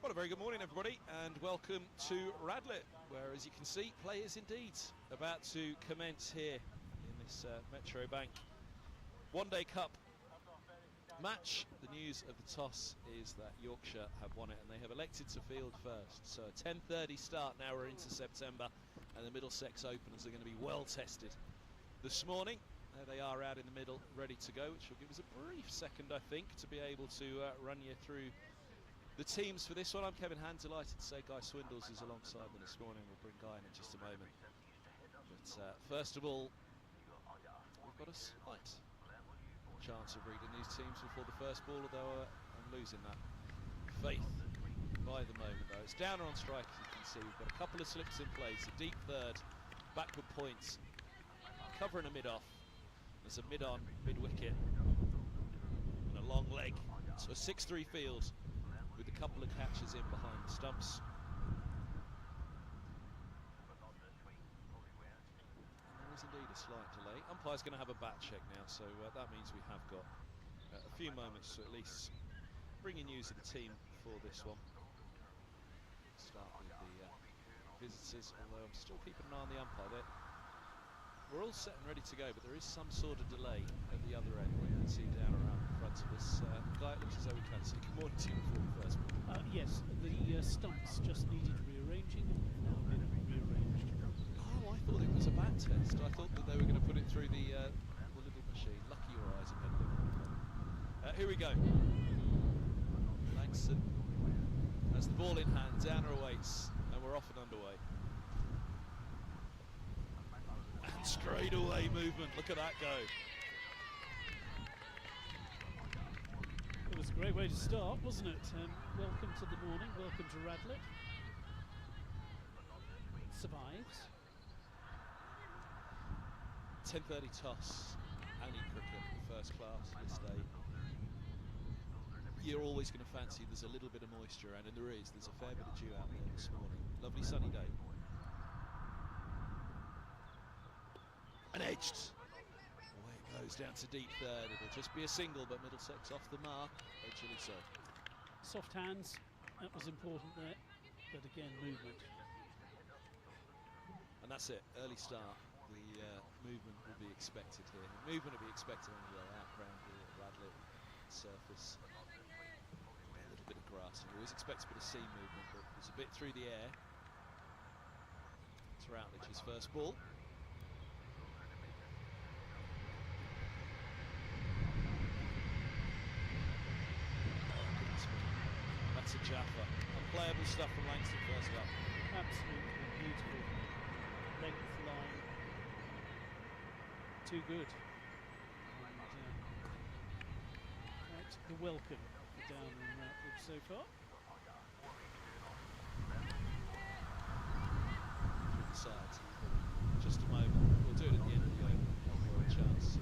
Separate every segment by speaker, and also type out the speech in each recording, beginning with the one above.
Speaker 1: Well, a very good morning, everybody, and welcome to Radlett, where, as you can see, play is indeed about to commence here in this Metro Bank one-day cup match. The news of the toss is that Yorkshire have won it, and they have elected to field first. So a 10:30 start. Now we're into September, and the Middlesex openers are going to be well tested this morning. There they are out in the middle, ready to go, which will give us a brief second, I think, to be able to run you through the teams for this one. I'm Kevin Hand, delighted to say Guy Swindles is alongside me this morning. We'll bring Guy in just a moment. But first of all, we've got a slight chance of reading these teams before the first ball, although I'm losing that faith by the moment, though. It's Downer on strike, as you can see. We've got a couple of slips in place, a deep third, backward points, covering a mid-off. There's a mid-on, mid-wicket, and a long leg. So a 6-3 field, with a couple of catches in behind the stumps. And there is indeed a slight delay. Umpire's going to have a bat check now, so that means we have got a few moments to at least bring you news of the team for this one. Start with the visitors, although I'm still keeping an eye on the umpire. We're all set and ready to go, but there is some sort of delay at the other end. We can see down around in front of us. Guy, it looks as though we can see. Good morning to you before the first one.
Speaker 2: Yes, the stumps just needed rearranging and have now been rearranged.
Speaker 1: Oh, I thought it was a bat test. I thought that they were going to put it through the little machine. Lucky your eyes have been. Here we go. Langston has the ball in hand. Downer awaits, and we're off and underway. And straight away movement. Look at that go.
Speaker 2: It was a great way to start, wasn't it? Welcome to the morning, welcome to Radlett. Survives.
Speaker 1: 10:30 toss, Annie cricket, first class this day. You're always going to fancy there's a little bit of moisture around, and there is. There's a fair bit of dew out there this morning. Lovely sunny day. And edged. Away it goes down to deep third. It'll just be a single, but Middlesex off the mark. Edgely so.
Speaker 2: Soft hands, that was important there, but again, movement.
Speaker 1: And that's it, early start. The movement will be expected here. The movement will be expected anywhere out ground here at Radlett. Surface. A little bit of grass. You always expect a bit of seam movement, but there's a bit through the air. It's Routledge's first ball. That's a Jaffa. Unplayable stuff from Langston first up.
Speaker 2: Absolutely beautiful length line. Too good. And right, the welcome for Downer and Radlett so far.
Speaker 1: Through the sides. Just a moment. We'll do it at the end of the over. One more chance to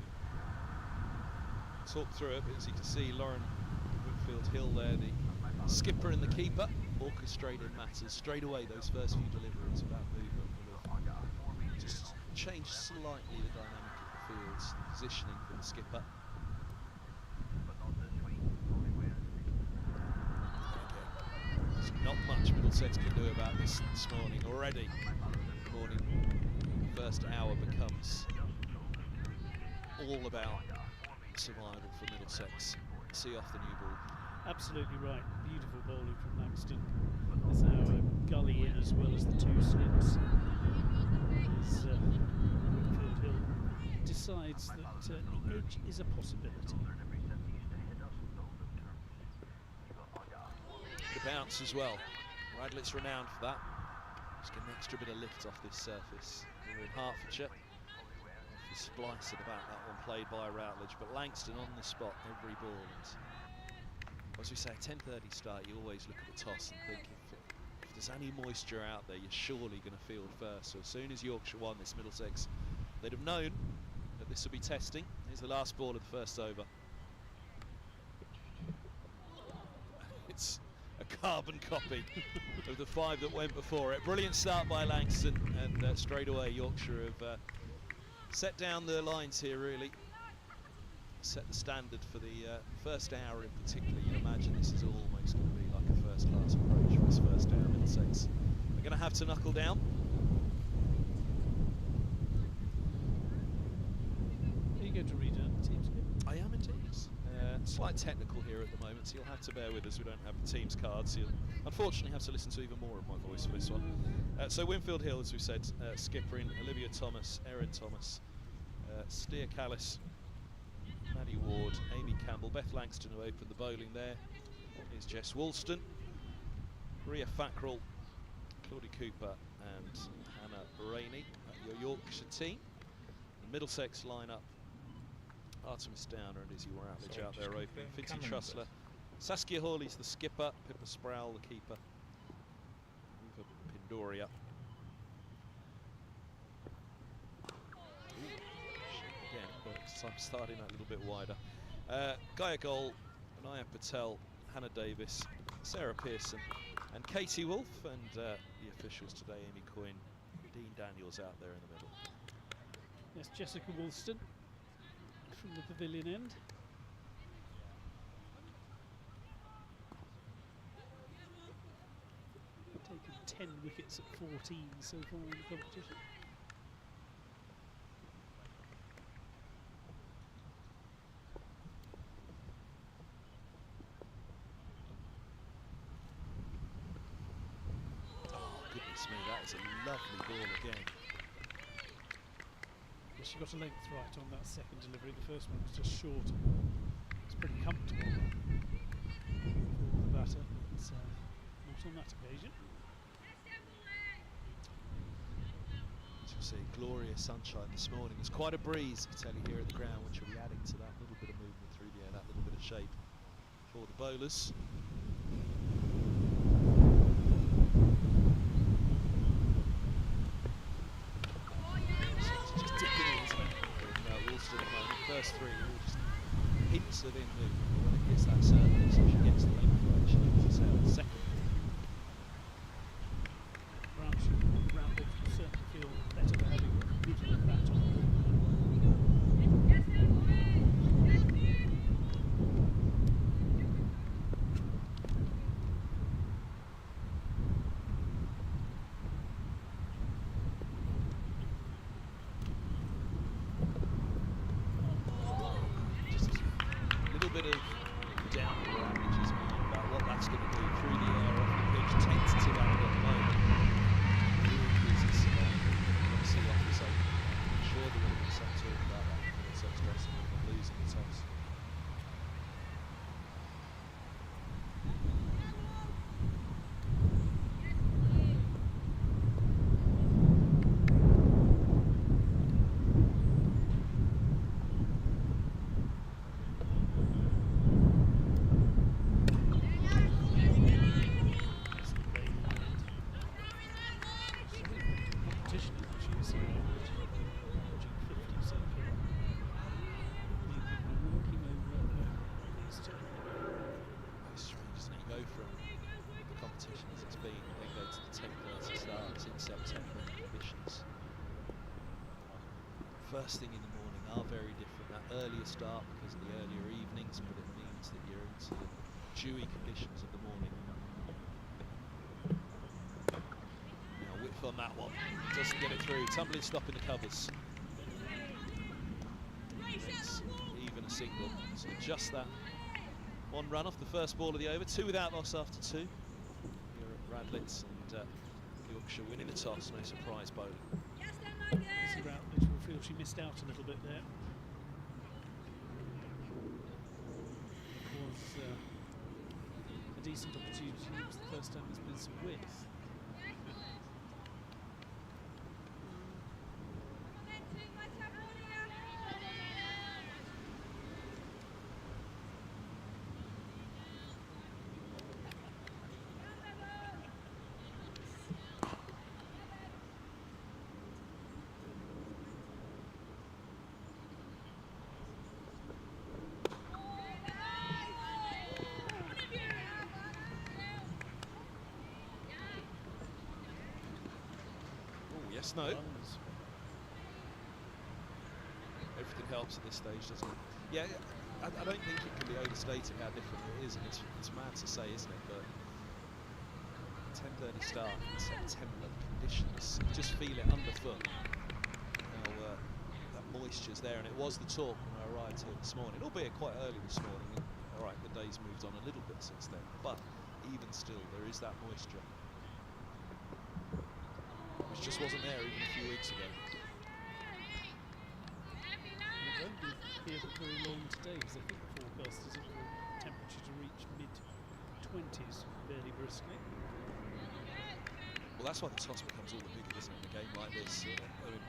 Speaker 1: talk through it. But as you can see, Lauren Whitfield Hill there, the skipper and the keeper, orchestrating matters straight away. Those first few deliveries about movement will have just changed slightly the dynamic of the fields, the positioning for the skipper. There's not much Middlesex can do about this morning already. The morning, first hour becomes all about survival for Middlesex. See off the new ball.
Speaker 2: Absolutely right. Beautiful bowling from Langston. There's now a gully in as well as the two slips. As Whitfield Hill decides that the edge is a possibility.
Speaker 1: The bounce as well. Radlett's renowned for that. Just get an extra bit of lift off this surface. We're in Hertfordshire. The splice at about that one played by Routledge, but Langston on the spot every ball. And as we say, a 10:30 start, you always look at the toss and think if there's any moisture out there, you're surely going to field first. So as soon as Yorkshire won this Middlesex, they'd have known that this would be testing. Here's the last ball of the first over. It's a carbon copy of the 5 that went before it. Brilliant start by Langston, and straight away Yorkshire have set down the lines here, really. Set the standard for the first hour in particular. You'd imagine this is almost going to be like a first-class approach Middlesex are going to have to knuckle down.
Speaker 2: Are you going to read out the teams again?
Speaker 1: I am indeed. Slight technical here at the moment, so you'll have to bear with us. We don't have the teams cards. You'll unfortunately have to listen to even more of my voice for this one. So Winfield Hill, as we said, skippering Olivia Thomas, Erin Thomas, Steer Callis, Maddie Ward, Amy Campbell, Beth Langston who opened the bowling there. Here's Jess Woolston, Ria Fackrell, Claudie Cooper and Hannah Rainey at your Yorkshire team. The Middlesex lineup: Artemis Downer and Izzy Radlett out there opening, Finty Trussler, Saskia Hawley's the skipper, Pippa Sproul the keeper, Eva Pindoria. Again, but I'm starting that a little bit wider. Gaia Goal, Anaya Patel, Hannah Davis, Sarah Pearson and Katie Wolfe, and the officials today, Amy Coyne, Dean Daniels out there in the middle.
Speaker 2: Yes, Jessica Woolston from the pavilion end. Taken 10 wickets at 14 so far in the competition.
Speaker 1: Oh, goodness me, that is a lovely ball again.
Speaker 2: She got a length right on that second delivery. The first one was just short. It's pretty comfortable for the batter. It's not on that occasion.
Speaker 1: As you see, glorious sunshine this morning. There's quite a breeze, I tell you, here at the ground, which will be adding to that little bit of movement through the air, that little bit of shape for the bowlers. First three, all just hints of in movement, but when it hits that surface, if she gets the length right, she gets the sail second.
Speaker 2: Radlett will certainly feel better for having a good look back on.
Speaker 1: Bit of downward averages meaning about what that's going to do through the air off the pitch. Tentative angle at the moment. Let's see what this open. I'm sure there will be some talk about that in the Middlesex dressing room and losing the toss. First thing in the morning are very different. That earlier start because of the earlier evenings, but it means that you're into the dewy conditions of the morning. Now whip on that one, doesn't get it through. Tumbling stop in the covers. It's even a single, so just that one run off the first ball of the over. Two without loss after two. Here at Radlett, and Yorkshire winning the toss, no surprise bowling.
Speaker 2: Radlett will feel she missed out a little bit there. It was a decent opportunity. It was the first time there's been some width.
Speaker 1: Yes, no. Everything helps at this stage, doesn't it? Yeah, I don't think it can be overstated how different it is, and it's mad to say, isn't it? But 10:30 start in September. Conditions, you just feel it underfoot. Now that moisture's there, and it was the talk when I arrived here this morning, albeit quite early this morning. And, all right, the day's moved on a little bit since then, but even still, there is that moisture, which just wasn't there even a few weeks ago.
Speaker 2: It won't be here for very long today, because I think the forecast is for temperature to reach mid-20s fairly briskly.
Speaker 1: Well, that's why the toss becomes all the bigger, doesn't it, in a game like this? I mean,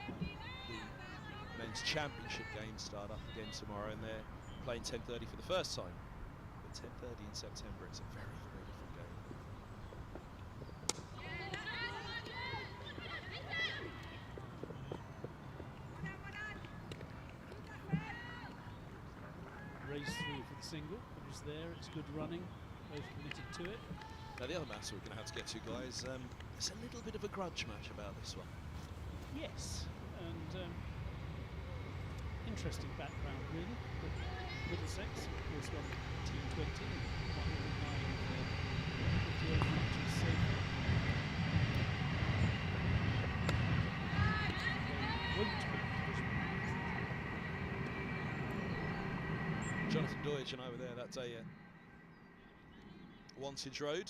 Speaker 1: the men's championship games start up again tomorrow, and they're playing 10:30 for the first time. But 10:30 in September, it's a very, very different game.
Speaker 2: Race through for the single. It was there, it's good running, both committed to it.
Speaker 1: Now, the other matter we're going to have to get to, guys, there's a little bit of a grudge match about this one.
Speaker 2: Yes, and interesting background, really. But Middlesex, of course, won T20 and won all 9 of their 58 matches so far. They won't win division.
Speaker 1: Jonathan Doidge and I were there that day at Wantage Road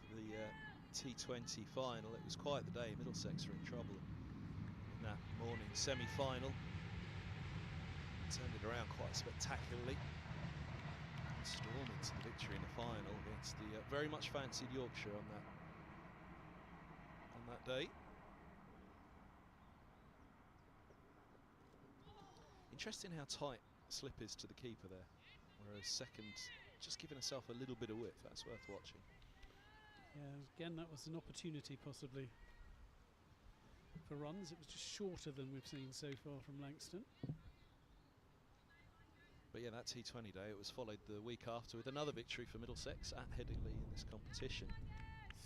Speaker 1: for the T20 final. It was quite the day. Middlesex were in trouble in that morning semi-final. Turned it around quite spectacularly. Storming to the victory in the final against the very much fancied Yorkshire on that day. Interesting how tight slip is to the keeper there, whereas second just giving herself a little bit of width. That's worth watching.
Speaker 2: Yeah, again, that was an opportunity possibly for runs. It was just shorter than we've seen so far from Langston.
Speaker 1: But yeah, that T20 day, it was followed the week after with another victory for Middlesex at Headingley in this competition.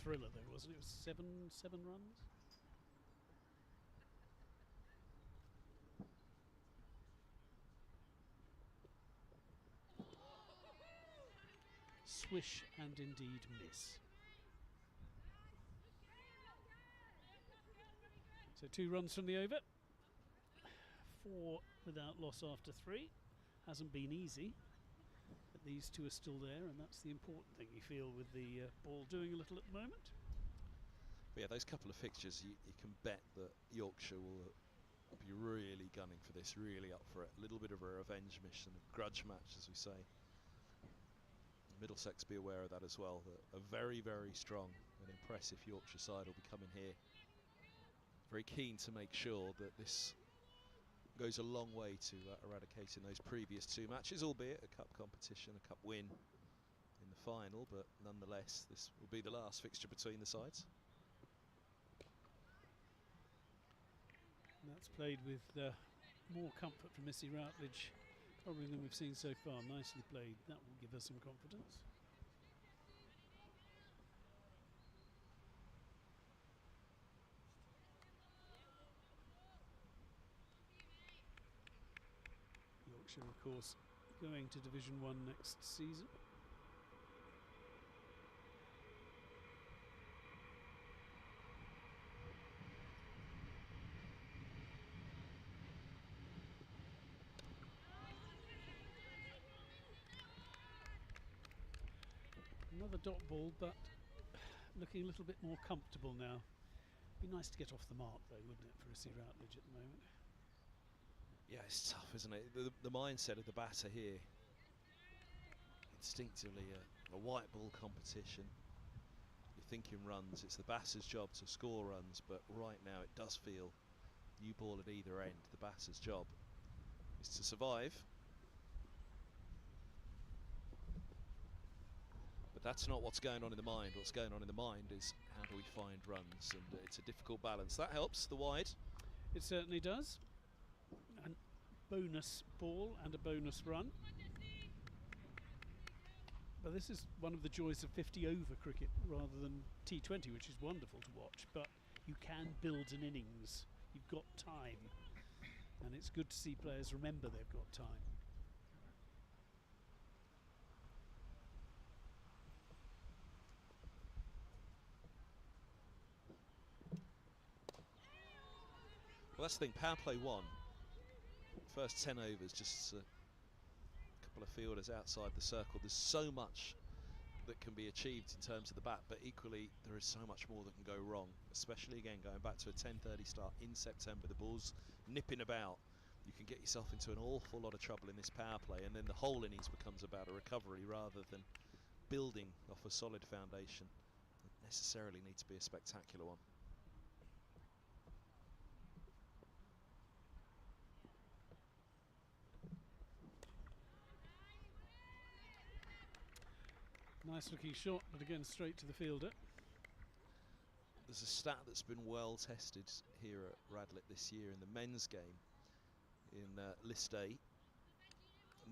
Speaker 2: Thriller though, wasn't it? It was seven runs. Swish and indeed miss. So 2 runs from the over. 4 without loss after 3. Hasn't been easy, but these 2 are still there, and that's the important thing, you feel, with the ball doing a little at the moment.
Speaker 1: But yeah, those couple of fixtures, you can bet that Yorkshire will be really gunning for this, really up for it. A little bit of a revenge mission, a grudge match, as we say. Middlesex be aware of that as well. That a very, very strong and impressive Yorkshire side will be coming here. Very keen to make sure that this goes a long way to eradicating those previous 2 matches, albeit a cup competition, a cup win in the final, but nonetheless this will be the last fixture between the sides.
Speaker 2: And that's played with more comfort from Missy Routledge probably than we've seen so far. Nicely played, that will give us some confidence. Yorkshire, of course, going to Division 1 next season. Another dot ball, but looking a little bit more comfortable now. Be nice to get off the mark though, wouldn't it, for Missy Routledge at the moment?
Speaker 1: Yeah, it's tough, isn't it? The mindset of the batter here, instinctively a white ball competition. You're thinking runs, it's the batter's job to score runs, but right now it does feel new ball at either end. The batter's job is to survive. But that's not what's going on in the mind. What's going on in the mind is how do we find runs, and it's a difficult balance. That helps, the wide.
Speaker 2: It certainly does. A bonus ball and a bonus run. But this is one of the joys of 50 over cricket rather than T20, which is wonderful to watch, but you can build an innings. You've got time, and it's good to see players remember they've got time.
Speaker 1: Well, that's the thing, power play 1. First 10 overs, just a couple of fielders outside the circle. There's so much that can be achieved in terms of the bat, but equally there is so much more that can go wrong, especially again going back to a 10:30 start in September. The ball's nipping about. You can get yourself into an awful lot of trouble in this power play, and then the whole innings becomes about a recovery rather than building off a solid foundation. Doesn't necessarily need to be a spectacular one.
Speaker 2: Nice looking shot, but again straight to the fielder.
Speaker 1: There's a stat that's been well tested here at Radlett this year in the men's game. In List A,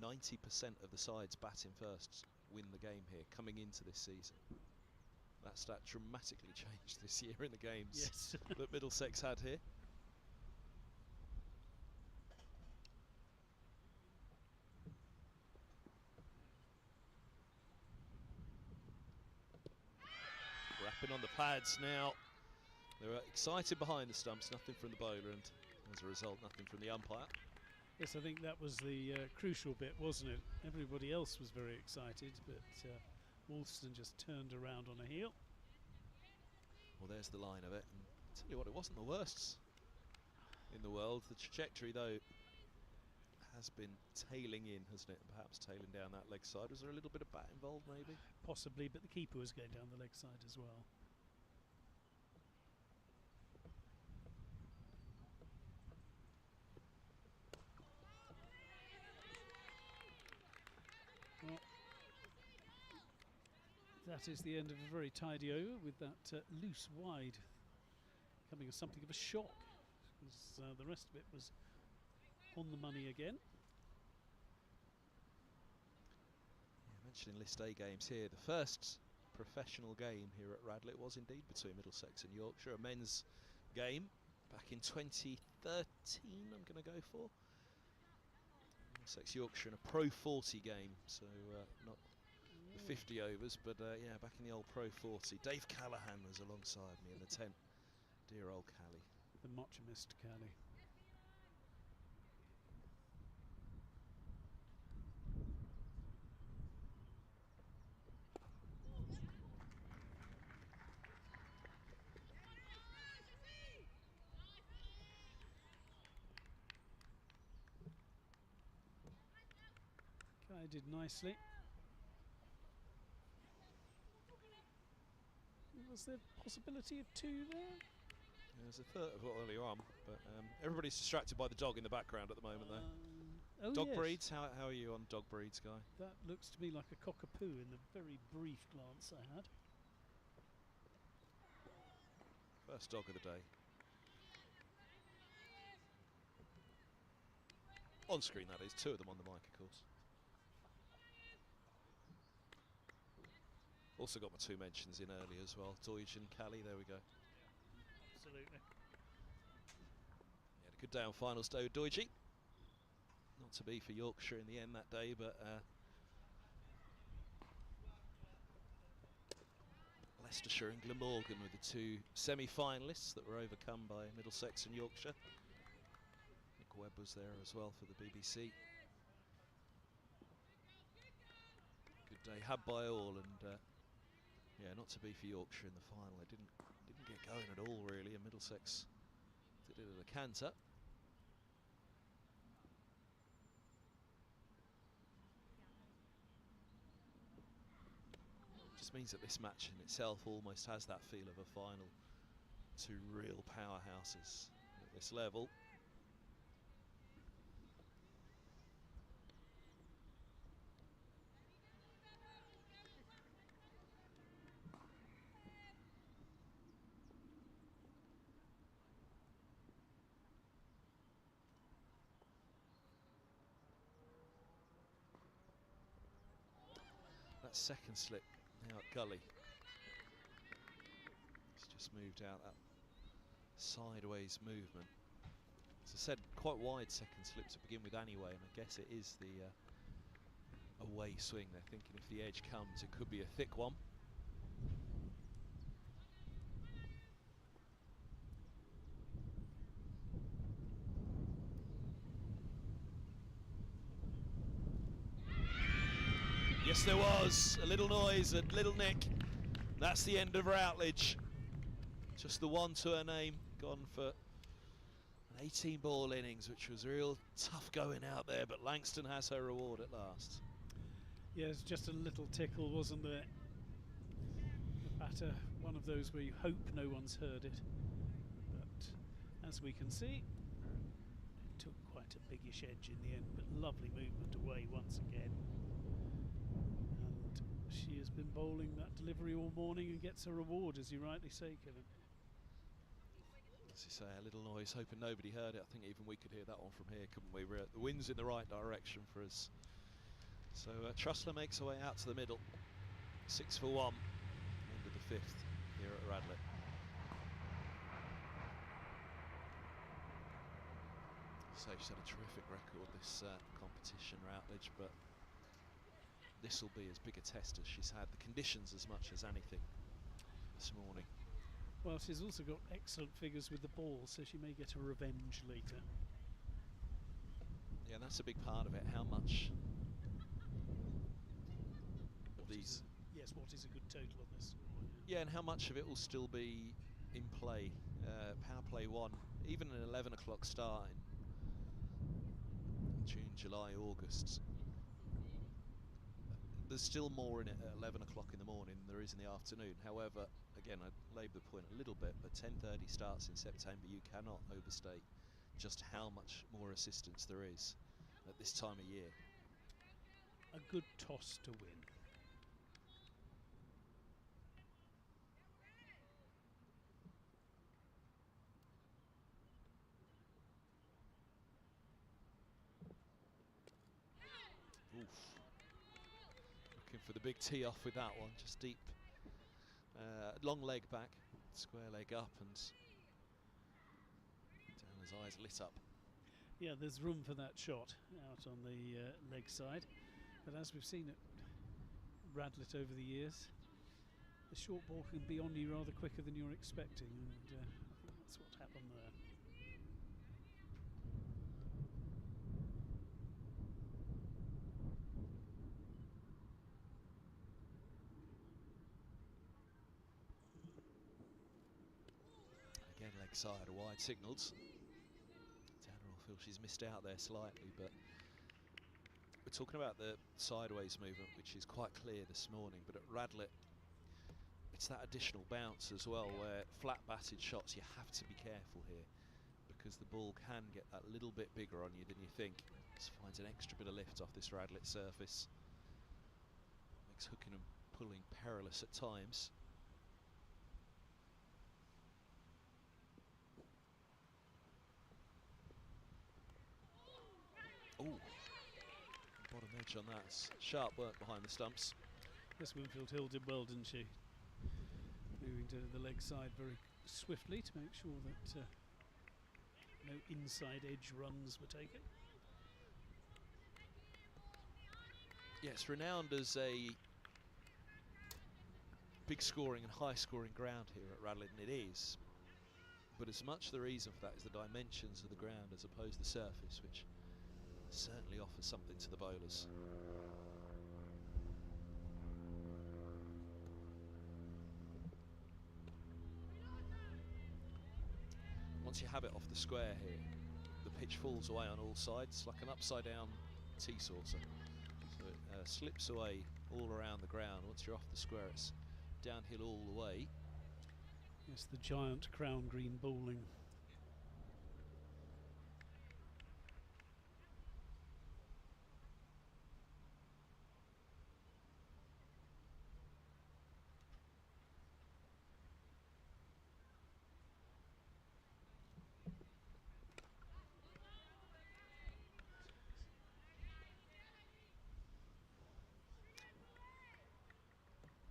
Speaker 1: 90% of the sides batting first win the game here coming into this season. That stat dramatically changed this year in the games
Speaker 2: Yes.
Speaker 1: that Middlesex had here. Rapping on the pads now. They're excited behind the stumps, nothing from the bowler, and as a result, nothing from the umpire.
Speaker 2: Yes, I think that was the crucial bit, wasn't it? Everybody else was very excited, but Wolston just turned around on a heel.
Speaker 1: Well, there's the line of it. And I'll tell you what, it wasn't the worst in the world. The trajectory, though, has been tailing in, hasn't it? Perhaps tailing down that leg side. Was there a little bit of bat involved, maybe?
Speaker 2: Possibly, but the keeper was going down the leg side as well. Well, that is the end of a very tidy over, with that loose wide coming as something of a shock, because the rest of it was on the money again.
Speaker 1: Yeah, mentioning List A games here, the first professional game here at Radlett was indeed between Middlesex and Yorkshire, a men's game back in 2013, I'm going to go for. Middlesex Yorkshire in a Pro 40 game, so not the 50 overs, but yeah, back in the old Pro 40. Dave Callahan was alongside me in the tent. Dear old Cally.
Speaker 2: The much missed Cally. Guy did nicely. Was there a possibility of 2 there?
Speaker 1: There's a third earlier on, but everybody's distracted by the dog in the background at the moment, though.
Speaker 2: Oh
Speaker 1: Dog
Speaker 2: yes.
Speaker 1: breeds, how are you on dog breeds, Guy?
Speaker 2: That looks to me like a cockapoo in the very brief glance I had.
Speaker 1: First dog of the day. On screen, that is. 2 of them on the mic, of course. Also got my 2 mentions in early as well. Doige and Cally, there we go.
Speaker 2: Absolutely.
Speaker 1: He had a good day on finals day with Doige. Not to be for Yorkshire in the end that day, but Leicestershire and Glamorgan were the 2 semi-finalists that were overcome by Middlesex and Yorkshire. Nick Webb was there as well for the BBC. Good day had by all, and yeah, not to be for Yorkshire in the final. They didn't get going at all, really, and Middlesex did it at a canter. Just means that this match in itself almost has that feel of a final. 2 real powerhouses at this level. That second slip now at Gully. It's just moved out that sideways movement. As I said, quite wide second slip to begin with anyway, and I guess it is the away swing. They're thinking if the edge comes, it could be a thick one. there was. A little noise, a little nick. That's the end of Routledge. Just the one to her name, gone for an 18-ball innings, which was real tough going out there, but Langston has her reward at last.
Speaker 2: Yes, just a little tickle, wasn't there? The batter, one of those where you hope no one's heard it. But as we can see, it took quite a biggish edge in the end, but lovely movement away once again. And she has been bowling that delivery all morning and gets a reward, as you rightly say, Kevin.
Speaker 1: As you say, a little noise, hoping nobody heard it. I think even we could hear that one from here, couldn't we? The wind's in the right direction for us. So Trussler makes her way out to the middle. 6 for 1, end of the 5th here at Radlett. So she's had a terrific record this competition, Routledge, but this will be as big a test as she's had. The conditions as much as anything this morning.
Speaker 2: Well, she's also got excellent figures with the ball, so she may get a revenge later.
Speaker 1: Yeah, that's a big part of it. How much of these?
Speaker 2: Yes, what is a good total on this?
Speaker 1: Yeah, and how much of it will still be in play? Power play 1, even an 11 o'clock start in June, July, August. There's still more in it at 11 o'clock in the morning than there is in the afternoon. However, again, I labour the point a little bit, but 10:30 starts in September. You cannot overstate just how much more assistance there is at this time of year.
Speaker 2: A good toss to win.
Speaker 1: Oof. Looking for the big tee off with that one, just deep. Long leg back, square leg up, and down his eyes lit up.
Speaker 2: Yeah, there's room for that shot out on the leg side, but as we've seen at Radlett over the years, the short ball can be on you rather quicker than you're expecting, and I think that's what happened there.
Speaker 1: Again, leg side, wide signals. Tanner will feel she's missed out there slightly, but we're talking about the sideways movement, which is quite clear this morning, but at Radlett, it's that additional bounce as well, where flat batted shots, you have to be careful here, because the ball can get that little bit bigger on you than you think. Just finds an extra bit of lift off this Radlett surface. Makes hooking and pulling perilous at times. Oh, bottom edge on that. Sharp work behind the stumps.
Speaker 2: Yes, Winfield Hill did well, didn't she? Moving to the leg side very swiftly to make sure that no inside edge runs were taken.
Speaker 1: Yes, renowned as a big scoring and high scoring ground here at Radlett, and it is. But as much the reason for that is the dimensions of the ground as opposed to the surface, which certainly offers something to the bowlers. Once you have it off the square here, the pitch falls away on all sides, like an upside down tea saucer. So it slips away all around the ground. Once you're off the square, it's downhill all the way.
Speaker 2: Yes, the giant crown green bowling.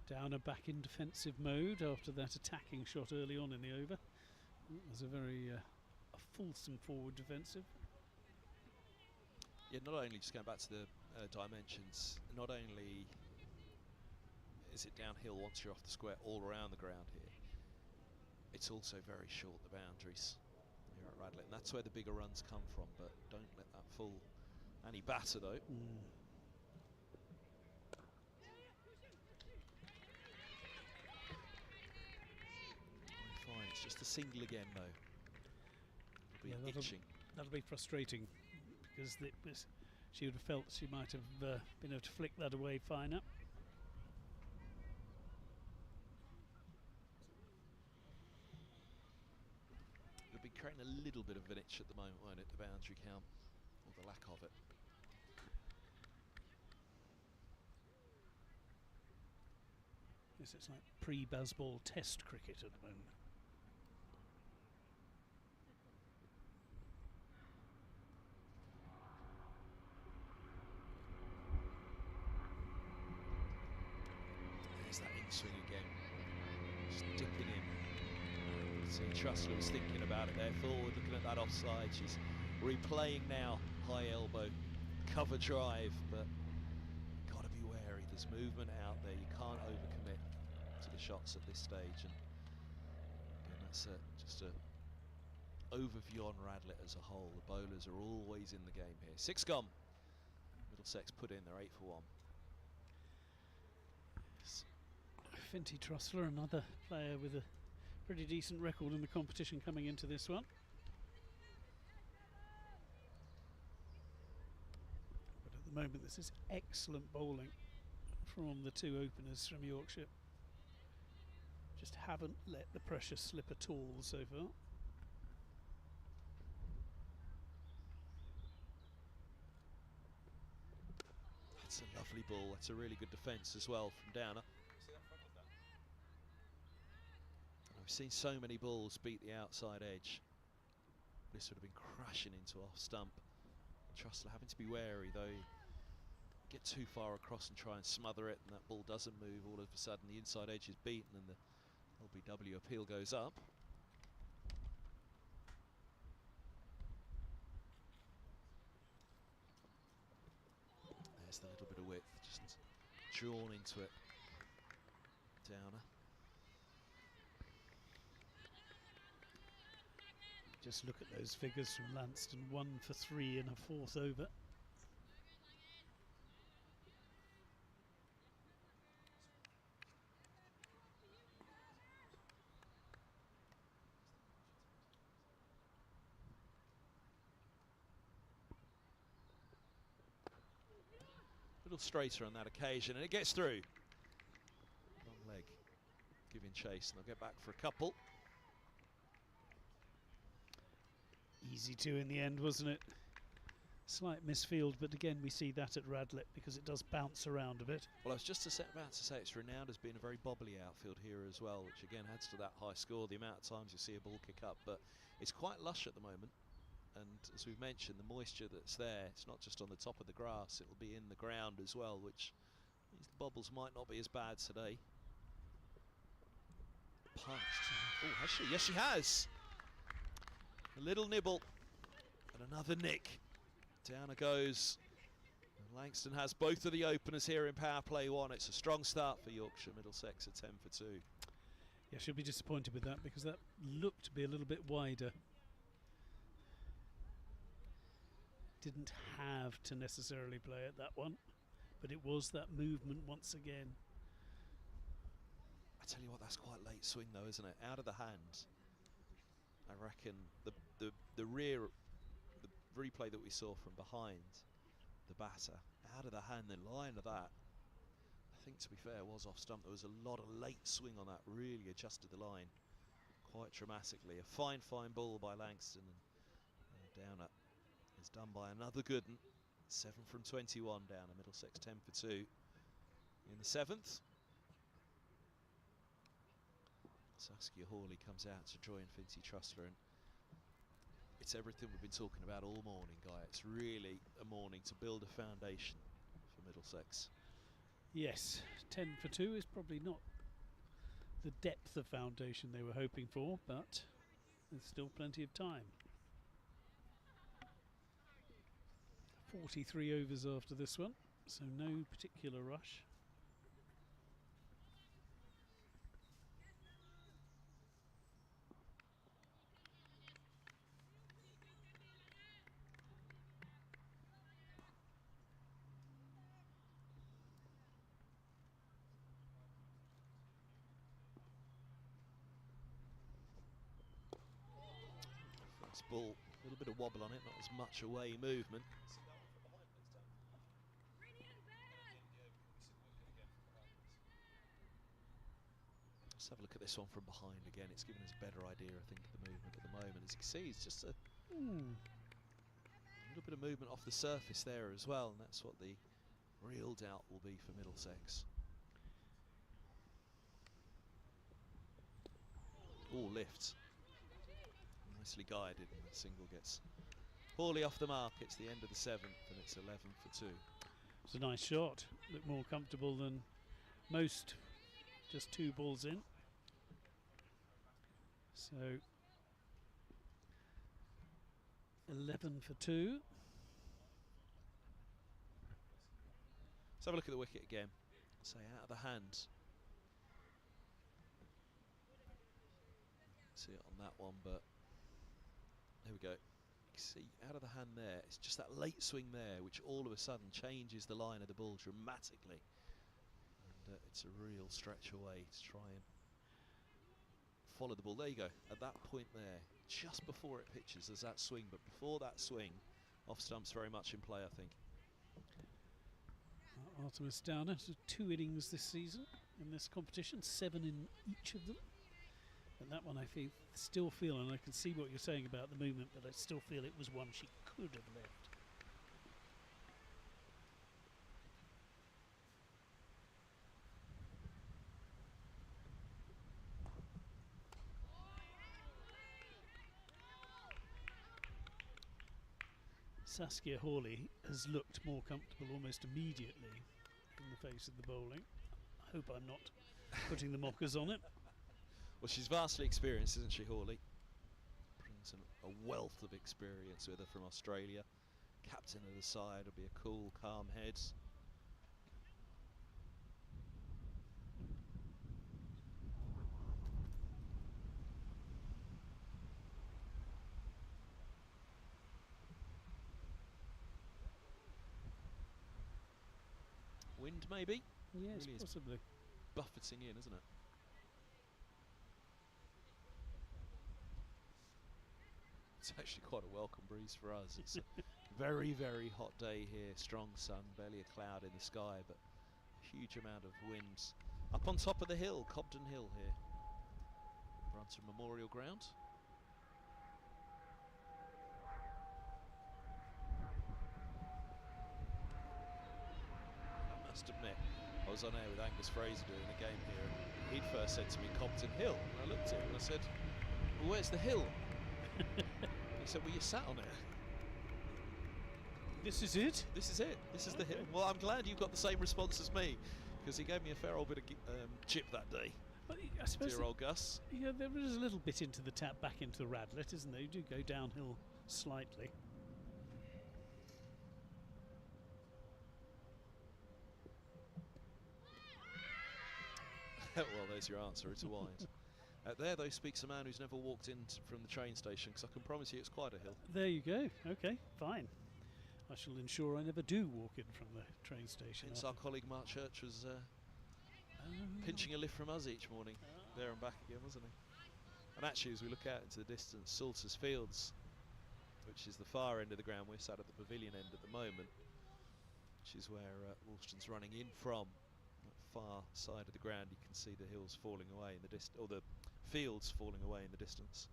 Speaker 2: Downer back in defensive mode after that attacking shot early on in the over. It was a very a fulsome forward defensive.
Speaker 1: Yeah, not only just going back to the dimensions, not only is it downhill once you're off the square all around the ground here, it's also very short, the boundaries here at Radlett, and that's where the bigger runs come from, but don't let that fool any batter though. Just a single again, though. It'll be itching.
Speaker 2: That'll be frustrating, because she would have felt she might have been able to flick that away finer.
Speaker 1: It'll be creating a little bit of an itch at the moment, won't it, the boundary count, or the lack of it.
Speaker 2: Yes, it's like pre-Bazball Test cricket at the moment.
Speaker 1: There's that in-swing again, just dipping in. See, Trussler was thinking about it there, forward, looking at that offside. She's replaying now, high elbow, cover drive, but got to be wary. There's movement out there. You can't overcommit to the shots at this stage. And again, that's just a overview on Radlett as a whole. The bowlers are always in the game here. 6 gone. Middlesex put in their 8 for 1.
Speaker 2: Finty Trussler, another player with a pretty decent record in the competition coming into this one. But at the moment, this is excellent bowling from the 2 openers from Yorkshire. Just haven't let the pressure slip at all so far.
Speaker 1: That's a lovely ball. That's a really good defence as well from Downer. We've seen so many balls beat the outside edge. This would have been crashing into off stump. Trussler having to be wary though. Get too far across and try and smother it, and that ball doesn't move. All of a sudden the inside edge is beaten and the LBW appeal goes up. There's the little bit of width, just drawn into it. Downer.
Speaker 2: Just look at those figures from Lanston, 1 for 3 in a 4th over.
Speaker 1: A little straighter on that occasion, and it gets through. Long leg giving chase, and they'll get back for a couple.
Speaker 2: Easy 2 in the end, wasn't it? Slight misfield, but again we see that at Radlett because it does bounce around a bit.
Speaker 1: Well, I was just about to say it's renowned as being a very bobbly outfield here as well, which again adds to that high score, the amount of times you see a ball kick up. But it's quite lush at the moment, and as we've mentioned, the moisture that's there, it's not just on the top of the grass, it'll be in the ground as well, which means the bobbles might not be as bad today. Punched. Oh, has she? Yes, she has. A little nibble and another nick. Down it goes. And Langston has both of the openers here in power play 1. It's a strong start for Yorkshire. Middlesex at 10 for 2.
Speaker 2: Yeah, she'll be disappointed with that because that looked to be a little bit wider. Didn't have to necessarily play at that one, but it was that movement once again.
Speaker 1: I tell you what, that's quite late swing though, isn't it? Out of the hand. I reckon the replay that we saw from behind the batter, out of the hand, the line of that, I think to be fair was off stump. There was a lot of late swing on that, really adjusted the line quite dramatically. A fine ball by Langston, and Downer is done by another good one. 7 from 21 Downer. Middlesex 10 for 2 in the 7th. Saskia Hawley comes out to join Finty Trussler, and it's everything we've been talking about all morning, Guy. It's really a morning to build a foundation for Middlesex.
Speaker 2: Yes, 10 for 2 is probably not the depth of foundation they were hoping for, but there's still plenty of time. 43 overs after this one, so no particular rush.
Speaker 1: ball, a little bit of wobble on it, not as much away movement. Let's have a look at this one from behind again. It's given us a better idea, I think, of the movement at the moment. As you can see, it's just a little bit of movement off the surface there as well, and that's what the real doubt will be for Middlesex. All lifts. Nicely guided, and the single gets poorly off the mark. It's the end of the 7th, and it's 11 for 2.
Speaker 2: It's a nice shot. Looked more comfortable than most. Just 2 balls in. So 11 for 2.
Speaker 1: Let's have a look at the wicket again. Say out of the hand. See it on that one, but there we go. You can see out of the hand there. It's just that late swing there, which all of a sudden changes the line of the ball dramatically. And it's a real stretch away to try and follow the ball. There you go. At that point there, just before it pitches, there's that swing. But before that swing, off stump's very much in play, I think.
Speaker 2: Artemis Downer, so 2 innings this season in this competition, 7 in each of them. And that one I still feel, and I can see what you're saying about the movement, but I still feel it was one she could have left. Saskia Hawley has looked more comfortable almost immediately in the face of the bowling. I hope I'm not putting the mockers on it.
Speaker 1: Well, she's vastly experienced, isn't she, Hawley? Brings a wealth of experience with her from Australia. Captain of the side will be a cool, calm head. Wind, maybe?
Speaker 2: Yes,
Speaker 1: really
Speaker 2: possibly.
Speaker 1: Buffeting in, isn't it? It's actually quite a welcome breeze for us. It's a very, very hot day here. Strong sun, barely a cloud in the sky, but a huge amount of wind. Up on top of the hill, Cobden Hill here. Brunton Memorial Ground. I must admit, I was on air with Angus Fraser doing a game here, and he'd first said to me Cobden Hill, and I looked at him and I said, well, where's the hill? He said, well, you sat on it.
Speaker 2: This is it?
Speaker 1: This is it. This is the hill. Well, I'm glad you've got the same response as me, because he gave me a fair old bit of chip that day.
Speaker 2: Well, I suppose
Speaker 1: dear old Gus.
Speaker 2: Yeah, there is a little bit into the tap back into Radlett, isn't there? You do go downhill slightly.
Speaker 1: Well, there's your answer. It's a wide. There, though, speaks a man who's never walked in from the train station, because I can promise you it's quite a hill.
Speaker 2: There you go. Okay, fine. I shall ensure I never do walk in from the train station.
Speaker 1: Hence our colleague Mark Church was pinching a lift from us each morning, there and back again, wasn't he? And actually, as we look out into the distance, Salters Fields, which is the far end of the ground, we're sat at the pavilion end at the moment, which is where Woolston's running in from. That far side of the ground, you can see the hills falling away in the distance, or the fields falling away in the distance.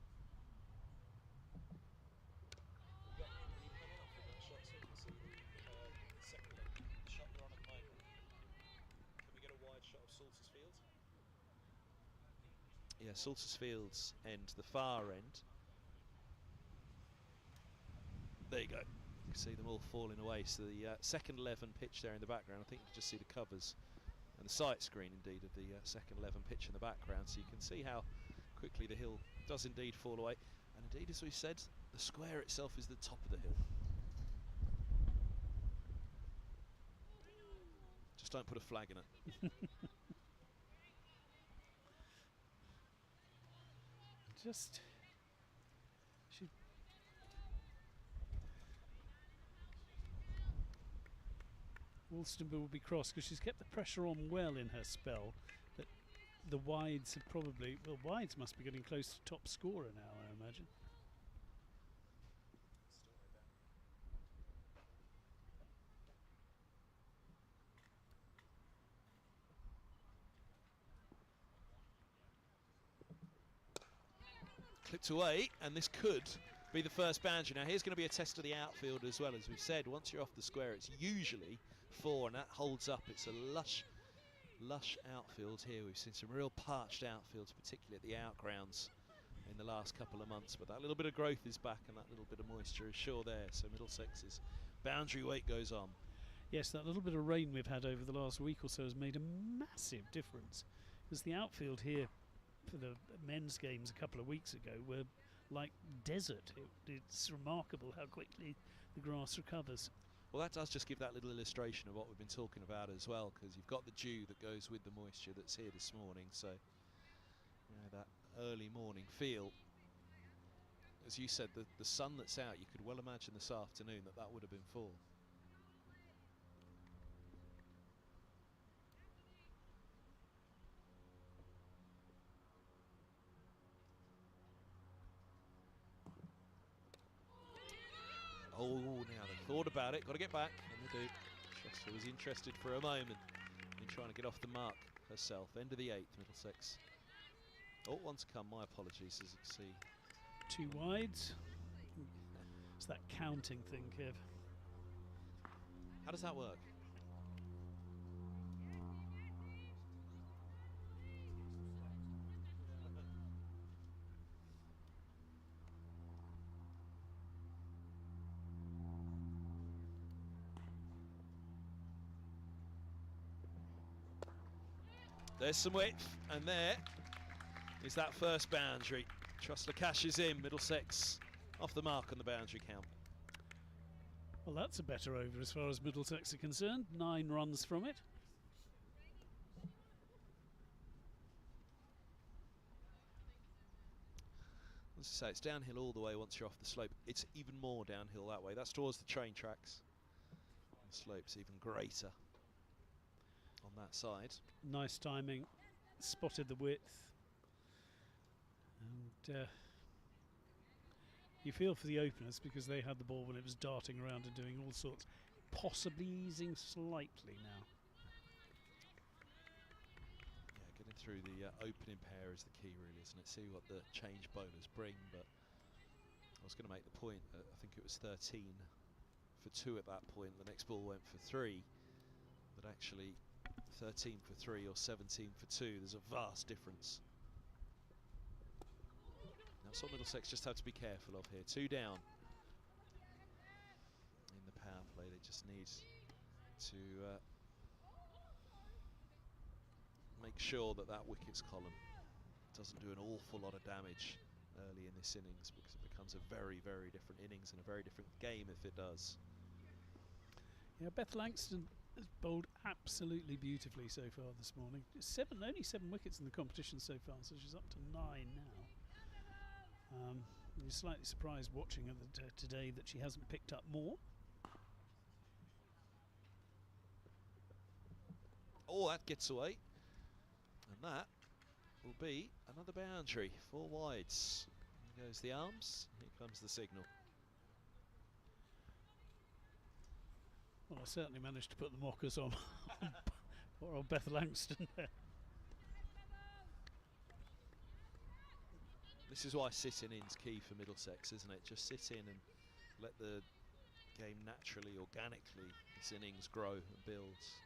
Speaker 1: Yeah, Salters Fields end, the far end. There you go. You can see them all falling away. So the second 11 pitch there in the background. I think you can just see the covers and the sight screen, indeed, of the second 11 pitch in the background. So you can see how quickly the hill does indeed fall away. And indeed, as we said, the square itself is the top of the hill. Just don't put a flag in it.
Speaker 2: Just she Woolston will be cross because she's kept the pressure on well in her spell, but the wides have probably, well, wides must be getting close to top scorer now, I imagine.
Speaker 1: Clipped away, and this could be the first boundary. Now here's going to be a test of the outfield as well. As we've said, once you're off the square, it's usually 4, and that holds up. It's a lush outfield here. We've seen some real parched outfields, particularly at the outgrounds in the last couple of months, but that little bit of growth is back and that little bit of moisture is sure there. So Middlesex's boundary wait goes on.
Speaker 2: Yes, that little bit of rain we've had over the last week or so has made a massive difference, because the outfield here for the men's games a couple of weeks ago were like desert. It's remarkable how quickly the grass recovers.
Speaker 1: Well, that does just give that little illustration of what we've been talking about as well, because you've got the dew that goes with the moisture that's here this morning. So that early morning feel, as you said, the sun that's out, you could well imagine this afternoon that would have been full. Oh, now they thought about it, got to get back, and they do. Schuster was interested for a moment in trying to get off the mark herself. End of the 8th, Middlesex. Oh, one's come, my apologies, as you can see.
Speaker 2: 2 wides. It's that counting thing, Kev.
Speaker 1: How does that work? There's some width, and there is that first boundary. Trussler cashes in, Middlesex off the mark on the boundary count.
Speaker 2: Well, that's a better over as far as Middlesex are concerned. 9 runs from it.
Speaker 1: As I say, it's downhill all the way once you're off the slope. It's even more downhill that way. That's towards the train tracks. The slope's even greater on that side.
Speaker 2: Nice timing, spotted the width, and you feel for the openers because they had the ball when it was darting around and doing all sorts, possibly easing slightly now.
Speaker 1: Yeah, getting through the opening pair is the key, really, isn't it? See what the change bowlers bring, but I was going to make the point that I think it was 13 for 2 at that point. The next ball went for 3, but actually 13 for 3 or 17 for 2, there's a vast difference. That's what Middlesex just have to be careful of here. 2 down in the power play. They just need to make sure that wickets column doesn't do an awful lot of damage early in this innings, because it becomes a very, very different innings and a very different game if it does.
Speaker 2: Yeah, Beth Langston has bowled absolutely beautifully so far this morning. Only 7 wickets in the competition so far, so she's up to 9 now. I'm slightly surprised watching her today that she hasn't picked up more.
Speaker 1: Oh, that gets away, and that will be another boundary. 4 wides. Here goes the arms. Here comes the signal.
Speaker 2: Well, I certainly managed to put the mockers on poor old Beth Langston there.
Speaker 1: This is why sit-in-in's key for Middlesex, isn't it? Just sit in and let the game naturally, organically, this innings grow and builds.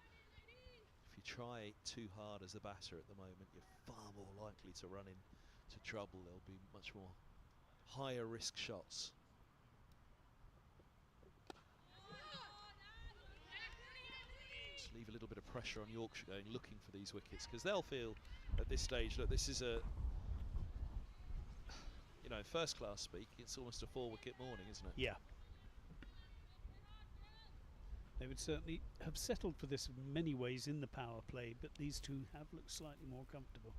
Speaker 1: If you try too hard as a batter at the moment, you're far more likely to run into trouble. There'll be much more higher risk shots. Just leave a little bit of pressure on Yorkshire going, looking for these wickets, because they'll feel at this stage, look, this is a, you know, first class speak, it's almost a 4-wicket morning, isn't it?
Speaker 2: Yeah. They would certainly have settled for this in many ways in the power play, but these two have looked slightly more comfortable.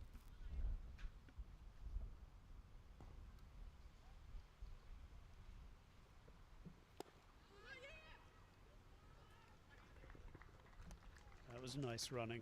Speaker 2: That was nice running.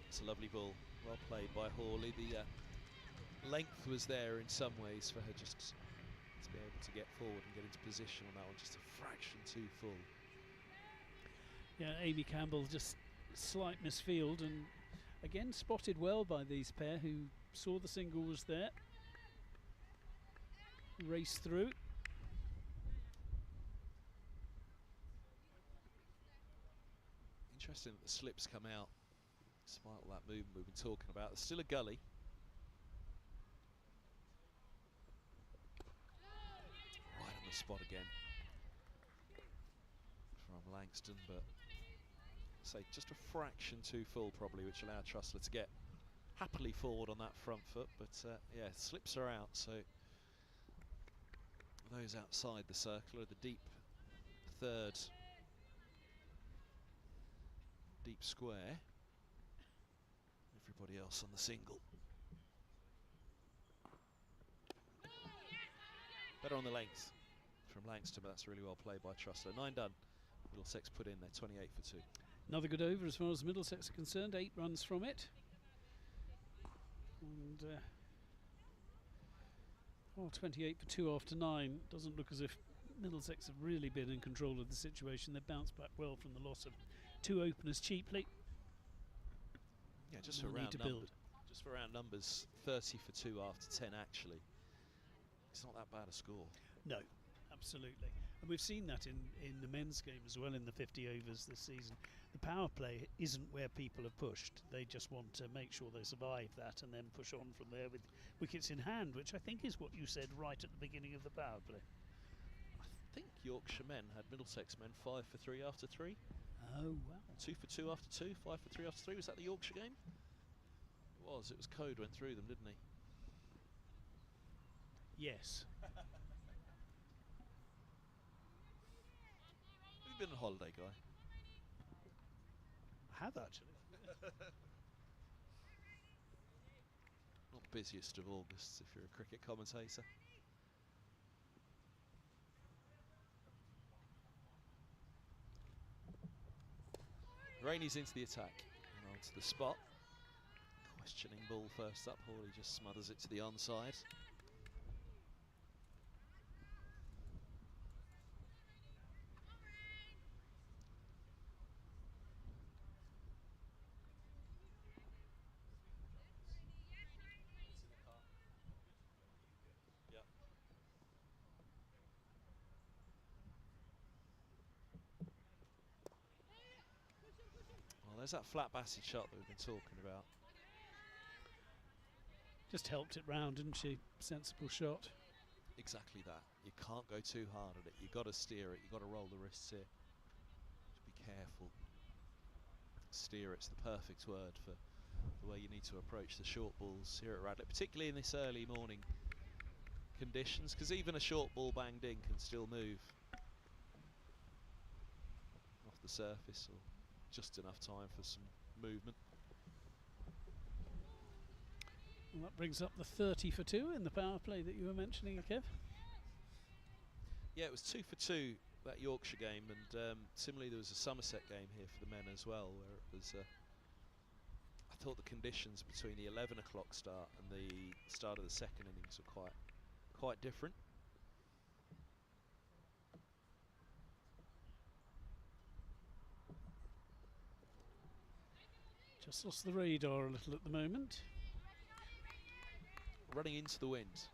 Speaker 1: It's a lovely ball, well played by Hawley. The length was there in some ways for her just to be able to get forward and get into position on that one, just a fraction too full.
Speaker 2: Yeah, Amy Campbell just slight misfield, and again spotted well by these pair who saw the single was there. Race through.
Speaker 1: Interesting that the slips come out despite all that movement we've been talking about. There's still a gully. Right on the spot again from Langston, but say just a fraction too full probably, which allowed Trussler to get happily forward on that front foot. But yeah, slips are out, so those outside the circle are the deep third, deep square. Everybody else on the single. Better on the length from Langston, but that's really well played by Trussler. 9 done. Middlesex put in there, 28 for 2.
Speaker 2: Another good over as far as Middlesex are concerned, 8 runs from it. And 28 for 2 after 9. Doesn't look as if Middlesex have really been in control of the situation. They bounced back well from the loss of 2 openers cheaply.
Speaker 1: Yeah, just for round numbers. Just for round numbers, 30 for 2 after 10 actually. It's not that bad a score.
Speaker 2: No, absolutely. And we've seen that in the men's game as well in the 50 overs this season. The power play isn't where people have pushed. They just want to make sure they survive that and then push on from there with wickets in hand, which I think is what you said right at the beginning of the power play.
Speaker 1: I think Yorkshire men had Middlesex men 5 for 3 after 3.
Speaker 2: Oh, wow.
Speaker 1: 2 for 2 after 2, 5 for 3 after 3. Was that the Yorkshire game? It was. It was Code went through them, didn't he?
Speaker 2: Yes.
Speaker 1: Have you been on holiday, Guy?
Speaker 2: I have actually.
Speaker 1: Not busiest of Augusts if you're a cricket commentator. Rainey's into the attack and onto the spot. Questioning ball first up. Hawley just smothers it to the onside. Well, there's that flat bassy shot that we've been talking about.
Speaker 2: Just helped it round, didn't she? Sensible shot.
Speaker 1: Exactly that. You can't go too hard at it. You've got to steer it. You've got to roll the wrists here. Just be careful. Steer, it's the perfect word for the way you need to approach the short balls here at Radlett, particularly in this early morning conditions, because even a short ball banged in can still move off the surface, or just enough time for some movement.
Speaker 2: Well, that brings up the 30 for 2 in the power play that you were mentioning, Kev.
Speaker 1: Yeah, it was 2 for 2, that Yorkshire game, and similarly there was a Somerset game here for the men as well, where it was I thought the conditions between the 11 o'clock start and the start of the second innings were quite different.
Speaker 2: Just lost the radar a little at the moment.
Speaker 1: Running into the wind,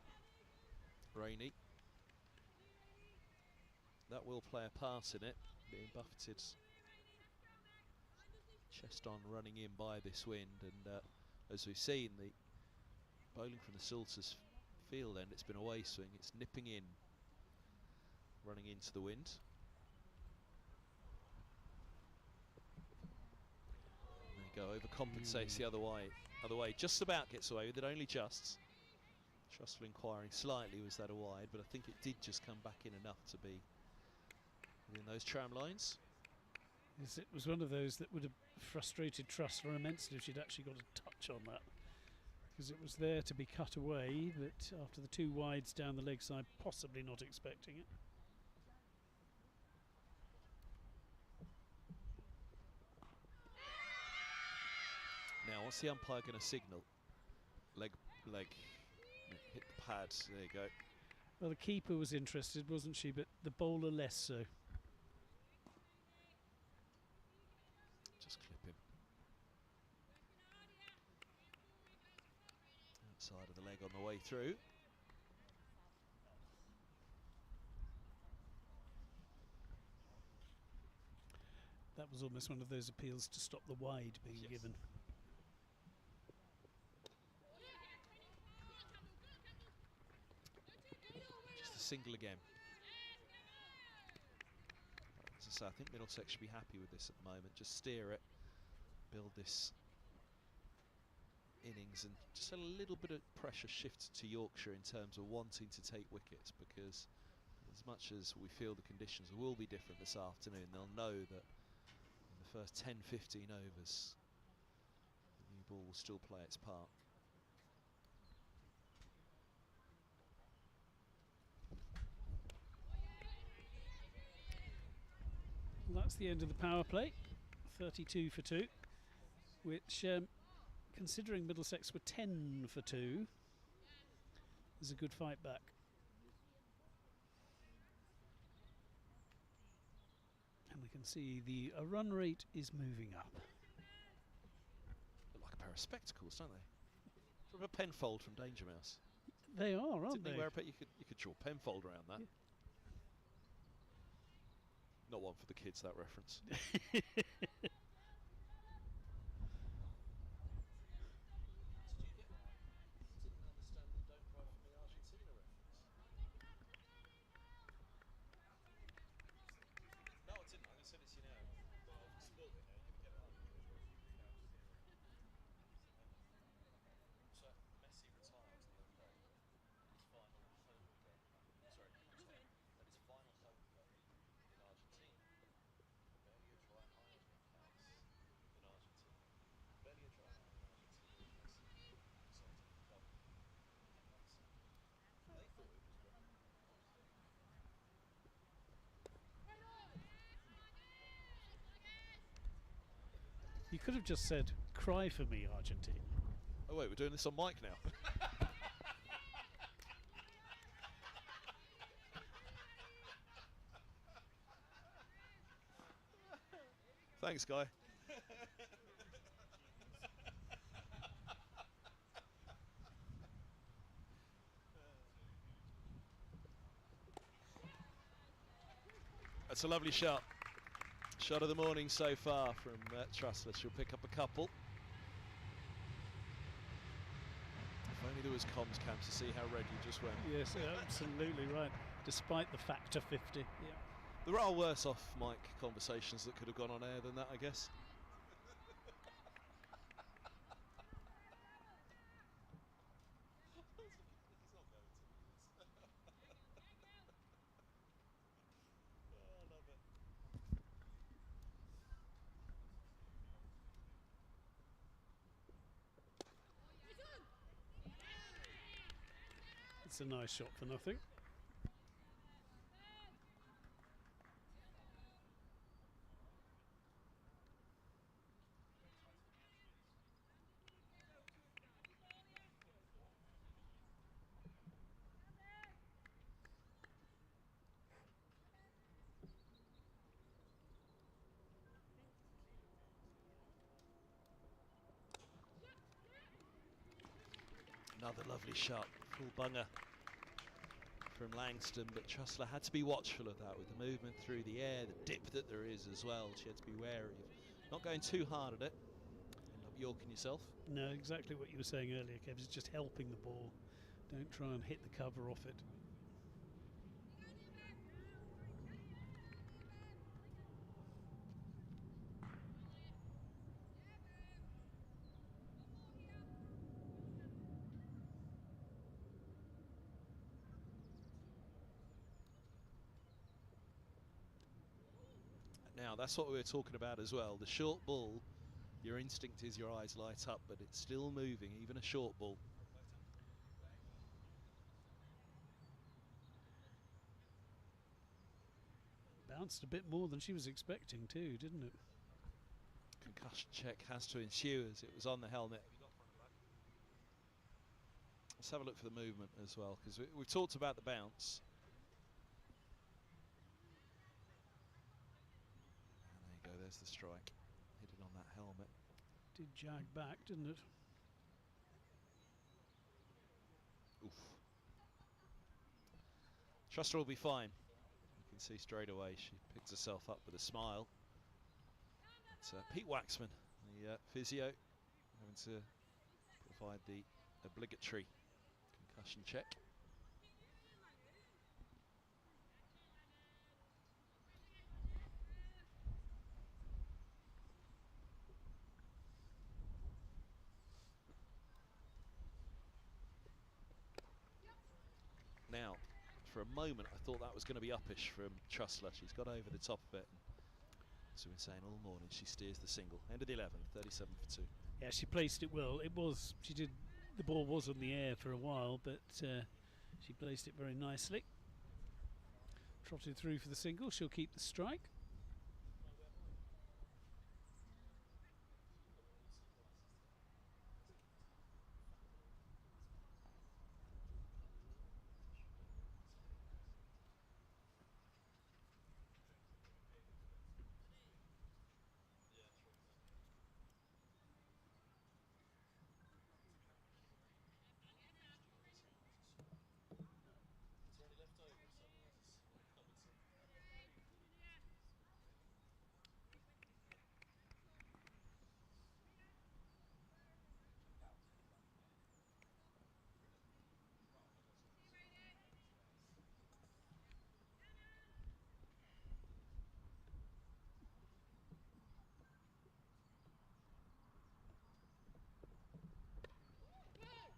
Speaker 1: Rainey. That will play a part in it, being buffeted chest on, running in by this wind, and as we've seen, the bowling from the Salters field end, it's been a way swing, it's nipping in, running into the wind. There you go, overcompensates the other way, just about gets away with it, only just. Trussell inquiring slightly, was that a wide, but I think it did just come back in enough to be within those tram lines.
Speaker 2: Yes, it was one of those that would have frustrated Trussler immensely if she'd actually got a touch on that, because it was there to be cut away, but after the 2 wides down the leg side, possibly not expecting it.
Speaker 1: Now what's the umpire going to signal? Leg, hit the pads. There you go.
Speaker 2: Well, the keeper was interested, wasn't she? But the bowler less so.
Speaker 1: Just clip him. Outside of the leg on the way through.
Speaker 2: That was almost one of those appeals to stop the wide being given.
Speaker 1: Just a single again. As I say, I think Middlesex should be happy with this at the moment. Just steer it, build this innings, and just a little bit of pressure shifts to Yorkshire in terms of wanting to take wickets, because as much as we feel the conditions will be different this afternoon, they'll know that in the first 10-15 overs the new ball will still play its part.
Speaker 2: Well, that's the end of the power play. 32 for 2, which considering Middlesex were 10 for 2 is a good fight back. And we can see the run rate is moving up.
Speaker 1: Look like a pair of spectacles, don't they? From a Penfold from Danger Mouse.
Speaker 2: They are, aren't they?
Speaker 1: You could draw Penfold around that. Yeah. Not one for the kids, that reference.
Speaker 2: You could have just said, "Cry for me, Argentina."
Speaker 1: Oh wait, we're doing this on mic now. Thanks, Guy. That's a lovely shot. Shot of the morning so far from Trussler. She'll pick up a couple. If only there was comms cam to see how red you just went.
Speaker 2: Yes, absolutely right. Despite the factor 50. Yeah.
Speaker 1: There are worse off mic conversations that could have gone on air than that, I guess.
Speaker 2: It's a nice shot for nothing.
Speaker 1: Another lovely shot, full bunger from Langston, but Trussler had to be watchful of that with the movement through the air, the dip that there is as well. She had to be wary of not going too hard at it. End up yorking yourself.
Speaker 2: No, exactly what you were saying earlier, Kev. It's just helping the ball. Don't try and hit the cover off it.
Speaker 1: Now, that's what we were talking about as well. The short ball, your instinct is your eyes light up, but it's still moving, even a short ball.
Speaker 2: Bounced a bit more than she was expecting too, didn't it?
Speaker 1: Can concussion check has to ensue as it was on the helmet. Let's have a look for the movement as well, because we've talked about the bounce. And there you go, there's the strike. Hit it on that helmet.
Speaker 2: Did jag back, didn't it?
Speaker 1: Oof. Truster will be fine. You can see straight away she picks herself up with a smile. It's Pete Waxman, the physio, having to provide the obligatory concussion check. Now, for a moment, I thought that was going to be uppish from Trussler. She's got over the top of it. And as we've been saying all morning, she steers the single. End of the 11, 37 for 2.
Speaker 2: Yeah, she placed it well. It was, she did, the ball was on the air for a while, but she placed it very nicely. Trotted through for the single. She'll keep the strike.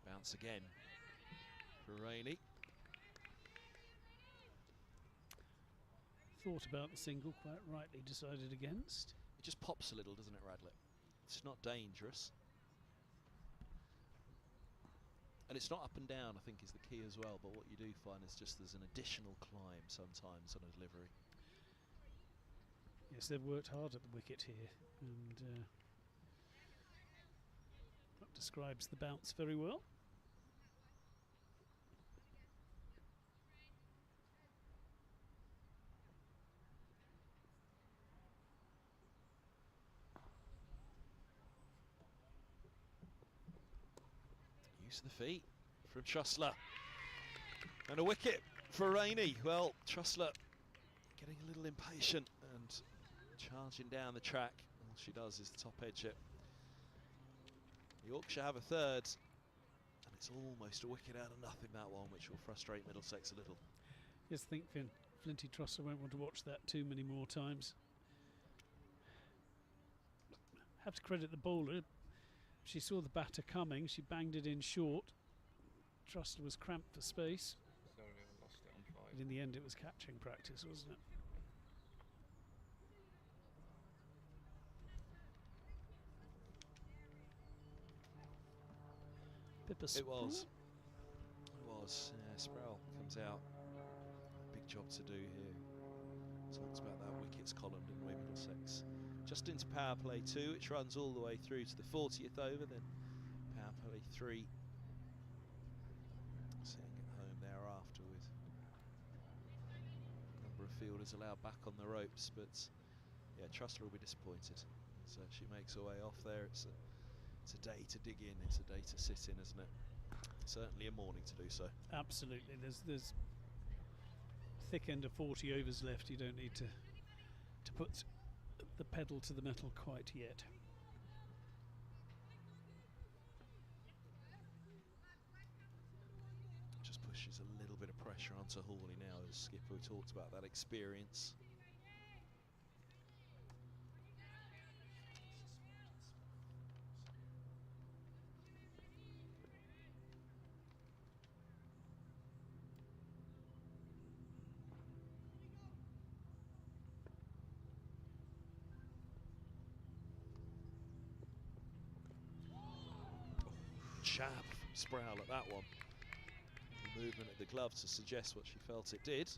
Speaker 1: Bounce again for Rainey.
Speaker 2: Thought about the single, quite rightly decided against.
Speaker 1: It just pops a little, doesn't it, Radlett? It's not dangerous. And it's not up and down, I think, is the key as well. But what you do find is just there's an additional climb sometimes on a delivery.
Speaker 2: Yes, they've worked hard at the wicket here, and that describes the bounce very well.
Speaker 1: Use of the feet from Trussler. And a wicket for Rainey. Well, Trussler getting a little impatient and charging down the track. All she does is the top edge it. Yorkshire have a third, and it's almost a wicket out of nothing, that one, which will frustrate Middlesex a little.
Speaker 2: Yes, I think Flinty Trussler won't want to watch that too many more times. Have to credit the bowler. She saw the batter coming, she banged it in short. Trussler was cramped for space. But in the end it was catching practice, wasn't it?
Speaker 1: It was. Yeah, Sproul comes out. Big job to do here. Talks about that wickets column, didn't we, Middlesex? Just into power play 2, which runs all the way through to the 40th over, then power play 3. Seeing it home thereafter with a number of fielders allowed back on the ropes, but yeah, Trussler will be disappointed. So she makes her way off there. It's a day to dig in, it's a day to sit in, isn't it? Certainly a morning to do so.
Speaker 2: Absolutely, there's thick end of 40 overs left. You don't need to put the pedal to the metal quite yet.
Speaker 1: Just pushes a little bit of pressure onto Hawley now, as Skipper talked about that experience. Jab from Sproul at that one. The movement of the glove to suggest what she felt it did.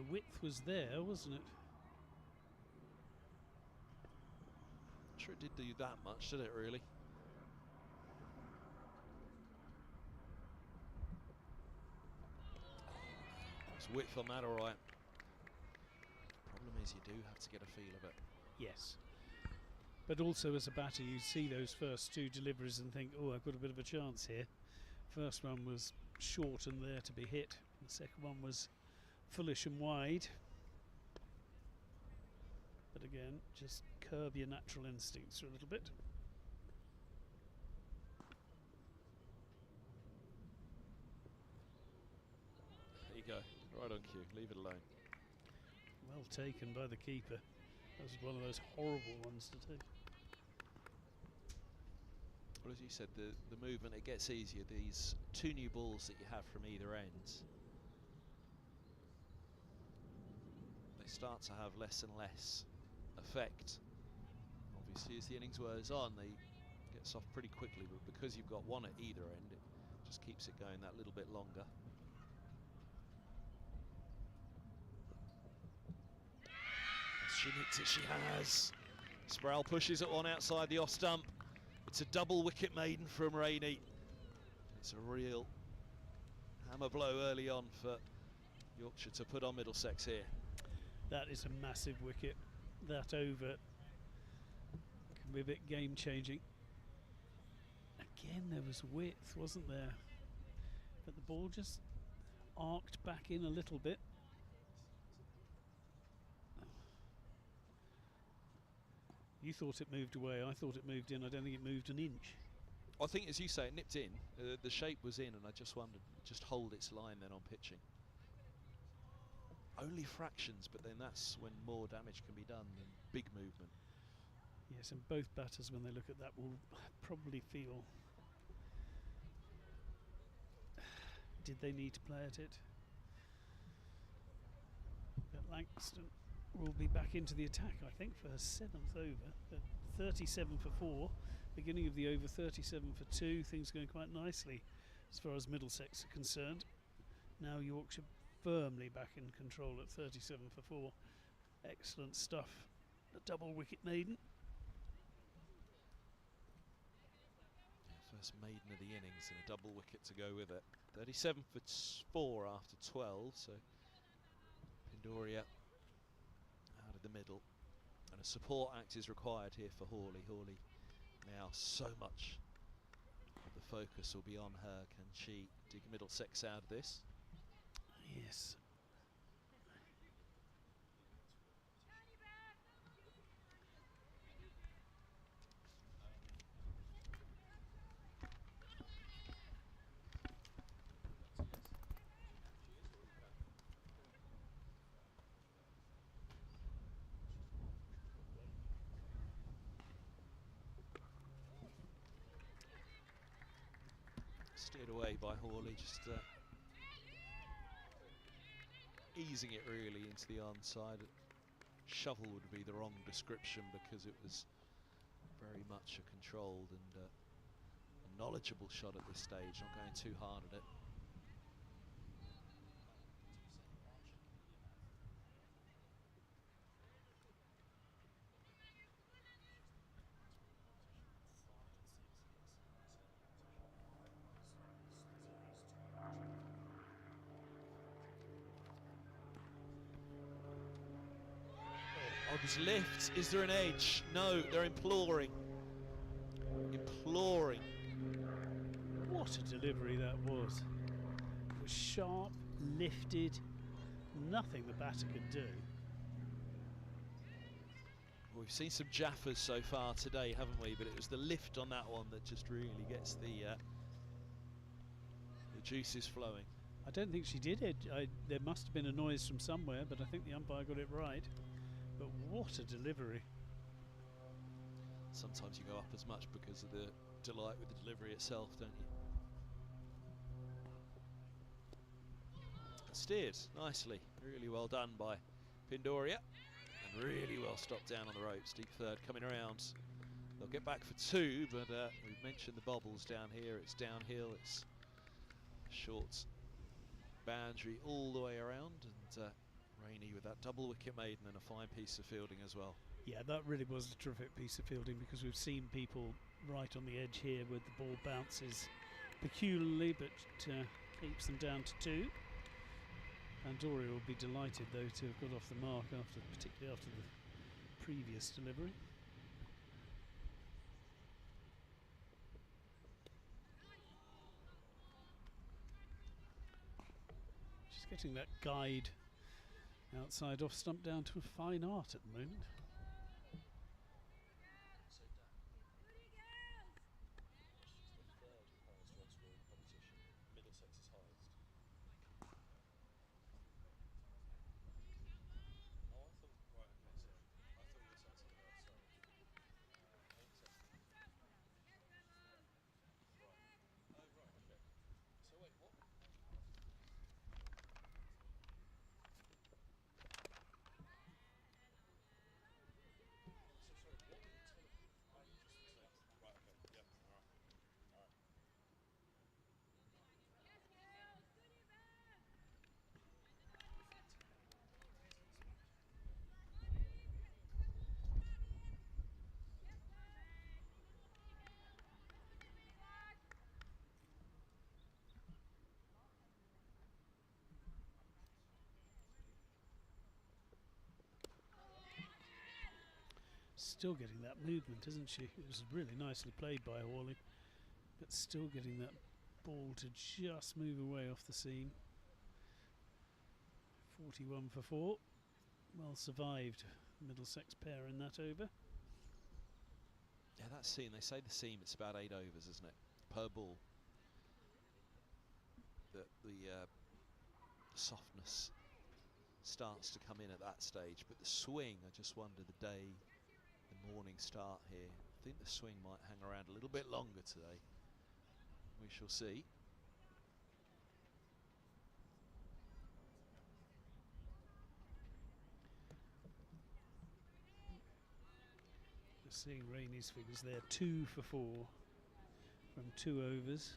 Speaker 2: The width was there, wasn't it?
Speaker 1: Not sure it did do that much, did it really? It's width on that, all right. Problem is, you do have to get a feel of it.
Speaker 2: Yes. But also as a batter, you see those first two deliveries and think, oh, I've got a bit of a chance here. First one was short and there to be hit. The second one was foolish and wide. But again, just curb your natural instincts for a little bit.
Speaker 1: There you go, right on cue, leave it alone.
Speaker 2: Well taken by the keeper. That was one of those horrible ones to take.
Speaker 1: Well, as you said, the movement, it gets easier. These two new balls that you have from either end, they start to have less and less effect. Obviously, as the innings wears on, they get soft pretty quickly, but because you've got one at either end, it just keeps it going that little bit longer. She nicked it, she has. Sproul pushes at one outside the off stump. It's a double wicket maiden from Rainey. It's a real hammer blow early on for Yorkshire to put on Middlesex here.
Speaker 2: That is a massive wicket. That over can be a bit game changing. Again, there was width, wasn't there? But the ball just arced back in a little bit. You thought it moved away, I thought it moved in. I don't think it moved an inch.
Speaker 1: I think, as you say, it nipped in. The shape was in, and I just wondered, just hold its line then on pitching. Only fractions, but then that's when more damage can be done than big movement.
Speaker 2: Yes, and both batters, when they look at that, will probably feel, did they need to play at it? But Langston will be back into the attack, I think, for her 7th over. But 37 for 4, beginning of the over, 37 for 2. Things going quite nicely as far as Middlesex are concerned. Now Yorkshire firmly back in control at 37 for 4. Excellent stuff. The double wicket maiden.
Speaker 1: First maiden of the innings and a double wicket to go with it. 37 for 4 after 12, so Pindoria out of the middle, and a support act is required here for Hawley. Hawley now, so much of the focus will be on her. Can she dig Middlesex out of this?
Speaker 2: Yes.
Speaker 1: Steered away by Hawley, just easing it really into the onside. Shovel would be the wrong description, because it was very much a controlled and a knowledgeable shot at this stage, not going too hard at it. Oggs lifts. Is there an edge? No, they're imploring. Imploring.
Speaker 2: What a delivery that was. It was sharp, lifted, nothing the batter could do.
Speaker 1: Well, we've seen some jaffers so far today, haven't we? But it was the lift on that one that just really gets the juices flowing.
Speaker 2: I don't think she did it. There must have been a noise from somewhere, but I think the umpire got it right. But what a delivery.
Speaker 1: Sometimes you go up as much because of the delight with the delivery itself, don't you? Steered nicely, really well done by Pindoria, and really well stopped down on the ropes. Deep third coming around. They'll get back for 2, but we've mentioned the bobbles down here. It's downhill, it's short boundary all the way around, and Rainey with that double wicket maiden and a fine piece of fielding as well.
Speaker 2: Yeah, that really was a terrific piece of fielding, because we've seen people right on the edge here where the ball bounces peculiarly, but keeps them down to 2. Pandoria will be delighted though to have got off the mark, particularly after the previous delivery. Just getting that guide outside off stump down to a fine art at the moment.
Speaker 1: Middlesex is highest. Oh, I thought, right, okay, sorry. I thought you were saying something else, sorry. Right. Oh, right, okay. So wait, what? So sorry, what were you telling me? Oh, you just were saying, right, okay, yep, alright. Alright.
Speaker 2: Still getting that movement, isn't she? It was really nicely played by Hawley, but still getting that ball to just move away off the seam. 41 for 4. Well survived, Middlesex pair in that over.
Speaker 1: Yeah, that seam, they say the seam, it's about 8 overs, isn't it? Per ball. The softness starts to come in at that stage, but the swing, I just wonder the day, the morning start here. I think the swing might hang around a little bit longer today. We shall see.
Speaker 2: Just seeing Rainey's figures there, 2 for 4 from 2 overs.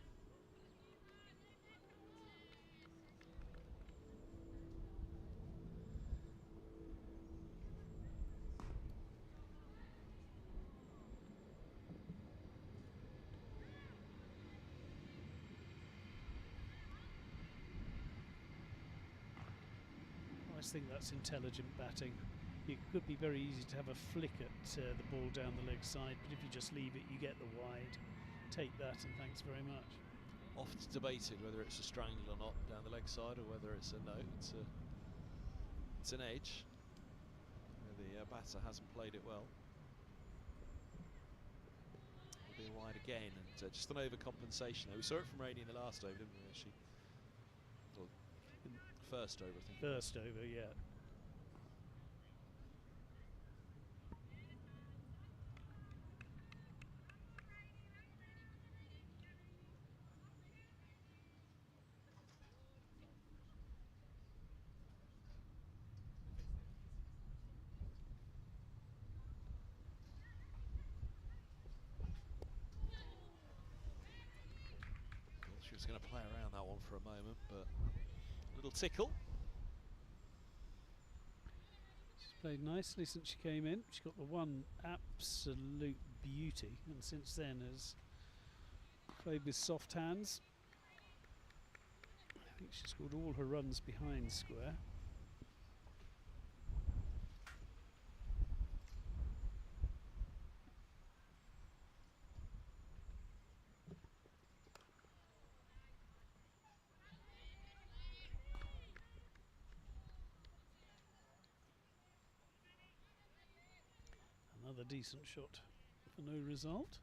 Speaker 2: I just think that's intelligent batting. It could be very easy to have a flick at the ball down the leg side, but if you just leave it, you get the wide. Take that and thanks very much.
Speaker 1: Oft debated whether it's a strangle or not down the leg side, or whether it's a no. It's an edge. The batter hasn't played it well. It'll be wide again, and just an overcompensation there. We saw it from Rainey in the last over, didn't we, actually? Or first over, I think.
Speaker 2: First over, yeah.
Speaker 1: She was going to play around that one for a moment, but a little tickle.
Speaker 2: She's played nicely since she came in. She got the one absolute beauty, and since then has played with soft hands. I think she scored all her runs behind square. Another decent shot for no result.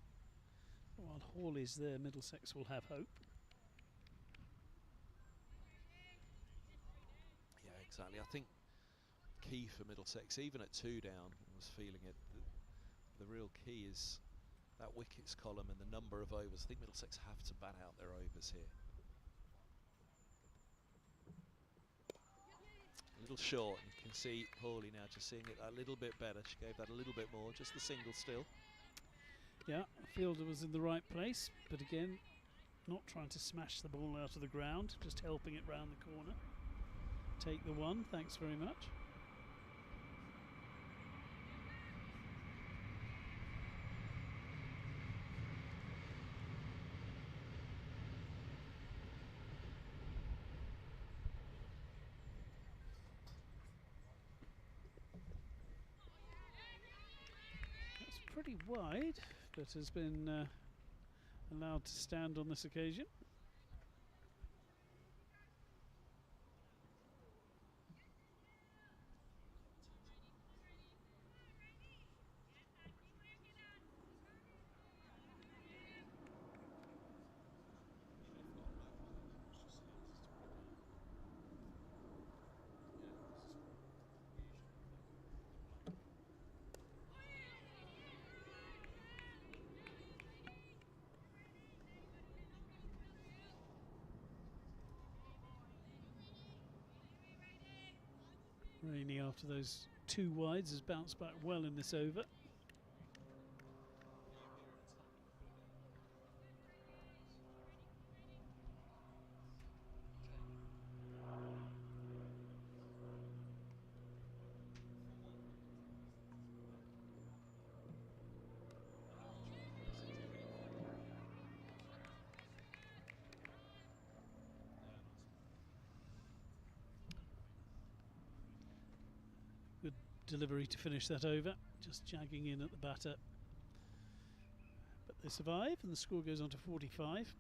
Speaker 2: While Hawley's there, Middlesex will have hope.
Speaker 1: Yeah, exactly. I think key for Middlesex, even at 2 down, I was feeling it. The real key is that wickets column and the number of overs. I think Middlesex have to bat out their overs here. A little short, and you can see Hawley now just seeing it a little bit better. She gave that a little bit more, just the single still.
Speaker 2: Yeah, the fielder was in the right place, but again, not trying to smash the ball out of the ground, just helping it round the corner. take the one, thanks very much. That's pretty wide, but has been allowed to stand on this occasion. Rainey, after those 2 wides, has bounced back well in this over. Good delivery to finish that over, just jagging in at the batter. But they survive and the score goes on to 45.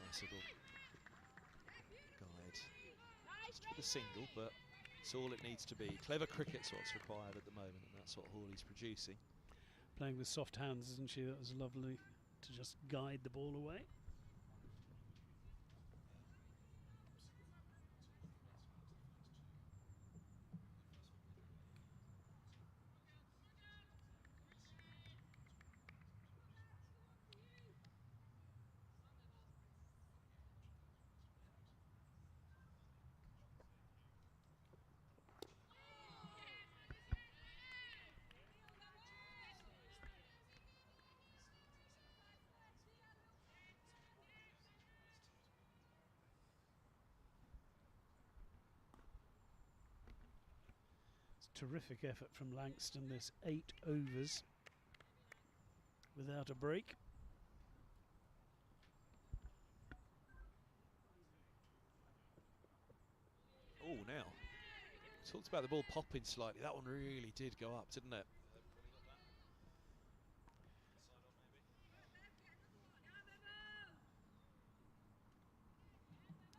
Speaker 1: Nice little guide. Just with a single, but it's all it needs to be. Clever cricket's what's required at the moment, and that's what Hawley's producing.
Speaker 2: Playing with soft hands, isn't she? That was lovely to just guide the ball away. Terrific effort from Langston. There's 8 overs without a break.
Speaker 1: Oh, now talked about the ball popping slightly. That one really did go up, didn't it?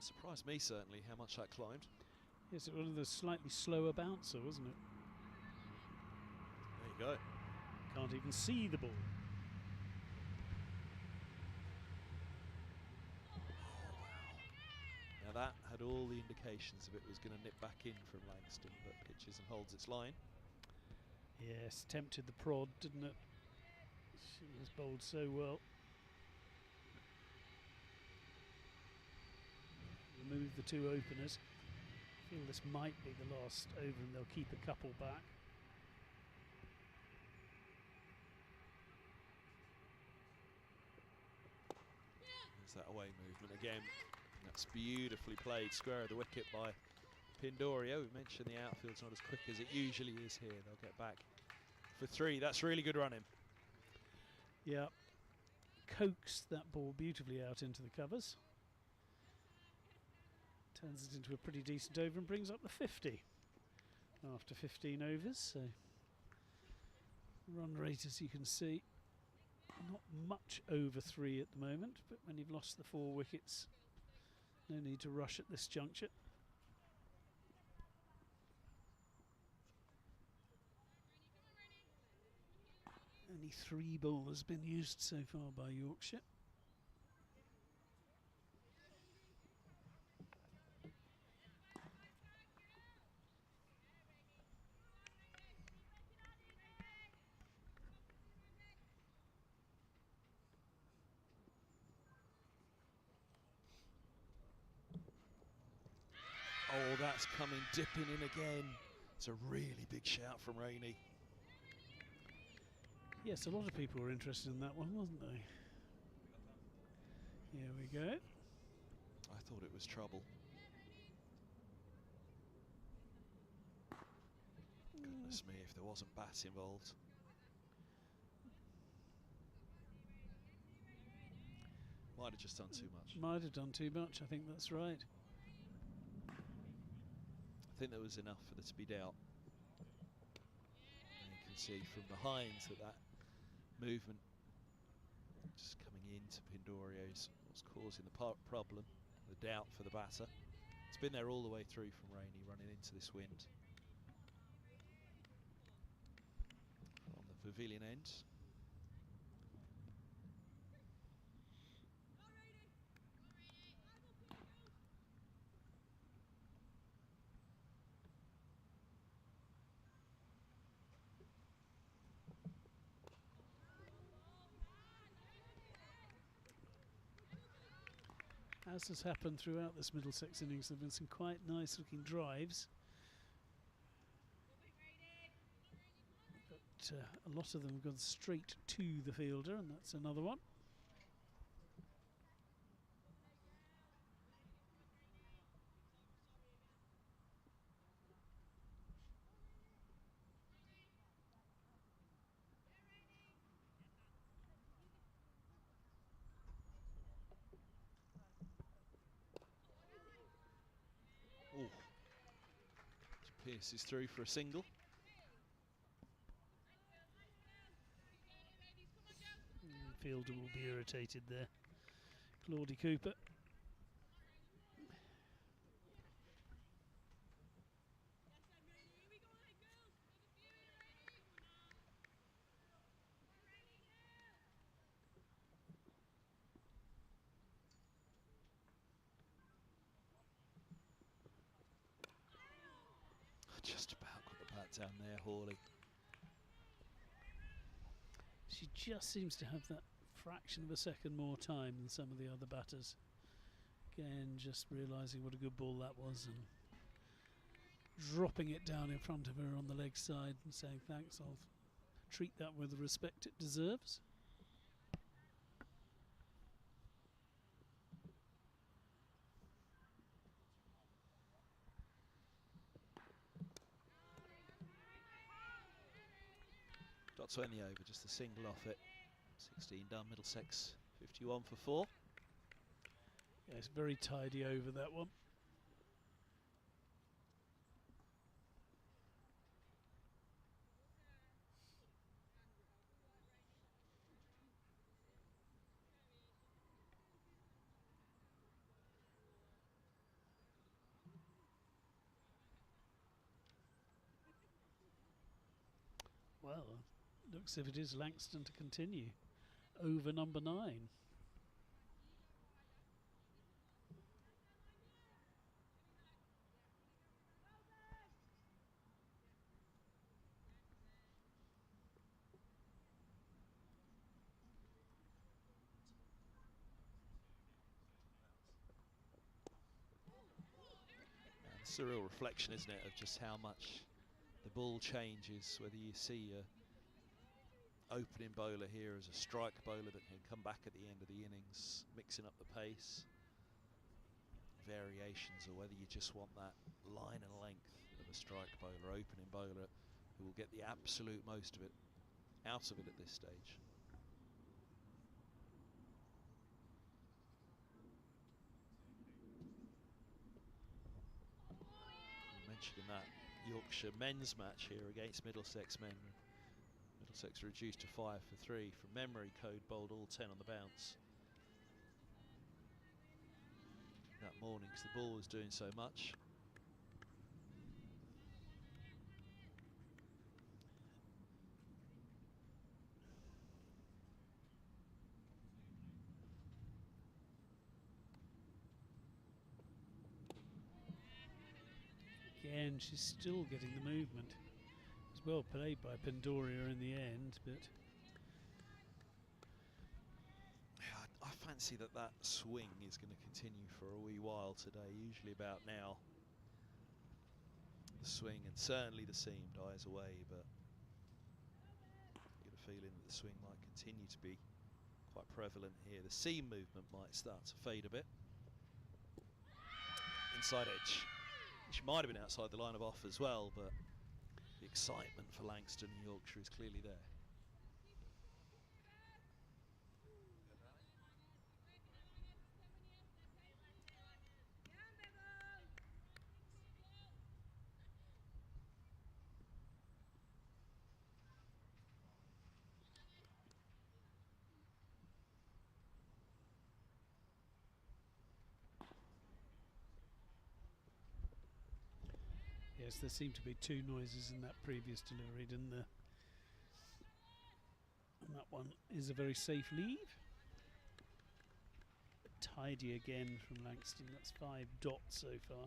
Speaker 1: Surprised me certainly how much that climbed.
Speaker 2: Yes, it was a slightly slower bouncer, wasn't it?
Speaker 1: There you go.
Speaker 2: Can't even see the ball.
Speaker 1: Now that had all the indications of it was going to nip back in from Langston, but pitches and holds its line.
Speaker 2: Yes, tempted the prod, didn't it? She has bowled so well. Remove the two openers. I feel this might be the last over and they'll keep a couple back.
Speaker 1: There's that away movement again. That's beautifully played, square of the wicket by Pindorio. We mentioned the outfield's not as quick as it usually is here. They'll get back for 3. That's really good running.
Speaker 2: Yeah, coaxed that ball beautifully out into the covers. Turns it into a pretty decent over and brings up the 50 after 15 overs. So run rate, as you can see, not much over 3 at the moment, but when you've lost the 4 wickets, no need to rush at this juncture. Only 3 bowlers been used so far by Yorkshire.
Speaker 1: Oh, that's coming dipping in again. It's a really big shout from Rainey.
Speaker 2: Yes, a lot of people were interested in that one, wasn't they? Here we go.
Speaker 1: I thought it was trouble. Goodness me, if there wasn't bat involved. Might have just done too much.
Speaker 2: Might have done too much, I think that's right.
Speaker 1: I think there was enough for there to be doubt. And you can see from behind that movement just coming into Pindorio's what's causing the problem, the doubt for the batter. It's been there all the way through from Rainey running into this wind. On the pavilion end.
Speaker 2: As has happened throughout this Middlesex innings, there have been some quite nice looking drives. But a lot of them have gone straight to the fielder, and that's another one.
Speaker 1: Oh, pierces through for a single.
Speaker 2: Fielder will be irritated there. Claudie Cooper.
Speaker 1: Just about got the bat down there, Hawley.
Speaker 2: She just seems to have that fraction of a second more time than some of the other batters. Again, just realising what a good ball that was and dropping it down in front of her on the leg side and saying thanks, I'll treat that with the respect it deserves.
Speaker 1: Got 20 over, just a single off it. 16 done, Middlesex 51 for 4.
Speaker 2: Yeah, it's very tidy over that one. Well, looks as if it is Langston to continue. Over number 9.
Speaker 1: It's a real reflection, isn't it, of just how much the ball changes, whether you see a opening bowler here as a strike bowler that can come back at the end of the innings, mixing up the pace, variations, or whether you just want that line and length of a strike bowler, opening bowler, who will get the absolute most of it out of it at this stage. Mentioning that Yorkshire men's match here against Middlesex men. Middlesex reduced to 5 for 3 from memory. Code bowled all 10 on the bounce that morning because the ball was doing so much.
Speaker 2: Again, she's still getting the movement. It's well played by Pandoria in the end, but
Speaker 1: Yeah, I fancy that swing is going to continue for a wee while today. Usually about now, the swing and certainly the seam dies away, but I get a feeling that the swing might continue to be quite prevalent here. The seam movement might start to fade a bit. Inside edge, which might have been outside the line of off as well, but the excitement for Langston and Yorkshire is clearly there.
Speaker 2: yes, there seemed to be two noises in that previous delivery, didn't there? And that one is a very safe leave. Tidy again from Langston. That's 5 dots so far.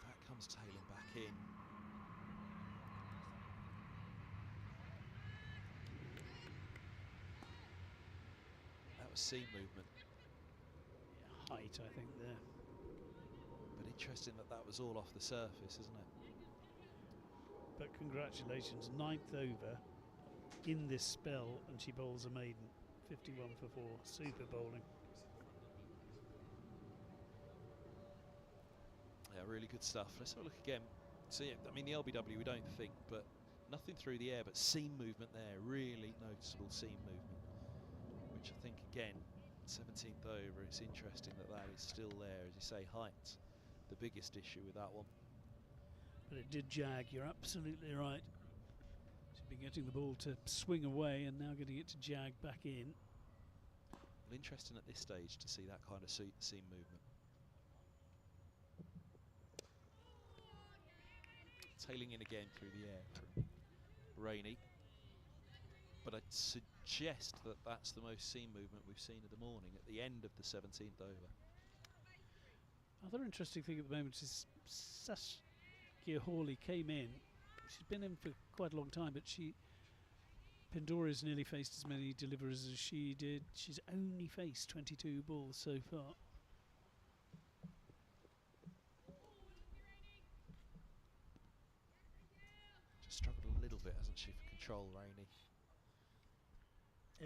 Speaker 1: That comes tailing back in. That was seam movement.
Speaker 2: Yeah, height, I think, there.
Speaker 1: But interesting that was all off the surface, isn't it?
Speaker 2: But congratulations, 9th over in this spell, and she bowls a maiden. 51 for 4, super bowling.
Speaker 1: Yeah, really good stuff. Let's have a look again. So yeah, I mean the LBW we don't think, but nothing through the air, but seam movement there, really noticeable seam movement, which I think again, 17th over, it's interesting that is still there. As you say, height, the biggest issue with that one.
Speaker 2: But it did jag, you're absolutely right. She's been getting the ball to swing away and now getting it to jag back in.
Speaker 1: Well, interesting at this stage to see that kind of seam movement. Tailing in again through the air from Rainey, but I'd suggest that that's the most seam movement we've seen of the morning at the end of the 17th over.
Speaker 2: Other interesting thing at the moment is Saskia Hawley came in. She's been in for quite a long time, but Pandoria's nearly faced as many deliverers as she did. She's only faced 22 balls so far.
Speaker 1: Struggled a little bit, hasn't she, for control, Rainey?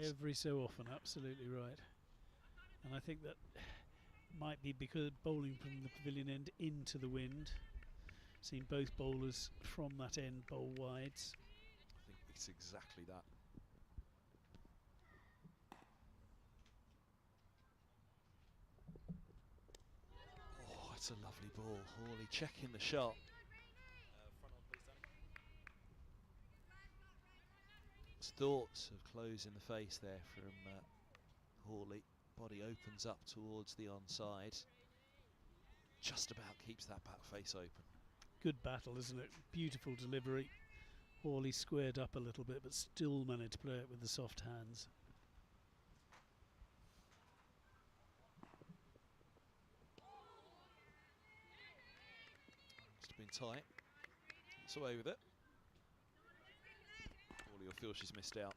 Speaker 2: Every so often, absolutely right. And I think that might be because bowling from the pavilion end into the wind. Seen both bowlers from that end bowl wides.
Speaker 1: I think it's exactly that. Oh, it's a lovely ball. Hawley checking the shot. Thoughts of closing the face there from Hawley. Body opens up towards the onside. Just about keeps that back face open.
Speaker 2: Good battle, isn't it? Beautiful delivery. Hawley squared up a little bit, but still managed to play it with the soft hands.
Speaker 1: been tight. It's away with it. Hawley will feel she's missed out.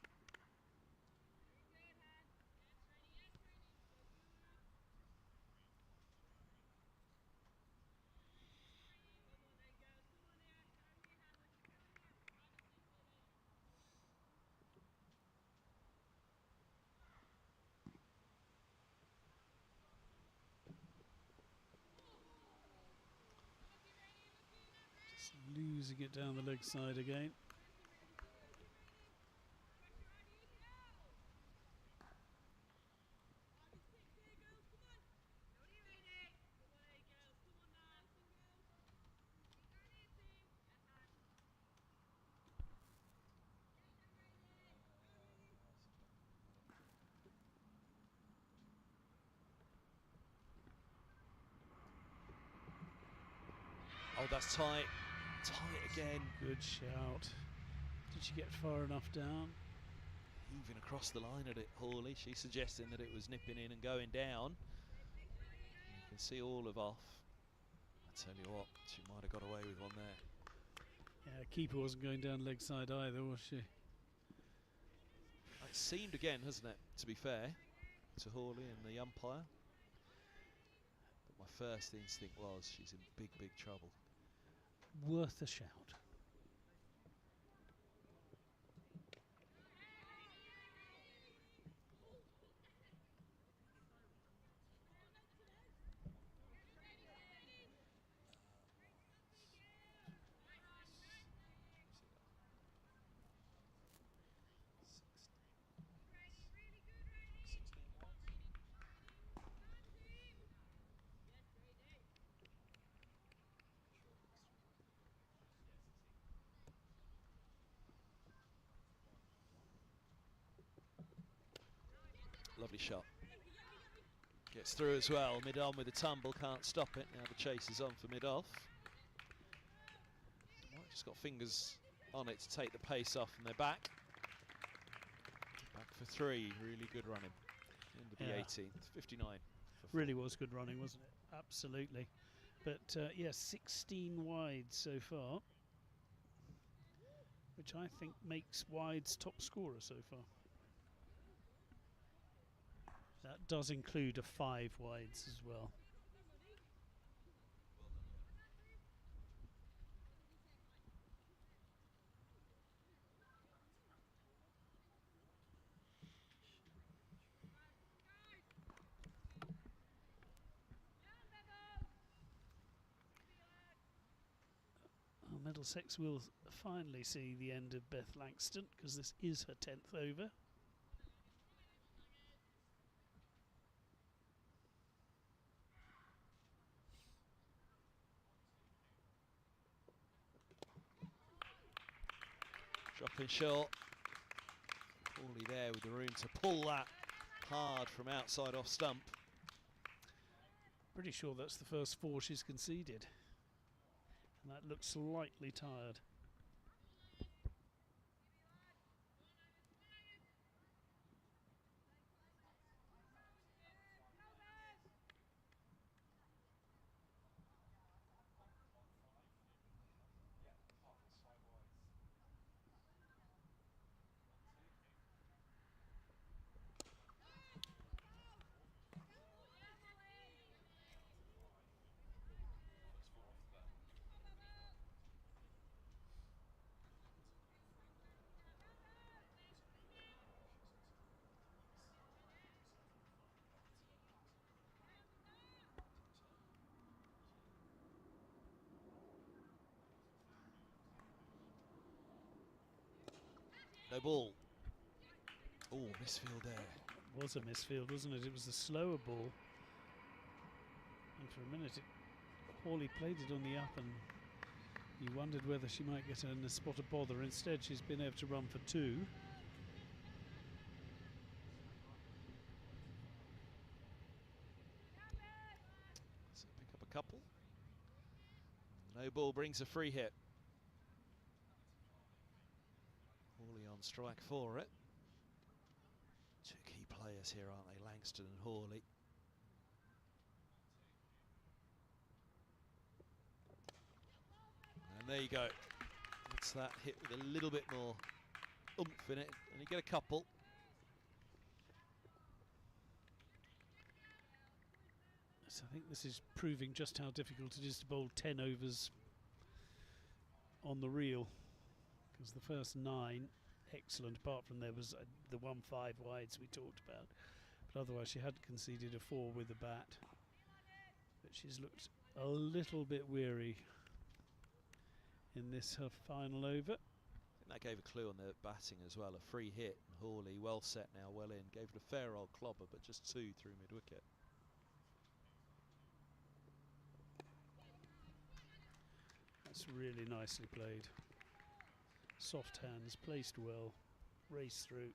Speaker 2: Just losing it down the leg side again.
Speaker 1: Oh, that's tight. Tight again.
Speaker 2: Good shout. Did she get far enough down?
Speaker 1: Moving across the line at it, Hawley. She's suggesting that it was nipping in and going down. You can see all of off. I tell you what, she might have got away with one there.
Speaker 2: Yeah, keeper wasn't going down leg side either, was she?
Speaker 1: It seemed again, hasn't it, to be fair to Hawley and the umpire. But my first instinct was she's in big, big trouble.
Speaker 2: Worth a shout.
Speaker 1: Lovely shot. Gets through as well. Mid-on with a tumble, can't stop it. Now the chase is on for mid-off. White just got fingers on it to take the pace off, and they're back. Back for 3. Really good running. Into the 18th, 59.
Speaker 2: Really was good running, wasn't it? Absolutely. But yeah, 16 wide so far, which I think makes Wide's top scorer so far. That does include a 5 wides as well. Middlesex will finally see the end of Beth Langston because this is her 10th over.
Speaker 1: Dropping short. Hawley there with the room to pull that hard from outside off stump.
Speaker 2: Pretty sure that's the first 4 she's conceded. And that looks slightly tired.
Speaker 1: No ball. Oh, misfield there.
Speaker 2: It was a misfield, wasn't it? It was a slower ball. And for a minute, Hawley played it on the up, and you wondered whether she might get in a spot of bother. Instead, she's been able to run for 2.
Speaker 1: So pick up a couple. No ball brings a free hit. Hawley on strike for it. 2 key players here, aren't they? Langston and Hawley. And there you go. It's that hit with a little bit more oomph in it, and you get a couple.
Speaker 2: So I think this is proving just how difficult it is to bowl 10 overs on the reel, because the first 9 excellent, apart from there was the 1-5 wides we talked about, but otherwise she hadn't conceded a 4 with the bat. But she's looked a little bit weary in this her final over.
Speaker 1: I think that gave a clue on the batting as well. A free hit, and Hawley well set now, well in, gave it a fair old clobber, but just 2 through mid-wicket.
Speaker 2: That's really nicely played. Soft hands, placed well, race through.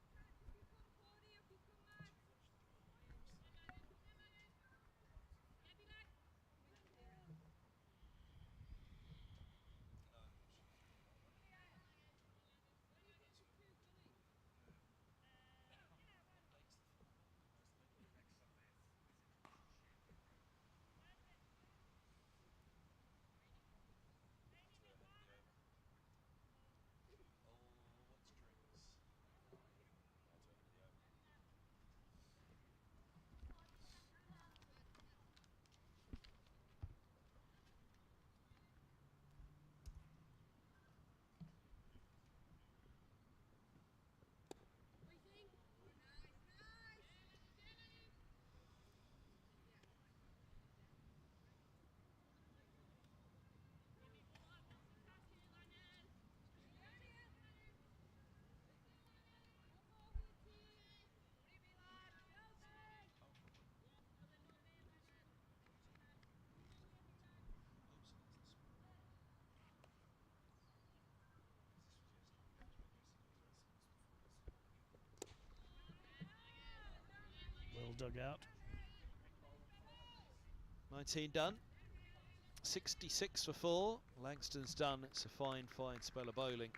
Speaker 2: Well dug out.
Speaker 1: 19 done. 66 for 4. Langston's done. It's a fine spell of bowling.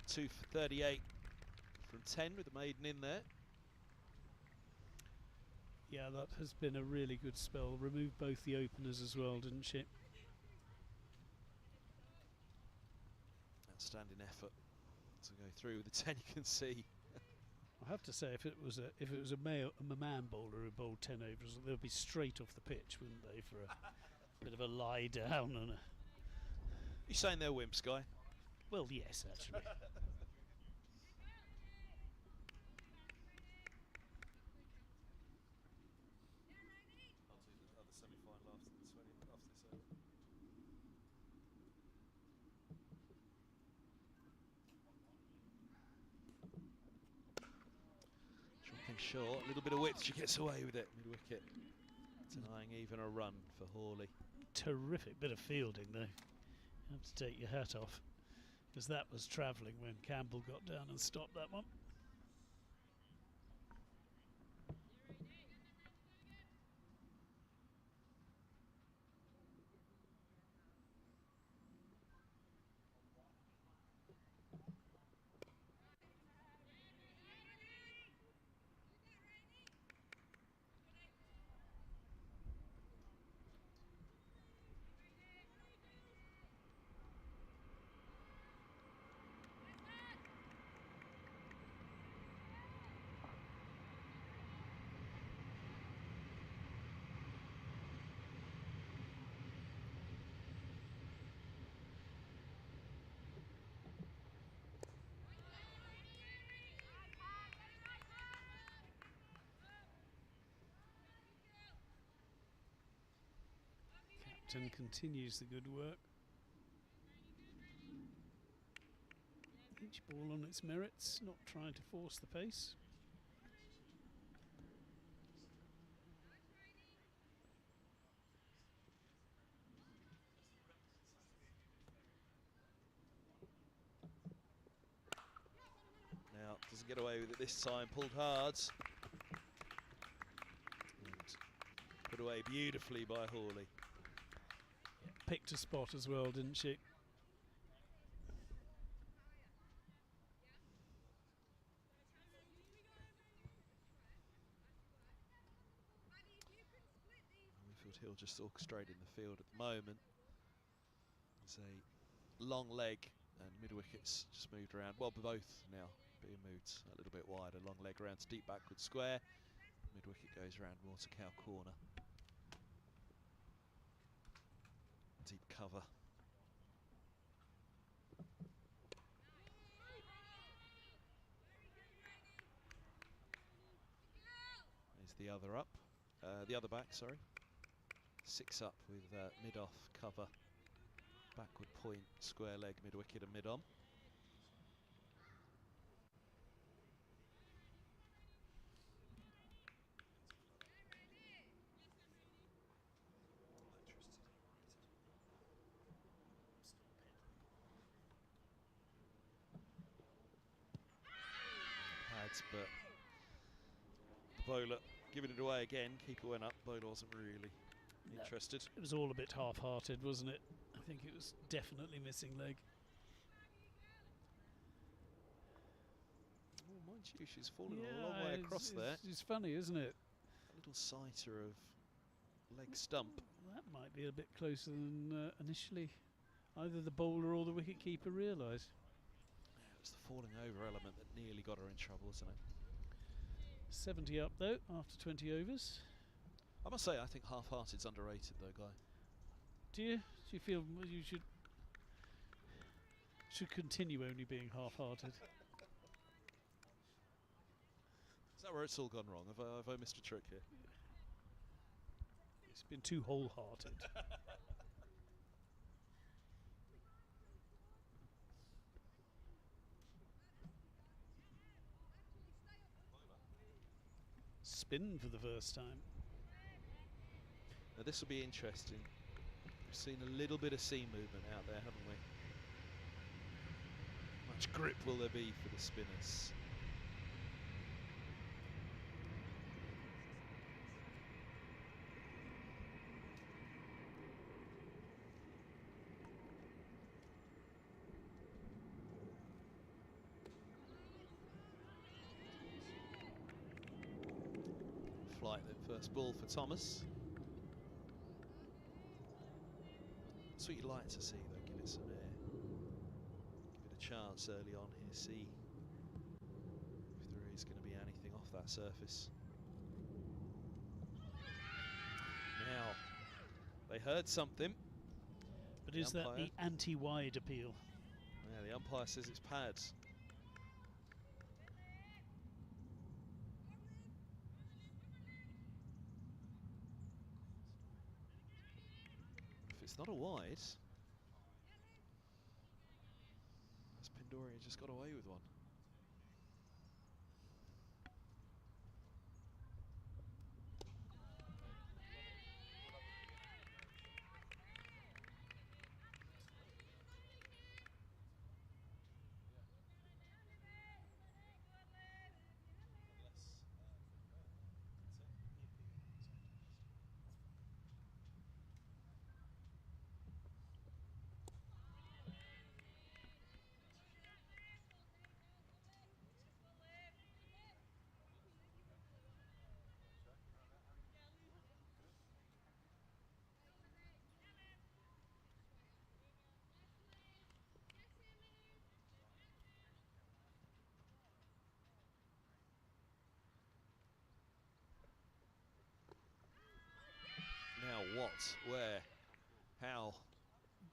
Speaker 1: 2 for 38 from 10 with the maiden in there.
Speaker 2: Yeah, that has been a really good spell. Removed both the openers as well, didn't she?
Speaker 1: Outstanding effort to go through with the 10, you can see.
Speaker 2: I have to say, if it was a man bowler who bowled 10 overs, they'd be straight off the pitch, wouldn't they, for a bit of a lie down and a...
Speaker 1: You saying they're wimps, Guy?
Speaker 2: Well, yes, actually.
Speaker 1: Dropping short, a little bit of width, she gets away with it mid-wicket, denying even a run for Hawley.
Speaker 2: Terrific bit of fielding, though. You have to take your hat off, because that was travelling when Campbell got down and stopped that one. Captain continues the good work. Each ball on its merits, not trying to force the pace.
Speaker 1: Now, doesn't get away with it this time, pulled hard. And put away beautifully by Hawley.
Speaker 2: Yeah, picked a spot as well, didn't she?
Speaker 1: Hill just orchestrating the field at the moment. It's a long leg, and mid-wicket's just moved around. Well, both now being moved a little bit wider. Long leg around to deep backward square. Mid-wicket goes around more to cow corner. Deep cover. There's the other up, the other back, sorry. 6 up with mid-off cover. Backward point, square leg, mid-wicket and mid-on. Pads, but the bowler giving it away again. Keeper went up, bowler wasn't really interested.
Speaker 2: It was all a bit half-hearted, wasn't it? I think it was definitely missing leg.
Speaker 1: Oh, mind you, she's fallen a long way across there.
Speaker 2: It's funny, isn't it?
Speaker 1: A little sighter of leg stump.
Speaker 2: That might be a bit closer than initially either the bowler or the wicket-keeper realised.
Speaker 1: Yeah, it was the falling over element that nearly got her in trouble, wasn't it?
Speaker 2: 70 up, though, after 20 overs.
Speaker 1: I must say, I think half-hearted's underrated, though, Guy.
Speaker 2: Do you? Do you feel you should continue only being half-hearted?
Speaker 1: Is that where it's all gone wrong? Have I missed a trick here?
Speaker 2: It's been too wholehearted. Spin for the first time.
Speaker 1: Now this will be interesting. We've seen a little bit of seam movement out there, haven't we? How much grip will there be for the spinners? Flight then, first ball for Thomas. That's what you'd like to see, though, give it some air. Give it a chance early on here, see if there is going to be anything off that surface. Now, they heard something.
Speaker 2: But is that the anti-wide appeal?
Speaker 1: Yeah, the umpire says it's pads. If it's not a wide, has Pindoria just got away with one? Now what, where, how?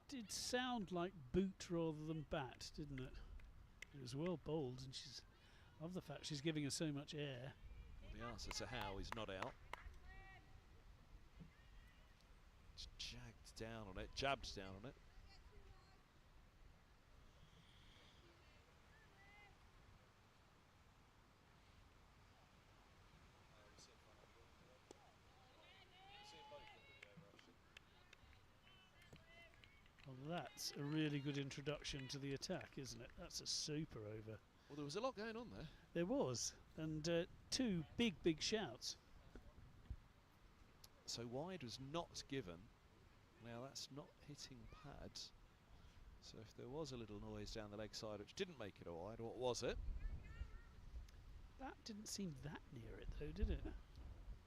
Speaker 2: Did sound like boot rather than bat, didn't it? It was well bowled, and she's, I love the fact she's giving her so much air.
Speaker 1: Well, the answer to how is not out. It's jagged down on it, jabbed down on it.
Speaker 2: Well, that's a really good introduction to the attack, isn't it? That's a super over.
Speaker 1: Well, there was a lot going on there.
Speaker 2: There was, and two big shouts.
Speaker 1: So wide was not given. Now that's not hitting pads. So if there was a little noise down the leg side which didn't make it a wide, what was it?
Speaker 2: That didn't seem that near it though, did it?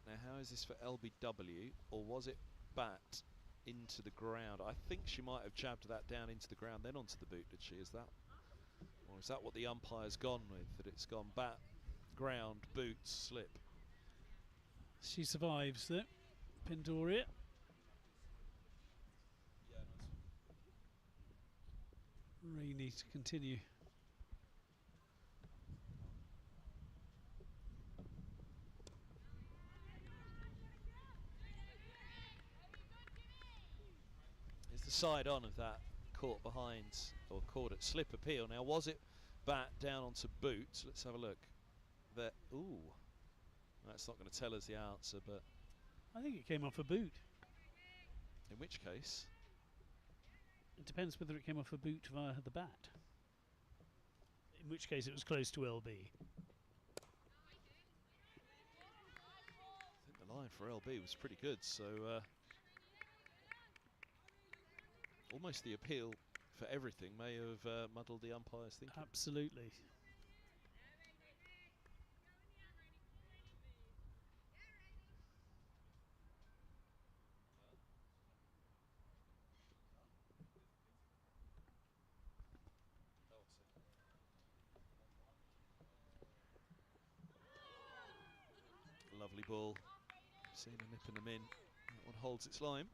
Speaker 1: Now how is this for LBW, or was it bat into the ground. I think she might have jabbed that down into the ground, then onto the boot, did she? Is that, or is that what the umpire's gone with? That it's gone bat, ground, boot, slip.
Speaker 2: She survives there, Pendoria. Rainey to continue.
Speaker 1: Is the side on of that caught behind, or caught at slip appeal? Now, was it bat down onto boot? Let's have a look. There, ooh, that's not going to tell us the answer, but
Speaker 2: I think it came off a boot.
Speaker 1: in which case,
Speaker 2: it depends whether it came off a boot via the bat. In which case, it was close to LB.
Speaker 1: I think the line for LB was pretty good, so almost the appeal for everything may have muddled the umpire's thinking.
Speaker 2: Absolutely.
Speaker 1: Lovely ball. Seen her nipping them in. That one holds its line.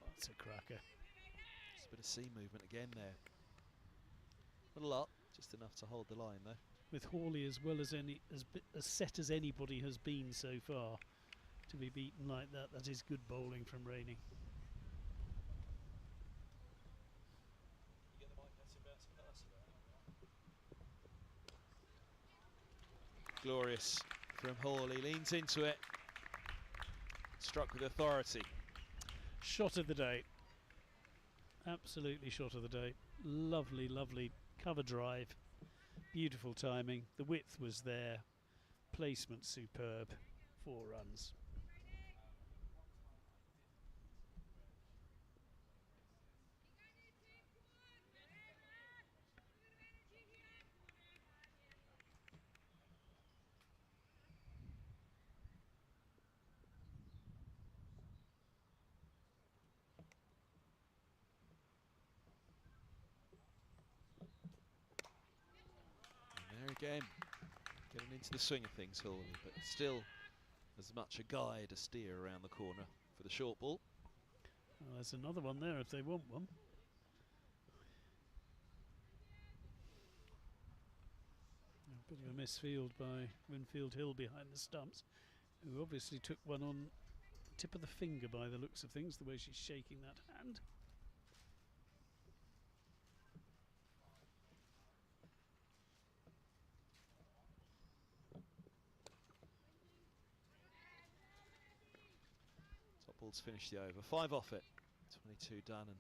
Speaker 2: That's a cracker.
Speaker 1: Just a bit of sea movement again there. Not a lot, just enough to hold the line though.
Speaker 2: With Hawley as well as as set as anybody has been so far, to be beaten like that, that is good bowling from Rainey.
Speaker 1: Glorious from Hawley, leans into it, struck with authority.
Speaker 2: Shot of the day. Absolutely shot of the day. Lovely, lovely cover drive. Beautiful timing. The width was there. Placement superb. 4 runs.
Speaker 1: Again, getting into the swing of things, Hawley, but still as much a guide, a steer around the corner for the short ball.
Speaker 2: Well, there's another one there if they want one. A bit of a misfield by Winfield Hill behind the stumps, who obviously took one on tip of the finger by the looks of things, the way she's shaking that hand.
Speaker 1: Ball's finished the over. 5 off it. 22 done and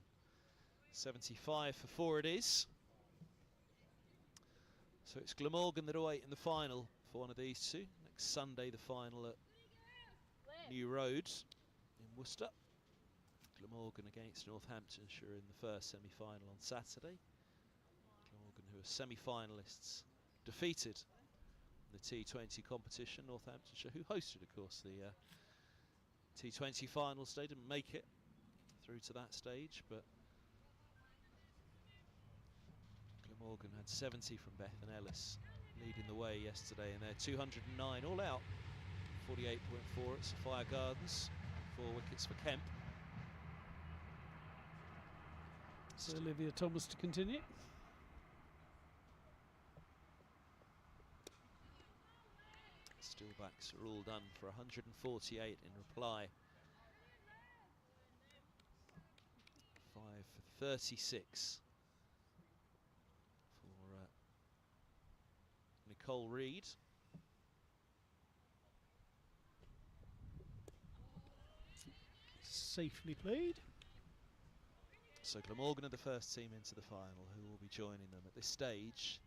Speaker 1: 75 for 4 it is. So it's Glamorgan that await in the final for one of these two. Next Sunday the final at New Road in Worcester. Glamorgan against Northamptonshire in the first semi-final on Saturday. Glamorgan, who are semi-finalists, defeated in the T20 competition. Northamptonshire, who hosted, of course, the T20 finals. They didn't make it through to that stage, but Glamorgan had 70 from Beth and Ellis, leading the way yesterday in their 209 all out. 48.4 at Sophia Gardens, 4 wickets for Kemp.
Speaker 2: So Olivia Thomas to continue.
Speaker 1: Stillbacks are all done for 148 in reply. 5 for 36 for Nicole Reid.
Speaker 2: Safely played.
Speaker 1: So Glamorgan are the first team into the final, who will be joining them at this stage.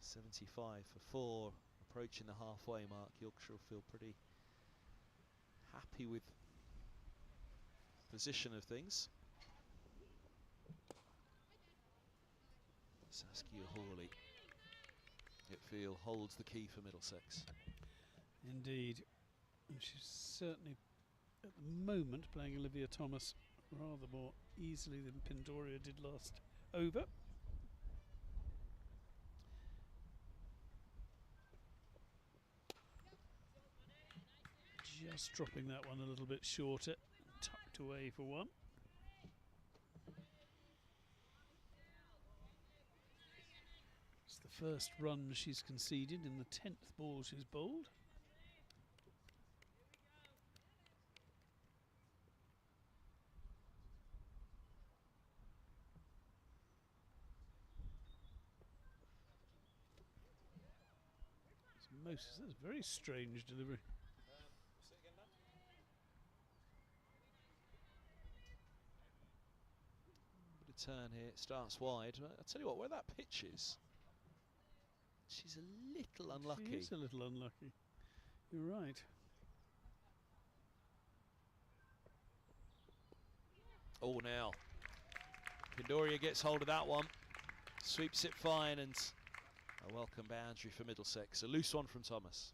Speaker 1: 75 for 4, approaching the halfway mark. Yorkshire will feel pretty happy with the position of things. Saskia Hawley, it feels, holds the key for Middlesex.
Speaker 2: Indeed. And she's certainly, at the moment, playing Olivia Thomas rather more easily than Pindoria did last over. Just dropping that one a little bit shorter, tucked away for one. It's the first run she's conceded in the 10th ball she's bowled. That's a very strange delivery.
Speaker 1: Bit of turn here, starts wide. I'll tell you what, where that pitch is, she's a little unlucky.
Speaker 2: She is a little unlucky. You're right.
Speaker 1: Oh, now Pindoria gets hold of that one, sweeps it fine, and a welcome boundary for Middlesex. A loose one from Thomas.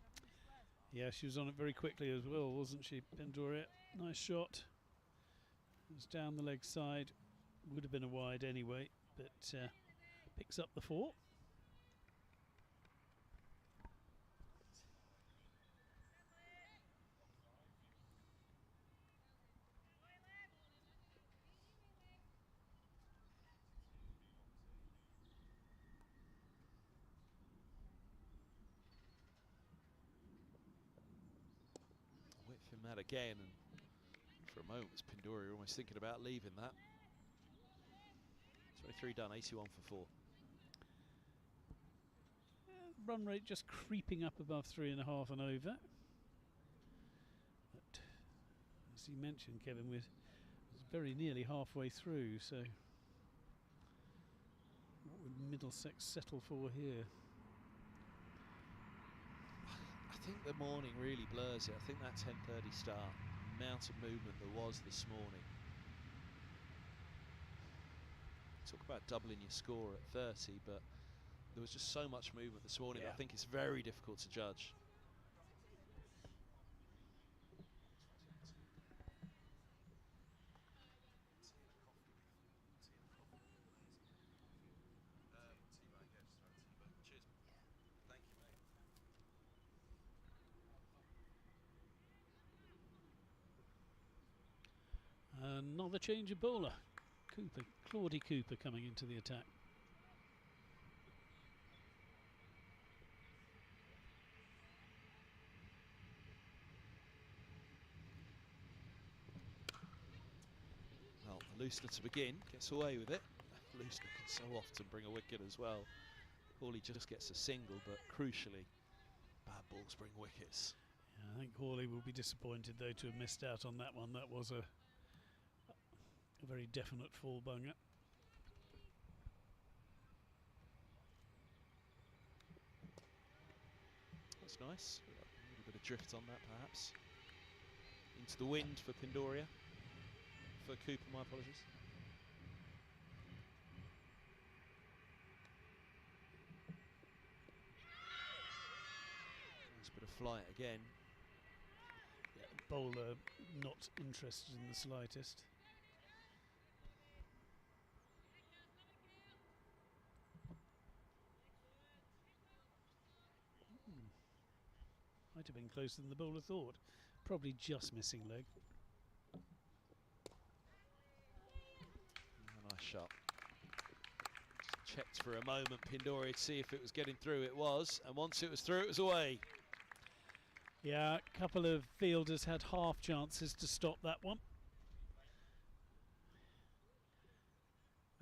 Speaker 2: Yeah, she was on it very quickly as well, wasn't she, Pindoria? Nice shot. It was down the leg side. Would have been a wide anyway, but picks up the 4.
Speaker 1: Whip him that again, and for a moment was Pindoria almost thinking about leaving that. 23 done, 81 for 4.
Speaker 2: Run rate just creeping up above 3.5 and over. But as you mentioned, Kevin, we're very nearly halfway through, so what would Middlesex settle for here?
Speaker 1: I think the morning really blurs it. I think that 10:30 start, amount of movement there was this morning. Talk about doubling your score at 30, but there was just so much movement this morning.
Speaker 2: Yeah.
Speaker 1: I think it's very difficult to judge.
Speaker 2: Another change of bowler. Claudie Cooper coming into the attack.
Speaker 1: Well, Loosener to begin, gets away with it. Loosener can so often bring a wicket as well. Hawley just gets a single, but crucially, bad balls bring wickets.
Speaker 2: Yeah, I think Hawley will be disappointed though to have missed out on that one. That was a very definite full bunger.
Speaker 1: That's nice. A little bit of drift on that, perhaps. Into the wind for Pindoria. For Cooper, my apologies. Nice bit of flight again.
Speaker 2: Yeah, bowler not interested in the slightest. Might have been closer than the bowler thought. Probably just missing leg.
Speaker 1: A nice shot. Just checked for a moment, Pindoria, to see if it was getting through. It was, and once it was through, it was away.
Speaker 2: Yeah, a couple of fielders had half chances to stop that one.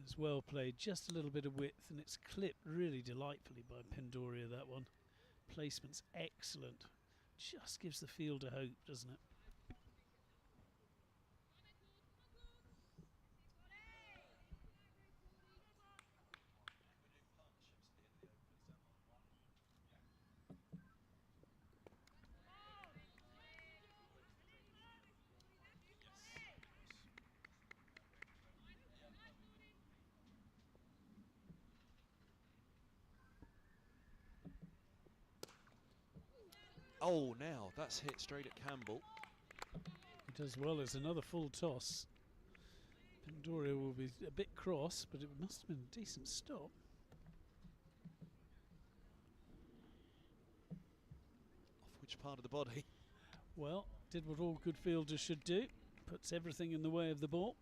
Speaker 2: It's well played, just a little bit of width, and it's clipped really delightfully by Pindoria, that one. Placement's excellent. Just gives the fielder hope, doesn't it?
Speaker 1: Oh, now that's hit straight at Campbell.
Speaker 2: He does well as another full toss. Pendoria will be a bit cross, but it must have been a decent stop.
Speaker 1: Off which part of the body?
Speaker 2: Well, did what all good fielders should do. Puts everything in the way of the ball.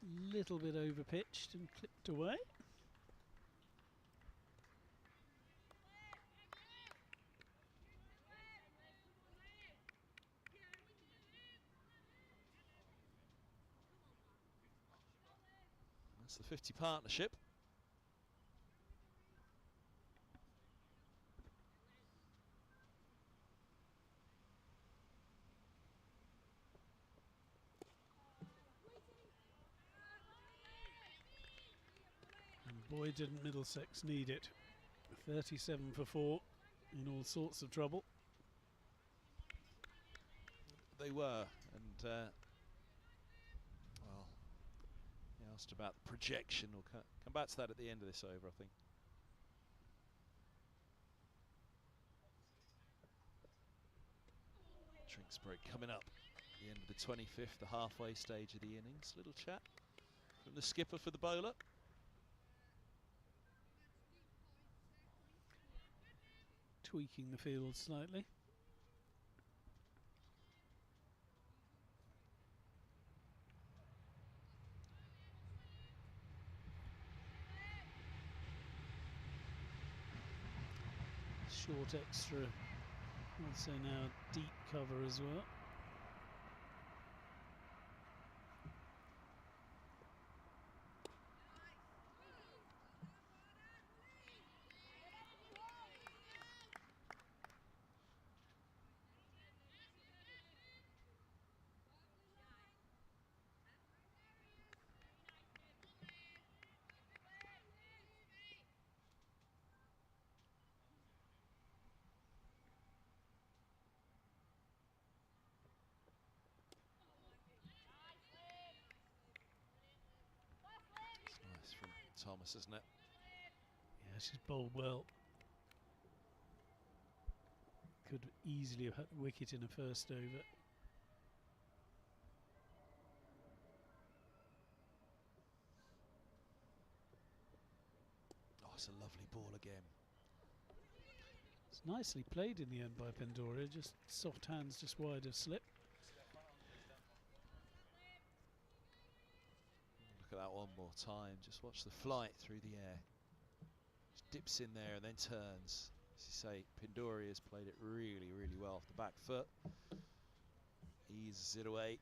Speaker 2: A little bit over pitched and clipped away.
Speaker 1: That's the 50 partnership.
Speaker 2: And boy, didn't Middlesex need it. 37 for 4 in all sorts of trouble.
Speaker 1: They were, and well, you asked about the projection. We'll come back to that at the end of this over, I think. Drinks break coming up. The end of the 25th, the halfway stage of the innings. Little chat from the skipper for the bowler.
Speaker 2: Tweaking the field slightly. Short extra, also now deep cover as well.
Speaker 1: It's nice from Thomas, isn't it?
Speaker 2: Yeah, she's bowled well. Could easily have had a wicket in a first over.
Speaker 1: Oh, it's a lovely ball again.
Speaker 2: It's nicely played in the end by Pendoria, just soft hands just wide of slip.
Speaker 1: Look at that one more time. Just watch the flight through the air. Just dips in there and then turns. As you say, Pendoria's played it really, really well off the back foot. Eases it away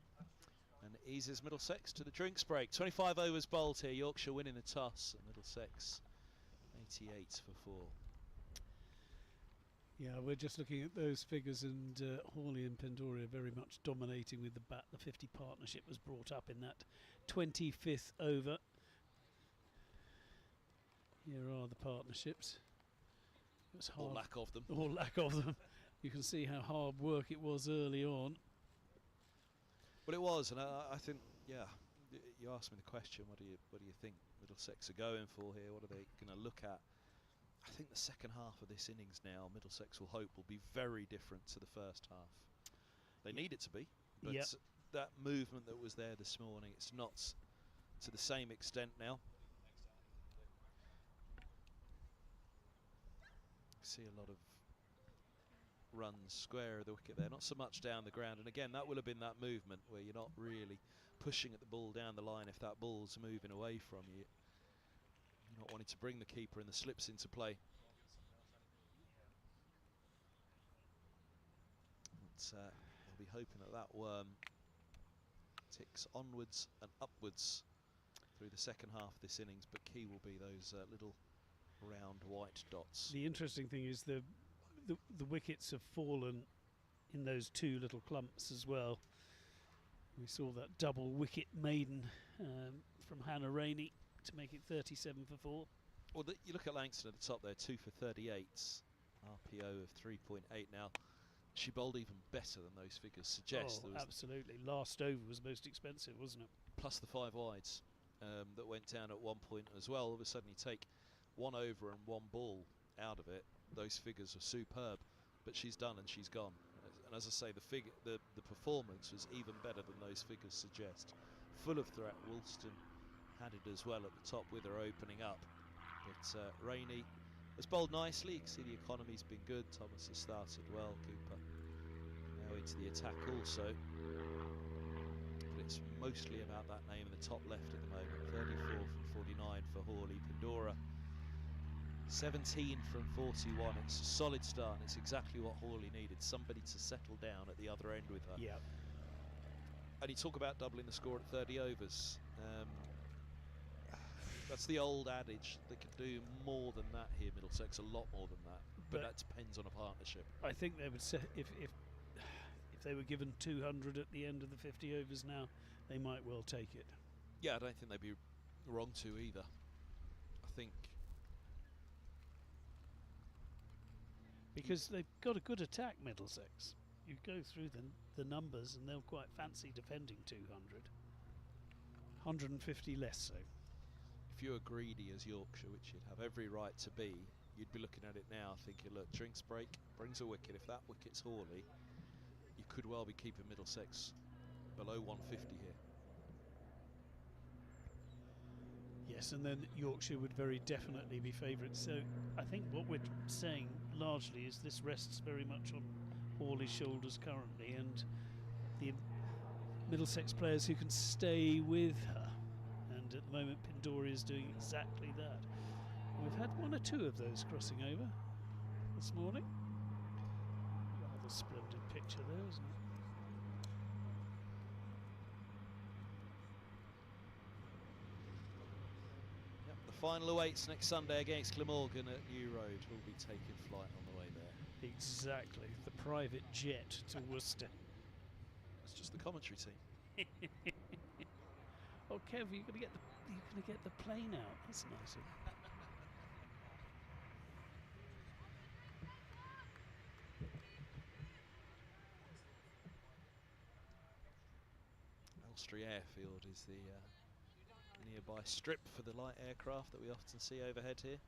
Speaker 1: and eases Middlesex to the drinks break. 25 overs bowled here. Yorkshire winning the toss at Middlesex. 88 for 4.
Speaker 2: Yeah, we're just looking at those figures, and Hawley and Pendoria very much dominating with the bat. The 50 partnership was brought up in that 25th over. Here are the partnerships. It was hard.
Speaker 1: Or lack of them.
Speaker 2: Or lack of them. You can see how hard work it was early on.
Speaker 1: Well, it was, and I think, yeah. You asked me the question. What do you think Middlesex are going for here? What are they going to look at? I think the second half of this innings now, Middlesex will hope will be very different to the first half. They need it to be, but
Speaker 2: yep.
Speaker 1: That movement that was there this morning, it's not to the same extent now. See a lot of runs square of the wicket there, not so much down the ground, and again that will have been that movement where you're not really pushing at the ball down the line if that ball's moving away from you. You're not wanting to bring the keeper and the slips into play. But they'll be hoping that that worm ticks onwards and upwards through the second half of this innings, but key will be those little round white dots.
Speaker 2: The interesting thing is the wickets have fallen in those two little clumps as well. We saw that double wicket maiden from Hannah Rainey to make it 37 for 4.
Speaker 1: Well, you look at Langston at the top there, 2 for 38, RPO of 3.8 now. She bowled even better than those figures suggest.
Speaker 2: Oh, absolutely. Last over was most expensive, wasn't it?
Speaker 1: Plus the 5 wides that went down at one point as well. All of a sudden you take 1 over and 1 ball out of it. Those figures are superb, but she's done and she's gone. And as I say, the performance was even better than those figures suggest. Full of threat. Woolston had it as well at the top with her opening up. But Rainey has bowled nicely. You can see the economy's been good. Thomas has started well. Cooper now into the attack also. But it's mostly about that name in the top left at the moment. 34 from 49 for Hawley. Pandora 17 from 41. It's a solid start, and it's exactly what Hawley needed. Somebody to settle down at the other end with her.
Speaker 2: Yeah.
Speaker 1: And you talk about doubling the score at 30 overs. That's the old adage. They can do more than that here, Middlesex, a lot more than that. But that depends on a partnership.
Speaker 2: I think they would say if they were given 200 at the end of the 50 overs now, they might well take it.
Speaker 1: Yeah, I don't think they'd be wrong to either. I think
Speaker 2: because they've got a good attack, Middlesex. You go through the numbers and they'll quite fancy defending 200. 150 less so.
Speaker 1: If you were greedy as Yorkshire, which you'd have every right to be, you'd be looking at it now thinking, look, drinks break, brings a wicket. If that wicket's Hawley, you could well be keeping Middlesex below 150 here.
Speaker 2: Yes, and then Yorkshire would very definitely be favourites. So I think what we're saying largely is this rests very much on Hawley's shoulders currently, and the Middlesex players who can stay with her. And at the moment, Pandora is doing exactly that. We've had 1 or 2 of those crossing over this morning. Rather splendid picture there, isn't it?
Speaker 1: Yep, the final awaits next Sunday against Glamorgan at New Road. Will be taking flight on the way there.
Speaker 2: Exactly, the private jet to Worcester.
Speaker 1: It's just the commentary team.
Speaker 2: Oh, Kev, you're gonna get the plane out. That's nice of you.
Speaker 1: Elstree Airfield is the nearby strip for the light aircraft that we often see overhead here.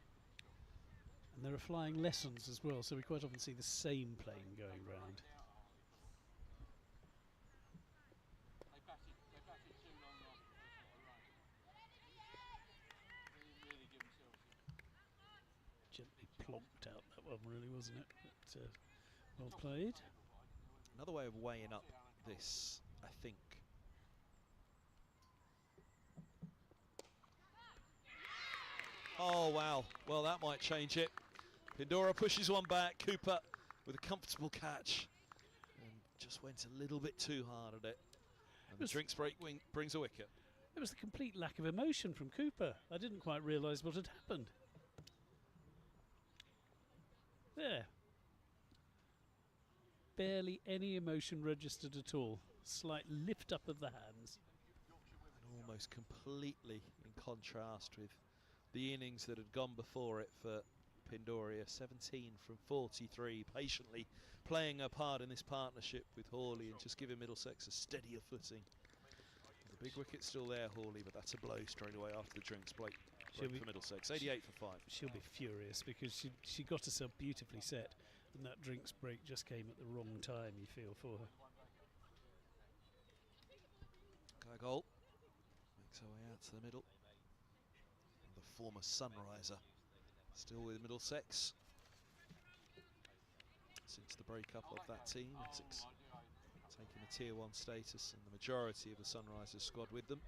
Speaker 2: And there are flying lessons as well, so we quite often see the same plane going round. Gently plonked out that one, really, wasn't it? But, well played.
Speaker 1: Another way of weighing up this, I think. Oh wow, well that might change it. Pandora pushes one back, Cooper with a comfortable catch. And just went a little bit too hard at it. And the drinks break brings a wicket.
Speaker 2: It was the complete lack of emotion from Cooper. I didn't quite realise what had happened. There. Barely any emotion registered at all. Slight lift up of the hands.
Speaker 1: And almost completely in contrast with the innings that had gone before it for Pandoria. 17 from 43, patiently playing a part in this partnership with Hawley and just giving Middlesex a steadier footing. The big wicket's still there, Hawley, but that's a blow straight away after the drinks break for Middlesex. 88 for 5.
Speaker 2: She'll be furious because she got herself beautifully set, and that drinks break just came at the wrong time, you feel for her.
Speaker 1: Goal makes her way out to the middle. The former Sunriser still with Middlesex since the breakup of that team. It's taking a tier 1 status and the majority of the Sunrisers squad with them.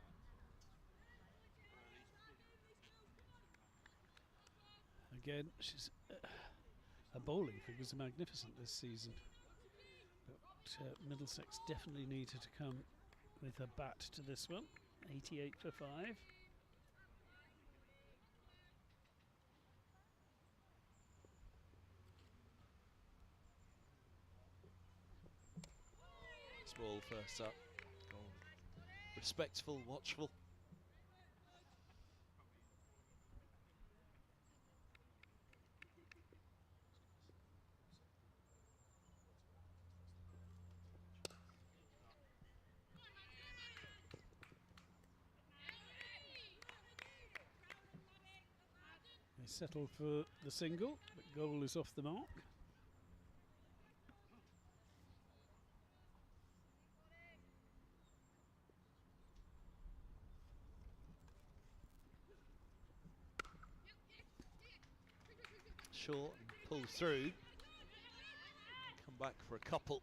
Speaker 2: Again, she's her bowling figures are magnificent this season, but Middlesex definitely needed to come with her bat to this one. 88 for 5.
Speaker 1: Next ball first up. Goal. Respectful, watchful.
Speaker 2: They settle for the single, but goal is off the mark.
Speaker 1: Short and pull through. Come back for a couple.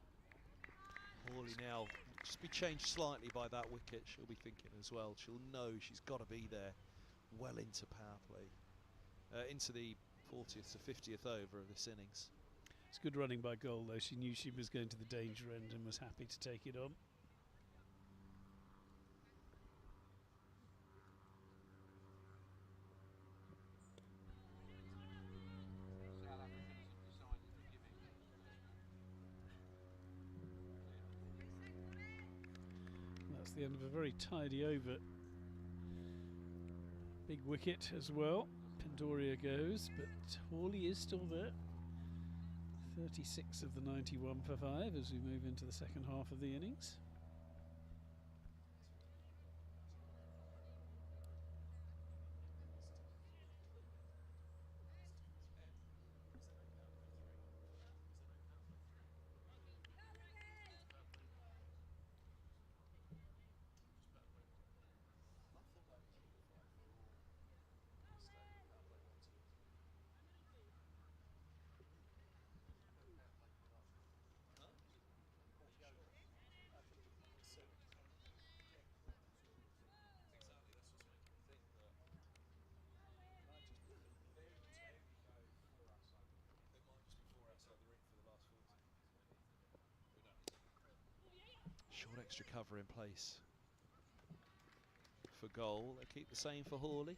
Speaker 1: Hawley now just be changed slightly by that wicket. She'll be thinking as well. She'll know she's got to be there well into power play. Into the 40th to 50th over of this innings.
Speaker 2: It's good running by goal though. She knew she was going to the danger end and was happy to take it on. That's the end of a very tidy over. Big wicket as well. Pindoria goes, but Hawley is still there. 36 of the 91 for 5 as we move into the second half of the innings.
Speaker 1: Short extra cover in place for goal. They keep the same for Hawley.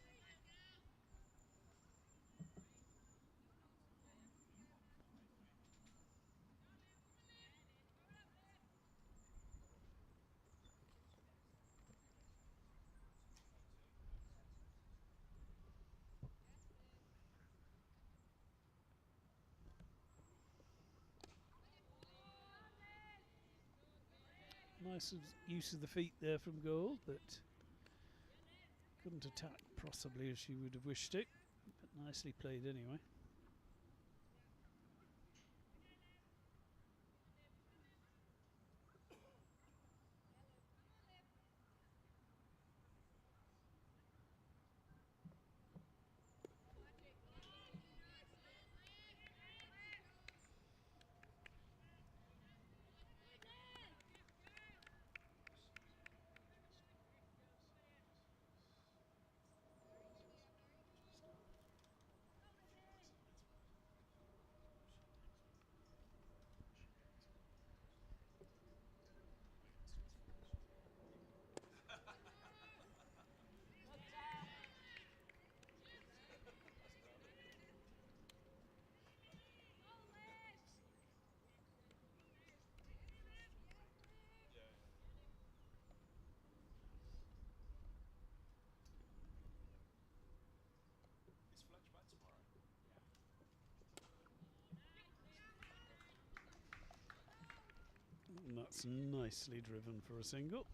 Speaker 2: Nice use of the feet there from goal, but couldn't attack possibly as she would have wished it, but nicely played anyway. And that's nicely driven for a single.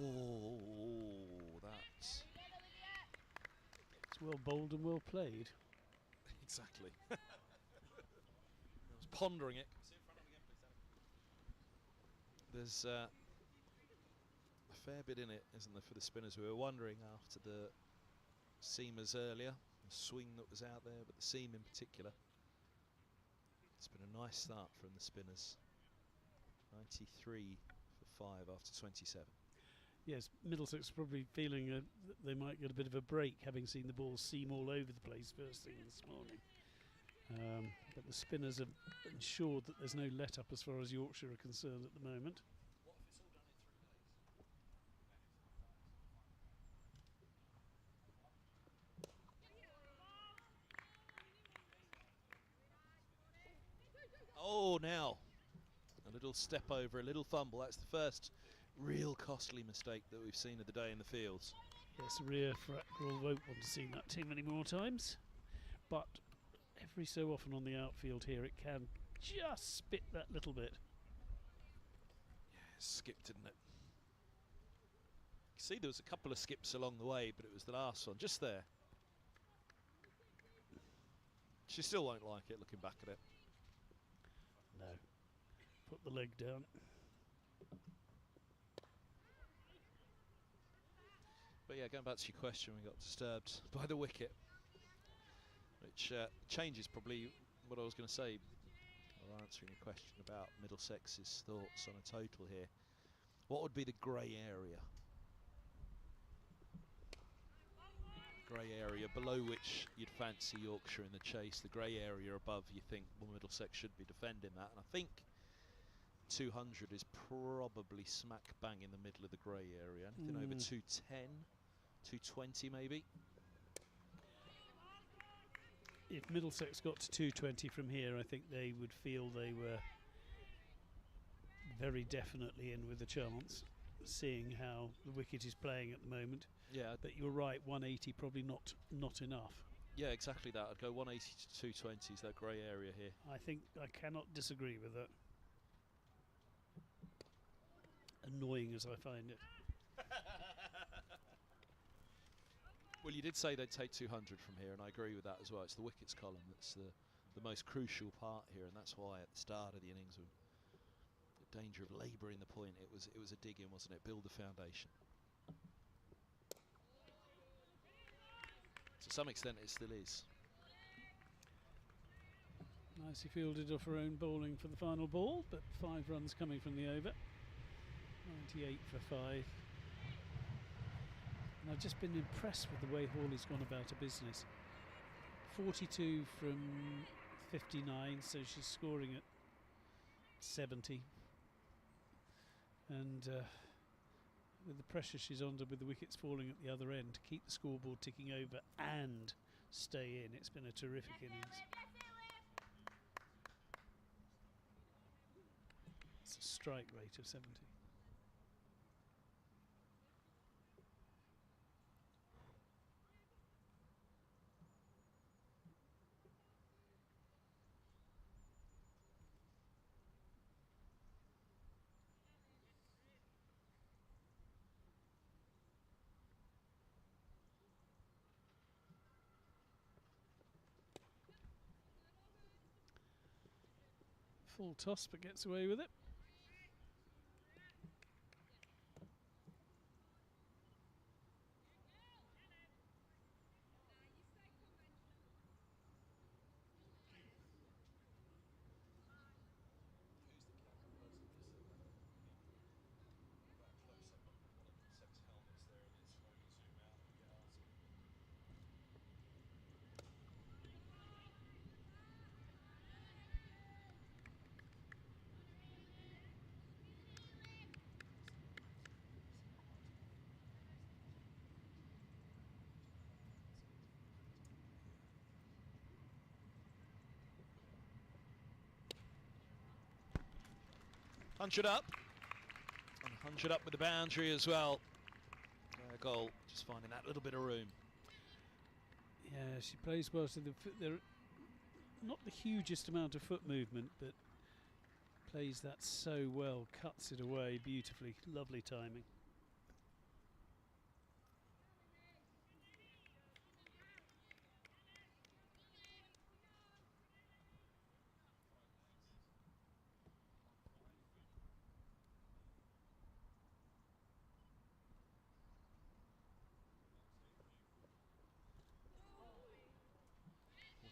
Speaker 1: Oh, that's
Speaker 2: It's well bowled and well played.
Speaker 1: exactly. I was pondering it. There's a fair bit in it, isn't there, for the spinners? We were wondering after the seamers earlier, the swing that was out there, but the seam in particular. It's been a nice start from the spinners. 93 for 5 after 27.
Speaker 2: Yes, Middlesex probably feeling that they might get a bit of a break, having seen the ball seam all over the place first thing this morning. But the spinners have ensured that there's no let-up as far as Yorkshire are concerned at the moment.
Speaker 1: Oh, now a little step over, a little fumble. That's the first real costly mistake that we've seen of the day in the fields.
Speaker 2: Yes, Ria Frackrell won't want to see that too many more times, but every so often on the outfield here it can just spit that little bit.
Speaker 1: Yeah, it skipped, didn't it? You see there was a couple of skips along the way, but it was the last one, just there. She still won't like it looking back at it.
Speaker 2: No. Put the leg down.
Speaker 1: But yeah, going back to your question, we got disturbed by the wicket, which changes probably what I was going to say while answering your question about Middlesex's thoughts on a total here. What would be the grey area? Grey area below which you'd fancy Yorkshire in the chase, the grey area above you think, well, Middlesex should be defending that, and I think 200 is probably smack bang in the middle of the grey area. Anything over 210, 220 maybe?
Speaker 2: If Middlesex got to 220 from here, I think they would feel they were very definitely in with a chance, seeing how the wicket is playing at the moment.
Speaker 1: Yeah,
Speaker 2: but you're right, 180 probably not enough.
Speaker 1: Yeah, exactly that. I'd go 180 to 220 is that grey area here.
Speaker 2: I think I cannot disagree with that. Annoying as I find it.
Speaker 1: Well, you did say they'd take 200 from here, and I agree with that as well. It's the wickets column that's the most crucial part here, and that's why at the start of the innings, with the danger of labouring the point, it was a dig in, wasn't it? Build the foundation. To some extent, it still is.
Speaker 2: Nicely fielded off her own bowling for the final ball, but 5 runs coming from the over. 98 for 5. And I've just been impressed with the way Hawley's gone about her business. 42 from 59, so she's scoring at 70. And with the pressure she's under with the wickets falling at the other end, to keep the scoreboard ticking over and stay in, it's been a terrific innings. It's a strike rate of 70. Full toss, but gets away with it.
Speaker 1: Hundred up, and 100 up with the boundary as well. Goal, just finding that little bit of room.
Speaker 2: Yeah, she plays well. So they're not the hugest amount of foot movement, but plays that so well, cuts it away beautifully. Lovely timing.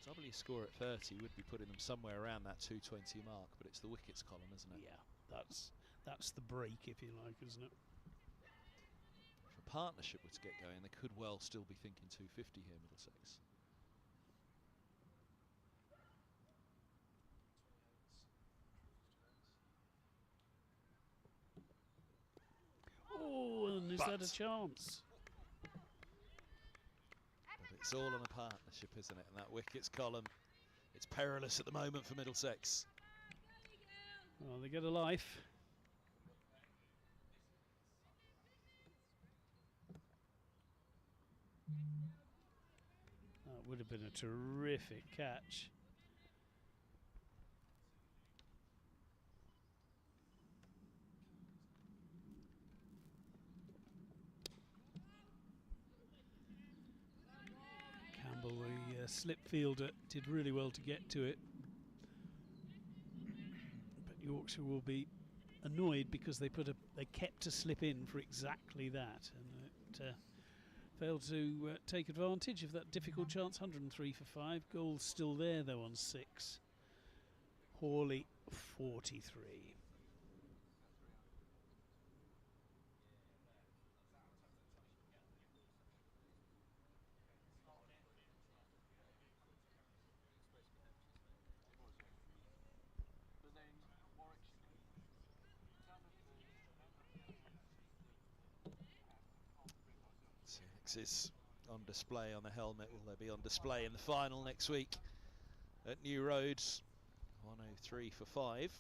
Speaker 1: Double your score at 30 would be putting them somewhere around that 220 mark, but it's the wickets column, isn't it?
Speaker 2: Yeah, that's the break, if you like, isn't it?
Speaker 1: partnership were to get going, they could well still be thinking 250 here, Middlesex.
Speaker 2: Oh, and is that a chance?
Speaker 1: But it's all on a partnership, isn't it? And that wickets column, it's perilous at the moment for Middlesex.
Speaker 2: Well, they get a life. That would have been a terrific catch. Campbell, the slip fielder, did really well to get to it. But Yorkshire will be annoyed because they kept a slip in for exactly that, and it failed to take advantage of that difficult chance. 103 for 5. Goal's still there though on 6. Hawley 43.
Speaker 1: Is on display on the helmet. Will they be on display in the final next week at New Roads? 103 for 5.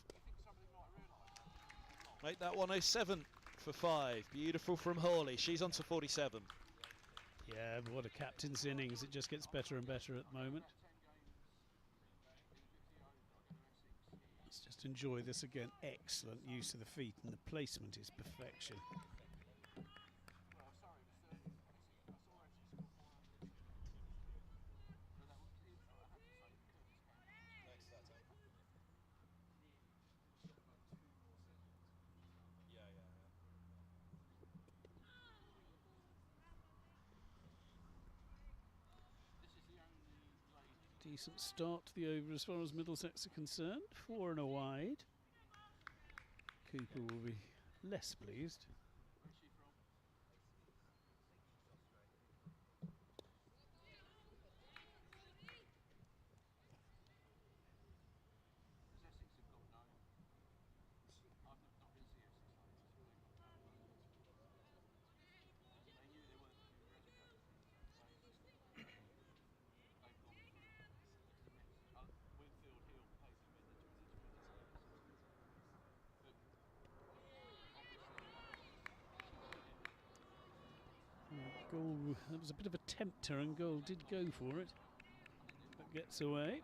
Speaker 1: Make that 107 for 5. Beautiful from Hawley. She's on to 47.
Speaker 2: Yeah, but what a captain's innings. It just gets better and better at the moment. Let's just enjoy this again. Excellent use of the feet, and the placement is perfection. Decent start to the over as far as Middlesex are concerned. 4 and a wide. Cooper will be less pleased. Goal, that was a bit of a tempter, and Goal did go for it, but gets away.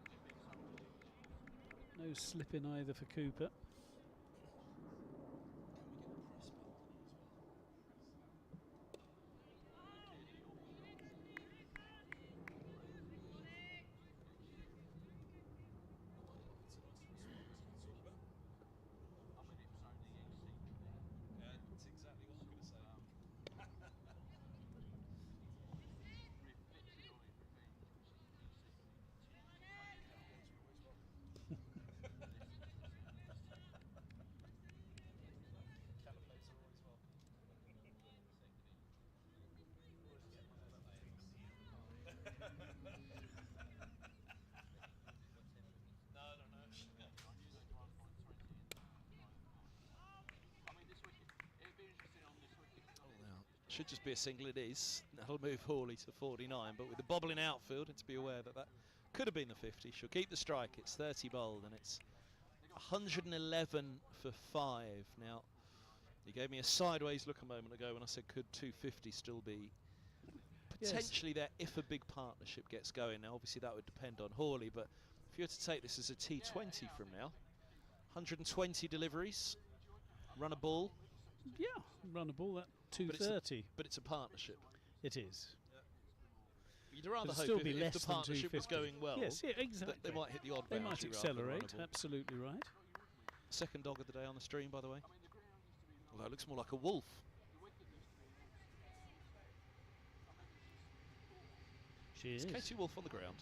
Speaker 2: No slip in either for Cooper.
Speaker 1: Should just be a single, it is. That'll move Hawley to 49, but with the bobbling outfield, and to be aware that that could have been the 50. She'll keep the strike. It's 30 bowled, and it's 111 for 5. Now, you gave me a sideways look a moment ago when I said could 250 still be potentially there if a big partnership gets going. Now, obviously that would depend on Hawley, but if you were to take this as a T20 from now, 120 deliveries, run a ball.
Speaker 2: Yeah, run a ball at 230.
Speaker 1: But it's a partnership.
Speaker 2: It is.
Speaker 1: You'd rather hope
Speaker 2: still
Speaker 1: if,
Speaker 2: be
Speaker 1: if
Speaker 2: less
Speaker 1: the
Speaker 2: than
Speaker 1: partnership was
Speaker 2: 250.
Speaker 1: going well,
Speaker 2: yes, yeah, exactly.
Speaker 1: they might hit the odd
Speaker 2: They
Speaker 1: boundary
Speaker 2: might
Speaker 1: rather than
Speaker 2: accelerate,
Speaker 1: run a ball.
Speaker 2: absolutely right.
Speaker 1: Second dog of the day on the stream, by the way. Although it looks more like a wolf.
Speaker 2: She is.
Speaker 1: It's Katie Wolf on the ground.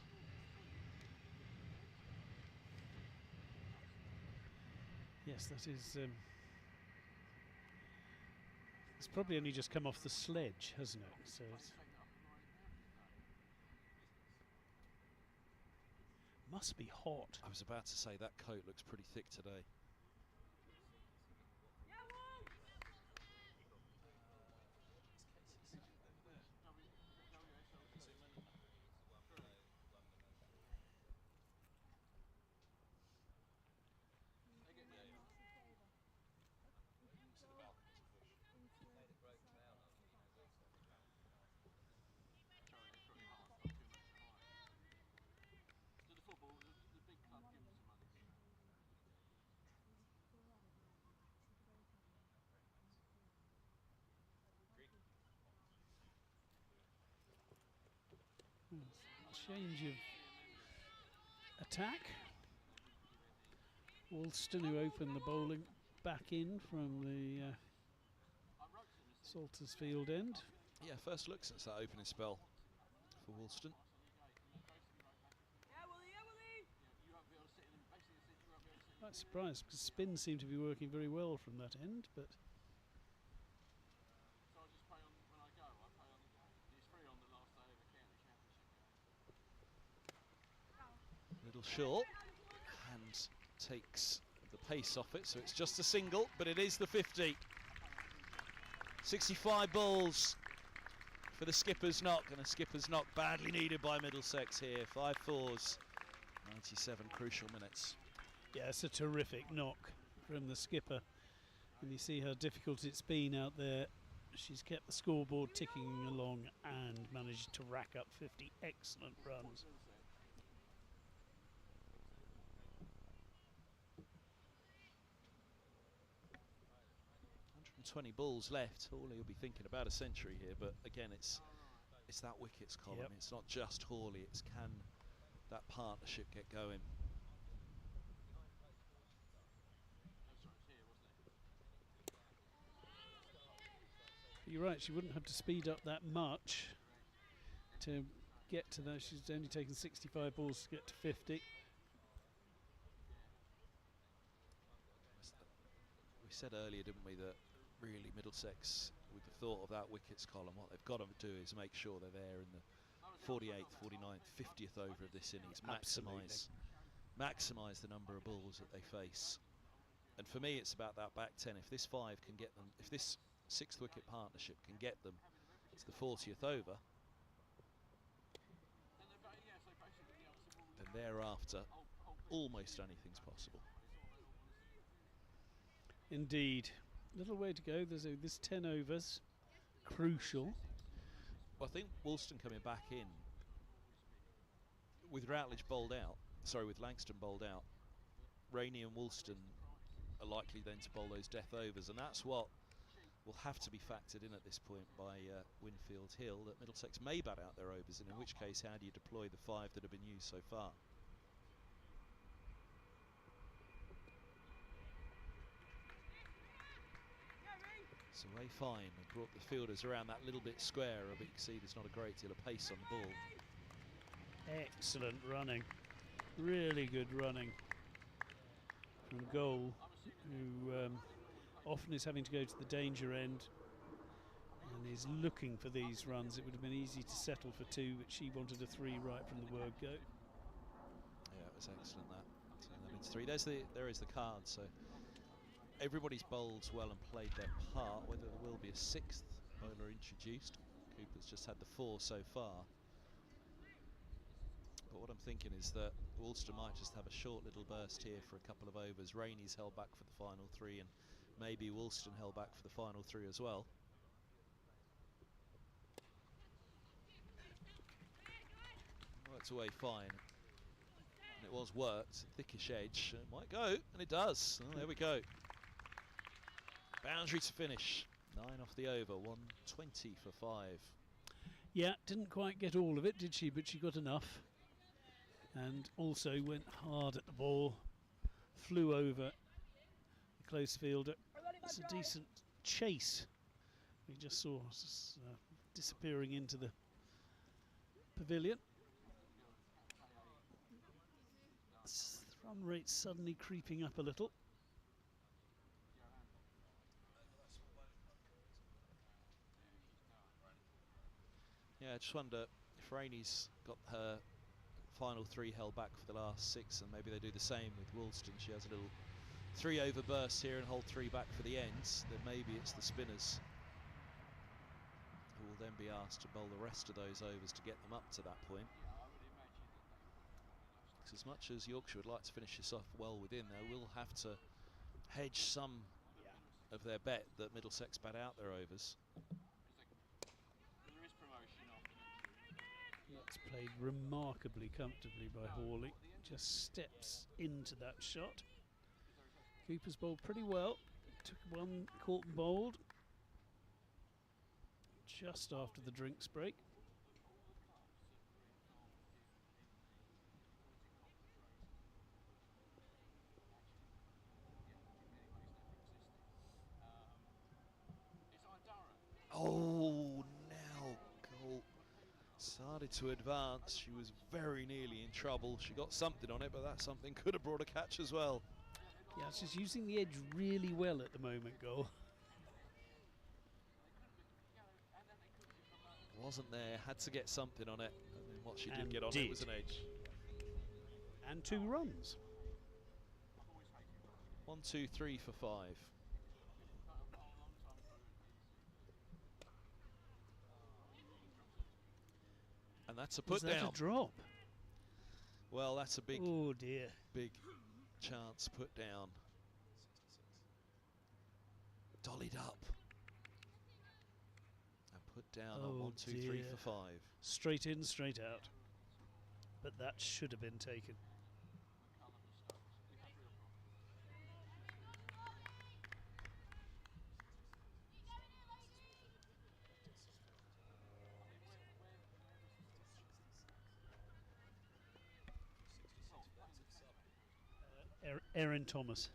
Speaker 2: Yes, that is It's probably only just come off the sledge, hasn't it? So it's must be hot.
Speaker 1: I was about to say that coat looks pretty thick today.
Speaker 2: Change of attack. Woolston, who opened the bowling back in from the Saltersfield end.
Speaker 1: Yeah, first look since that opening spell for Woolston.
Speaker 2: Quite surprised because spin seemed to be working very well from that end, but
Speaker 1: Little short and takes the pace off it, so it's just a single, but it is the 50. 65 balls for the skipper's knock, and a skipper's knock badly needed by Middlesex here. 5 fours, 97 crucial minutes.
Speaker 2: yeah, it's a terrific knock from the skipper. And you see how difficult it's been out there. She's kept the scoreboard ticking along and managed to rack up 50 excellent runs.
Speaker 1: 120 balls left. Hawley will be thinking about a century here, but again, it's that wickets column.
Speaker 2: Yep.
Speaker 1: It's not just Hawley, it's can that partnership get going.
Speaker 2: You're right, she wouldn't have to speed up that much to get to that. She's only taken 65 balls to get to 50.
Speaker 1: We said earlier, didn't we, that really Middlesex, with the thought of that wickets column, what they've got to do is make sure they're there in the 48th, 49th, 50th over of this innings. Maximise the number of balls that they face. And for me, it's about that back 10. If this 5 can get them, if this 6th wicket partnership can get them to the 40th over, then thereafter almost anything's possible.
Speaker 2: Indeed. Little way to go. There's 10 overs. Crucial.
Speaker 1: Well, I think Woolston coming back in with Routledge bowled out, with Langston bowled out, Rainey and Woolston are likely then to bowl those death overs, and that's what will have to be factored in at this point by Winfield Hill, that Middlesex may bat out their overs, and in which case how do you deploy the 5 that have been used so far? So way fine, and brought the fielders around that little bit square, but you can see there's not a great deal of pace on the ball.
Speaker 2: Excellent running. Really good running from goal, who often is having to go to the danger end and is looking for these runs. It would have been easy to settle for 2, but she wanted a 3 right from the word go.
Speaker 1: Yeah, it was excellent that. So that means 3. There is the card. So everybody's bowled well and played their part. Whether there will be a 6th bowler introduced, Cooper's just had the 4 so far. But what I'm thinking is that Woolston might just have a short little burst here for a couple of overs. Rainey's held back for the final 3, and maybe Woolston held back for the final 3 as well. Worked away fine. And it was worked. Thickish edge. It might go, and it does. Oh, there we go. Boundary to finish. 9 off the over. 120 for 5.
Speaker 2: Yeah, didn't quite get all of it, did she? But she got enough. And also went hard at the ball. Flew over the close fielder. It's a decent chase. We just saw disappearing into the pavilion. Run rate suddenly creeping up a little.
Speaker 1: Yeah, I just wonder if Rainey's got her final 3 held back for the last 6, and maybe they do the same with Woolston. She has a little 3 over burst here and hold 3 back for the ends. Then maybe it's the spinners who will then be asked to bowl the rest of those overs to get them up to that point. Because as much as Yorkshire would like to finish this off well within, they will have to hedge some of their bet that Middlesex bat out their overs.
Speaker 2: That's played remarkably comfortably by Hawley. Just steps into that shot. Cooper's bowled pretty well. Took one caught and bowled just after the drinks break.
Speaker 1: Oh, now Colt started to advance. She was very nearly in trouble. She got something on it, but that something could have brought a catch as well.
Speaker 2: Yeah, she's using the edge really well at the moment, Goal.
Speaker 1: Wasn't there, had to get something on it, and then what she did get on it was an edge.
Speaker 2: And 2 runs.
Speaker 1: 1, 2, 3 for 5. And that's a put
Speaker 2: Was that
Speaker 1: down.
Speaker 2: a drop?
Speaker 1: Well, that's a big,
Speaker 2: oh dear,
Speaker 1: big chance put down. Dollied up. And put down on 1, 2, 3 for 5.
Speaker 2: Straight in, straight out. But that should have been taken. Erin Thomas.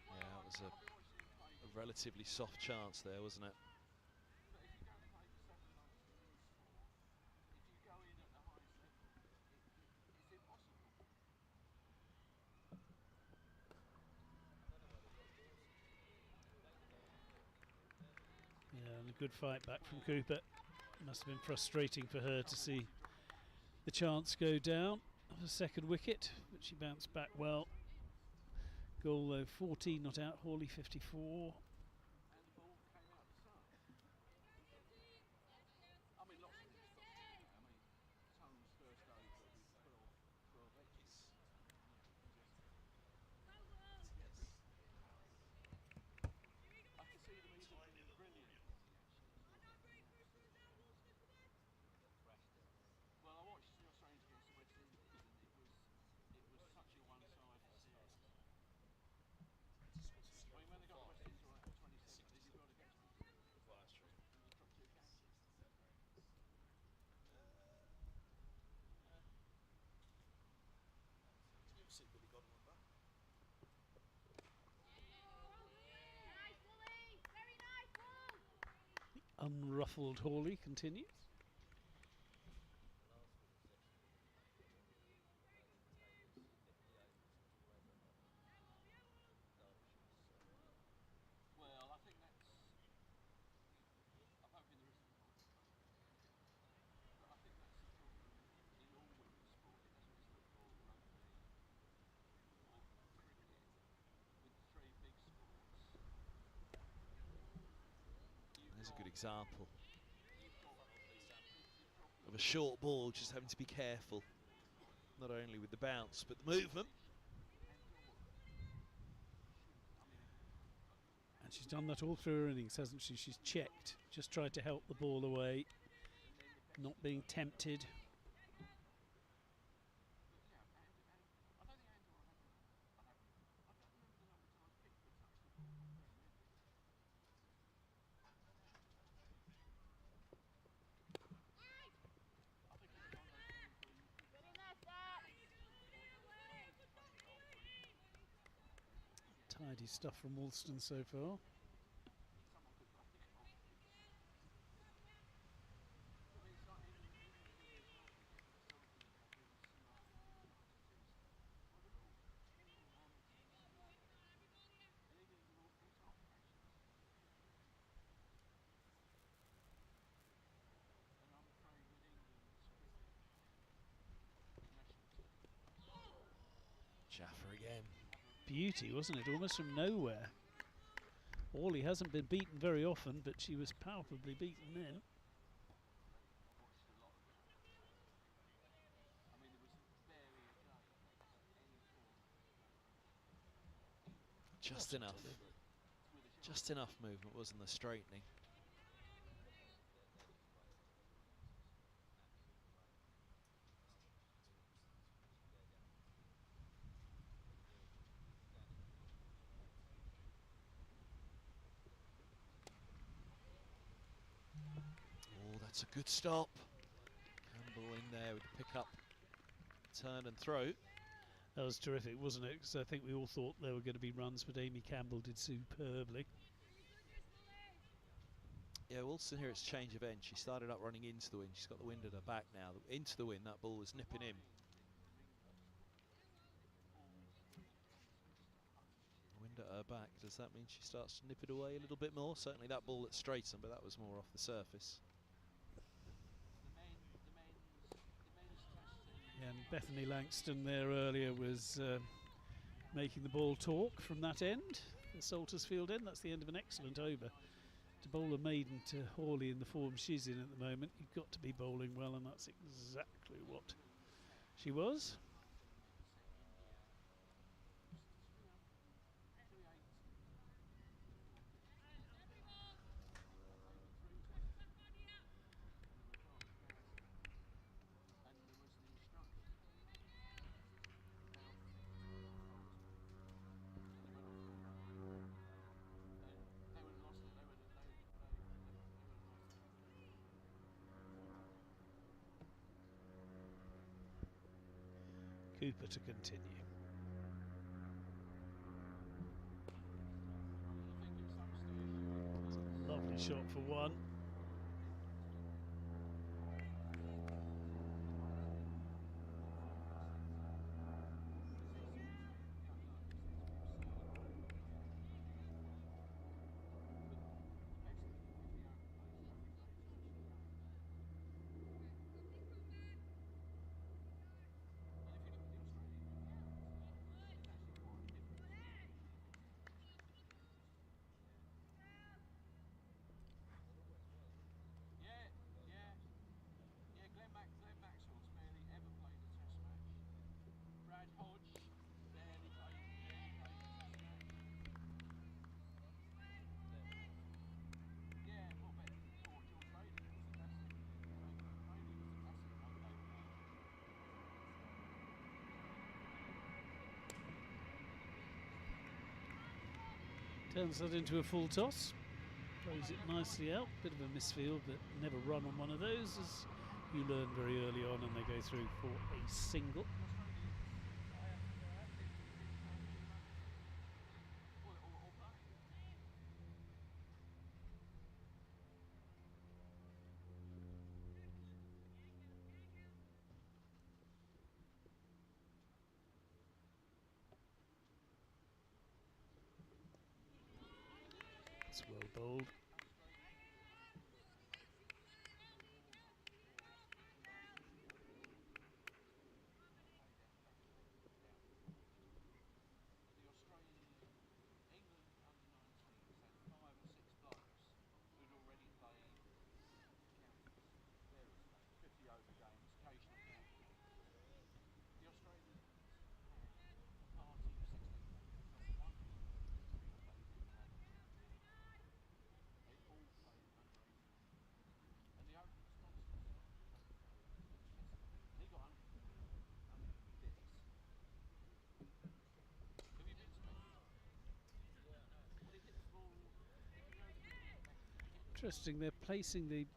Speaker 1: Yeah, it was a relatively soft chance there, wasn't it?
Speaker 2: Yeah, and a good fight back from Cooper. Must have been frustrating for her to see the chance go down of a second wicket, but she bounced back well. Goal though, 14 not out, Hawley 54. The unruffled Hawley continues.
Speaker 1: There's a good example of a short ball just having to be careful, not only with the bounce but the movement.
Speaker 2: And she's done that all through her innings, hasn't she? She's checked, just tried to help the ball away, not being tempted. Tidy stuff from Woolston so far.
Speaker 1: Jaffa again.
Speaker 2: Beauty, wasn't it? Almost from nowhere. Hawley hasn't been beaten very often, but she was palpably beaten then.
Speaker 1: Just enough. Just enough movement, wasn't the straightening. Oh, that's a good stop. Campbell in there with the pick up, turn and throw.
Speaker 2: That was terrific, wasn't it? Because I think we all thought there were going to be runs, but Amy Campbell did superbly.
Speaker 1: Yeah, Wilson here, it's change of end. She started up running into the wind. She's got the wind at her back now. Into the wind, that ball was nipping in. Wind at her back, does that mean she starts to nip it away a little bit more? Certainly that ball at Straighton, but that was more off the surface.
Speaker 2: Yeah, and Bethany Langston there earlier was making the ball talk from that end, the Saltersfield end. That's the end of an excellent over. To bowl a maiden to Hawley in the form she's in at the moment, you've got to be bowling well, and that's exactly what she was. Cooper to continue. Lovely shot for one. Turns that into a full toss. Plays it nicely out. Bit of a misfield, but never run on one of those, as you learn very early on, and they go through for a single. It's well bowled. Interesting, they're placing the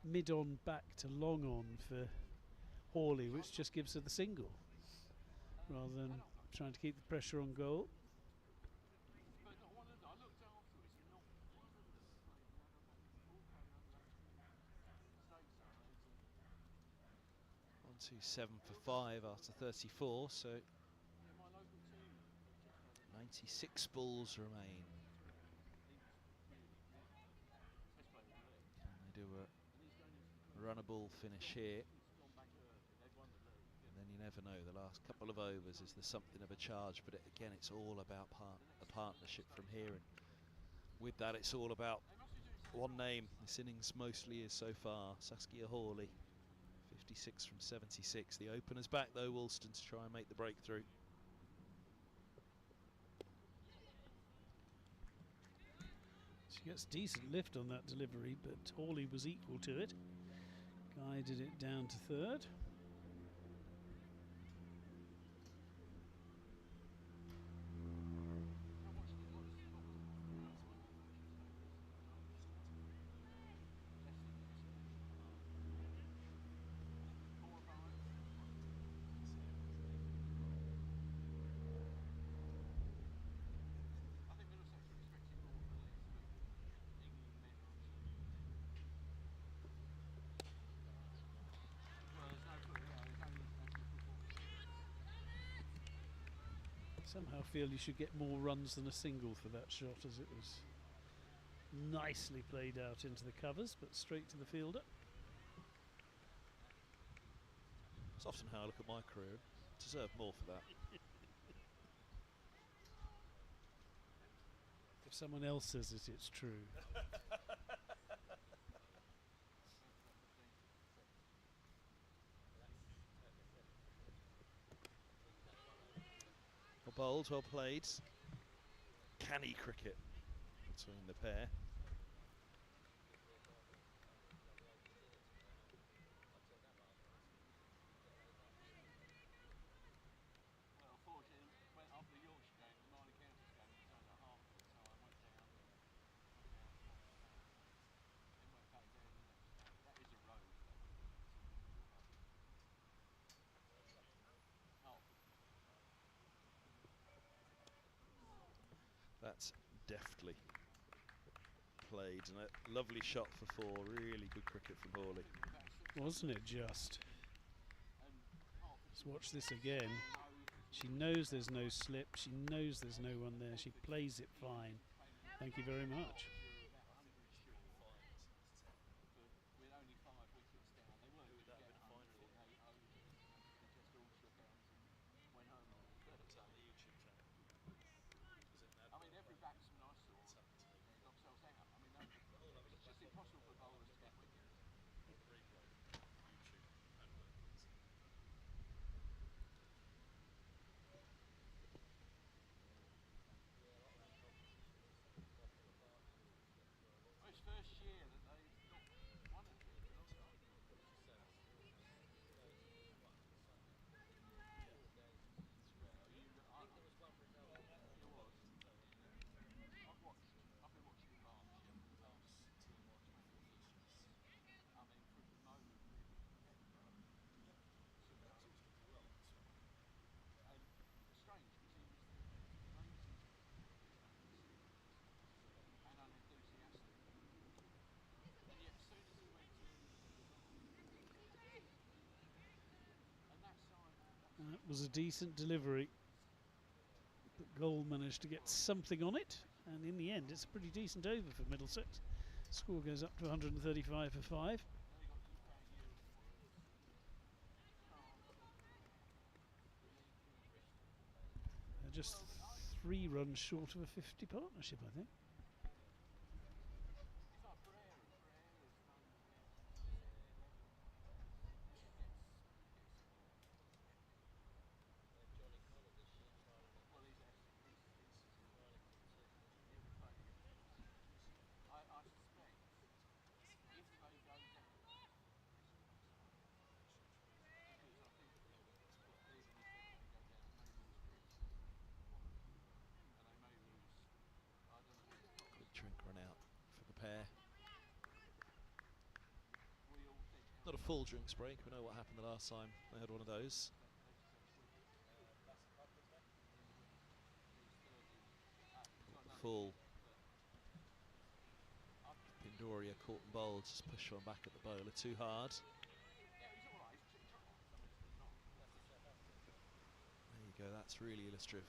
Speaker 2: mid-on back to long-on for Hawley, which just gives her the single, rather than trying to keep the pressure on goal.
Speaker 1: On to 7 for 5 after 34, so 96 balls remain. Can they do a runnable finish here? And then you never know. The last couple of overs is there's something of a charge, but again, it's all about a partnership from here. And with that, it's all about one name. This innings mostly is so far, Saskia Hawley, 56 from 76. The opener's back though, Woolston, to try and make the breakthrough.
Speaker 2: She gets decent lift on that delivery, but Hawley was equal to it. Guided it down to third. Somehow feel you should get more runs than a single for that shot, as it was nicely played out into the covers, but straight to the fielder.
Speaker 1: It's often how I look at my career. Deserve more for that.
Speaker 2: If someone else says it, it's true.
Speaker 1: Well bowled, well played. Canny cricket between the pair.
Speaker 3: Well, unfortunately, went after the Yorkshire game, the minor counties game, it was only a half of it, so I went down, it went back down the next day. That is a road, though. Oh.
Speaker 1: That's deftly played, and a lovely shot for four. Really good cricket from Hawley.
Speaker 2: Wasn't it just? Let's watch this again. She knows there's no slip, she knows there's no one there, she plays it fine. Thank you very much.
Speaker 3: With only 5 wickets down, they weren't going to get 108 overs. They just all shook hands and went home. I mean, every batsman I saw got themselves out. I mean, it's just impossible for bowlers to get wickets. It's first year that they've not won it. I've been watching the Berkshire for the last 20 years. I mean, from the moment really and strange because he was the nosy and unenthusiastic. And yet as soon as he went to and that side
Speaker 2: That was a decent delivery. But Goal managed to get something on it, and in the end it's a pretty decent over for Middlesex. Score goes up to 135 for 5. They're just 3 runs short of a 50 partnership, I think.
Speaker 3: I suspect if they go down, because I think even if they go down, they lose Chris, and they may lose, I don't know.
Speaker 1: Good drink run out for the pair.
Speaker 3: We all think
Speaker 1: Not a full drinks break. We know what happened the last time they had one of those. Full. Pindoria caught and bowled, just push one back at the bowler too hard. There you go, that's really illustrative.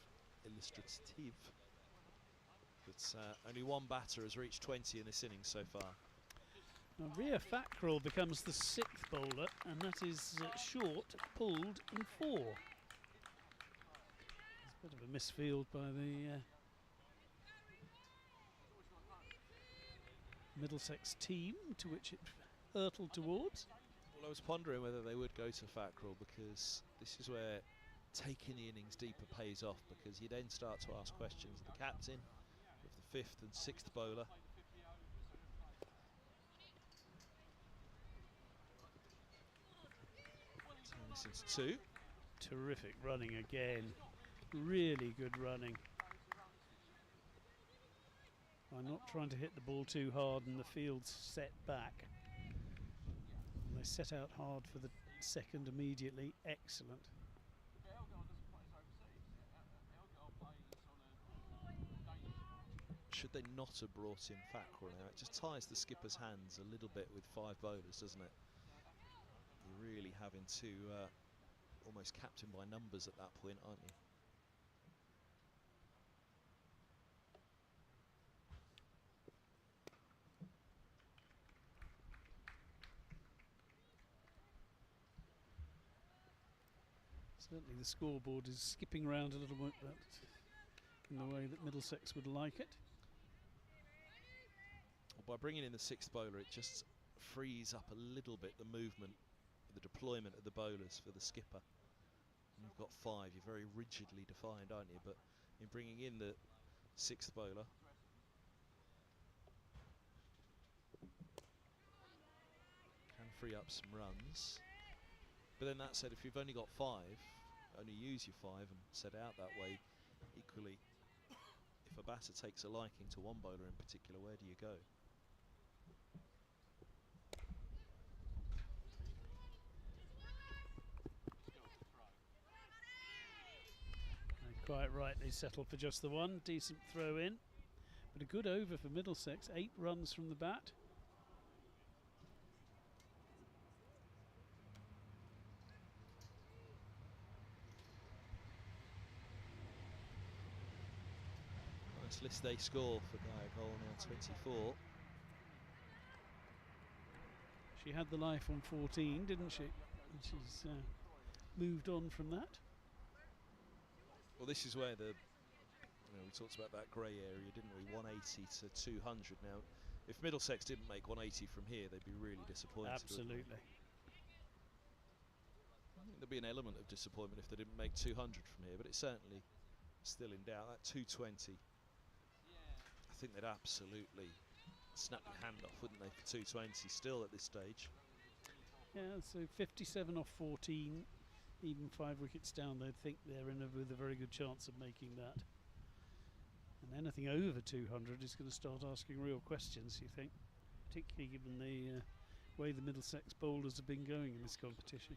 Speaker 1: But only one batter has reached 20 in this innings so far.
Speaker 2: Now Ria Fackrell becomes the 6th bowler, and that is short, pulled and 4. It's a bit of a misfield by the Middlesex team, to which it hurtled towards.
Speaker 1: Well, I was pondering whether they would go to Fackrell, because this is where taking the innings deeper pays off, because you then start to ask questions of the captain, of the 5th and 6th bowler. Turn this into 2.
Speaker 2: Terrific running again, really good running. I'm not trying to hit the ball too hard, and the field's set back. And they set out hard for the 2nd immediately. Excellent.
Speaker 1: Should they not have brought in Fackrell now? It just ties the skipper's hands a little bit with 5 bowlers, doesn't it? You're really having to almost captain by numbers at that point, aren't you?
Speaker 2: Certainly the scoreboard is skipping around a little bit, but in the way that Middlesex would like it.
Speaker 1: Well, by bringing in the 6th bowler, it just frees up a little bit the movement, the deployment of the bowlers for the skipper. And you've got 5, you're very rigidly defined, aren't you? But in bringing in the 6th bowler, can free up some runs. But then that said, if you've only got 5, only use your 5 and set out that way. Equally, if a batter takes a liking to one bowler in particular, where do you go?
Speaker 2: And quite rightly settled for just the one. Decent throw in, but a good over for Middlesex. 8 runs from the bat.
Speaker 1: Nice list day score for Gaia Goal now 24.
Speaker 2: She had the life on 14, didn't she? And she's moved on from that.
Speaker 1: Well, this is where we talked about that grey area, didn't we? 180 to 200 now. If Middlesex didn't make 180 from here, they'd be really disappointed.
Speaker 2: Absolutely.
Speaker 1: I think there'd be an element of disappointment if they didn't make 200 from here, but it's certainly still in doubt. That 220, I think they'd absolutely snap your hand off, wouldn't they, for 220 still at this stage.
Speaker 2: Yeah, so 57 off 14, even 5 wickets down, they'd think they're in with a very good chance of making that. And anything over 200 is going to start asking real questions, you think, particularly given the way the Middlesex bowlers have been going in this competition.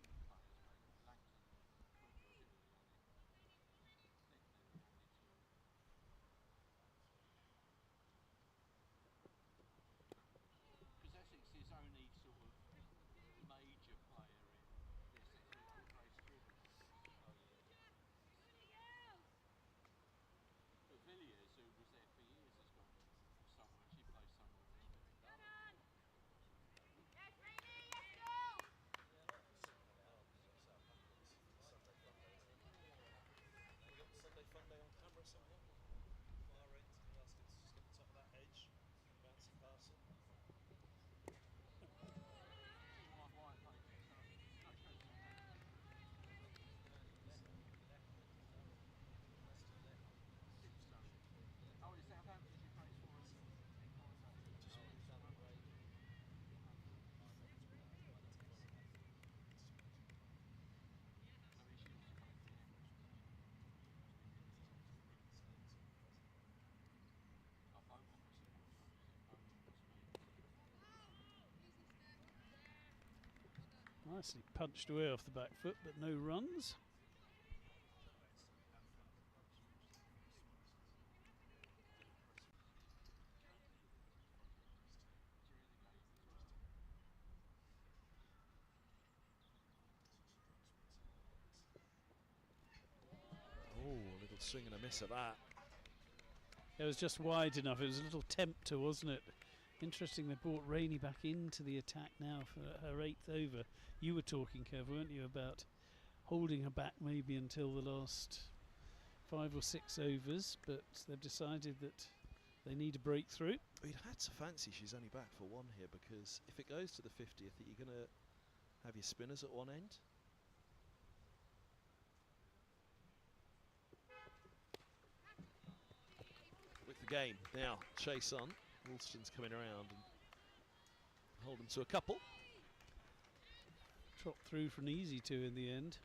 Speaker 2: Nicely punched away off the back foot, but no runs.
Speaker 1: Oh, a little swing and a miss at that.
Speaker 2: It was just wide enough. It was a little tempter, wasn't it? Interesting, they brought Rainey back into the attack now for her 8th over. You were talking, Kev, weren't you, about holding her back maybe until the last 5 or 6 overs, but they've decided that they need a breakthrough.
Speaker 1: You'd had to fancy she's only back for 1 here, because if it goes to the 50th, you're going to have your spinners at one end. With the game now, chase on. Wolston's coming around and hold them to a couple.
Speaker 2: Dropped through for an easy 2 in the end.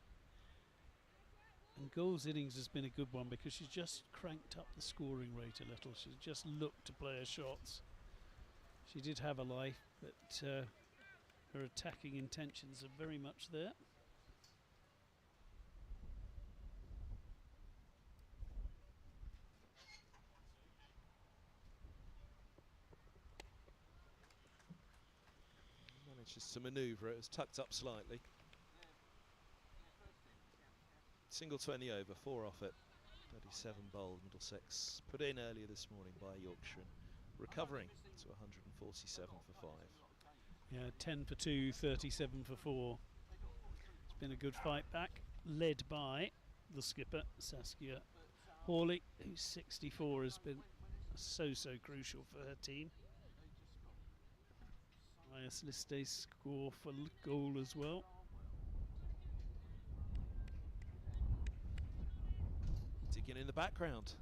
Speaker 2: And Gould's innings has been a good one because she's just cranked up the scoring rate a little. She's just looked to play her shots. She did have a life, but her attacking intentions are very much there.
Speaker 1: Manages to manoeuvre it. It was tucked up slightly. Single 20 over, 4 off it. 37 bowled. Middlesex put in earlier this morning by Yorkshire, recovering to 147 for 5.
Speaker 2: Yeah, 10 for 2, 37 for 4. It's been a good fight back, led by the skipper, Saskia Hawley, who's 64, has been so crucial for her team. Highest list day score for goal as well.
Speaker 1: Digging in the background,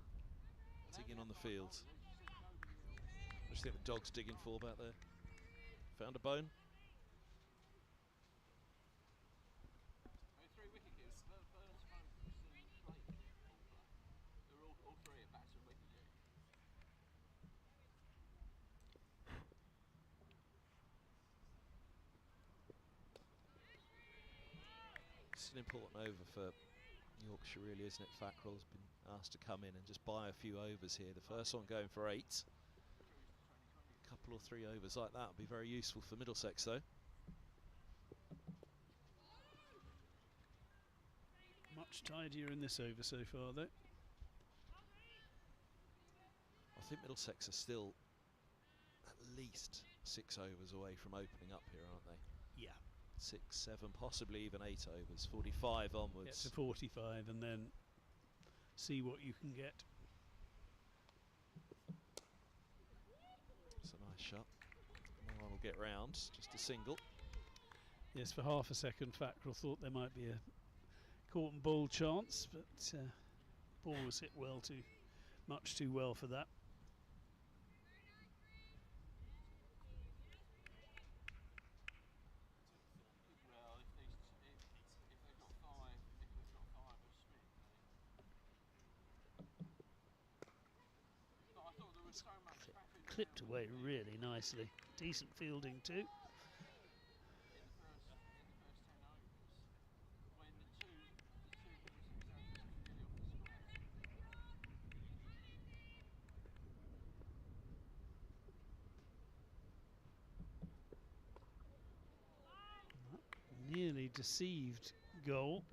Speaker 1: digging on the field. What do you think the dog's digging for back there? Found a bone?
Speaker 3: Three wicket keepers. First phone play. They're all 3 at bats and wicket keepers.
Speaker 1: It's an important over for Yorkshire, really, isn't it? Fackrell's been asked to come in and just buy a few overs here. The first one going for 8. A couple or 3 overs like that would be very useful for Middlesex, though.
Speaker 2: Much tidier in this over so far, though.
Speaker 1: I think Middlesex are still at least 6 overs away from opening up here, aren't they?
Speaker 2: Yeah.
Speaker 1: 6, 7, possibly even 8 overs, 45 onwards.
Speaker 2: Get to 45 and then see what you can get.
Speaker 1: It's a nice shot. No one will get round, just a single.
Speaker 2: Yes, for half a second, Fackrell thought there might be a caught and ball chance, but ball was hit well too, much too well for that.
Speaker 3: Well, if they've got 5, of spin, but I thought there was so much traffic.
Speaker 2: Clipped away really nicely. Decent fielding too.
Speaker 3: In the first 10 overs, when the two Middlesex overs couldn't get it off the scratch.
Speaker 2: Nearly deceived goal.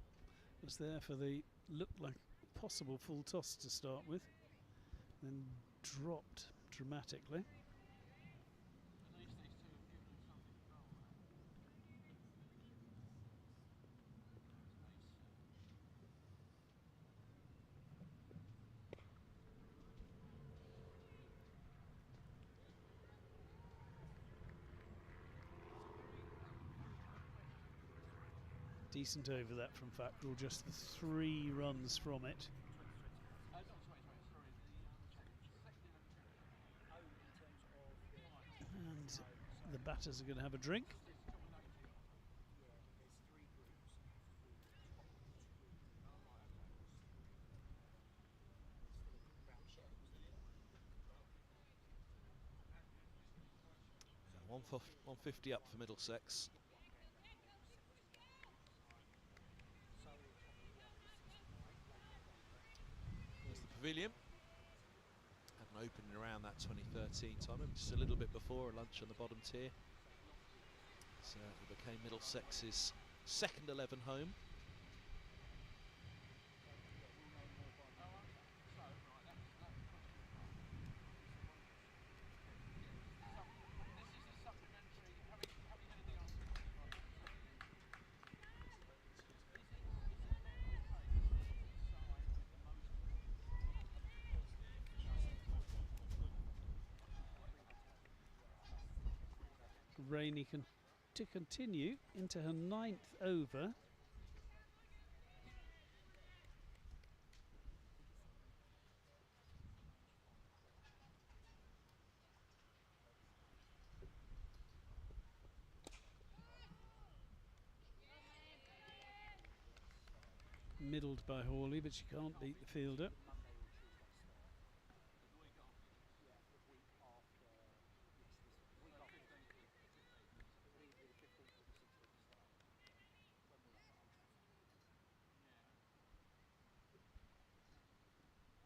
Speaker 2: Was there for the looked like possible full toss to start with, then dropped dramatically.
Speaker 3: At least these two have given them something to goal.
Speaker 2: Decent over that from Fackrell, just the 3 runs from it.
Speaker 3: Not 20, sorry,
Speaker 2: And the batters are going to have a drink.
Speaker 1: Yeah, 150 up for Middlesex. There's the pavilion. Had an opening around that 2013 time, just a little bit before a lunch on the bottom tier. So it became Middlesex's second 11 home.
Speaker 2: Rainey to continue into her 9th over. Middled by Hawley, but she can't beat the fielder.
Speaker 3: Monday or Tuesday start. The week after. Yeah, the week after. Yes, the week after. 15th. It'll either be the 15th or the 16th start. When we're up at Old Trafford. Yeah.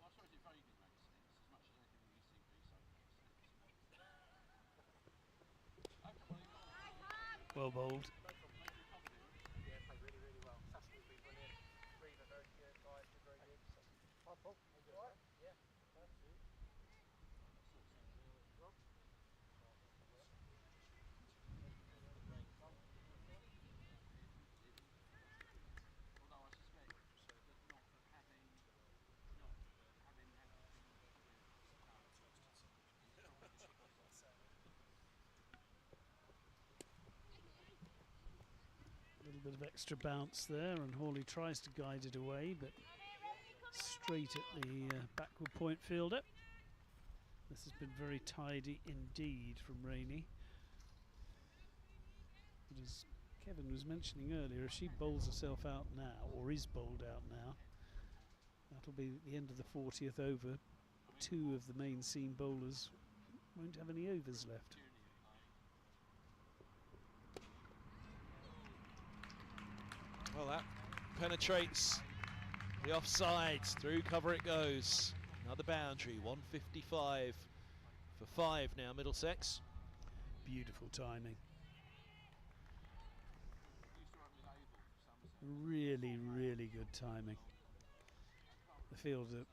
Speaker 3: Well, I suppose it vaguely makes sense, as much as anything in ECB so makes sense.
Speaker 2: Well bowled.
Speaker 3: Yeah, played really, really well. Sasha's been brilliant. Reva very good. Guys been very good. So. Hi, Paul. All right? Yeah. That's it. Rob? Although I suspect that not having had anything
Speaker 2: A little bit of extra bounce there, and Hawley tries to guide it away, but straight at the backward point fielder. This has been very tidy indeed from Rainey. But as Kevin was mentioning earlier, if she bowls herself out now, or is bowled out now, that'll be the end of the 40th over. 2 of the main seam bowlers won't have any overs left.
Speaker 1: Well, that penetrates the offside. Through cover it goes. Another boundary. 155 for 5 now, Middlesex.
Speaker 2: Beautiful timing. Really, really good timing. The fielder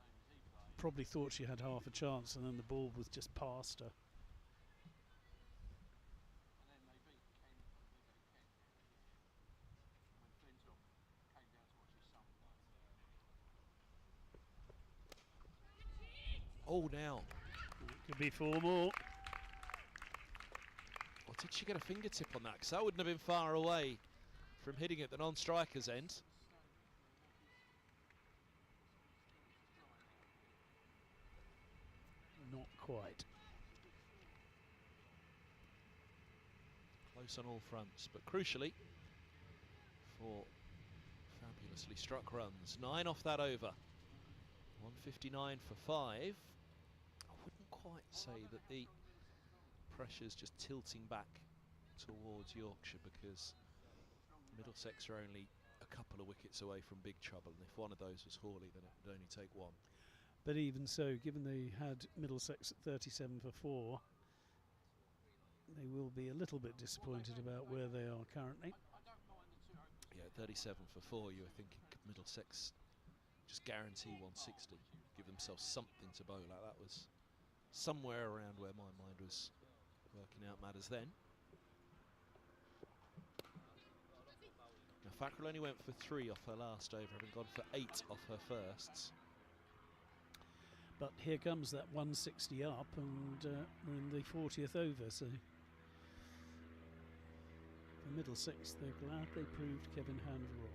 Speaker 2: probably thought she had half a chance, and then the ball was just past her.
Speaker 1: Oh, now.
Speaker 2: Could be 4 more.
Speaker 1: Or did she get a fingertip on that? Because that wouldn't have been far away from hitting at the non-striker's end.
Speaker 2: Not quite.
Speaker 1: Close on all fronts, but crucially, 4 fabulously struck runs. 9 off that over. 159 for 5. I wouldn't quite say that the pressure's just tilting back towards Yorkshire, because Middlesex are only a couple of wickets away from big trouble, and if one of those was Hawley, then it would only take 1.
Speaker 2: But even so, given they had Middlesex at 37 for 4, they will be a little bit disappointed about where they are currently.
Speaker 1: Yeah, 37 for 4, you were thinking Middlesex just guarantee 160, give themselves something to bowl at. That was somewhere around where my mind was working out matters then. Now Fackrell only went for 3 off her last over, having gone for 8 off her firsts.
Speaker 2: But here comes that 160 up, and we're in the 40th over, so for Middlesex, they're glad they proved Kevin Hand wrong.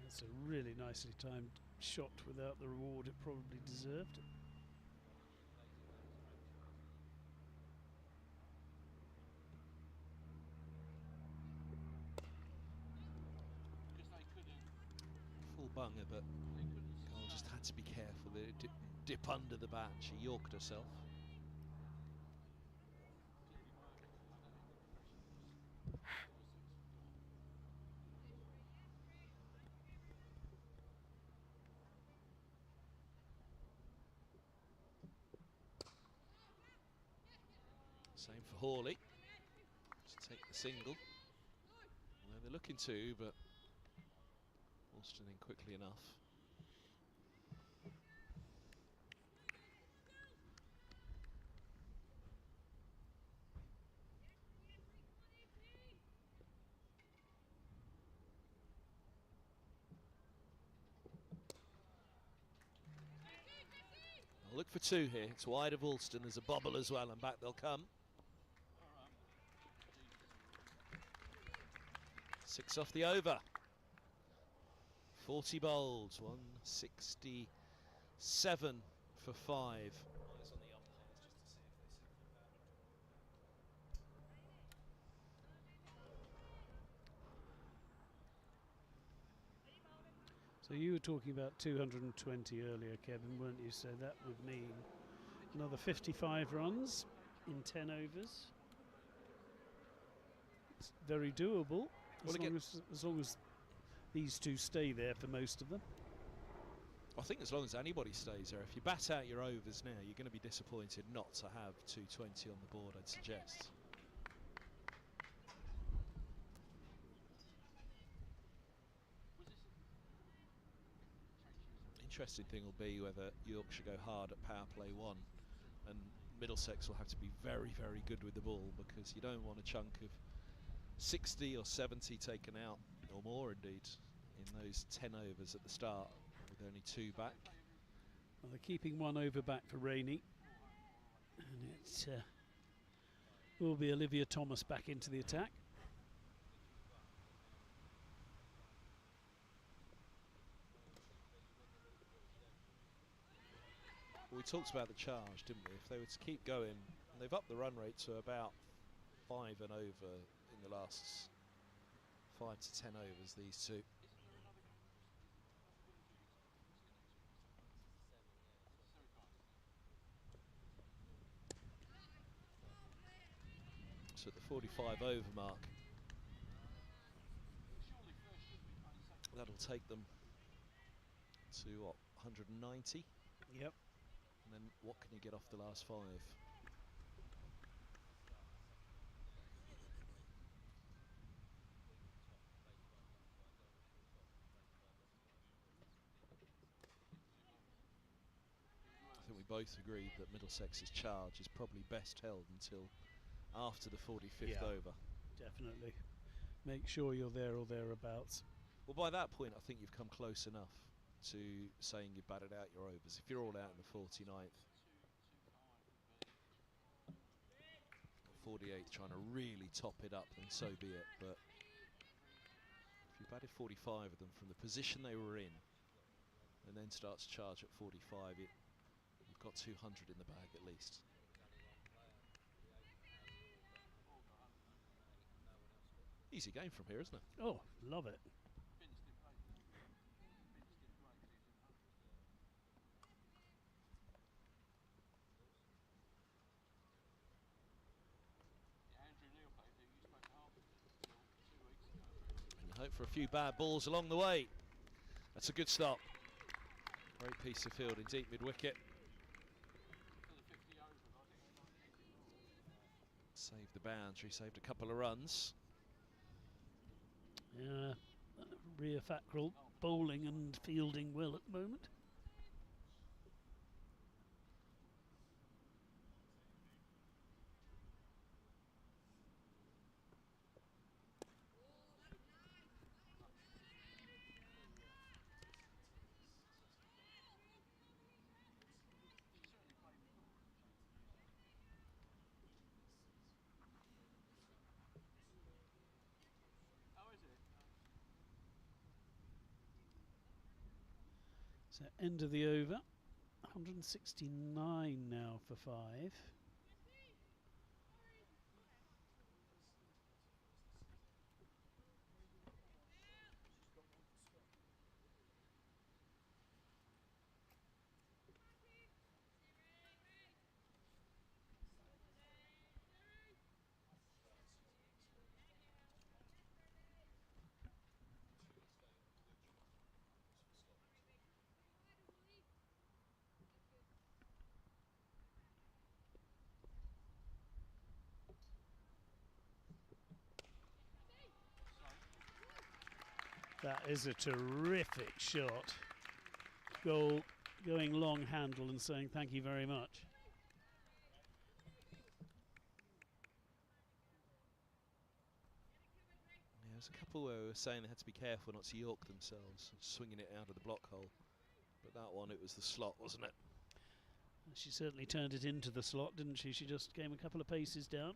Speaker 2: That's a really nicely timed shot without the reward it probably deserved.
Speaker 1: Full bunger, but Cole just had to be careful that it didn't dip under the bat. She yorked herself. Same for Hawley. To take the single. Well, they're looking to, but Alston in quickly enough. I'll look for two here. It's wide of Alston. There's a bobble as well, and back they'll come. 6 off the over. 40 bowled, 167 for 5.
Speaker 2: So you were talking about 220 earlier, Kevin, weren't you? So that would mean another 55 runs in 10 overs. It's very doable, as long as these two stay there for most of them.
Speaker 1: I think as long as anybody stays there, if you bat out your overs now, you're going to be disappointed not to have 220 on the board, I'd suggest. Interesting thing will be whether Yorkshire go hard at power play 1, and Middlesex will have to be very, very good with the ball, because you don't want a chunk of 60 or 70 taken out, or more indeed, in those 10 overs at the start, with only 2 back.
Speaker 2: Well, they're keeping 1 over back for Rainey, and it will be Olivia Thomas back into the attack.
Speaker 1: We talked about the charge, didn't we? If they were to keep going, and they've upped the run rate to about 5 and over in the last 5 to 10 overs, these two. So at the 45 over mark, that'll take them to what, 190?
Speaker 2: Yep.
Speaker 1: And then what can you get off the last 5? I think we both agreed that Middlesex's charge is probably best held until after the 45th over.
Speaker 2: Definitely. Make sure you're there or thereabouts.
Speaker 1: Well, by that point, I think you've come close enough to saying you've batted out your overs. If you're all out in the 49th, 48th, trying to really top it up, then so be it. But if you batted 45 of them from the position they were in, and then start to charge at 45, you've got 200 in the bag at least. Easy game from here, isn't it?
Speaker 2: Oh, love it.
Speaker 1: And you hope for a few bad balls along the way. That's a good stop. Great piece of fielding deep mid-wicket. Saved the boundary, saved a couple of runs.
Speaker 2: Yeah, Ria Fackrell bowling and fielding well at the moment. So end of the over, 169 now for 5. That is a terrific shot. Goal going long handle and saying thank you very much.
Speaker 1: Yeah, there's a couple where we were saying they had to be careful not to york themselves, swinging it out of the block hole. But that one, it was the slot, wasn't it?
Speaker 2: She certainly turned it into the slot, didn't she? She just came a couple of paces down.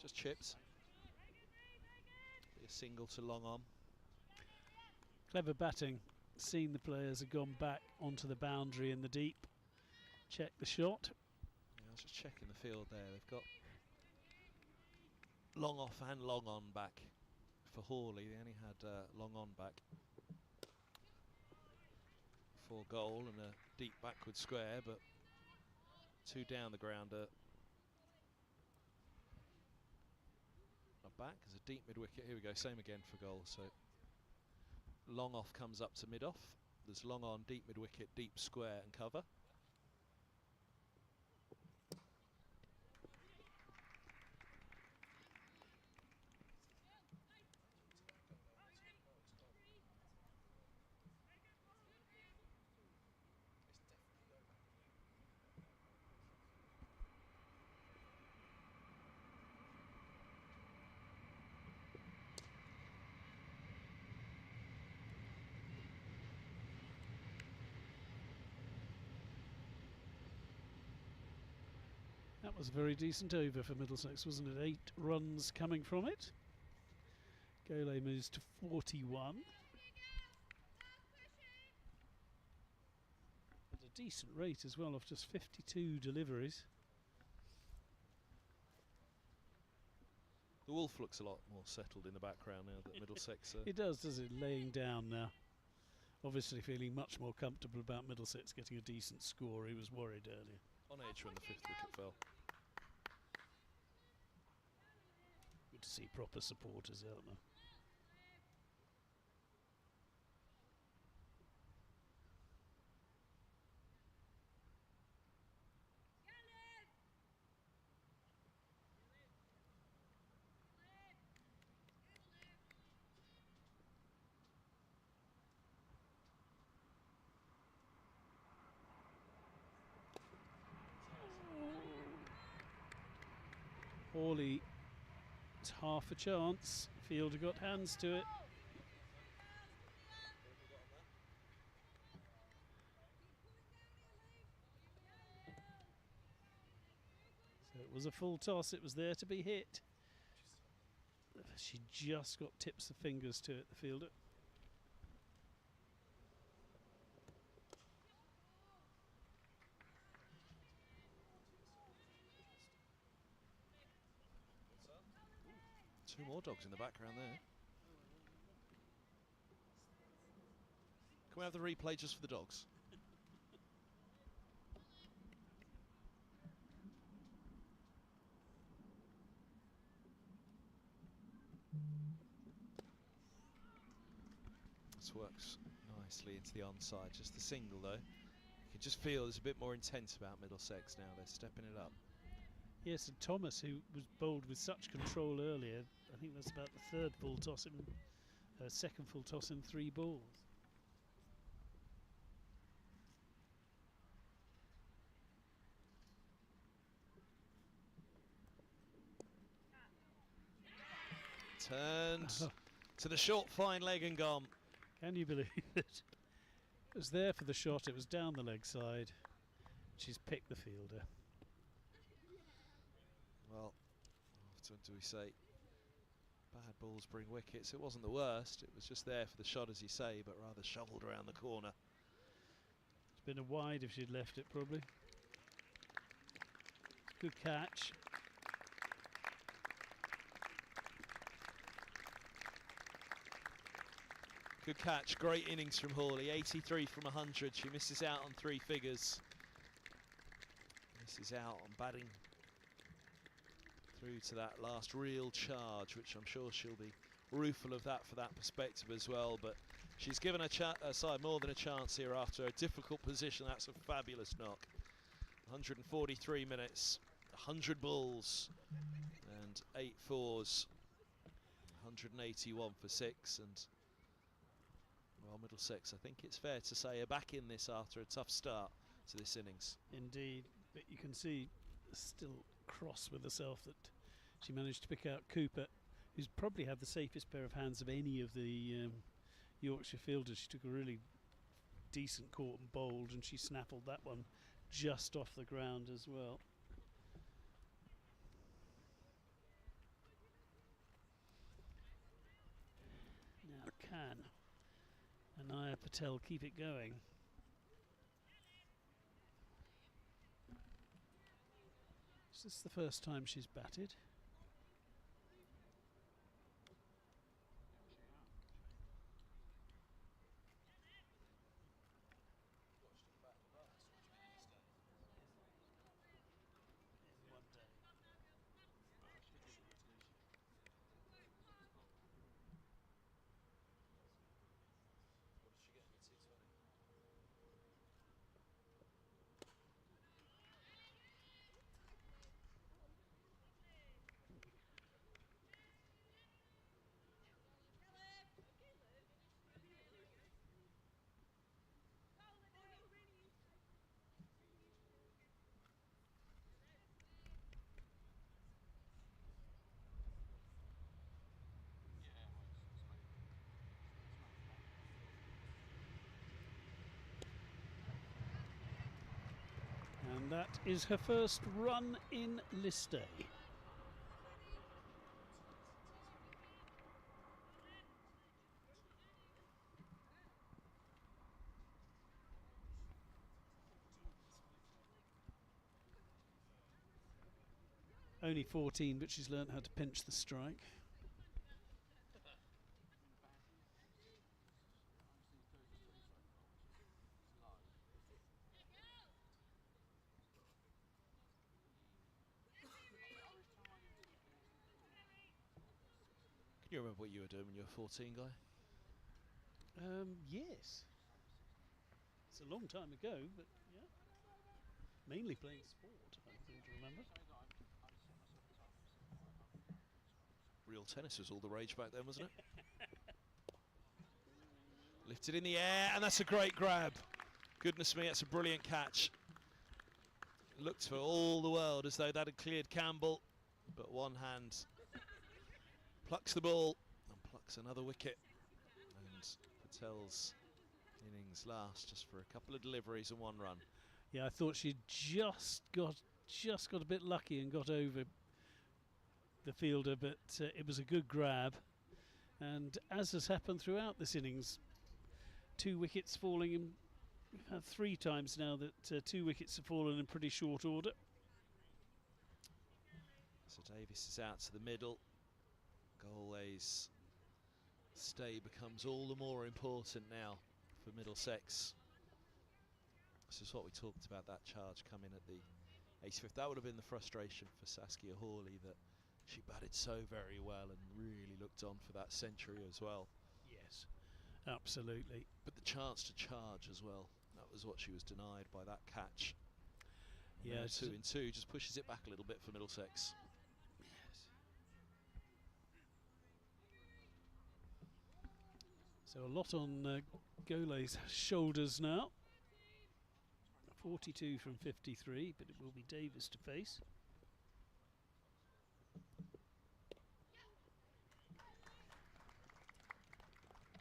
Speaker 1: Just chips. Be a single to long on.
Speaker 2: Clever batting. Seen the players have gone back onto the boundary in the deep. Check the shot.
Speaker 1: Yeah, I was just checking the field there. They've got long off and long on back for Hawley. They only had long on back for goal and a deep backward square, but two down the grounder. Back as a deep mid wicket. Here we go, same again for goal. So long off comes up to mid off. There's long on, deep mid wicket, deep square and cover.
Speaker 2: That was a very decent over for Middlesex, wasn't it? 8 runs coming from it. Gole moves to 41. At a decent rate as well, of just 52 deliveries.
Speaker 1: The Wolf looks a lot more settled in the background now that Middlesex
Speaker 2: It does it? Laying down now. Obviously feeling much more comfortable about Middlesex getting a decent score. He was worried earlier.
Speaker 1: on edge when the 5th wicket fell.
Speaker 2: Good to see proper supporters out there. Hawley, it's half a chance. Fielder got hands to it. So it was a full toss, it was there to be hit. She just got tips of fingers to it, the fielder.
Speaker 1: Two more dogs in the background there. Can we have the replay just for the dogs? This works nicely into the onside. Just the single though. You can just feel there's a bit more intense about Middlesex now. They're stepping it up.
Speaker 2: Yes, and Thomas, who was bowled with such control earlier, I think that's about the third full toss in, second full toss in 3 balls.
Speaker 1: Turned to the short fine leg and gone.
Speaker 2: Can you believe it? It was there for the shot, it was down the leg side. She's picked the fielder.
Speaker 1: Well, what do we say? Bad balls bring wickets. It wasn't the worst. It was just there for the shot, as you say, but rather shovelled around the corner.
Speaker 2: It's been a wide if she'd left it, probably. Good catch.
Speaker 1: Good catch. Great innings from Hawley. 83 from 100. She misses out on 3 figures. Misses out on batting through to that last real charge, which I'm sure she'll be rueful of that for that perspective as well. But she's given her side more than a chance here after a difficult position. That's a fabulous knock. 143 minutes, 100 balls, and 8 fours. 181 for 6, and well, Middlesex, I think it's fair to say, are back in this after a tough start to this innings.
Speaker 2: Indeed, but you can see still cross with herself that she managed to pick out Cooper, who's probably had the safest pair of hands of any of the Yorkshire fielders. She took a really decent caught and bowled, and she snaffled that one just off the ground as well. Now can Anaya Patel keep it going? Is this the first time she's batted? And that is her first run in list day. Only 14, but she's learnt how to pinch the strike.
Speaker 1: Can you remember what you were doing when you were 14, Guy?
Speaker 2: Yes. It's a long time ago, but yeah. Mainly playing sport, I seem to remember.
Speaker 1: Real tennis was all the rage back then, wasn't it? Lifted in the air, and that's a great grab. Goodness me, that's a brilliant catch. Looked for all the world as though that had cleared Campbell, but one hand plucks the ball and plucks another wicket. And Patel's innings lasts just for a couple of deliveries and 1 run.
Speaker 2: Yeah, I thought she just got a bit lucky and got over the fielder, but it was a good grab. And as has happened throughout this innings, 2 wickets falling in. We've had 3 times now that 2 wickets have fallen in pretty short order.
Speaker 1: So Davis is out to the middle. Galway's stay becomes all the more important now for Middlesex. This is what we talked about, that charge coming at the 85th. That would have been the frustration for Saskia Hawley, that she batted so very well and really looked on for that century as well.
Speaker 2: Yes, absolutely.
Speaker 1: But the chance to charge as well, that was what she was denied by that catch. And
Speaker 2: yeah,
Speaker 1: 2 in 2 just pushes it back a little bit for Middlesex.
Speaker 2: So a lot on Golay's shoulders now. 42 from 53, but it will be Davis to face.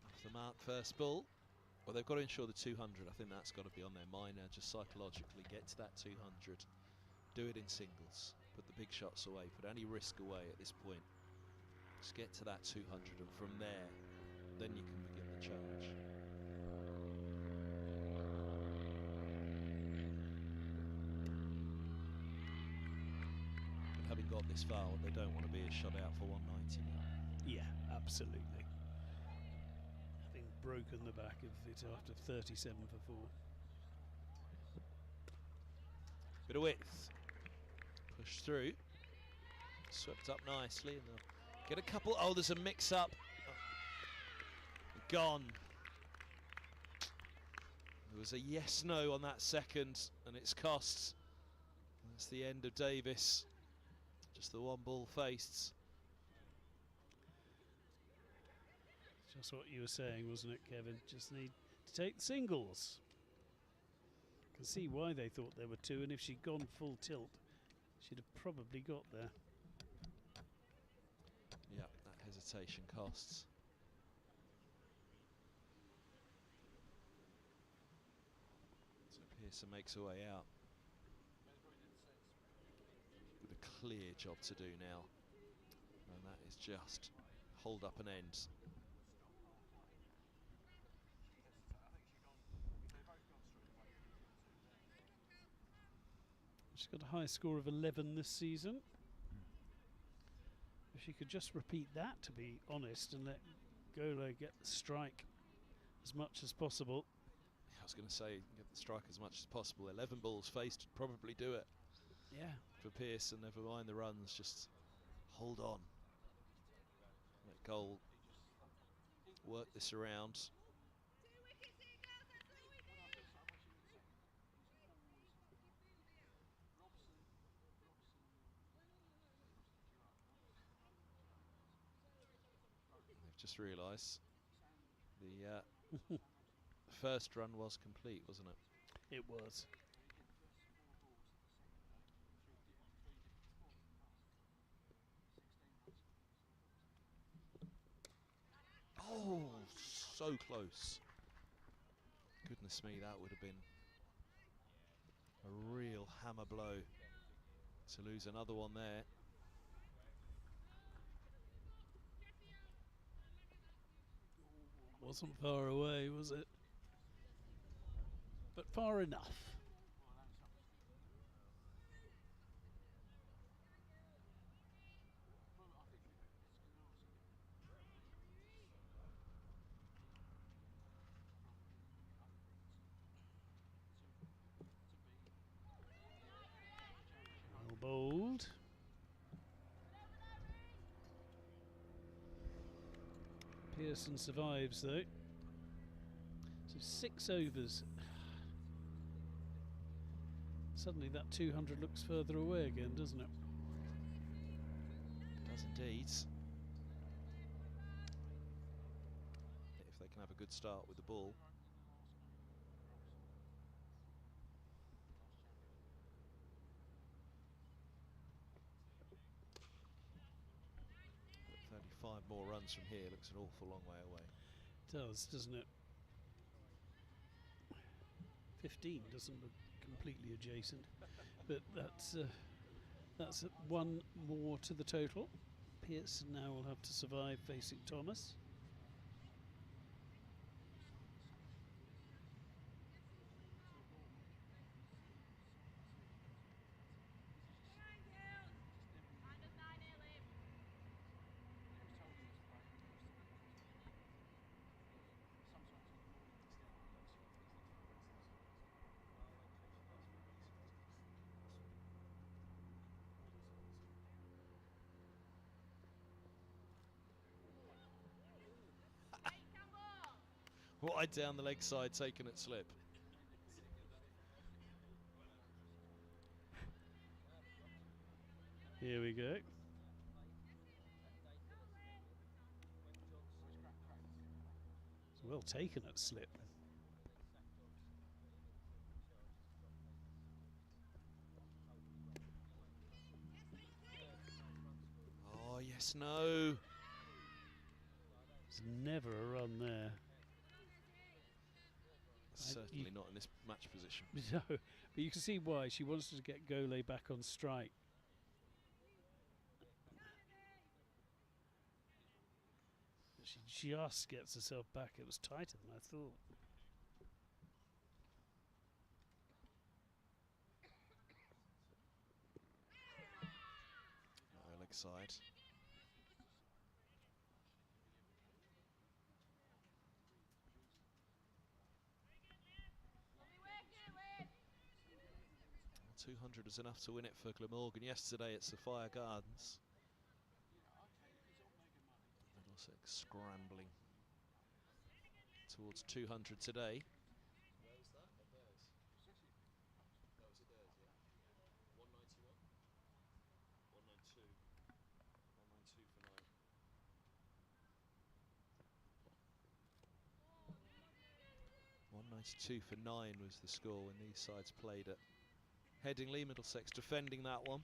Speaker 1: Off the mark, first ball. Well, they've got to ensure the 200. I think that's got to be on their mind now, just psychologically get to that 200. Do it in singles. Put the big shots away. Put any risk away at this point. Just get to that 200, and from there, then you can begin the charge. But having got this far, what they don't want to be is shot out for 190 now.
Speaker 2: Yeah, absolutely. Having broken the back of it after 37 for 4.
Speaker 1: Bit of width. Push through. Swept up nicely, and they'll get a couple. Oh, there's a mix-up. Gone. There was a yes-no on that second, and it's cost. That's the end of Davis. Just the one ball faced.
Speaker 2: Just what you were saying, wasn't it, Kevin? Just need to take the singles. Can see why they thought there were two, and if she'd gone full tilt, she'd have probably got there.
Speaker 1: Yeah, that hesitation costs. So Pearson makes her way out with a clear job to do now, and that is just hold up an end.
Speaker 2: She's got a high score of 11 this season. If she could just repeat that, to be honest, and let Gola get the strike as much as possible.
Speaker 1: I was going to say, get the strike as much as possible. 11 balls faced would probably do it.
Speaker 2: Yeah.
Speaker 1: For Pearson, never mind the runs, just hold on. Let Goal work this around. They've just realised the first run was complete, wasn't it?
Speaker 2: It was.
Speaker 1: Oh, so close. Goodness me, that would have been a real hammer blow to lose another one there.
Speaker 2: Wasn't far away, was it? But far enough. Well bowled. Pearson survives though. So 6 overs. Suddenly that 200 looks further away again, doesn't it?
Speaker 1: It does indeed. If they can have a good start with the ball. But 35 more runs from here looks an awful long way away.
Speaker 2: It does, doesn't it? 15 doesn't look completely adjacent, but that's one more to the total. Pearson now will have to survive facing Thomas.
Speaker 1: Wide down the leg side, taken at slip.
Speaker 2: Here we go. It's well taken at slip.
Speaker 1: Oh, yes, no.
Speaker 2: There's never a run there.
Speaker 1: Certainly not in this match position.
Speaker 2: No, but you can see why. She wants to get Gole back on strike. She just gets herself back. It was tighter than I thought.
Speaker 1: Leg side. Well, 200 is enough to win it for Glamorgan yesterday at Sophia Gardens. scrambling towards 200 today.
Speaker 4: Where was that? At theirs? That was at theirs, yeah. 191? 192. 192 for 9.
Speaker 1: .192 for 9 was the score when these sides played at Headingley. Middlesex defending that one.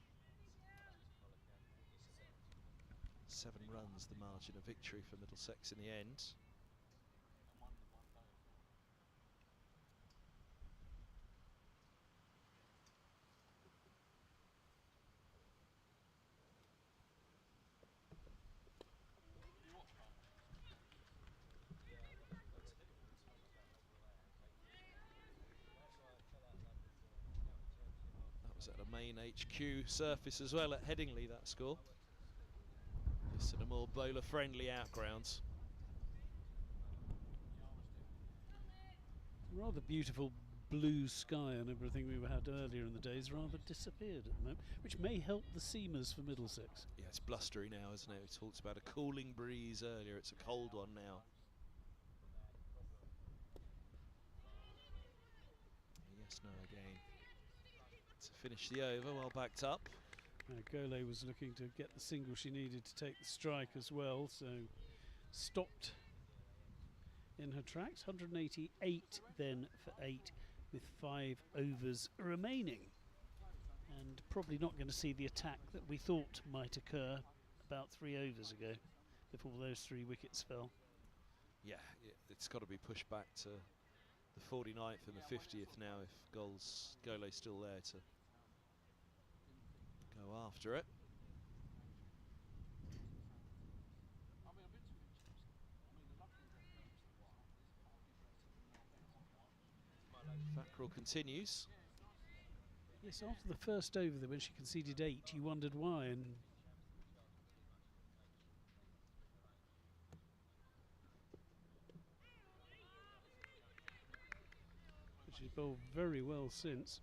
Speaker 1: 7 runs the margin of victory for Middlesex in the end. That was at a main HQ surface as well at Headingley, that score. This at a more bowler-friendly outgrounds.
Speaker 2: Rather beautiful blue sky and everything we had earlier in the days rather disappeared at the moment, which may help the seamers for Middlesex.
Speaker 1: Yeah, it's blustery now, isn't it? We talked about a cooling breeze earlier. It's a cold one now. Yes, no again. To finish the over, well backed up.
Speaker 2: Gole was looking to get the single she needed to take the strike as well, so stopped in her tracks. 188 then for 8 with 5 overs remaining, and probably not going to see the attack that we thought might occur about 3 overs ago before those 3 wickets fell.
Speaker 1: Yeah, it's got to be pushed back to the 49th and the 50th now if Gole's still there to go after it. Fackrell continues.
Speaker 2: Yes, after the first over there, when she conceded 8, you wondered why, and but she's bowled very well since.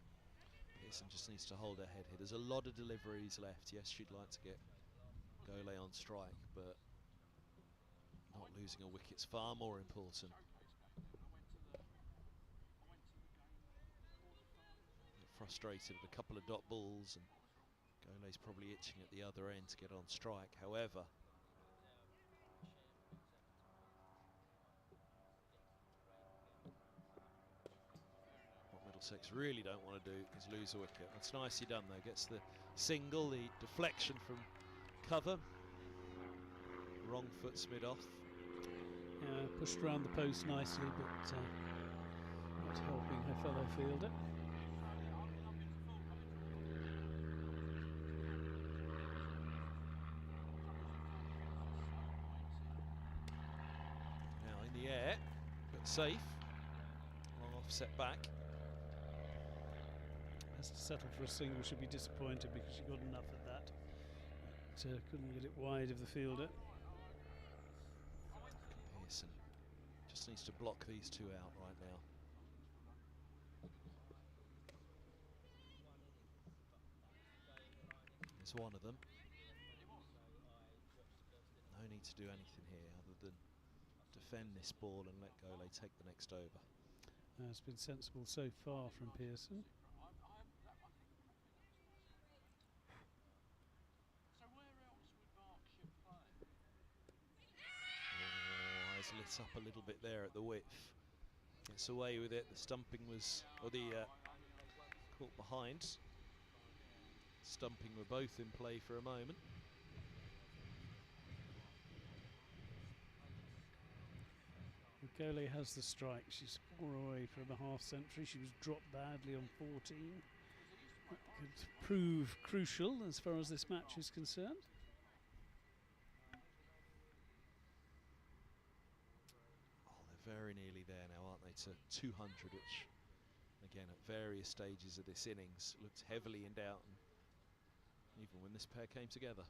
Speaker 1: Pearson just needs to hold her head here. There's a lot of deliveries left. Yes, she'd like to get Gole on strike, but not losing a wicket's far more important. Frustrated with a couple of dot balls, and Gole's probably itching at the other end to get on strike. However, what Middlesex really don't want to do is lose a wicket. That's nicely done though. Gets the single, the deflection from cover. Wrong foot's mid off.
Speaker 2: Pushed around the post nicely, but not helping her fellow fielder.
Speaker 1: Now in the air, but safe. Long offset back.
Speaker 2: Has to settle for a single. Should be disappointed because she got enough of that. But couldn't get it wide of the fielder.
Speaker 1: Pearson just needs to block these 2 out right now. There's one of them. No need to do anything here other than defend this ball and let Gole take the next over.
Speaker 2: It's been sensible so far from Pearson.
Speaker 1: Eyes lit up a little bit there at the width. Gets away with it. The stumping was, or the caught behind. Stumping were both in play for a moment.
Speaker 2: Gole has the strike. She's 4 away from a half century. She was dropped badly on 14. That could prove crucial as far as this match is concerned.
Speaker 1: Oh, they're very nearly there now, aren't they, to 200, which, again, at various stages of this innings, looked heavily in doubt, and even when this pair came together.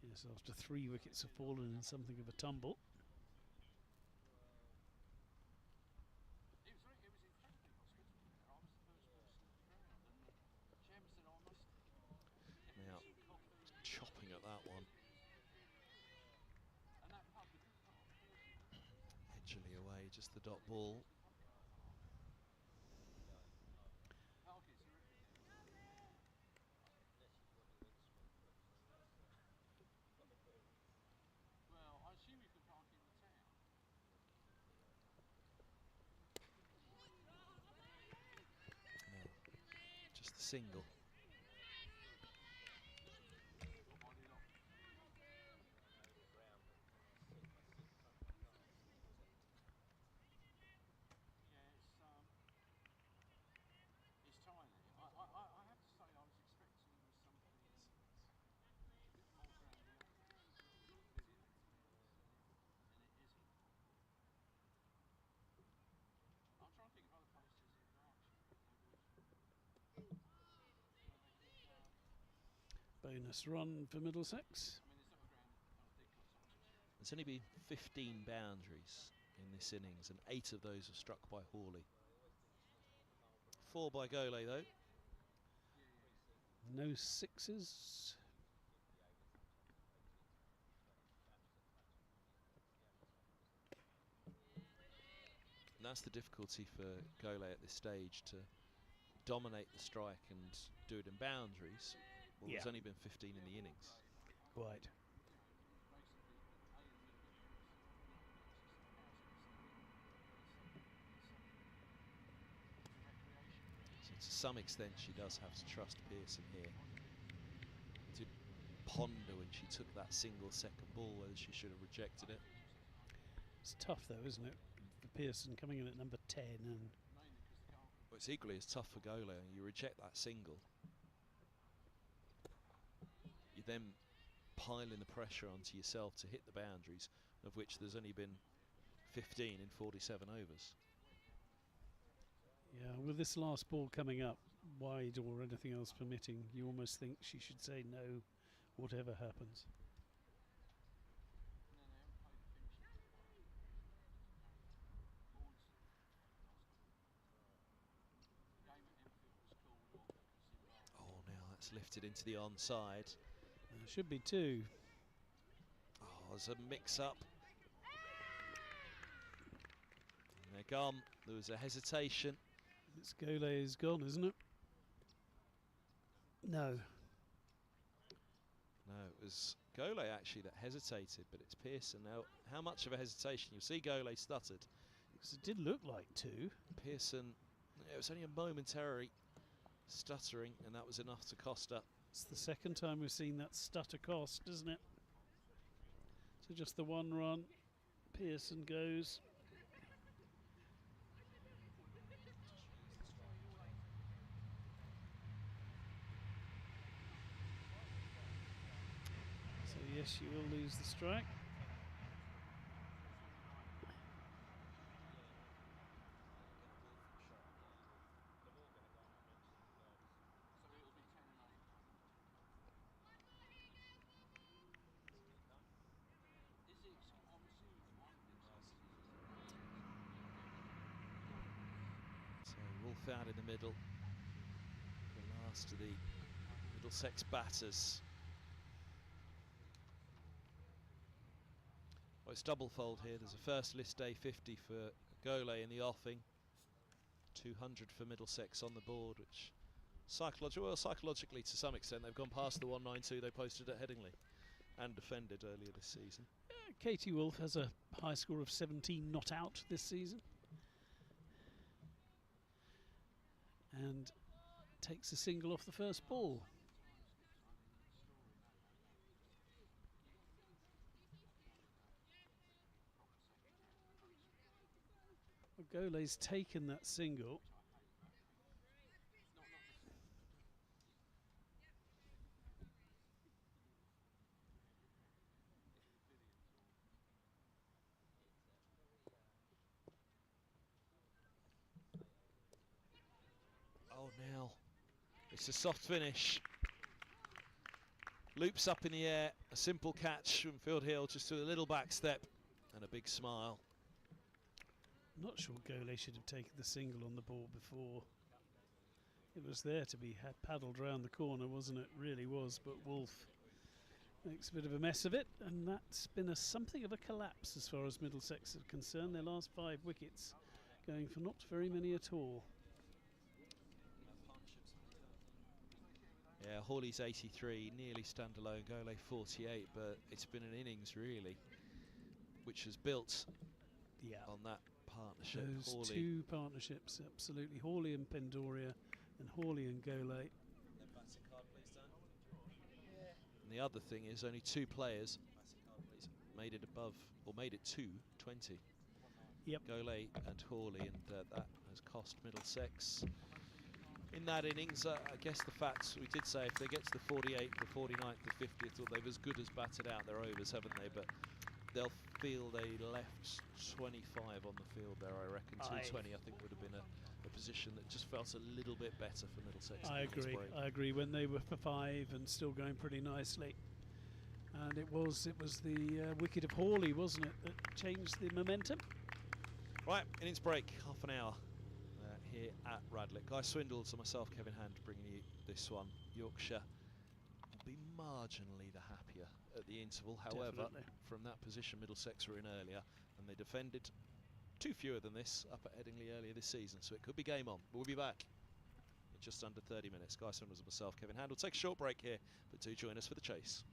Speaker 2: Yes, after 3 wickets have fallen in something of a tumble.
Speaker 1: the dot ball.
Speaker 3: Well, I assume you can park in the town.
Speaker 1: No, just the single.
Speaker 3: It's tiny. I have to say I was expecting something a bit more grandiose, and it isn't. I'm trying to think of other places in Yorkshire that they would.
Speaker 2: Bonus run for Middlesex.
Speaker 3: I mean, there's not a ground ridiculous.
Speaker 1: There's only been 15 boundaries in this innings, and 8 of those are struck by Hawley. 4 by Golay, though.
Speaker 2: No sixes.
Speaker 1: And that's the difficulty for Golay at this stage, to dominate the strike and do it in boundaries. Well,
Speaker 2: Yeah.
Speaker 1: there's only been 15 in the innings.
Speaker 2: Quite.
Speaker 1: So to some extent she does have to trust Pearson here. Did ponder when she took that single second ball whether she should have rejected it.
Speaker 2: It's tough though, isn't it? For Pearson coming in at number 10 and
Speaker 1: Well, it's equally as tough for Golay. You reject that single, you then piling the pressure onto yourself to hit the boundaries, of which there's only been 15 in 47 overs.
Speaker 2: yeah, with this last ball coming up, wide or anything else permitting, you almost think she should say no, whatever happens.
Speaker 1: Oh, now that's lifted into the onside.
Speaker 2: Should be 2.
Speaker 1: Oh, there's a mix-up. They're gone. There was a hesitation.
Speaker 2: This Golay is gone, isn't it? No.
Speaker 1: No, it was Golay actually that hesitated, but it's Pearson. Now, how much of a hesitation? You'll see Golay stuttered.
Speaker 2: Because it did look like 2.
Speaker 1: Pearson, it was only a momentary stuttering, and that was enough to cost her.
Speaker 2: It's the second time we've seen that stutter cost, isn't it? So just the one run. Pearson goes. So yes, she will lose the strike.
Speaker 1: So Wolf out in the middle. The last of the Middlesex batters. Well, it's double fold here. There's a first list day 50 for Golay in the offing. 200 for Middlesex on the board, which psychologically to some extent they've gone past the 192 they posted at Headingley and defended earlier this season.
Speaker 2: Katie Wolf has a high score of 17 not out this season. And takes a single off the first ball. Well, Golay's taken that single.
Speaker 1: Oh, now it's a soft finish. Loops up in the air, a simple catch from Field Hill, just to a little back step and a big smile.
Speaker 2: Not sure Golay should have taken the single on the ball before. It was there to be paddled round the corner, wasn't it? Really was, but Wolf makes a bit of a mess of it, and that's been something of a collapse as far as Middlesex are concerned. Their last 5 wickets going for not very many at all.
Speaker 1: Yeah, Hawley's 83, nearly standalone, Gole 48, but it's been an innings really, which has built on that partnership.
Speaker 2: Those
Speaker 1: Hawley.
Speaker 2: 2 partnerships, absolutely. Hawley and Pendoria, and Hawley and Gole.
Speaker 1: And the other thing is only 2 players made it above, or made it to 20.
Speaker 2: Yep.
Speaker 1: Gole and Hawley, and that has cost Middlesex in that innings. I guess the facts, we did say if they get to the 48th, the 49th, the 50th, or they've as good as batted out their overs, haven't they? But they'll feel they left 25 on the field there, I reckon. 220, I think, would have been a position that just felt a little bit better for Middlesex.
Speaker 2: I agree. When they were for 5 and still going pretty nicely. And it was the wicket of Hawley, wasn't it, that changed the momentum?
Speaker 1: Right, innings break, half an hour here at Radlett. Guy Swindles and myself, Kevin Hand, bringing you this one. Yorkshire will be marginally the happier at the interval. However,
Speaker 2: Definitely.
Speaker 1: From that position, Middlesex were in earlier, and they defended 2 fewer than this up at Headingley earlier this season, so it could be game on. We'll be back in just under 30 minutes. Guy Swindles and myself, Kevin Hand, will take a short break here, but do join us for the chase.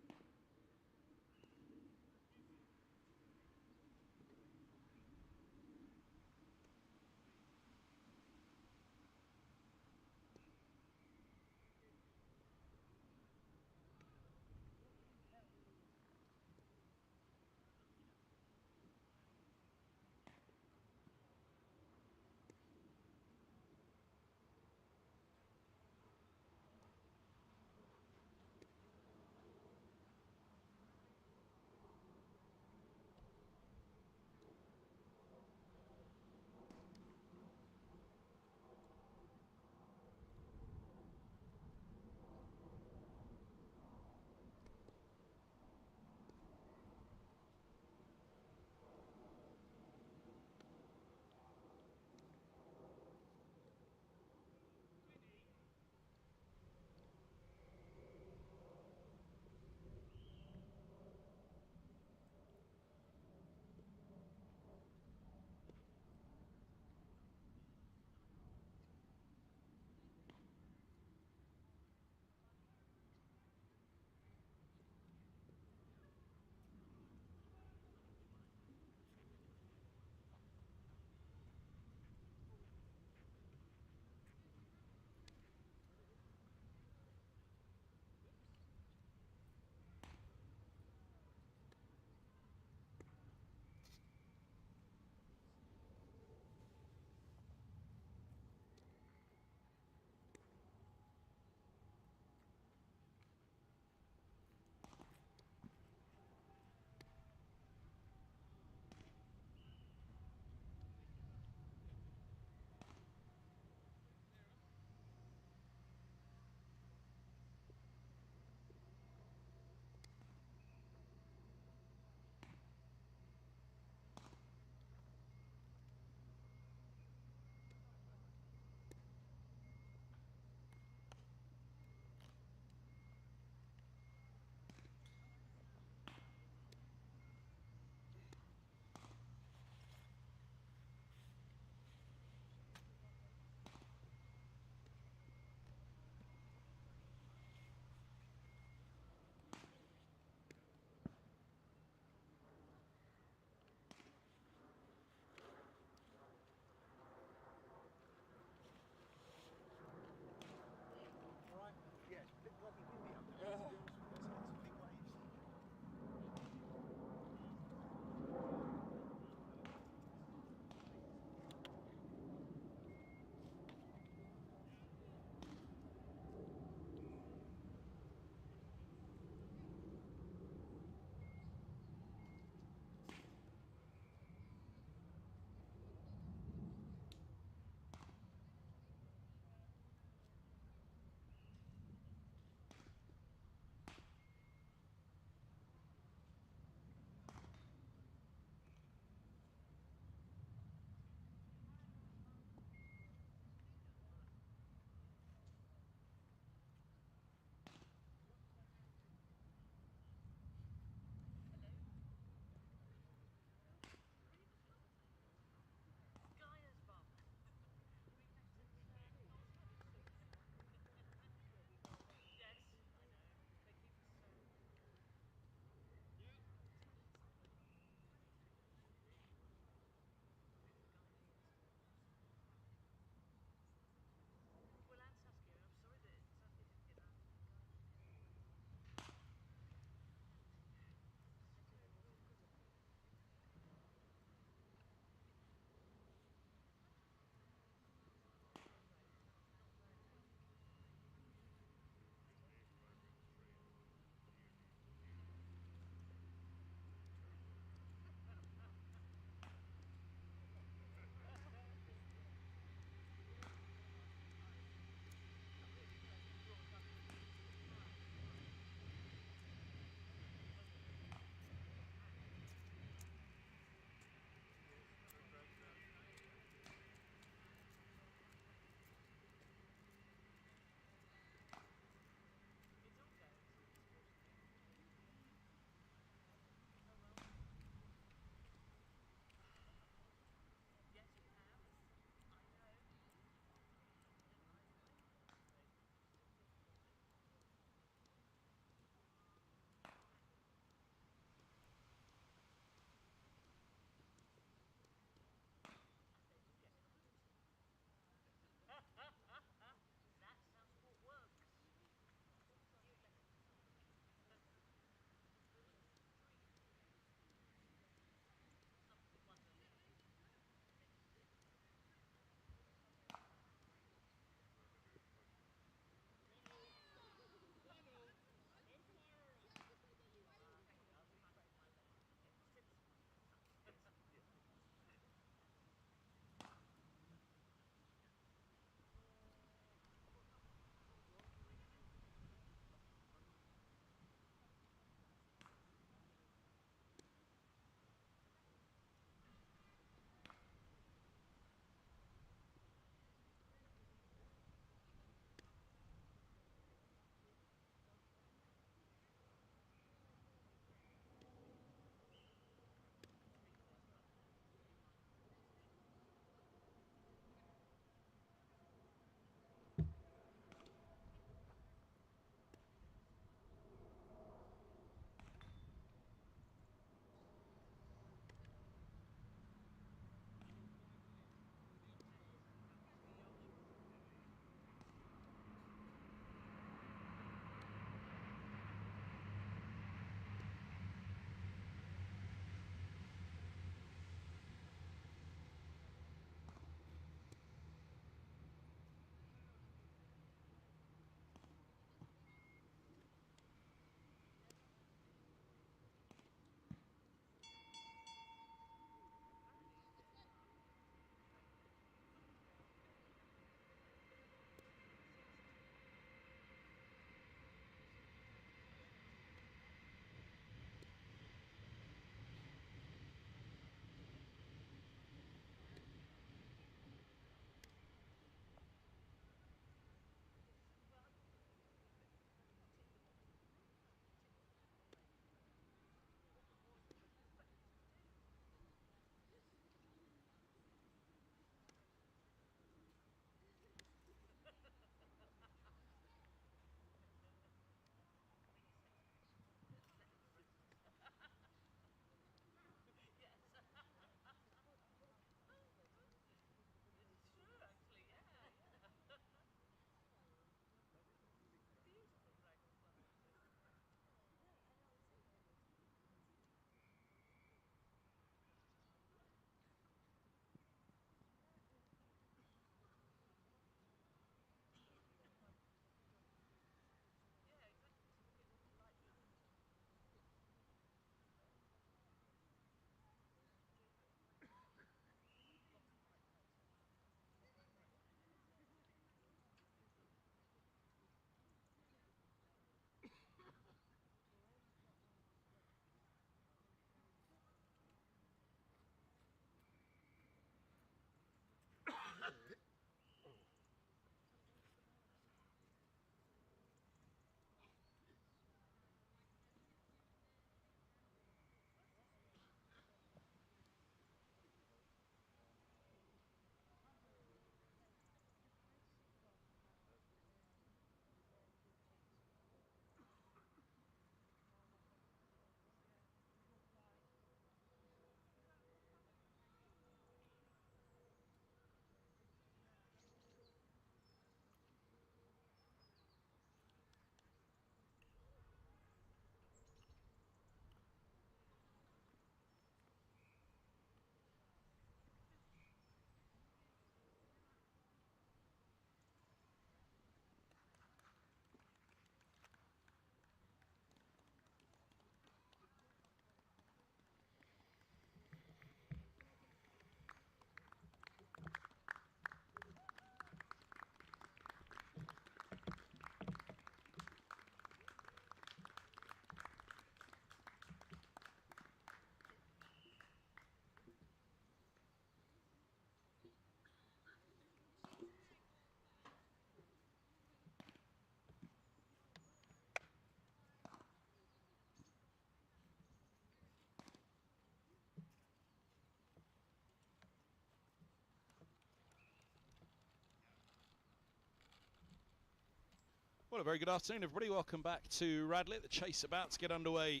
Speaker 1: Well, a very good afternoon, everybody. Welcome back to Radlett. The chase about to get underway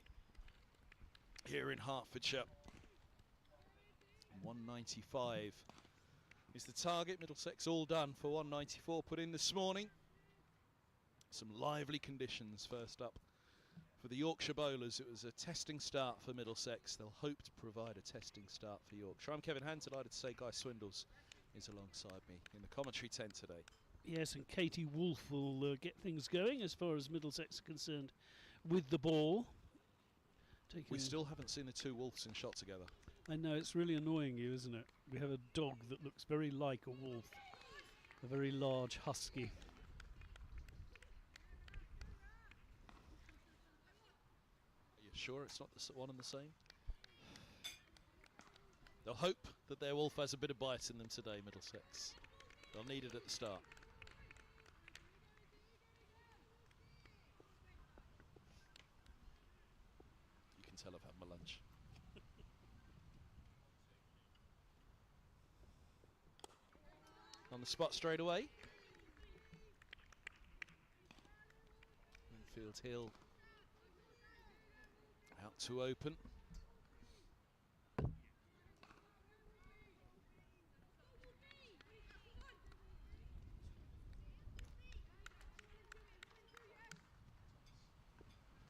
Speaker 1: here in Hertfordshire. 195 is the target. Middlesex all done for 194 put in this morning. Some lively conditions first up for the Yorkshire bowlers. It was a testing start for Middlesex. They'll hope to provide a testing start for Yorkshire. I'm Kevin Hand, delighted to say Guy Swindles is alongside me in the commentary tent today.
Speaker 2: Yes, and Katie Wolfe will get things going as far as Middlesex are concerned with the ball.
Speaker 1: We still haven't seen the two Wolves in shot together.
Speaker 2: I know, it's really annoying you, isn't it? We have a dog that looks very like a wolf, a very large husky.
Speaker 1: Are you sure it's not the one and the same? They'll hope that their wolf has a bit of bite in them today, Middlesex. They'll need it at the start. You can tell I've had my lunch. On the spot straight away. Winfield Hill out to open.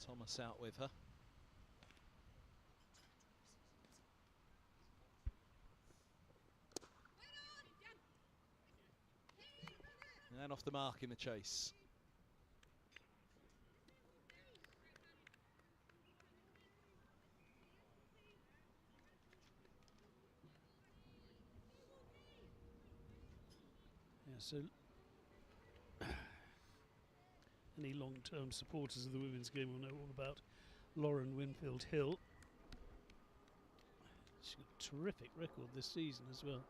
Speaker 1: Thomas out with her. And off the mark in the chase.
Speaker 2: Yeah, so any long-term supporters of the women's game will know all about Lauren Winfield Hill. She's got a terrific record this season as well.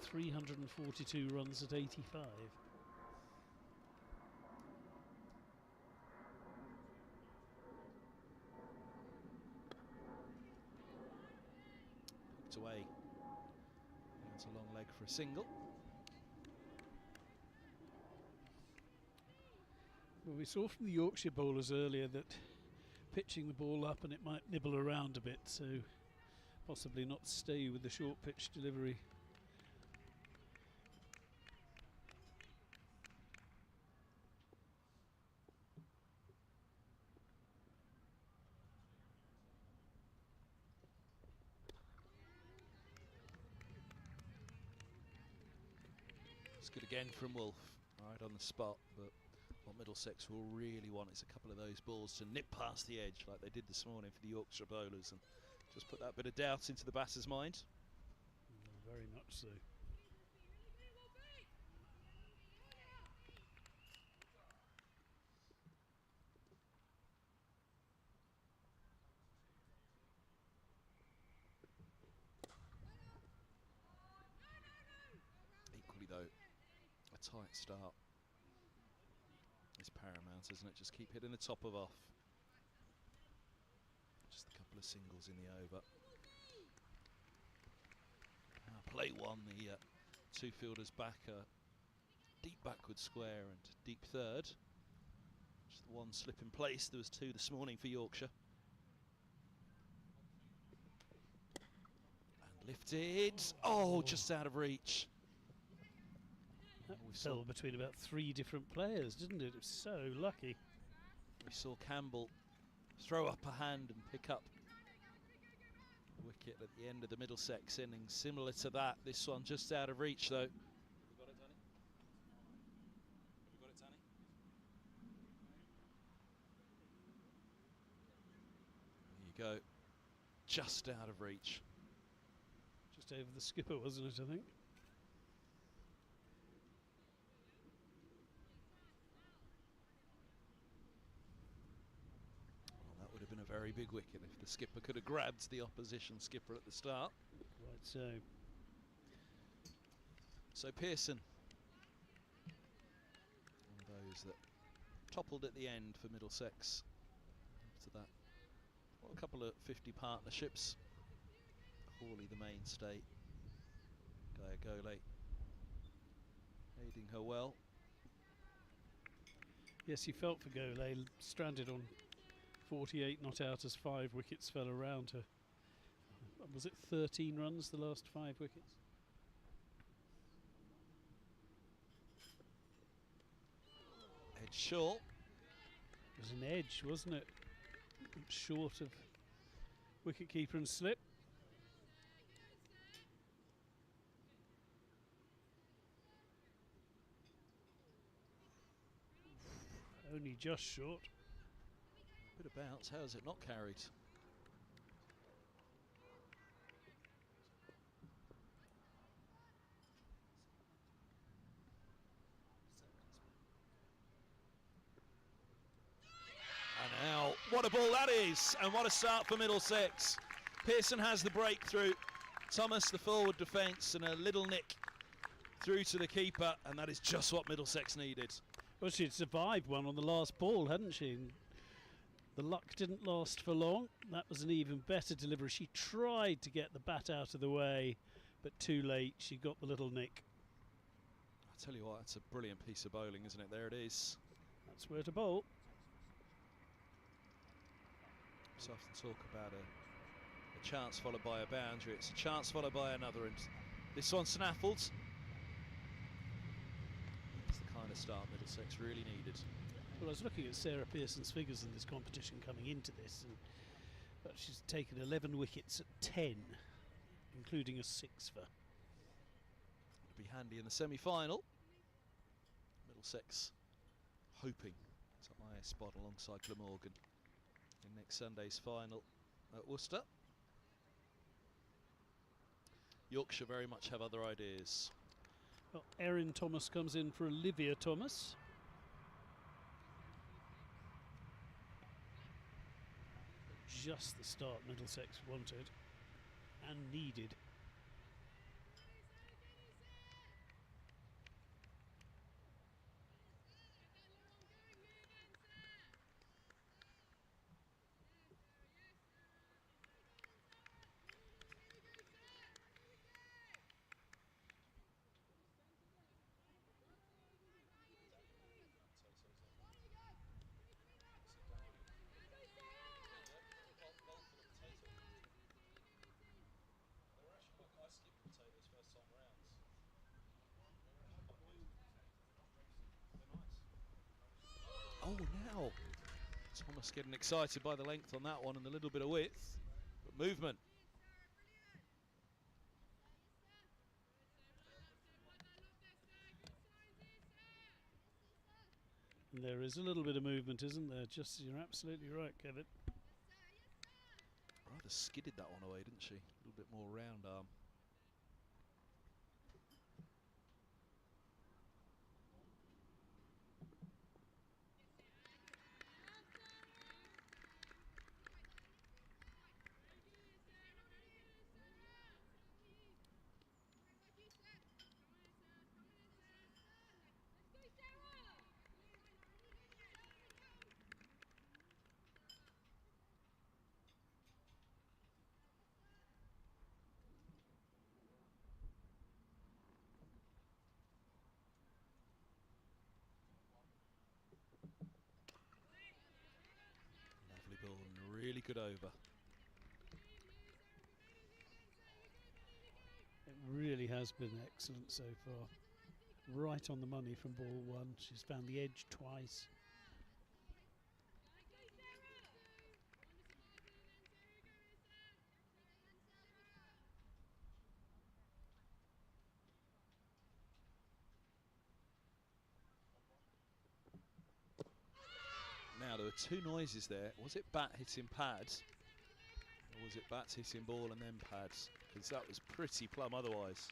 Speaker 2: 342 runs at 85.
Speaker 1: Hooked away. It's a long leg for a single.
Speaker 2: Well, we saw from the Yorkshire bowlers earlier that pitching the ball up and it might nibble around a bit, so possibly not stay with the short pitch delivery.
Speaker 1: It's good again from Wolf, right on the spot, but what Middlesex will really want is a couple of those balls to nip past the edge like they did this morning for the Yorkshire bowlers and just put that bit of doubt into the batter's mind.
Speaker 2: Very much so.
Speaker 1: Equally though, a tight start is paramount, isn't it? Just keep hitting the top of off. Just a couple of singles in the over. Now play one, the two fielders back, deep backward square and deep third. Just the one slip in place. There was two this morning for Yorkshire. And lifted. Oh, just out of reach.
Speaker 2: That fell between about three different players, didn't it? It was so lucky.
Speaker 1: We saw Campbell throw up a hand and pick up the wicket at the end of the Middlesex innings. Similar to that, this one just out of reach though. Have you got it, Danny? Have you got it, Danny? There you go. Just out of reach.
Speaker 2: Just over the skipper, wasn't it, I think?
Speaker 1: Very big wicket if the skipper could have grabbed the opposition skipper at the start.
Speaker 2: Right, so.
Speaker 1: So Pearson, one of those that toppled at the end for Middlesex. After that, well, a couple of 50 partnerships. Hawley the mainstay. Gaya Gole. AD leading her well.
Speaker 2: Yes, he felt for Golay, stranded on 48, not out as 5 wickets fell around her. Was it 13 runs, the last 5 wickets?
Speaker 1: Edge short.
Speaker 2: It was an edge, wasn't it? Short of wicketkeeper and slip. Only just short.
Speaker 1: A bit of bounce, how is it not carried? And now, what a ball that is, and what a start for Middlesex. Pearson has the breakthrough. Thomas, the forward defence, and a little nick through to the keeper, and that is just what Middlesex needed.
Speaker 2: Well, she'd survived one on the last ball, hadn't she? And the luck didn't last for long. That was an even better delivery. She tried to get the bat out of the way, but too late. She got the little nick.
Speaker 1: I tell you what, that's a brilliant piece of bowling, isn't it? There it is.
Speaker 2: That's where to bowl.
Speaker 1: So often talk about a chance followed by a boundary. It's a chance followed by another, and this one snaffled. It's the kind of start Middlesex really needed.
Speaker 2: Well, I was looking at Sarah Pearson's figures in this competition coming into this, but she's taken 11 wickets at 10, including a 6-for.
Speaker 1: It'll be handy in the semi-final. Middlesex hoping to eye a spot alongside Glamorgan in next Sunday's final at Worcester. Yorkshire very much have other ideas.
Speaker 2: Well, Erin Thomas comes in for Olivia Thomas. Just the start Middlesex wanted and needed.
Speaker 1: Oh, now Thomas getting excited by the length on that one and a little bit of width, but movement.
Speaker 2: And there is a little bit of movement, isn't there? Just, you're absolutely right, Kevin.
Speaker 1: Rather skidded that one away, didn't she? A little bit more round arm. Lovely ball and a really good over.
Speaker 2: It really has been excellent so far. Right on the money from ball one. She's found the edge twice.
Speaker 1: Now there were two noises there. Was it bat hitting pads? Or was it bat hitting ball and then pads? Because that was pretty plumb otherwise.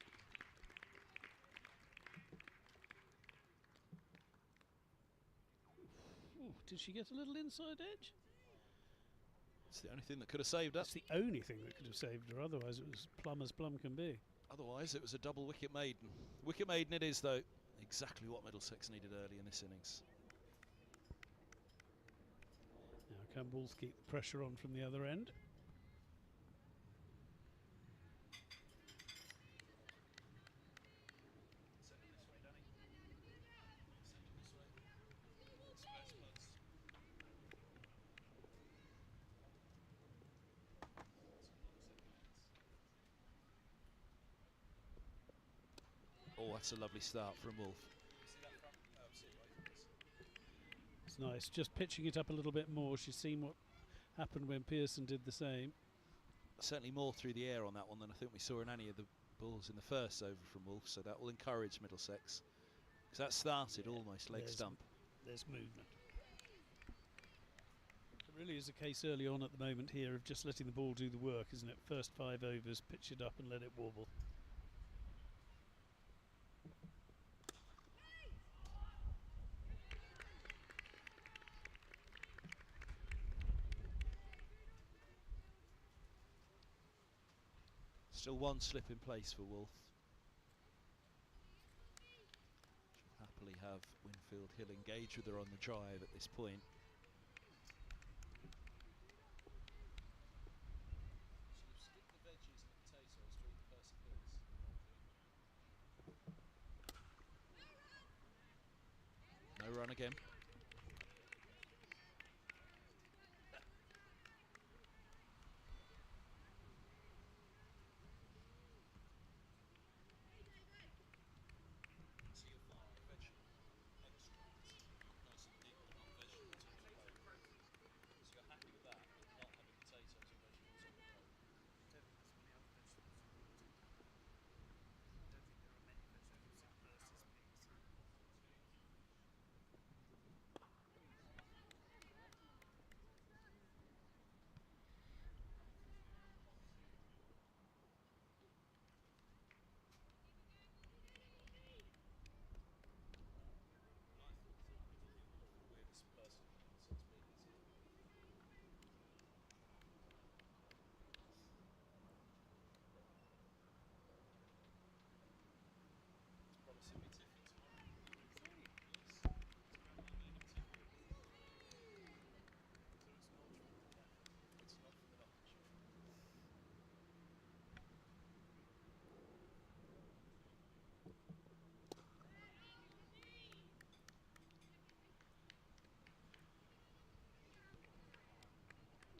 Speaker 2: Ooh, did she get a little inside edge?
Speaker 1: It's the only thing that could have saved us.
Speaker 2: That's the only thing that could have saved her. Otherwise it was plumb as plumb can be.
Speaker 1: Otherwise it was a double wicket maiden. Wicket maiden it is though. Exactly what Middlesex needed early in this innings.
Speaker 2: Now Campbell's keep the pressure on from the other end.
Speaker 1: Oh, that's a lovely start from Wolf.
Speaker 2: It's nice, just pitching it up a little bit more. She's seen what happened when Pearson did the same.
Speaker 1: Certainly more through the air on that one than I think we saw in any of the balls in the first over from Wolf, so that will encourage Middlesex. Because that started almost leg stump.
Speaker 2: There's movement. It really is a case early on at the moment here of just letting the ball do the work, isn't it? First 5 overs, pitch it up and let it wobble.
Speaker 1: Still one slip in place for Wolf. She'll happily have Winfield Hill engage with her on the drive at this point.
Speaker 4: So you skip the veggies and the potatoes through the perseverance.
Speaker 1: No run again.
Speaker 4: So you'll find the vegetable extracts nice and deep and not vegetables on the plate. So you're happy with that, but not having potatoes and vegetables on the plate.
Speaker 3: I don't think there's many other vegetables in the world. I don't think there are many vegetables in versus peas.
Speaker 4: And I thought the weirdest person in Middlesex meetings here. It's promising me tiffy tomorrow. Yes. It's apparently maiden tiffy. It's not from the Nottinghamshire.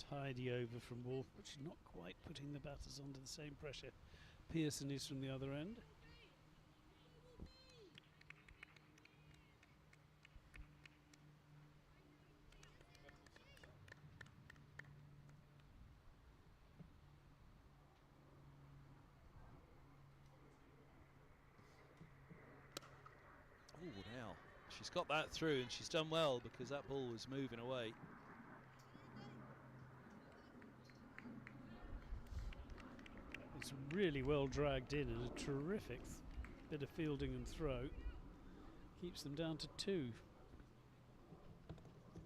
Speaker 2: Tidy over from Wolf, but she's not quite putting the batters under the same pressure Pearson is from the other end.
Speaker 1: Oh, now she's got that through, and she's done well because that ball was moving away.
Speaker 2: It's really well dragged in and a terrific bit of fielding and throw. Keeps them down to 2.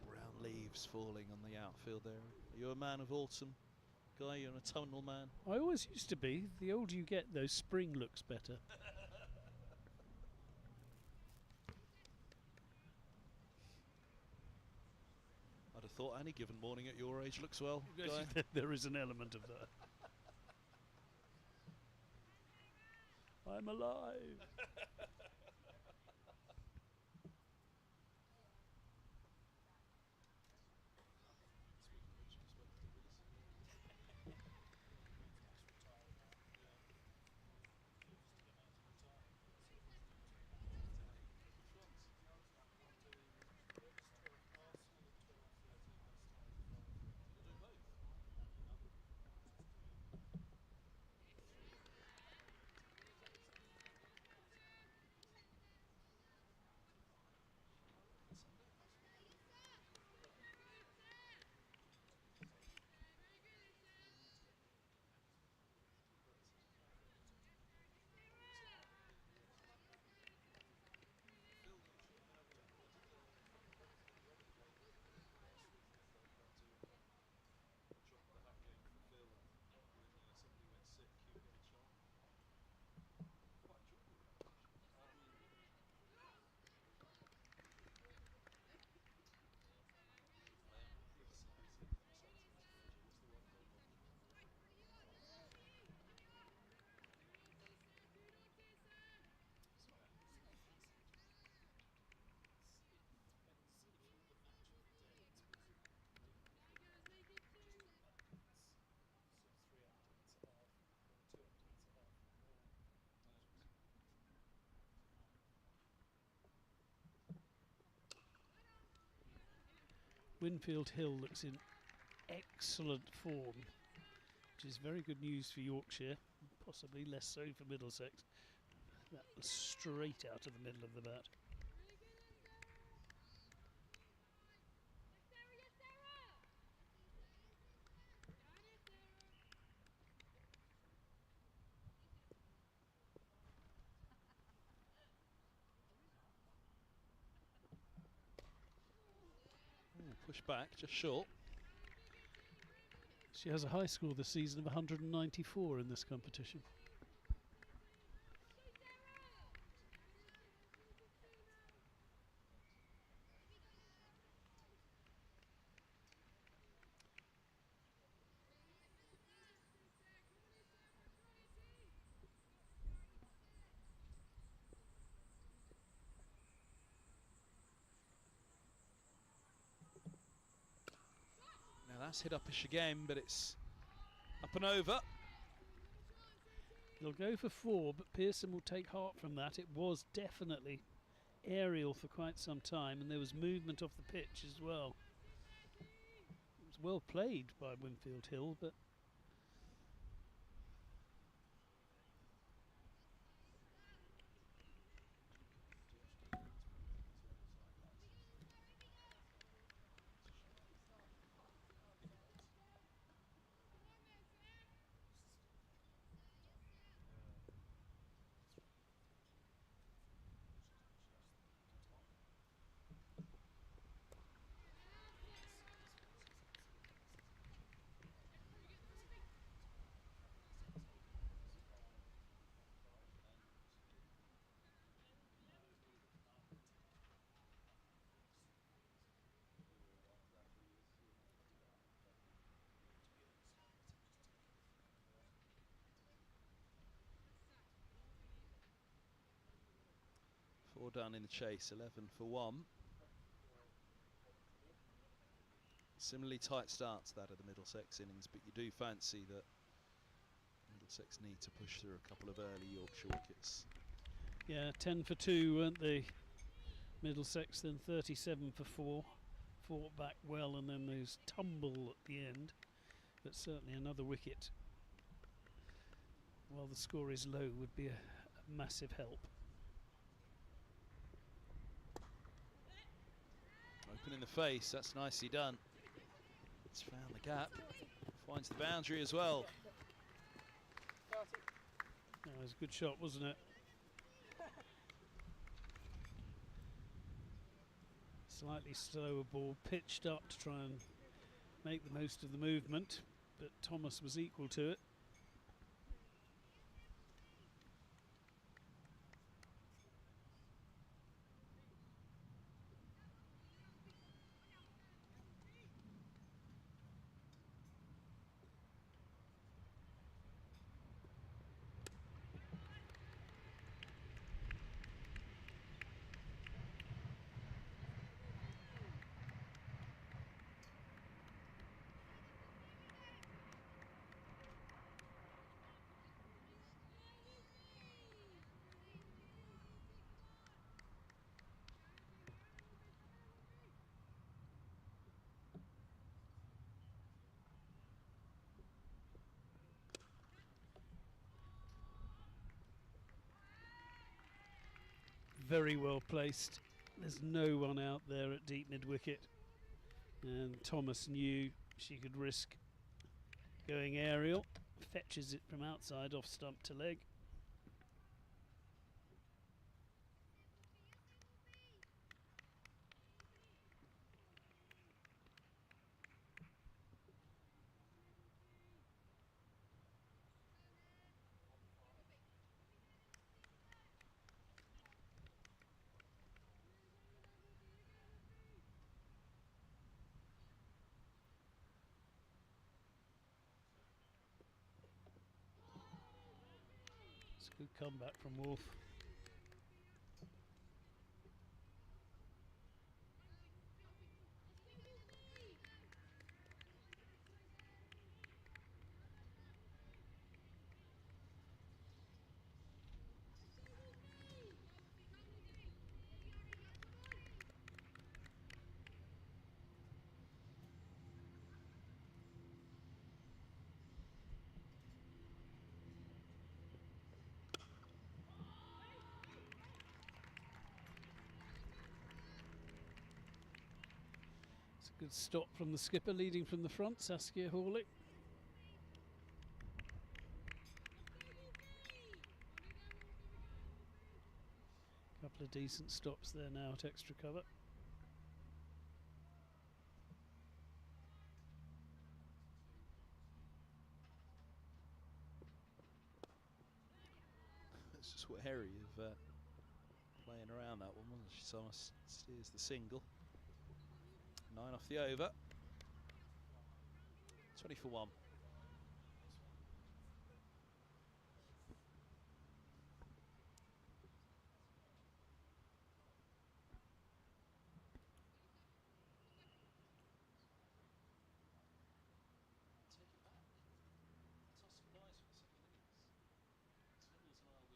Speaker 1: Brown leaves falling on the outfield there. Are you a man of autumn, Guy? You're an autumnal man?
Speaker 2: I always used to be. The older you get, though, spring looks better.
Speaker 1: I'd have thought any given morning at your age looks well, Guy.
Speaker 2: There is an element of that. I'm alive.
Speaker 4: Speaking of which, I spoke to Willis.
Speaker 2: Winfield Hill looks in excellent form, which is very good news for Yorkshire, possibly less so for Middlesex. That was straight out of the middle of the bat.
Speaker 1: Ooh, push back, just short.
Speaker 2: She has a high score this season of 194 in this competition.
Speaker 1: Now that's hit uppish again, but it's up and over.
Speaker 2: They'll go for 4, but Pearson will take heart from that. It was definitely aerial for quite some time, and there was movement off the pitch as well. It was well played by Winfield Hill, but
Speaker 1: Four done in the chase, 11 for 1. Similarly tight starts that of the Middlesex innings, but you do fancy that Middlesex need to push through a couple of early Yorkshire wickets.
Speaker 2: yeah, 10 for 2, weren't they? Middlesex, then 37 for 4. Fought back well, and then those tumble at the end. But certainly another wicket, while the score is low, would be a massive help.
Speaker 1: Open in the face, that's nicely done. It's found the gap, finds the boundary as well.
Speaker 2: That was a good shot, wasn't it? Slightly slower ball, pitched up to try and make the most of the movement, but Thomas was equal to it. Very well placed. There's no one out there at deep mid wicket, and Thomas knew she could risk going aerial. Fetches it from outside off stump to leg. It's a good comeback from Wolf. Good stop from the skipper, leading from the front, Saskia Hawley. Couple of decent stops there now at extra cover.
Speaker 1: It's just wary of playing around that one, wasn't she? So steers the single. 9 off the over. 20 for 1.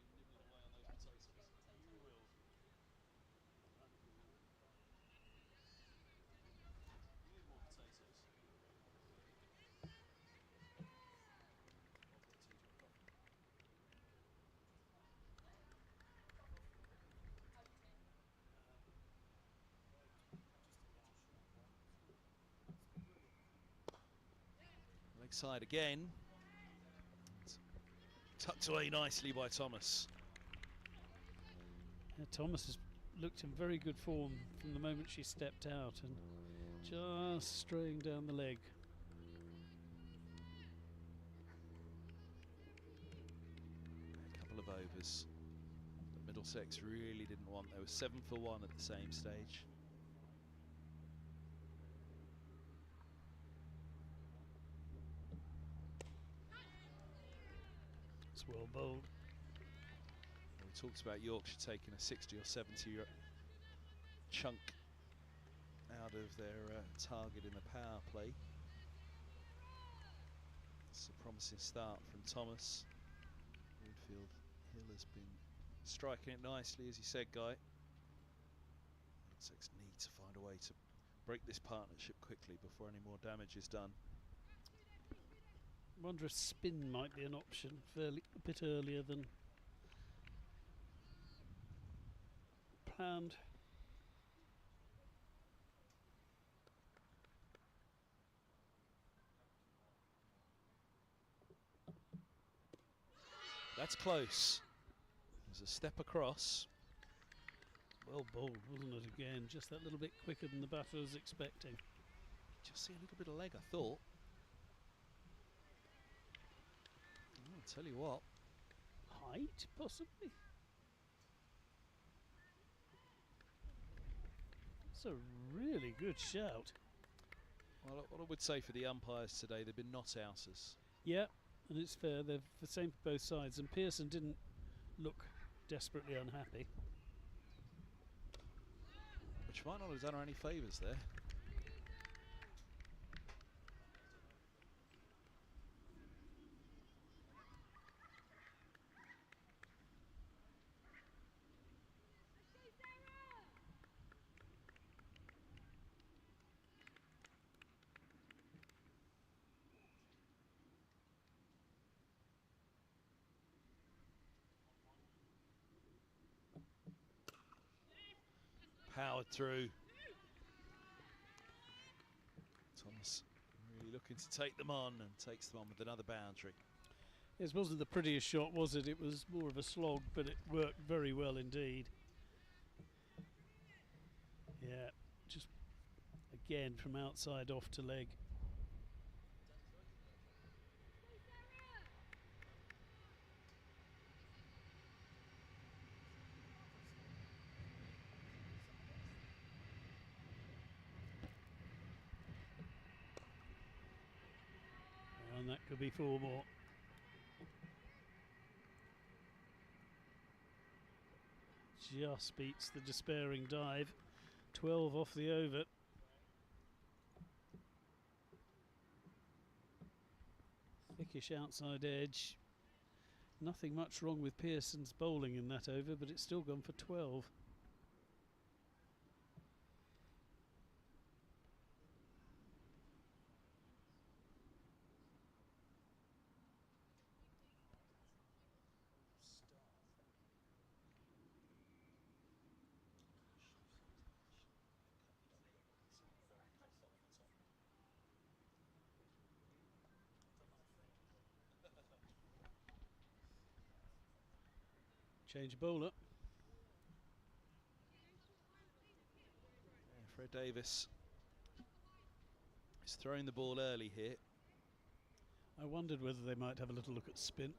Speaker 4: Take it back. Toss it nice for the second innings. Tendles and I will be nibbling away on those potatoes. You will. You need more potatoes. I'll put tea to a coffee.
Speaker 1: Leg side again. It's tucked away nicely by Thomas.
Speaker 2: Yeah, Thomas has looked in very good form from the moment she stepped out and just straying down the leg.
Speaker 1: A couple of overs that Middlesex really didn't want. They were 7 for 1 at the same stage.
Speaker 2: It's well bowled.
Speaker 1: We talked about Yorkshire taking a 60 or 70 chunk out of their target in the power play. It's a promising start from Thomas. Woodfield Hill has been striking it nicely, as you said, Guy. Middlesex need to find a way to break this partnership quickly before any more damage is done.
Speaker 2: Wonder if spin might be an option a bit earlier than planned.
Speaker 1: That's close. There's a step across.
Speaker 2: Well bowled, wasn't it, again? Just that little bit quicker than the batter was expecting.
Speaker 1: Just see a little bit of leg, I thought. I'll tell you what.
Speaker 2: Height, possibly? It's a really good shout.
Speaker 1: Well, what I would say for the umpires today, they've been not-outers.
Speaker 2: Yeah, and it's fair. They're the same for both sides. And Pearson didn't look desperately unhappy.
Speaker 1: Which might not have done her any favours there. Powered through. Thomas really looking to take them on and takes them on with another boundary.
Speaker 2: It wasn't the prettiest shot, was it? It was more of a slog, but it worked very well indeed. Yeah, just again from outside off to leg. And that could be 4 more. Just beats the despairing dive. 12 off the over. Thickish outside edge. Nothing much wrong with Pearson's bowling in that over, but it's still gone for 12. Change of bowler.
Speaker 1: Yeah, Fred Davis is throwing the ball early here.
Speaker 2: I wondered whether they might have a little look at spin.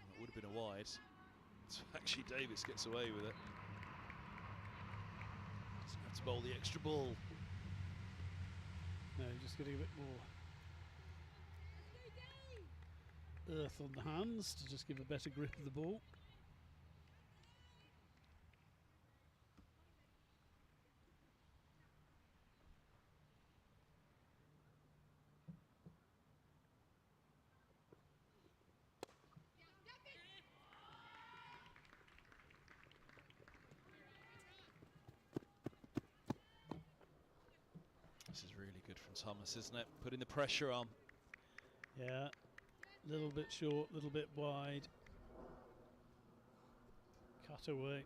Speaker 1: That would have been a wide. So actually Davis gets away with it. Doesn't have to bowl the extra ball.
Speaker 2: No, just getting a bit more earth on the hands to just give a better grip of the ball.
Speaker 1: This is really good from Thomas, isn't it? Putting the pressure on.
Speaker 2: Yeah, a little bit short, a little bit wide. Cut away.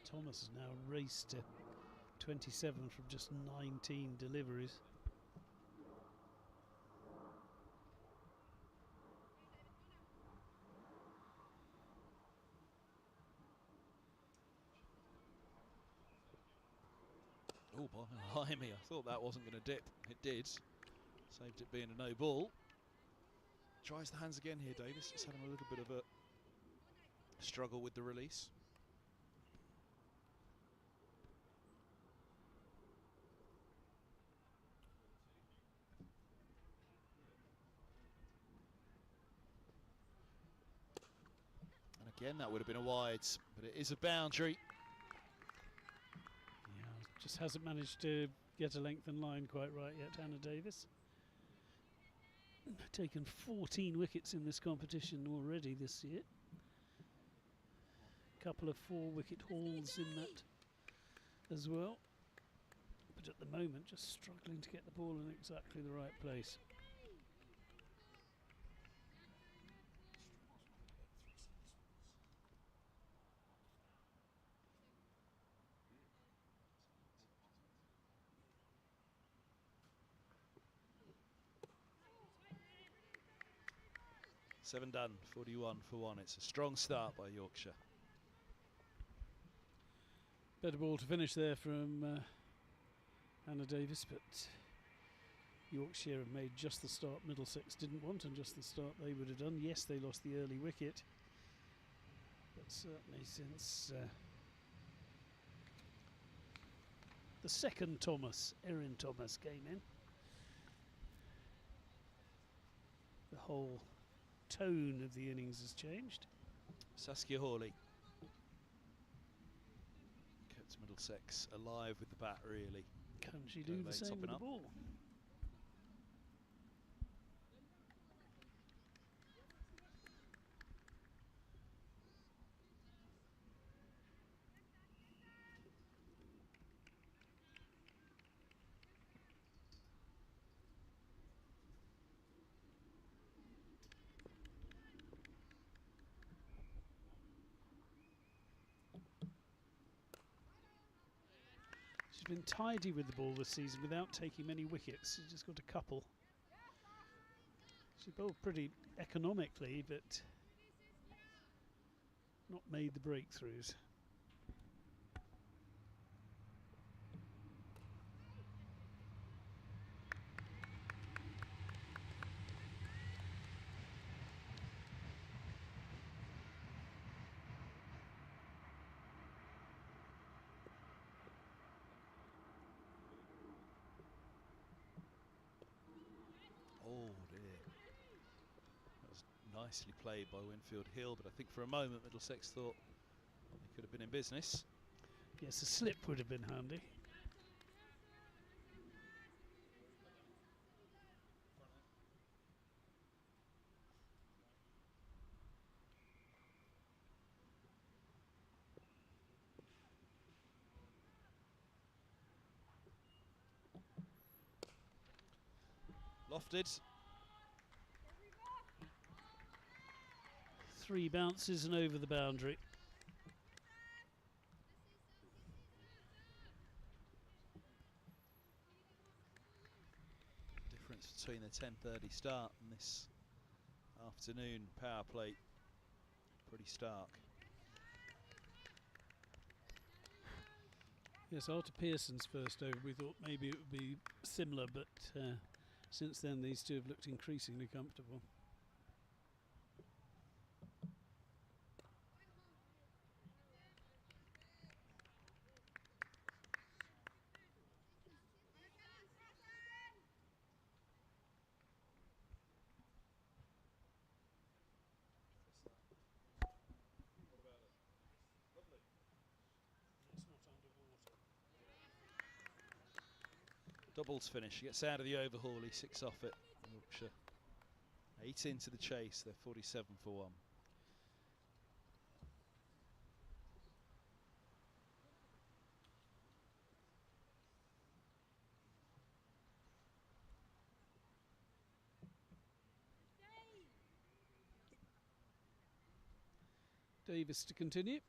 Speaker 2: Thomas has now raced to 27 from just 19 deliveries.
Speaker 1: Oh, blimey, I thought that wasn't going to dip. It did. Saved it being a no ball. Tries the hands again here, Davis. Just having a little bit of a struggle with the release. And again, that would have been a wide, but it is a boundary.
Speaker 2: Yeah, just hasn't managed to get a length and line quite right yet, Hannah Davis. Taken 14 wickets in this competition already this year. Couple of 4-wicket hauls in that as well. But at the moment, just struggling to get the ball in exactly the right place.
Speaker 1: Seven done, 41 for 1. It's a strong start by Yorkshire.
Speaker 2: Better ball to finish there from Hannah Davis, but Yorkshire have made just the start Middlesex didn't want, and just the start they would have done. Yes, they lost the early wicket, but certainly since the second Thomas, Erin Thomas, came in, the whole tone of the innings has changed.
Speaker 1: Saskia Hawley kept Middlesex alive with the bat, really.
Speaker 2: Can she do the same with the ball? She's been tidy with the ball this season without taking many wickets. She's just got a couple. She bowled pretty economically, but not made the breakthroughs.
Speaker 1: Oh, Nicely played by Winfield Hill, but I think for a moment Middlesex thought they could have been in business.
Speaker 2: Yes, a slip would have been handy.
Speaker 1: Lofted.
Speaker 2: 3 bounces and over the boundary.
Speaker 1: Difference between the 10:30 start and this afternoon power play pretty stark.
Speaker 2: Yes, after Pearson's first over we thought maybe it would be similar, but since then these two have looked increasingly comfortable.
Speaker 1: Doubles finish, he gets out of the overhaul, he 6 off it. Yorkshire 8 into the chase, they're 47 for 1.
Speaker 2: Davis to continue.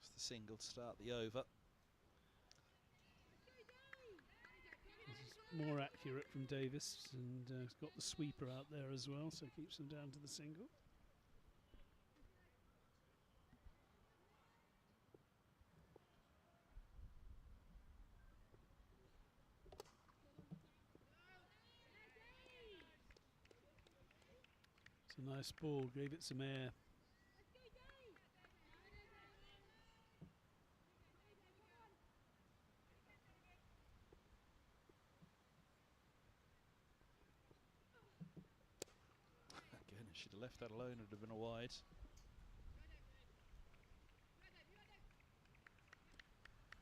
Speaker 1: Just the single to start the over.
Speaker 2: This is more accurate from Davis, and he's got the sweeper out there as well, so keeps them down to the single. It's a nice ball, gave it some air.
Speaker 1: Again, if she'd have left that alone, it would have been a wide.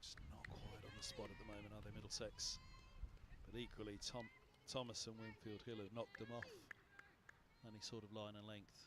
Speaker 1: Just not quite on the spot at the moment, are they, Middlesex? But equally, Thomas and Winfield Hill have knocked them off any sort of line and length.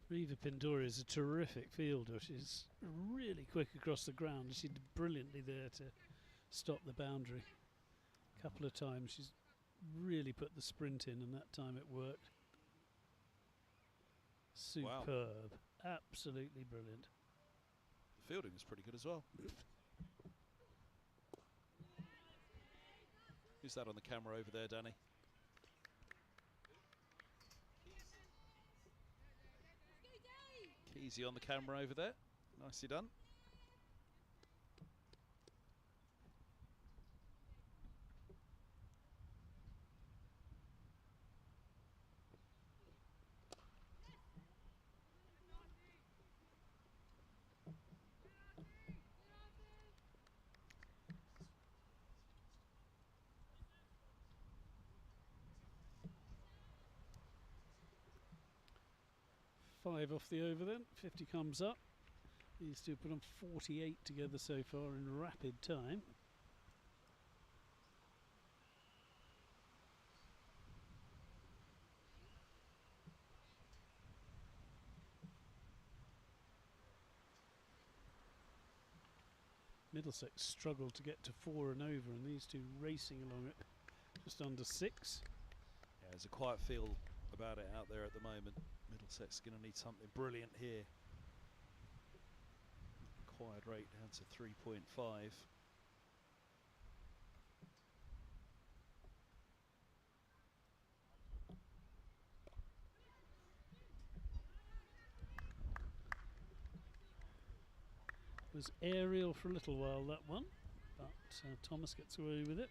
Speaker 2: Riva Pindori is a terrific fielder. She's really quick across the ground. She did brilliantly there to stop the boundary. A couple of times she's really put the sprint in, and that time it worked. Superb. Wow. Absolutely brilliant.
Speaker 1: The fielding was pretty good as well. Who's that on the camera over there, Danny? Easy on the camera over there. Nicely done.
Speaker 2: Five off the over then. 50 comes up. These two put on 48 together so far in rapid time. Middlesex struggled to get to 4 and over, and these two racing along it just under 6.
Speaker 1: Yeah, there's a quiet feel about it out there at the moment. Middlesex going to need something brilliant here. Acquired rate down to 3.5.
Speaker 2: Was aerial for a little while, that one, but Thomas gets away with it.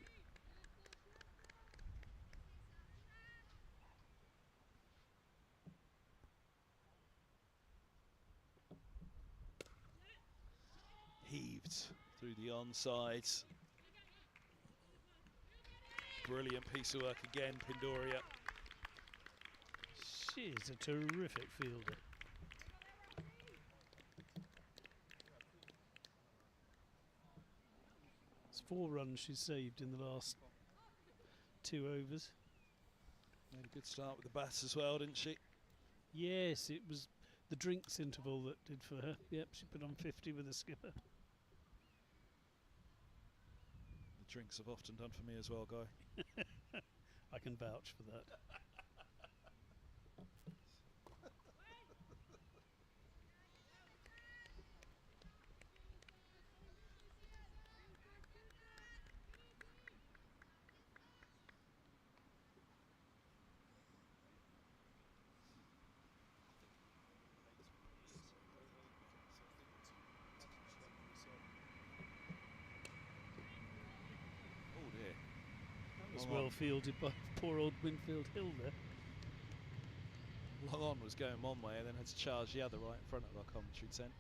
Speaker 1: Heaved through the onsides. Brilliant piece of work again, Pindoria.
Speaker 2: She's a terrific fielder. It's 4 runs she's saved in the last 2 overs.
Speaker 1: Made a good start with the bats as well, didn't she?
Speaker 2: Yes, it was the drinks interval that did for her. Yep, she put on 50 with the skipper.
Speaker 1: The drinks have often done for me as well, Guy.
Speaker 2: I can vouch for that.
Speaker 1: Oh dear.
Speaker 2: That was
Speaker 1: Long
Speaker 2: well
Speaker 1: on.
Speaker 2: fielded by poor old Winfield Hill there.
Speaker 1: Long on was going one way and then had to charge the other right in front of our commentary tent.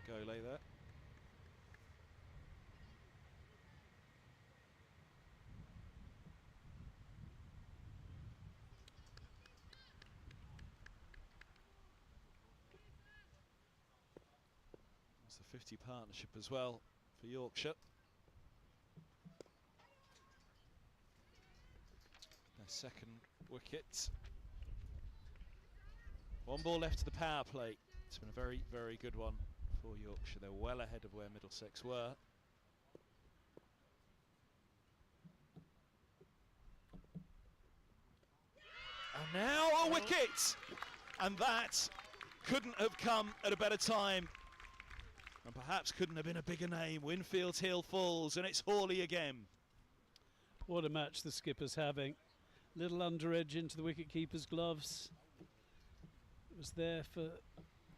Speaker 1: Go lay there. It's a 50 partnership as well for Yorkshire. Their second wicket. 1 ball left to the power play. It's been a very, very good one for Yorkshire. They're well ahead of where Middlesex were. And now a wicket! And that couldn't have come at a better time. And perhaps couldn't have been a bigger name. Winfield Hill falls and it's Hawley again.
Speaker 2: What a match the skipper's having. Little under edge into the wicket-keeper's gloves. It was there for...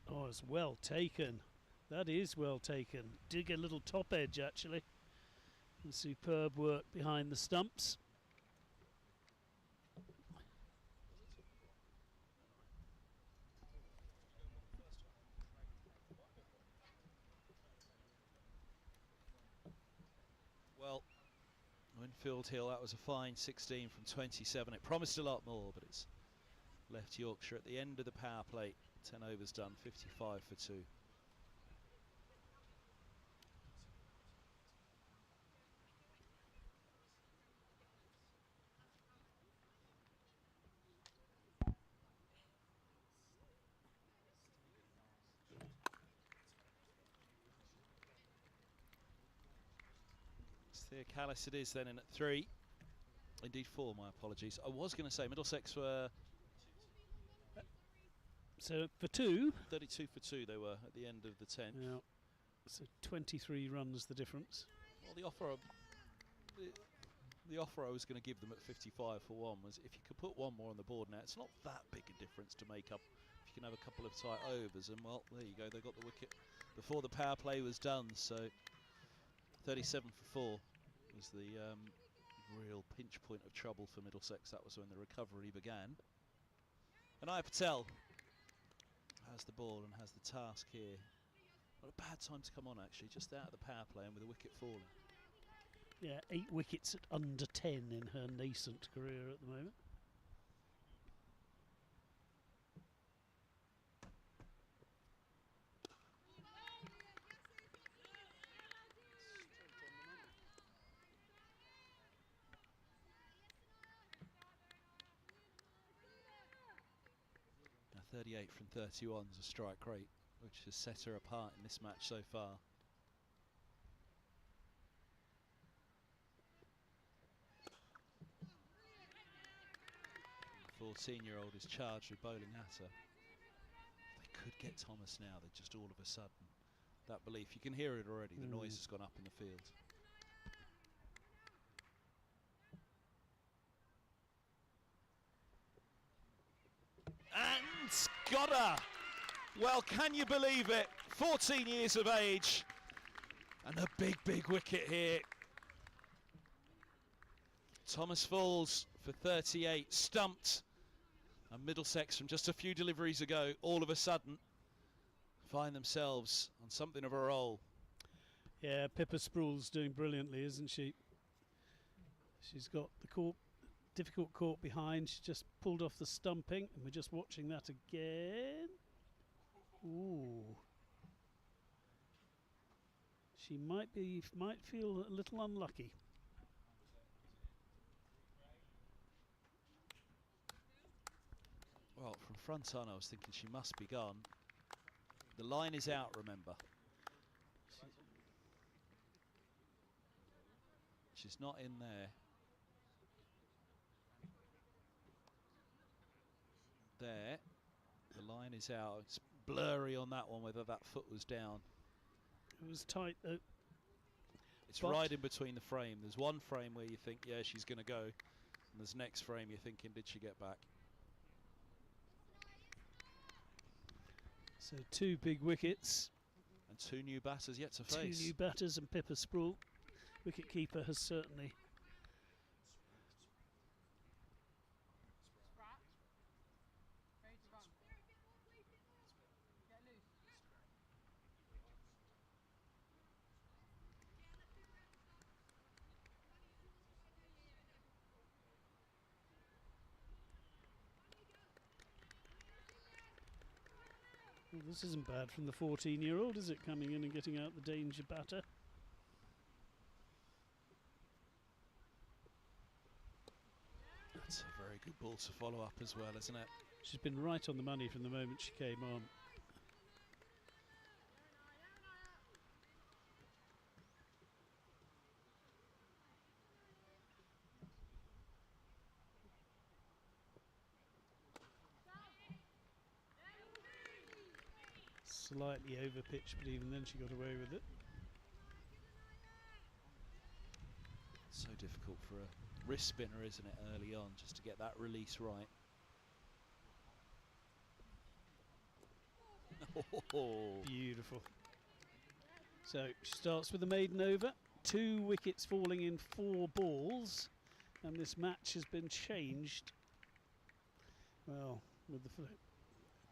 Speaker 2: Oh, it's well taken. That is well taken. Dig a little top edge, actually. And superb work behind the stumps.
Speaker 1: Well, Winfield Hill, that was a fine 16 from 27. It promised a lot more, but it's left Yorkshire at the end of the power play. 10 overs done, 55 for 2. Callis it is then in at 3. Indeed 4, my apologies. I was going to say Middlesex were...
Speaker 2: So for 2.
Speaker 1: 32 for 2 they were at the end of the 10th.
Speaker 2: Yeah. So 23 runs the difference.
Speaker 1: Well, the offer I was going to give them at 55 for 1 was if you could put 1 more on the board now, it's not that big a difference to make up if you can have a couple of tight overs. And well, there you go, they got the wicket before the power play was done. So 37 for 4 was the real pinch point of trouble for Middlesex. That was when the recovery began. And Ayar Patel has the ball and has the task here. Not a bad time to come on, actually, just out of the power play and with a wicket falling.
Speaker 2: Yeah, 8 wickets at under 10 in her nascent career at the moment.
Speaker 1: 38 from 31 is a strike rate, which has set her apart in this match so far. 14-year-old is charged with bowling at her. They could get Thomas now, they just all of a sudden, that belief, you can hear it already, the noise has gone up in the field. And got her! Well, can you believe it? 14 years of age and a big wicket here. Thomas falls for 38, stumped, and Middlesex from just a few deliveries ago all of a sudden find themselves on something of a roll.
Speaker 2: Yeah, Pippa Sproul's doing brilliantly, isn't she? She's got the court, difficult court behind. She just pulled off the stumping, and we're just watching that again. Ooh. She might feel a little unlucky.
Speaker 1: Well, from front on, I was thinking she must be gone. The line is out, remember. She's not in there. There. The line is out. It's blurry on that one, whether that foot was down.
Speaker 2: It was tight, though.
Speaker 1: It's right in between the frame. There's one frame where you think, yeah, she's going to go. And there's next frame you're thinking, did she get back?
Speaker 2: So 2 big wickets.
Speaker 1: And 2 new batters yet to face.
Speaker 2: 2 new batters and Pippa Sproul. Wicket-keeper has certainly... Well, this isn't bad from the 14-year-old, is it? Coming in and getting out the danger batter.
Speaker 1: That's a very good ball to follow up as well, isn't it?
Speaker 2: She's been right on the money from the moment she came on. Slightly over pitch, but even then she got away with it.
Speaker 1: So difficult for a wrist spinner, isn't it, early on, just to get that release right. Oh,
Speaker 2: beautiful. So she starts with the maiden over, 2 wickets falling in 4 balls, and this match has been changed. Well, with the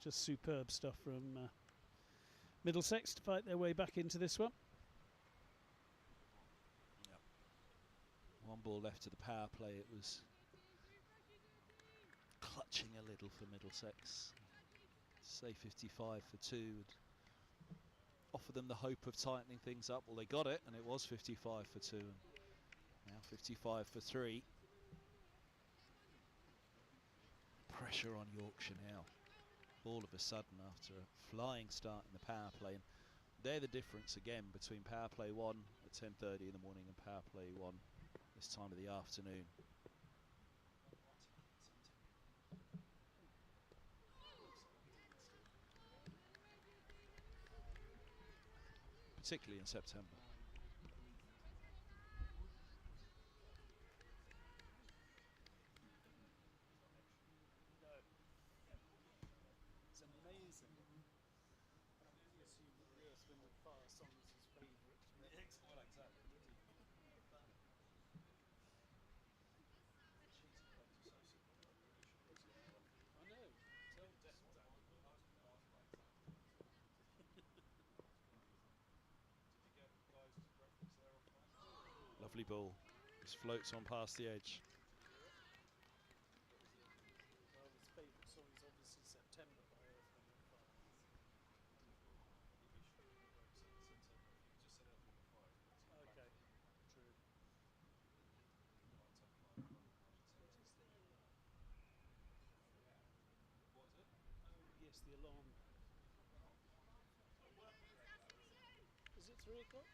Speaker 2: just superb stuff from Middlesex to fight their way back into this one.
Speaker 1: Yep. 1 ball left to the power play. It was clutching a little for Middlesex. Say 55 for 2 would offer them the hope of tightening things up. Well, they got it, and it was 55 for 2, and now 55 for 3. Pressure on Yorkshire now. All of a sudden, after a flying start in the power play, and they're the difference again between power play 1 at 10:30 in the morning and power play 1 this time of the afternoon. Particularly in September.
Speaker 2: It's amazing. I assume that the Earth, Wind and Fire song is his favourite.
Speaker 4: Well, exactly.
Speaker 2: I know.
Speaker 1: Lovely ball. Just floats on past the edge.
Speaker 2: Well, his favourite song is obviously September by Earth, Wind and Fire. Okay, true. Yes, 3 o'clock?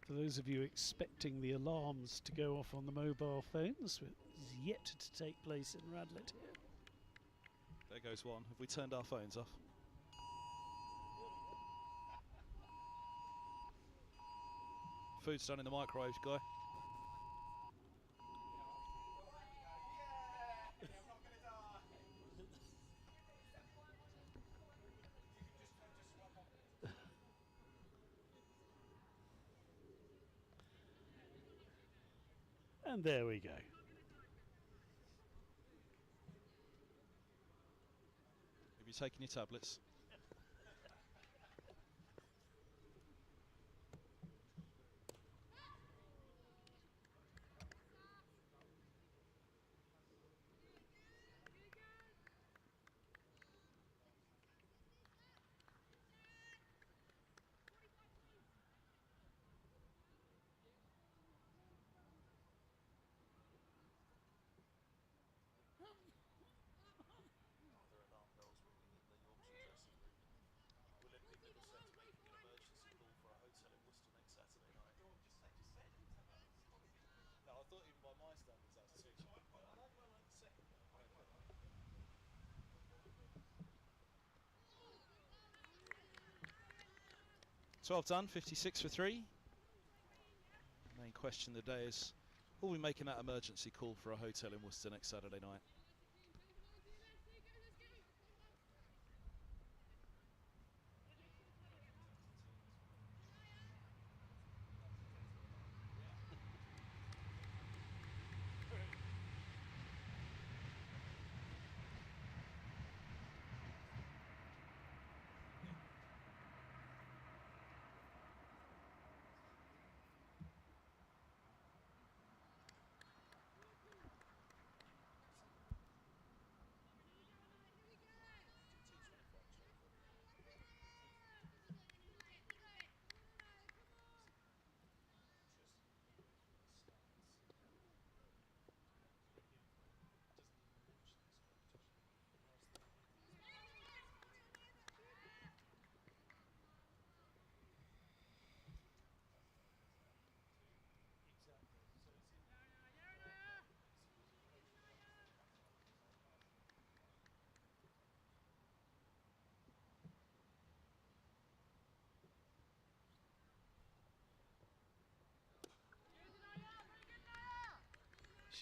Speaker 2: For those of you expecting the alarms to go off on the mobile phones, it is yet to take place in Radlett here.
Speaker 1: There goes one. Have we turned our phones off? Food's done in the microwave, Guy.
Speaker 2: And there we go.
Speaker 1: Have you taken your tablets?
Speaker 4: Other alarm bells ringing in the Yorkshire dressing room. Will it be Middlesex making an emergency call for a hotel in Worcester next Saturday night? No, I thought even by my standards that's too cheap. I like the second one. Okay.
Speaker 1: 12 done, 56 for 3. Main question of the day is, will we making that emergency call for a hotel in Worcester next Saturday night?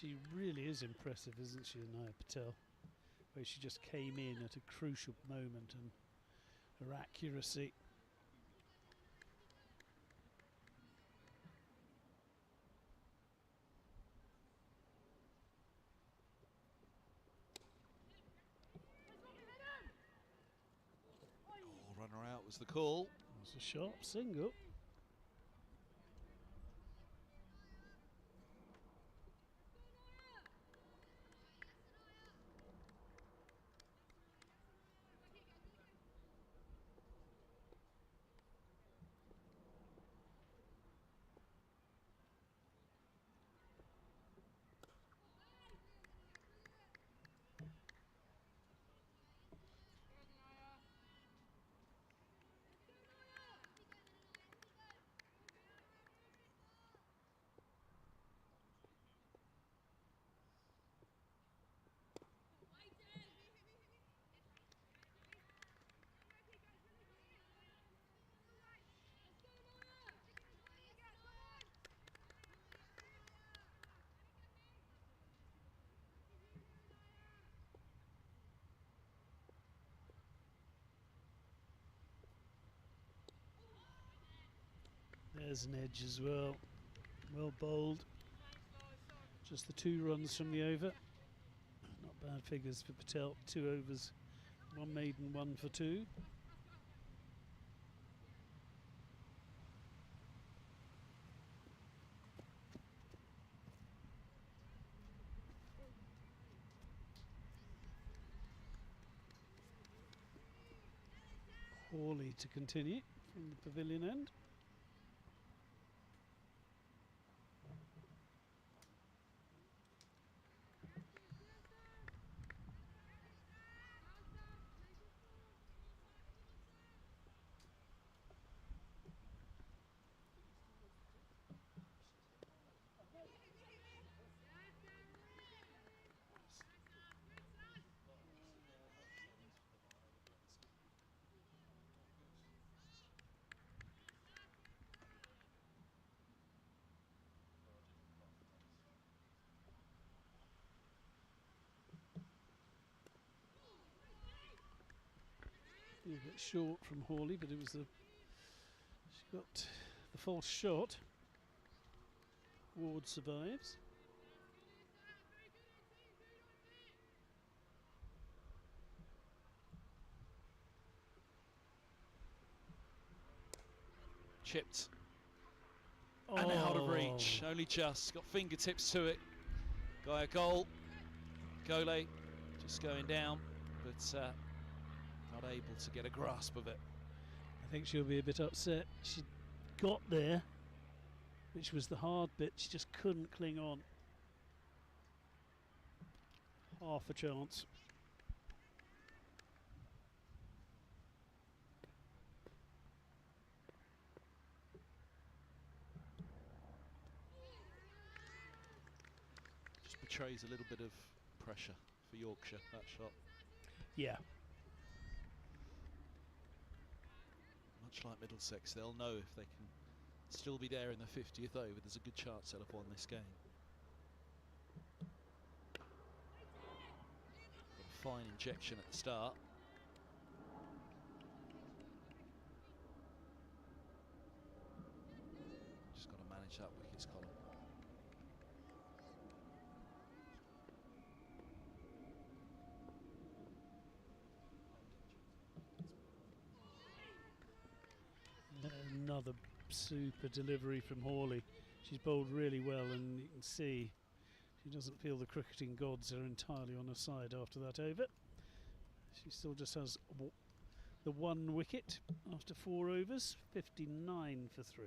Speaker 2: She really is impressive, isn't she, Anaya Patel? Where she just came in at a crucial moment and her accuracy.
Speaker 1: Oh, runner out was the call.
Speaker 2: It was a sharp single. There's an edge as well. Well bowled. Just the 2 runs from the over. Not bad figures for Patel. 2 overs, 1 maiden, 1 for 2. Hawley to continue from the pavilion end. A bit short from Hawley, but it was she got the false shot. Ward survives.
Speaker 1: Chipped. And out of reach. Only just. Got fingertips to it. Got a goal. Gole just going down, but not able to get a grasp of it.
Speaker 2: I think she'll be a bit upset. She got there, which was the hard bit. She just couldn't cling on. Half a chance.
Speaker 1: Just betrays a little bit of pressure for Yorkshire, that shot.
Speaker 2: Yeah.
Speaker 1: Much like Middlesex, they'll know if they can still be there in the 50th over, there's a good chance they'll have won this game. Got a fine injection at the start. Just got to manage that wickets column.
Speaker 2: Another super delivery from Hawley. She's bowled really well, and you can see she doesn't feel the cricketing gods are entirely on her side after that over. She still just has the one wicket after 4 overs, 59 for 3.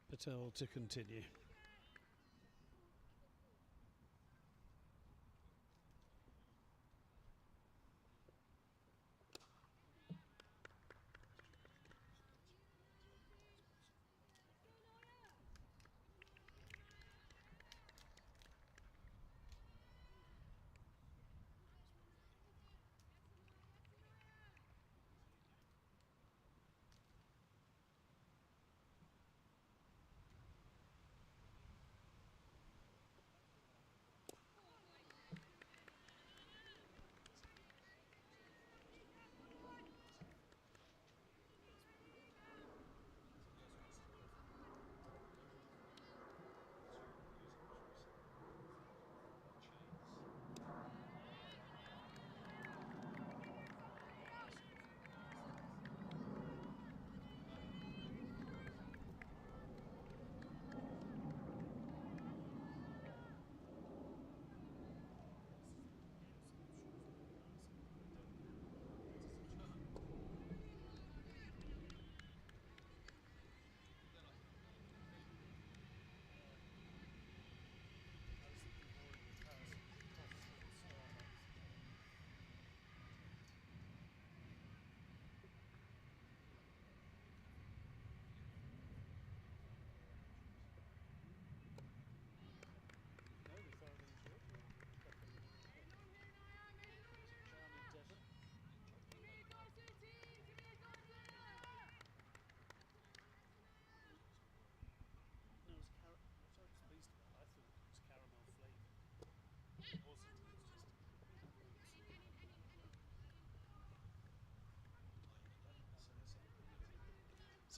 Speaker 2: Patel to continue.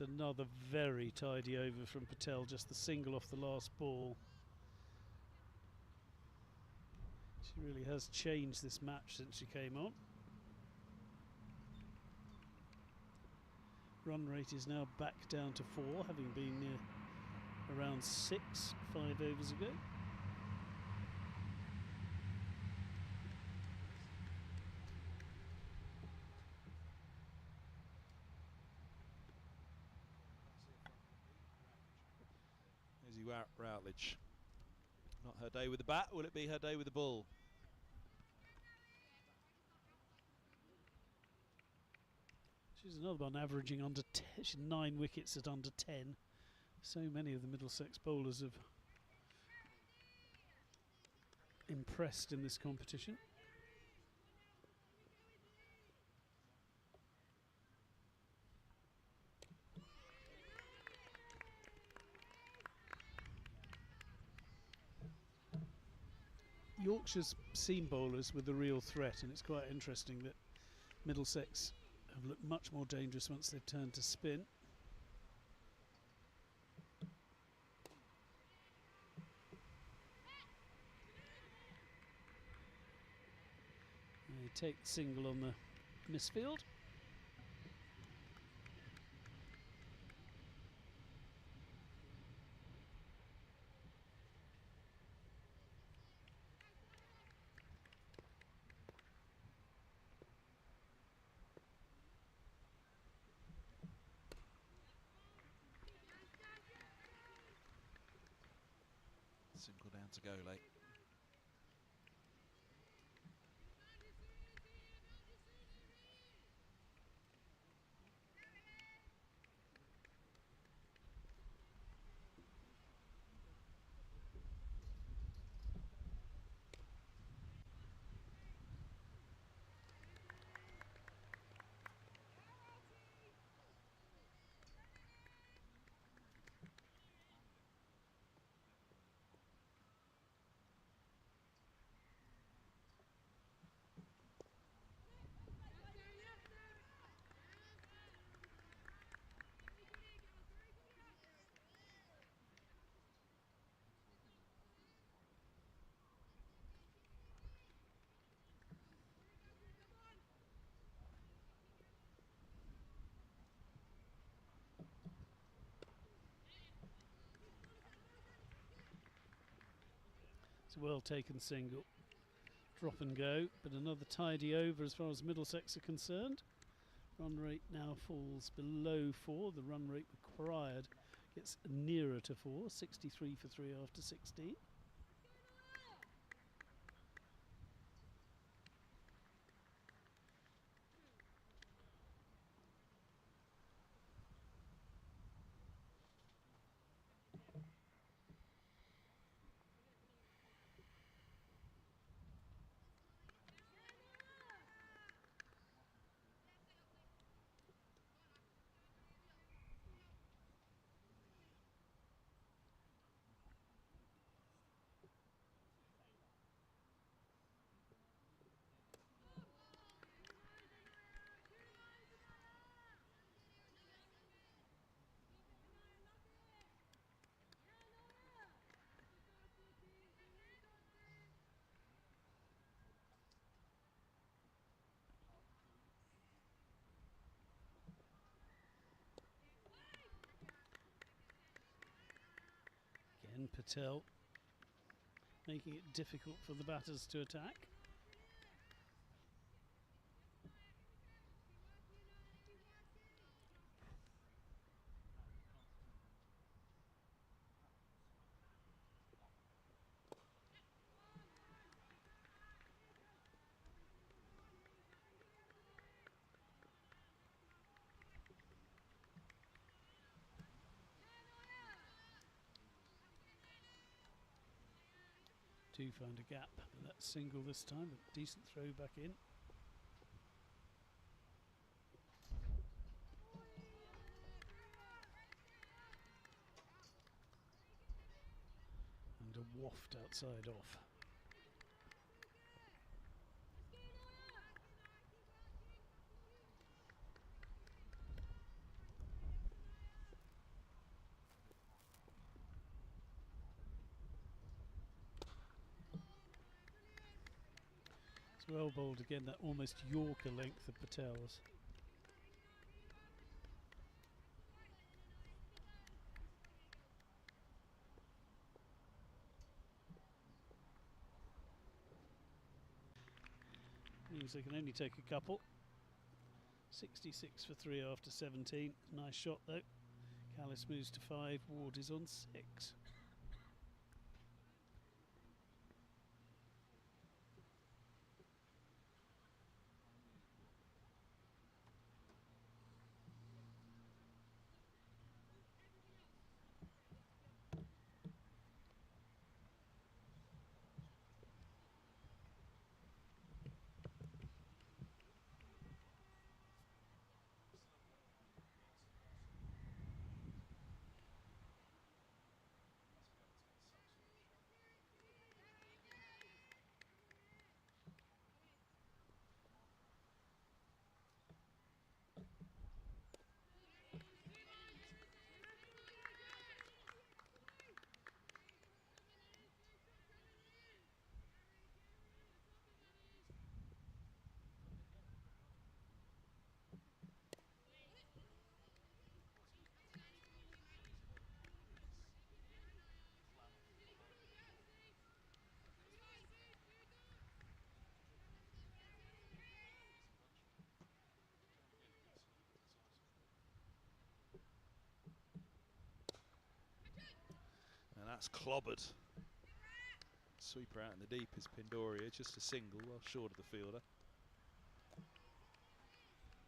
Speaker 2: It's another very tidy over from Patel, just the single off the last ball. She really has changed this match since she came on. Run rate is now back down to 4, having been around 6 5 overs ago.
Speaker 1: Izzy Routledge. Not her day with the bat, will it be her day with the ball?
Speaker 2: She's another one averaging under 10. She's 9 wickets at under 10. So many of the Middlesex bowlers have impressed in this competition. Yorkshire's seam bowlers were the real threat, and it's quite interesting that Middlesex have looked much more dangerous once they've turned to spin. They take the single on the misfield.
Speaker 1: Single down to go late. It's a well taken single. Drop and go, but another tidy over as far as Middlesex are concerned. Run rate now falls below 4. The run rate required gets nearer to 4. 63 for 3 after 16. Again, Patel making it difficult for the batters to attack. Do find a gap, but that's single this time. A decent throw back in. And a waft outside off.
Speaker 2: Well bowled again, that almost Yorker length of Patel's. Means they can only take a couple. 66 for 3 after 17. Nice shot though. Callis moves to 5, Ward is on 6.
Speaker 1: And that's clobbered. Sweeper out in the deep is Pindoria, just a single, well short of the fielder.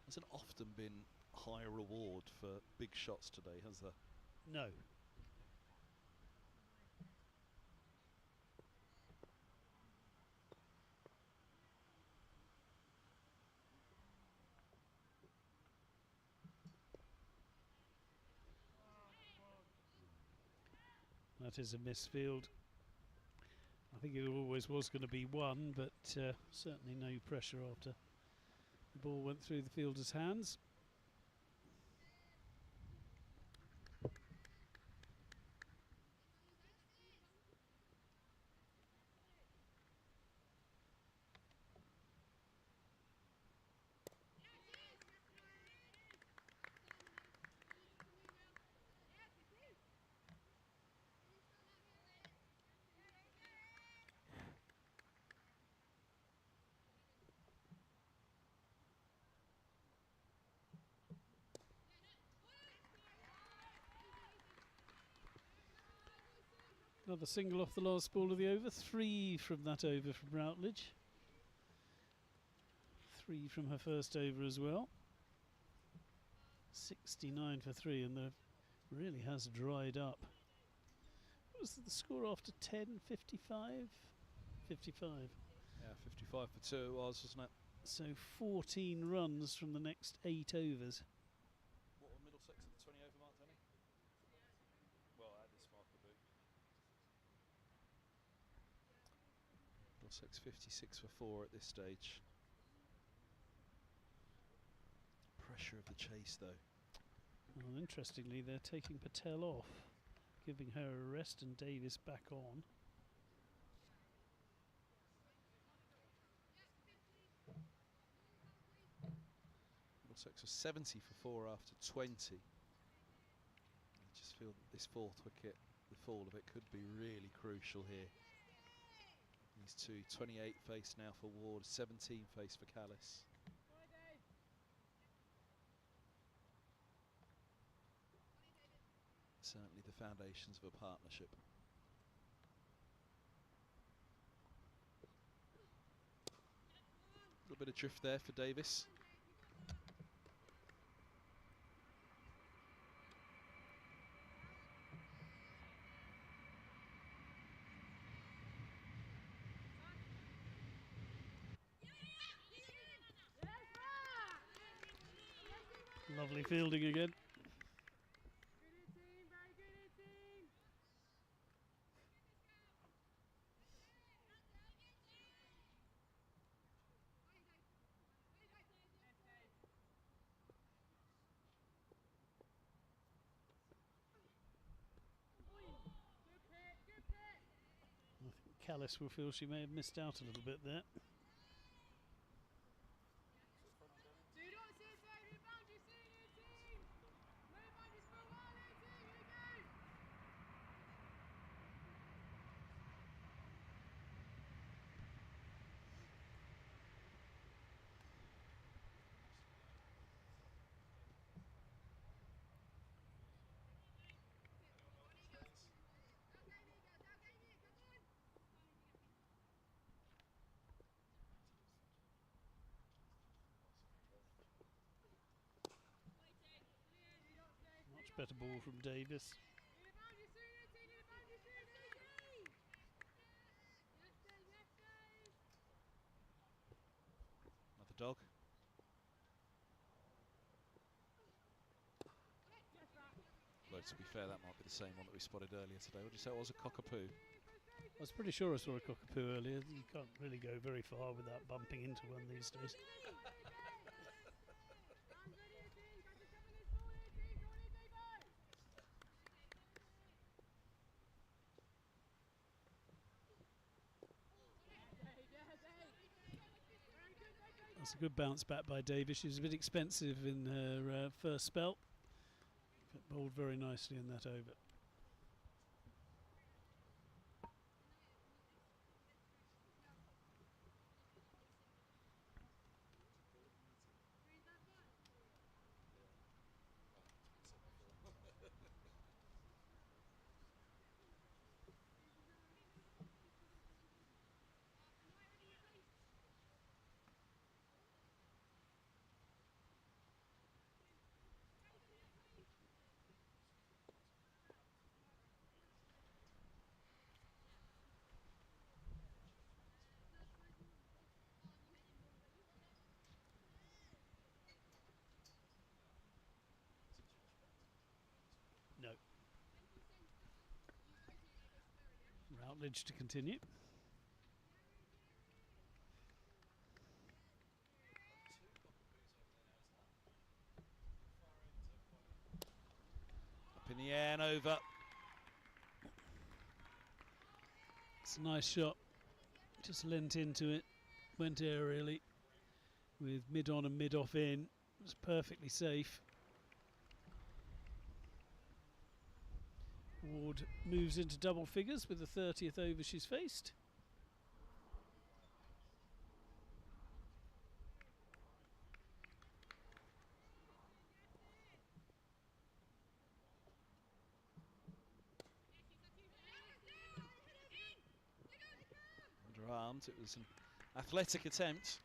Speaker 1: Hasn't often been high reward for big shots today, has there?
Speaker 2: No. That is a misfield. I think it always was going to be one, but certainly no pressure after the ball went through the fielder's hands. Another single off the last ball of the over. 3 from that over from Routledge. 3 from her first over as well. 69 for 3, and the really has dried up. What was the score after 10? 55? 55.
Speaker 1: Yeah, 55 for 2 it was, wasn't it?
Speaker 2: So 14 runs from the next 8 overs.
Speaker 1: What were Middlesex at the 20 over mark, Danny? Well, at this mark would be. Middlesex 56 for 4 at this stage. Pressure of the chase though.
Speaker 2: Well, interestingly, they're taking Patel off, giving her a rest and Davis back on.
Speaker 1: Middlesex was 70 for 4 after 20. I just feel that this 4th wicket, the fall of it, could be really crucial here. These two, 28 face now for Ward, 17 face for Callis. Certainly the foundations of a partnership. A little bit of drift there for Davis.
Speaker 2: Lovely fielding again. I think Callis will feel she may have missed out a little bit there. much better ball from Davis.
Speaker 1: Another dog. Although to be fair, that might be the same one that we spotted earlier today. What did you say it was? A cockapoo?
Speaker 2: I was pretty sure I saw a cockapoo earlier. You can't really go very far without bumping into one these days. That's a good bounce back by Davis. She was a bit expensive in her first spell, but bowled very nicely in that over. No. Routledge to continue.
Speaker 1: Up in the air and over.
Speaker 2: It's a nice shot. Just leant into it. Went aerially with mid on and mid off in. It was perfectly safe. Ward moves into double figures with the 30th over she's faced.
Speaker 1: Underarmed. It was an athletic attempt.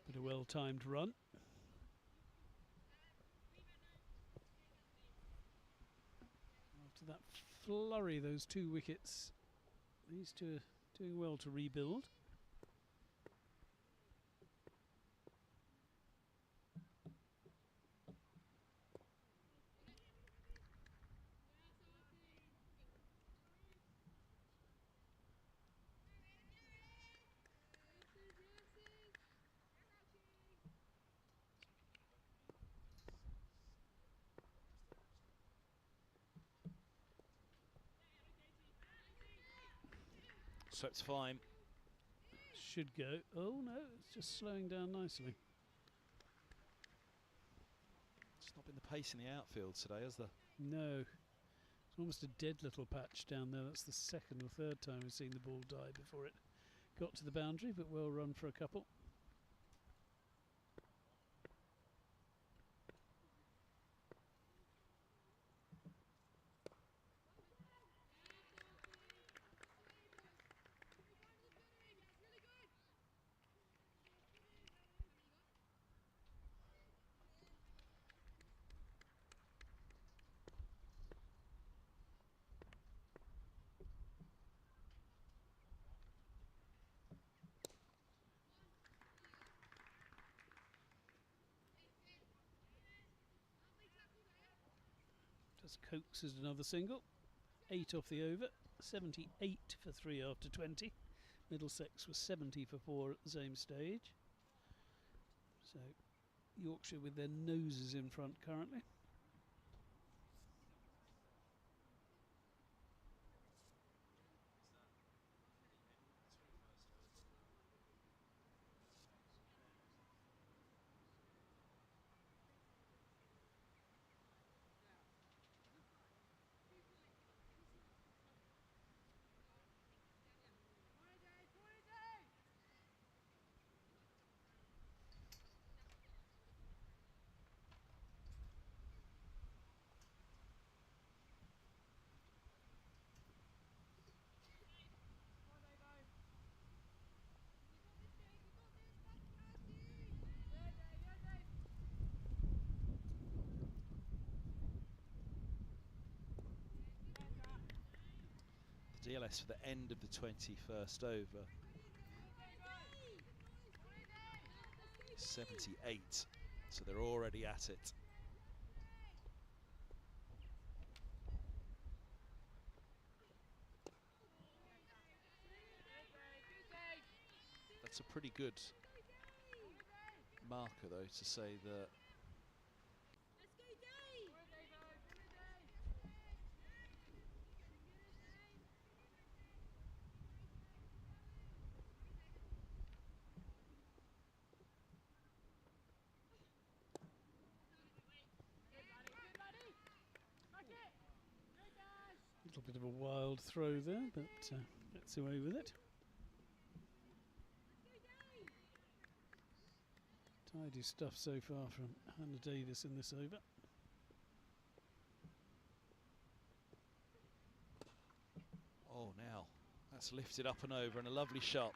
Speaker 2: But a well-timed run. After that flurry, those 2 wickets, these two are doing well to rebuild.
Speaker 1: Swept fine.
Speaker 2: Should go. Oh no, it's just slowing down nicely.
Speaker 1: It's not been the pace in the outfield today, has there?
Speaker 2: No. It's almost a dead little patch down there. That's the second or third time we've seen the ball die before it got to the boundary, but well run for a couple. Just coaxes another single. 8 off the over. 78 for 3 after 20. Middlesex was 70 for 4 at the same stage. So Yorkshire with their noses in front currently.
Speaker 1: DLS for the end of the 21st over. 78, so they're already at it. That's a pretty good marker, though, to say that
Speaker 2: a little bit of a wild throw there, but gets away with it. Tidy stuff so far from Hannah Davis in this over.
Speaker 1: oh, now that's lifted up and over, and a lovely shot.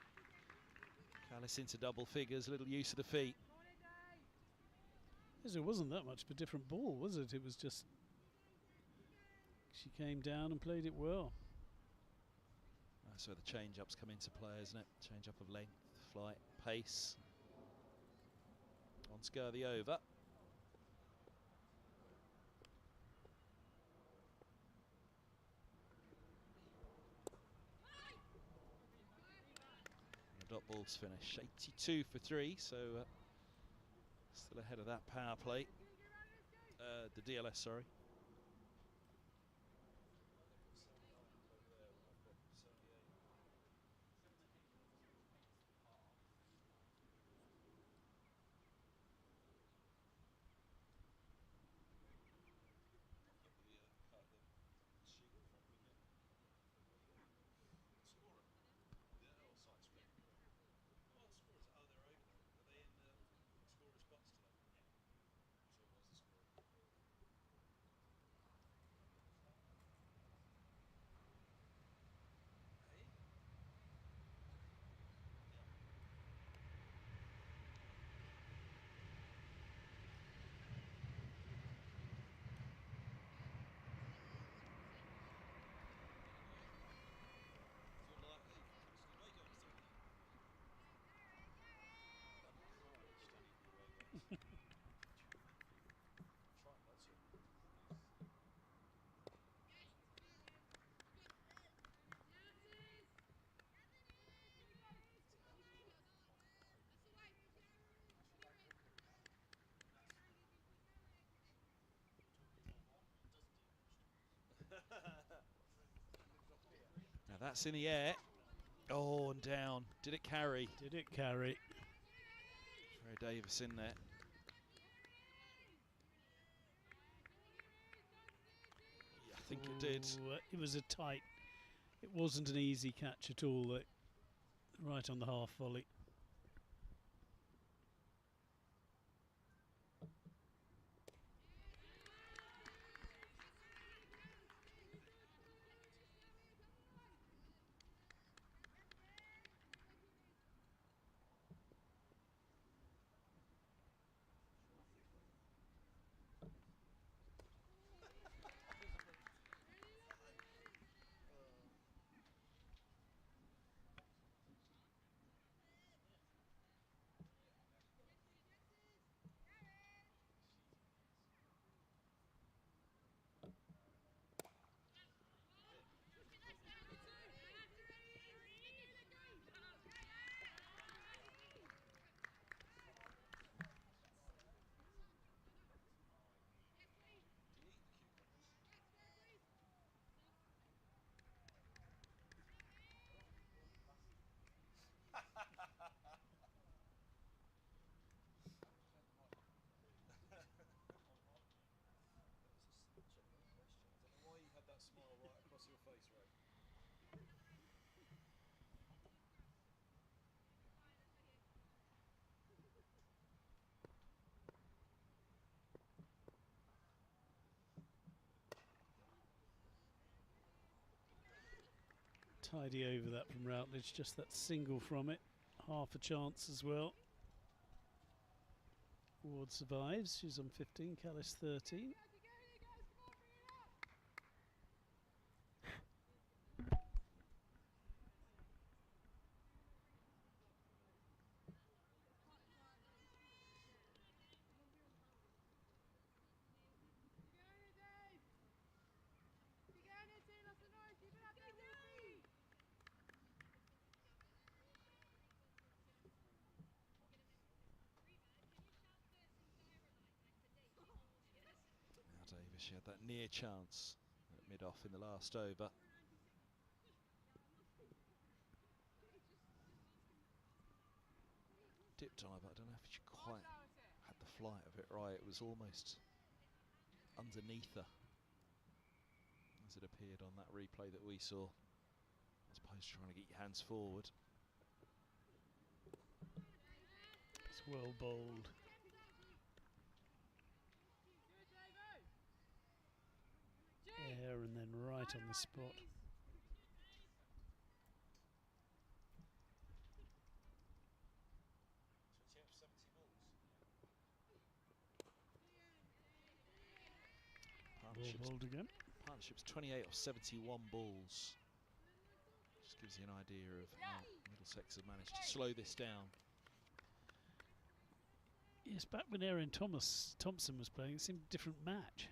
Speaker 1: Callis into double figures, little use of the feet.
Speaker 2: Yes, it wasn't that much of a different ball, was it? It was just she came down and played it well.
Speaker 1: That's where the change-ups come into play, isn't it? Change-up of length, flight, pace. On Scurvy over. The dot ball's finish. 82 for 3, so still ahead of that power play. The DLS, sorry. Now that's in the air. Oh, and down. Did it carry?
Speaker 2: Did it carry?
Speaker 1: Ray Davis in there. Yeah, I think it did.
Speaker 2: It was a tight. It wasn't an easy catch at all. Right on the half volley. Tidy over that from Routledge, just that single from it. Half a chance as well. Ward survives, she's on 15, Callis 13.
Speaker 1: She had that near chance at mid-off in the last over. Dipped on her, but I don't know if she quite had the flight of it right. It was almost underneath her as it appeared on that replay that we saw. I suppose trying to get your hands forward.
Speaker 2: It's well bowled. Air and then right on the spot. Bowled again.
Speaker 1: Partnership's 28 or 71 balls. Just gives you an idea of how Middlesex have managed to slow this down.
Speaker 2: Yes, back when Erin Thompson was playing, it seemed a different match.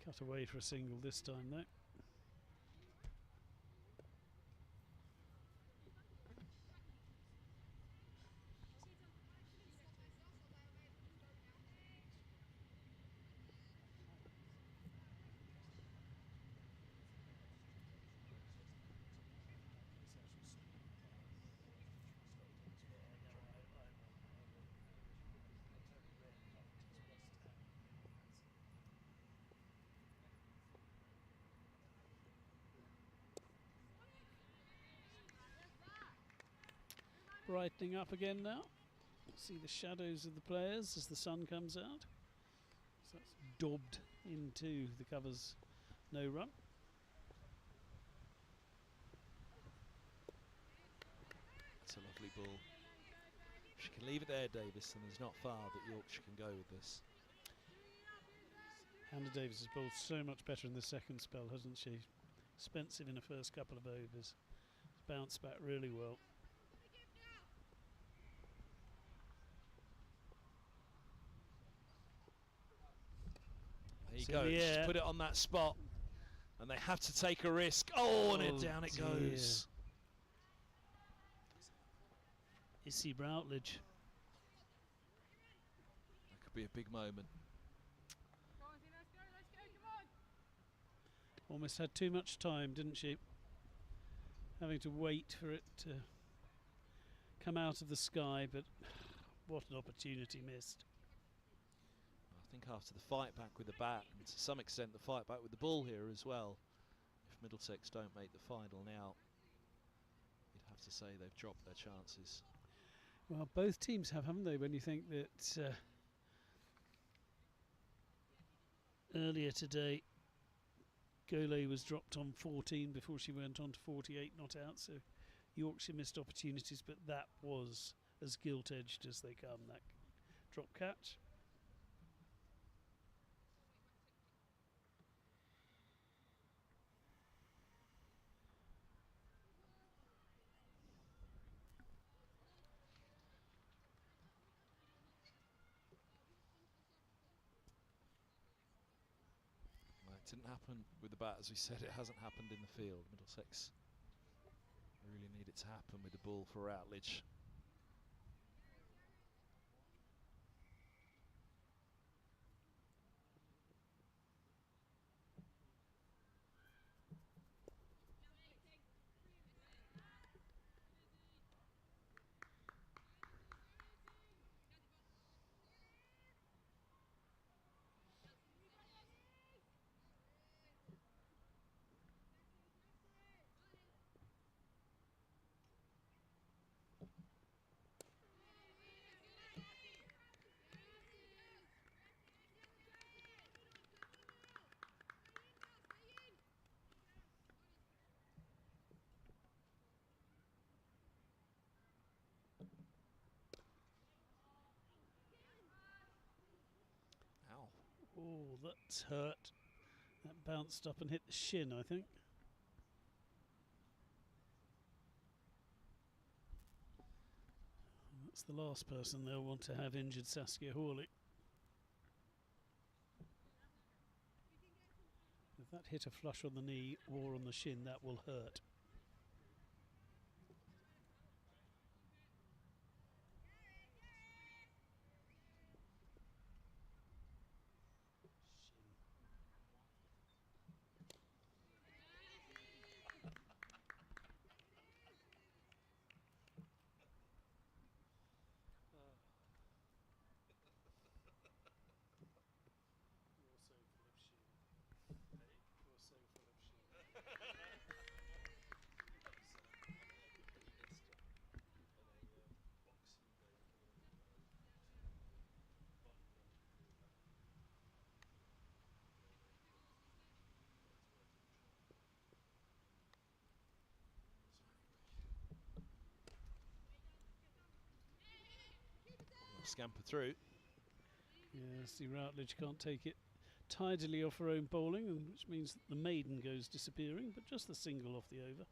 Speaker 2: Cut away for a single this time, though. Brightening up again now. See the shadows of the players as the sun comes out. So that's dobbed into the covers, no run.
Speaker 1: It's a lovely ball. If she can leave it there, Davis, then there's not far that Yorkshire can go with this.
Speaker 2: Hannah Davis has bowled so much better in the second spell, hasn't she? Expensive in the first couple of overs. Bounced back really well.
Speaker 1: There you go, just put it on that spot. And they have to take a risk. Oh, and down it goes.
Speaker 2: Issy Routledge.
Speaker 1: That could be a big moment.
Speaker 2: Almost had too much time, didn't she? Having to wait for it to come out of the sky, but what an opportunity missed.
Speaker 1: I think after the fight back with the bat, and to some extent the fight back with the ball here as well, if Middlesex don't make the final now, you'd have to say they've dropped their chances.
Speaker 2: Well, both teams have, haven't they, when you think that earlier today Golay was dropped on 14 before she went on to 48 not out, so Yorkshire missed opportunities, but that was as gilt-edged as they come, that drop catch.
Speaker 1: It didn't happen with the bat, as we said, it hasn't happened in the field. Middlesex really need it to happen with the ball for Routledge.
Speaker 2: Oh, that's hurt. That bounced up and hit the shin, I think. And that's the last person they'll want to have injured, Saskia Hawley. If that hit a flush on the knee or on the shin, that will hurt.
Speaker 1: scamper through.
Speaker 2: Yeah, see, Routledge can't take it tidily off her own bowling, and which means that the maiden goes disappearing, but just the single off the over.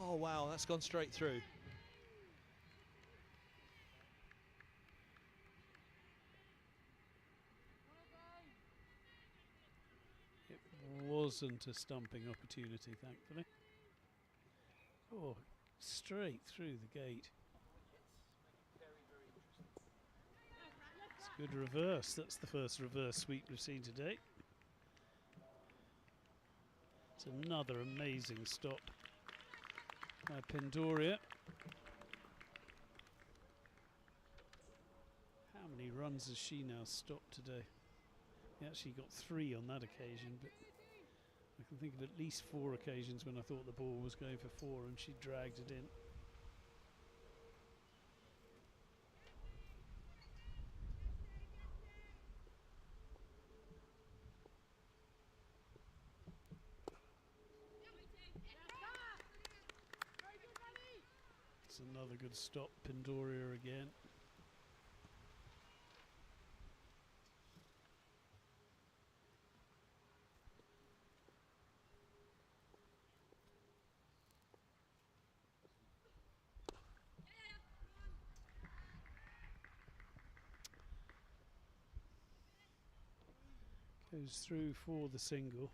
Speaker 1: Oh wow, that's gone straight through.
Speaker 2: It wasn't a stumping opportunity, thankfully. Oh, straight through the gate. It's a good reverse. That's the first reverse sweep we've seen today. It's another amazing stop by Pendoria. How many runs has she now stopped today? He actually got 3 on that occasion, but I can think of at least 4 occasions when I thought the ball was going for 4 and she dragged it in. It's another good stop, Pendoria again. Goes through for the single.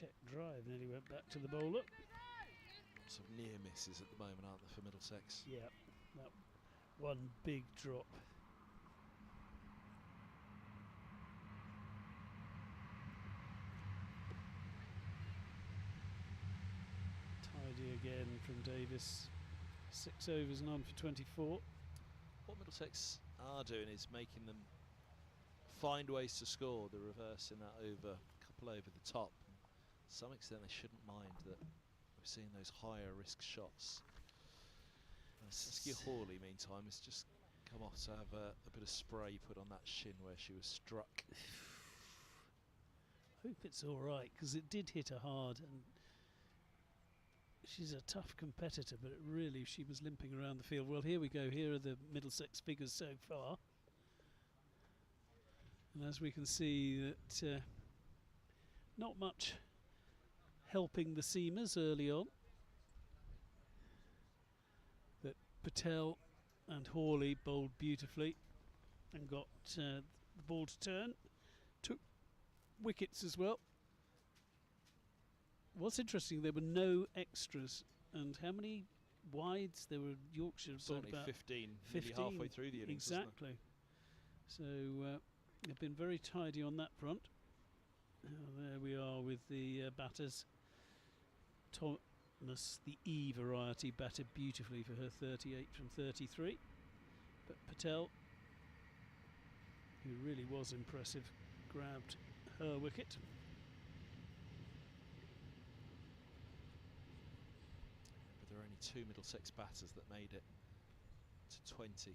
Speaker 2: Check drive, then he went back to the bowler.
Speaker 1: Lots of near misses at the moment, aren't there, for Middlesex?
Speaker 2: Yeah, that one big drop. Tidy again from Davis. 6 overs and on for 24.
Speaker 1: What Middlesex are doing is making them find ways to score. The reverse in that over, couple over the top. To some extent, they shouldn't mind that we're seeing those higher risk shots. Saskia Hawley, meantime, has just come off to have a bit of spray put on that shin where she was struck.
Speaker 2: I hope it's all right, because it did hit her hard, and she's a tough competitor, but really she was limping around the field. Well, here we go. Here are the Middlesex figures so far. And as we can see, that not much helping the seamers early on. But Patel and Hawley bowled beautifully and got the ball to turn. Took wickets as well. What's interesting, there were no extras. And how many wides? There were Yorkshire bowled
Speaker 1: Certainly
Speaker 2: about
Speaker 1: 15, nearly halfway through the innings.
Speaker 2: Exactly. So they've been very tidy on that front. There we are with the batters. Thomas, the E variety, batted beautifully for her 38 from 33. But Patel, who really was impressive, grabbed her wicket.
Speaker 1: But there are only 2 Middlesex batters that made it to 20.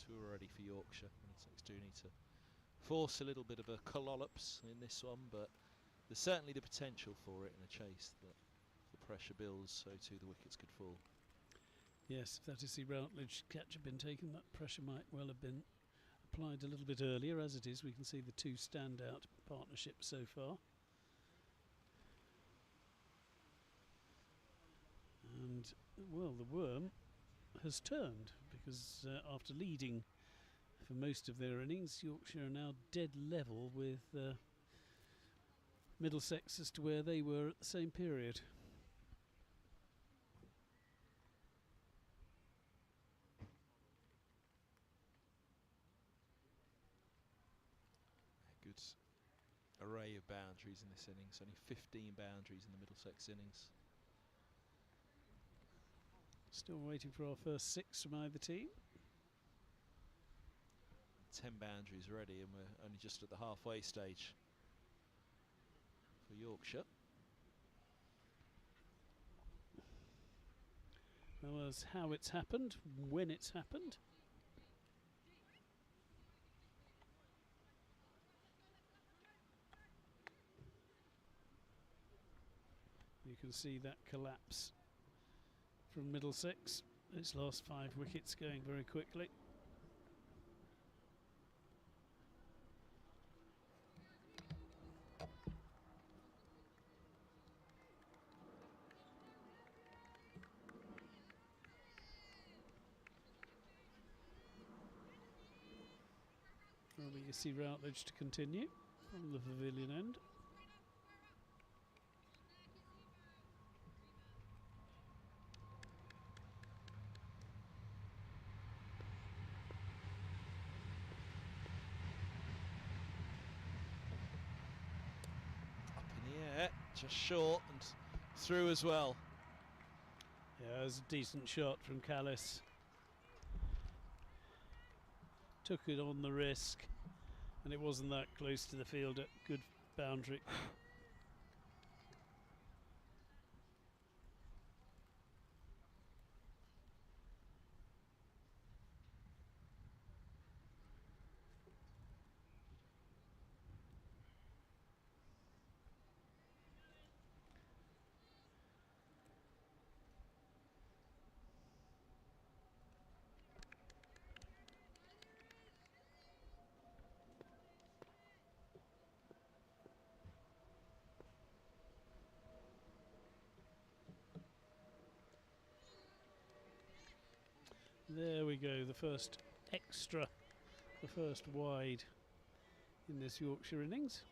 Speaker 1: 2 already for Yorkshire. Middlesex do need to force a little bit of a collops in this one, but there's certainly the potential for it in a chase that if the pressure builds, so too the wickets could fall.
Speaker 2: Yes, if that is the Routledge catch had been taken, that pressure might well have been applied a little bit earlier. As it is, we can see the two standout partnerships so far. And, well, the worm has turned, because after leading for most of their innings, Yorkshire are now dead level with Middlesex as to where they were at the same period.
Speaker 1: A good array of boundaries in this innings, only 15 boundaries in the Middlesex innings.
Speaker 2: Still waiting for our first 6 from either team.
Speaker 1: 10 boundaries ready, and we're only just at the halfway stage for Yorkshire.
Speaker 2: Well, as how it's happened, when it's happened. You can see that collapse from Middlesex. Its last 5 wickets going very quickly. Well, we see Routledge to continue from the pavilion end.
Speaker 1: Up in the air, just short and through as well.
Speaker 2: Yeah, it was a decent shot from Callis. Took it on the risk, and it wasn't that close to the fielder. Good boundary. There we go, the first extra, the first wide in this Yorkshire innings.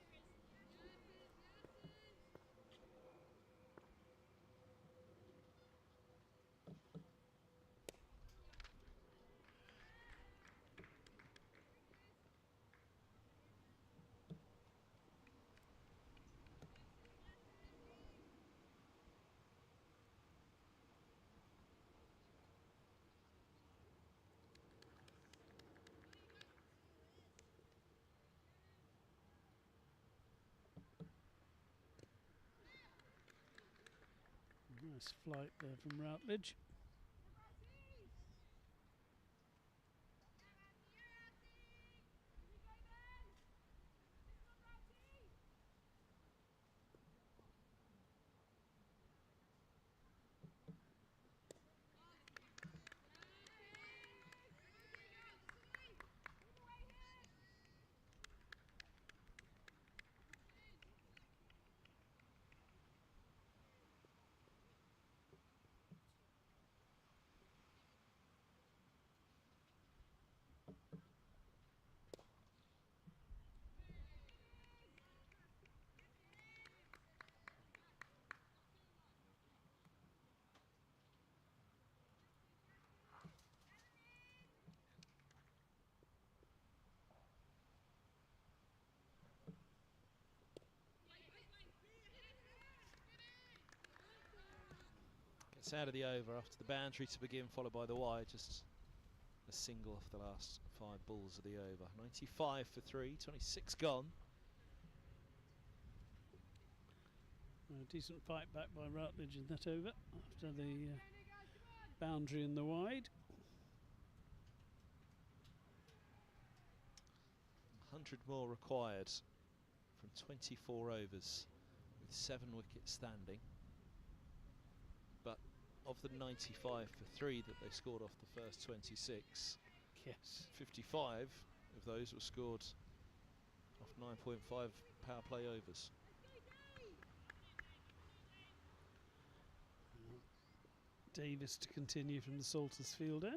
Speaker 2: Nice flight there from Routledge.
Speaker 1: Gets out of the over after the boundary to begin, followed by the wide. Just a single off the last 5 balls of the over. 95 for 3, 26 gone.
Speaker 2: A decent fight back by Routledge in that over after the boundary in the wide.
Speaker 1: 100 more required from 24 overs. with 7 wickets standing. But of the 95 for 3 that they scored off the first 26,
Speaker 2: Yes.
Speaker 1: 55 of those were scored off 9.5 power play overs.
Speaker 2: Davis to continue from the Salters Field end.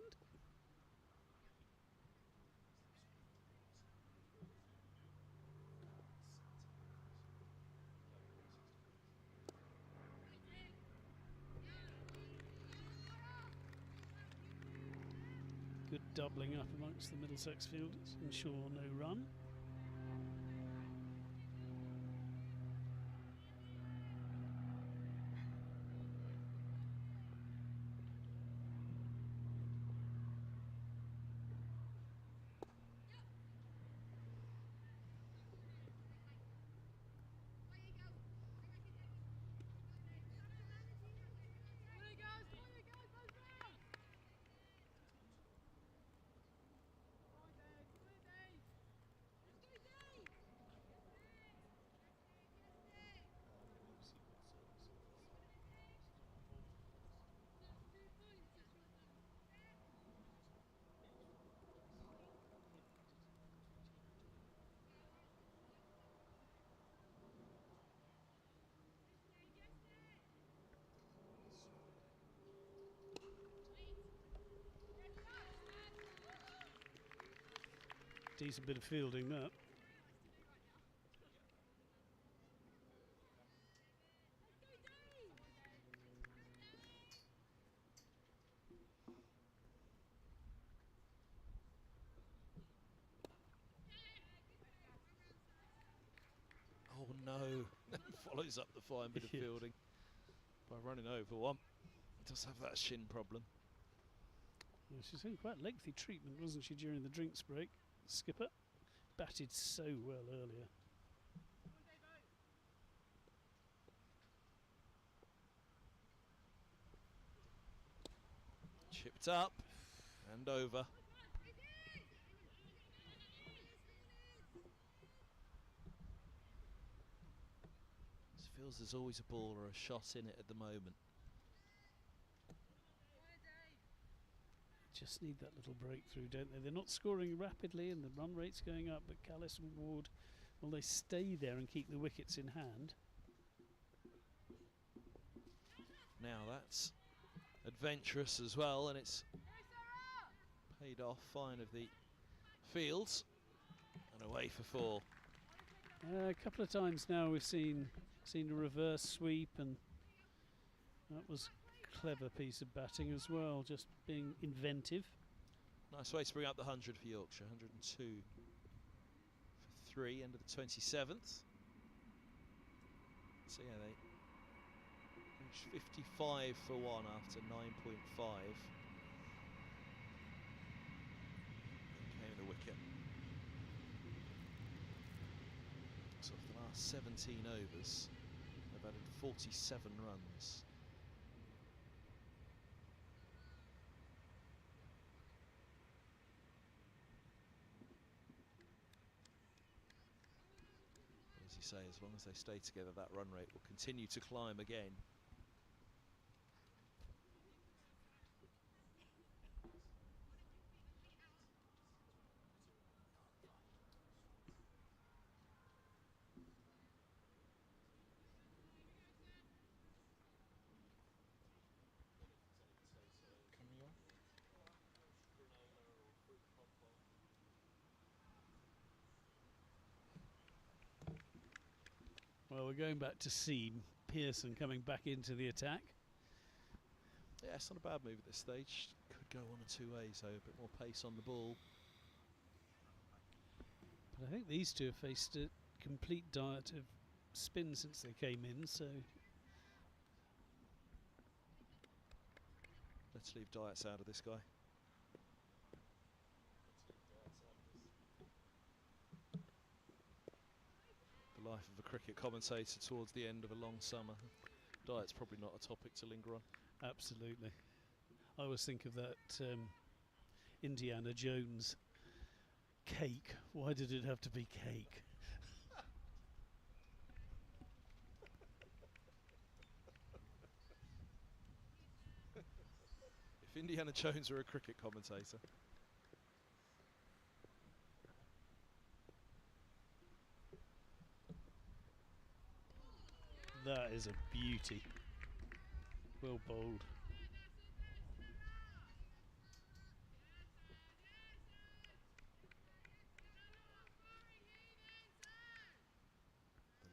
Speaker 2: Good doubling up amongst the Middlesex fielders, ensure no run. Decent bit of fielding that.
Speaker 1: Oh no, follows up the fine bit of
Speaker 2: Yeah.
Speaker 1: fielding by running over one. Does have that shin problem.
Speaker 2: Yeah, she's in quite lengthy treatment, wasn't she, during the drinks break? Skipper batted so well earlier.
Speaker 1: Chipped up and over. It feels there's always a ball or a shot in it at the moment.
Speaker 2: Just need that little breakthrough, don't they? They're not scoring rapidly and the run rate's going up, but Callis and Ward, will they stay there and keep the wickets in hand?
Speaker 1: Now that's adventurous as well, and it's paid off. Fine of the fields and away for 4.
Speaker 2: A couple of times now we've seen a reverse sweep, and that was a clever piece of batting as well, just being inventive.
Speaker 1: Nice way to bring up the 100 for Yorkshire. 102 for 3, end of the 27th. So yeah, they reached 55 for 1 after 9.5. Then came the wicket. So for the last 17 overs, they've added 47 runs. As you say, as long as they stay together, that run rate will continue to climb again.
Speaker 2: Well, we're going back to seam. Pearson coming back into the attack.
Speaker 1: Yeah, it's not a bad move at this stage. Could go one of 2 ways, though. A bit more pace on the ball.
Speaker 2: But I think these two have faced a complete diet of spin since they came in, so
Speaker 1: Let's leave diets out of this guy. The life of a cricket commentator towards the end of a long summer. Diet's probably not a topic to linger on.
Speaker 2: absolutely. I always think of that Indiana Jones cake. Why did it have to be cake?
Speaker 1: If Indiana Jones were a cricket commentator.
Speaker 2: That is a beauty. Well bowled.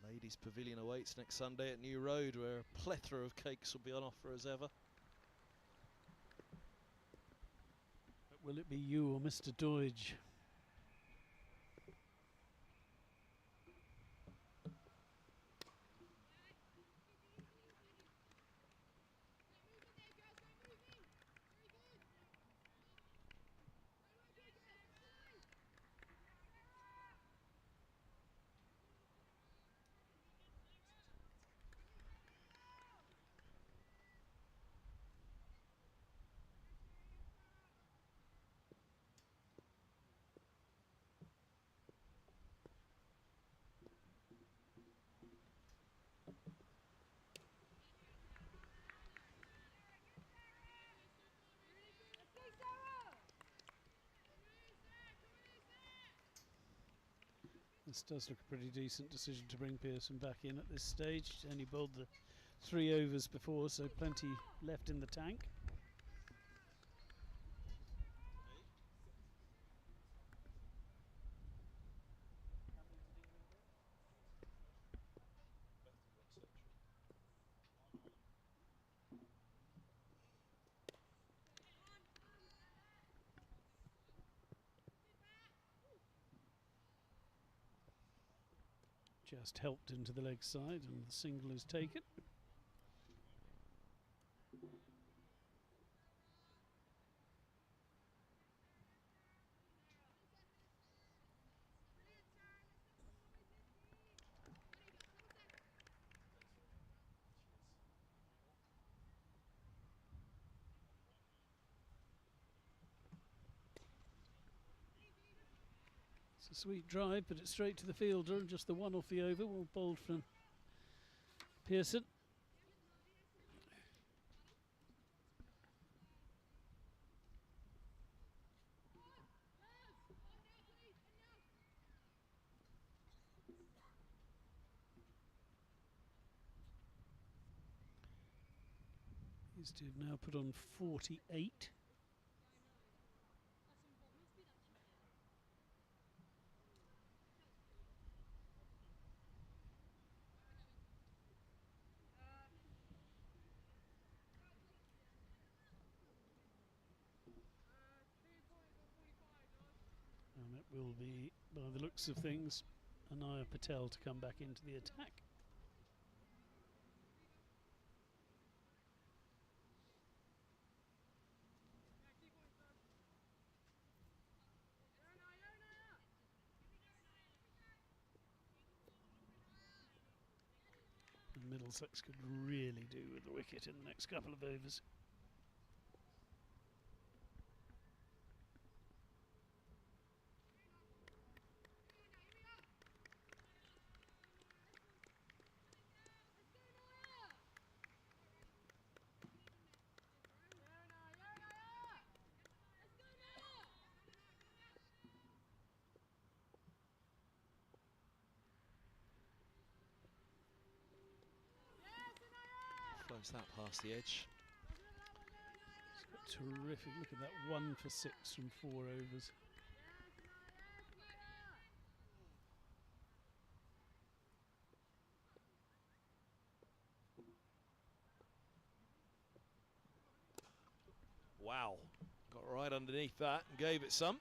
Speaker 1: The Ladies' Pavilion awaits next Sunday at New Road, where a plethora of cakes will be on offer as ever.
Speaker 2: But will it be you or Mr. Doidge? This does look a pretty decent decision to bring Pearson back in at this stage. Only bowled the 3 overs before, so plenty left in the tank. Just helped into the leg side, and the single is taken. It's a sweet drive, but it's straight to the fielder, and just the one off the over. Well bowled from Pearson. These two have now put on 48. And it will be, by the looks of things, Anaya Patel to come back into the attack. And Middlesex could really do with the wicket in the next couple of overs.
Speaker 1: Floats that past the edge.
Speaker 2: It's got terrific. Look at that, 1 for 6 from 4 overs.
Speaker 1: Wow, got right underneath that and gave it some.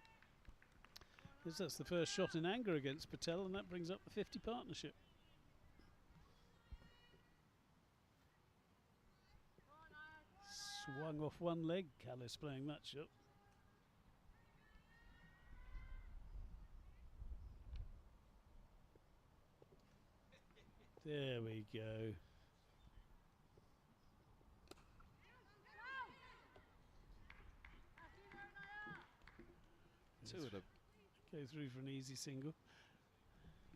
Speaker 2: Yes, that's the first shot in anger against Patel, and that brings up the 50 partnership. Swung off one leg, Callis playing that shot. There we go.
Speaker 1: Two of them.
Speaker 2: Go through for an easy single.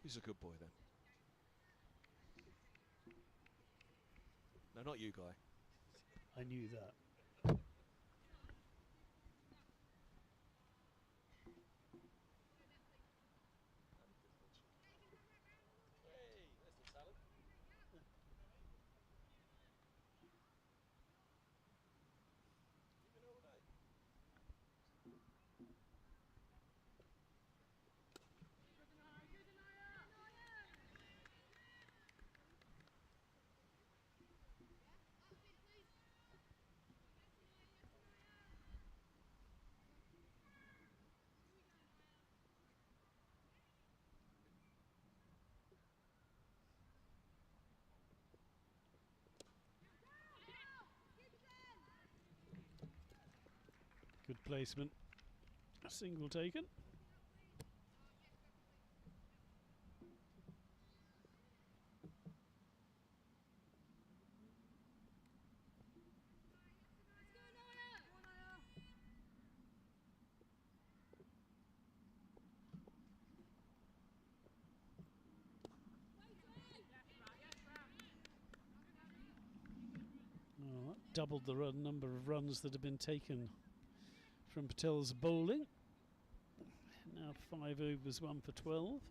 Speaker 1: He's a good boy then. No, not you, Guy.
Speaker 2: I knew that. Good placement. A single taken. Oh, that doubled the number of runs that have been taken from Patel's bowling. Now 5 overs, 1 for 12.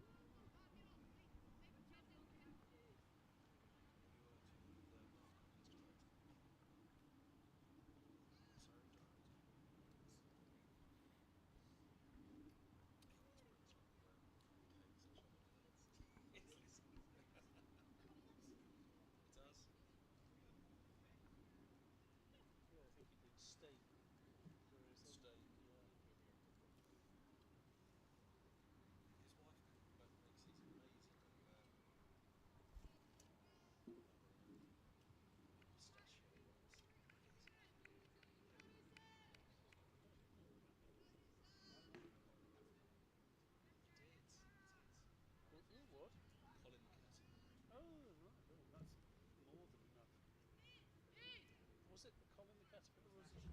Speaker 2: Was it Colin the Caterpillar or was it a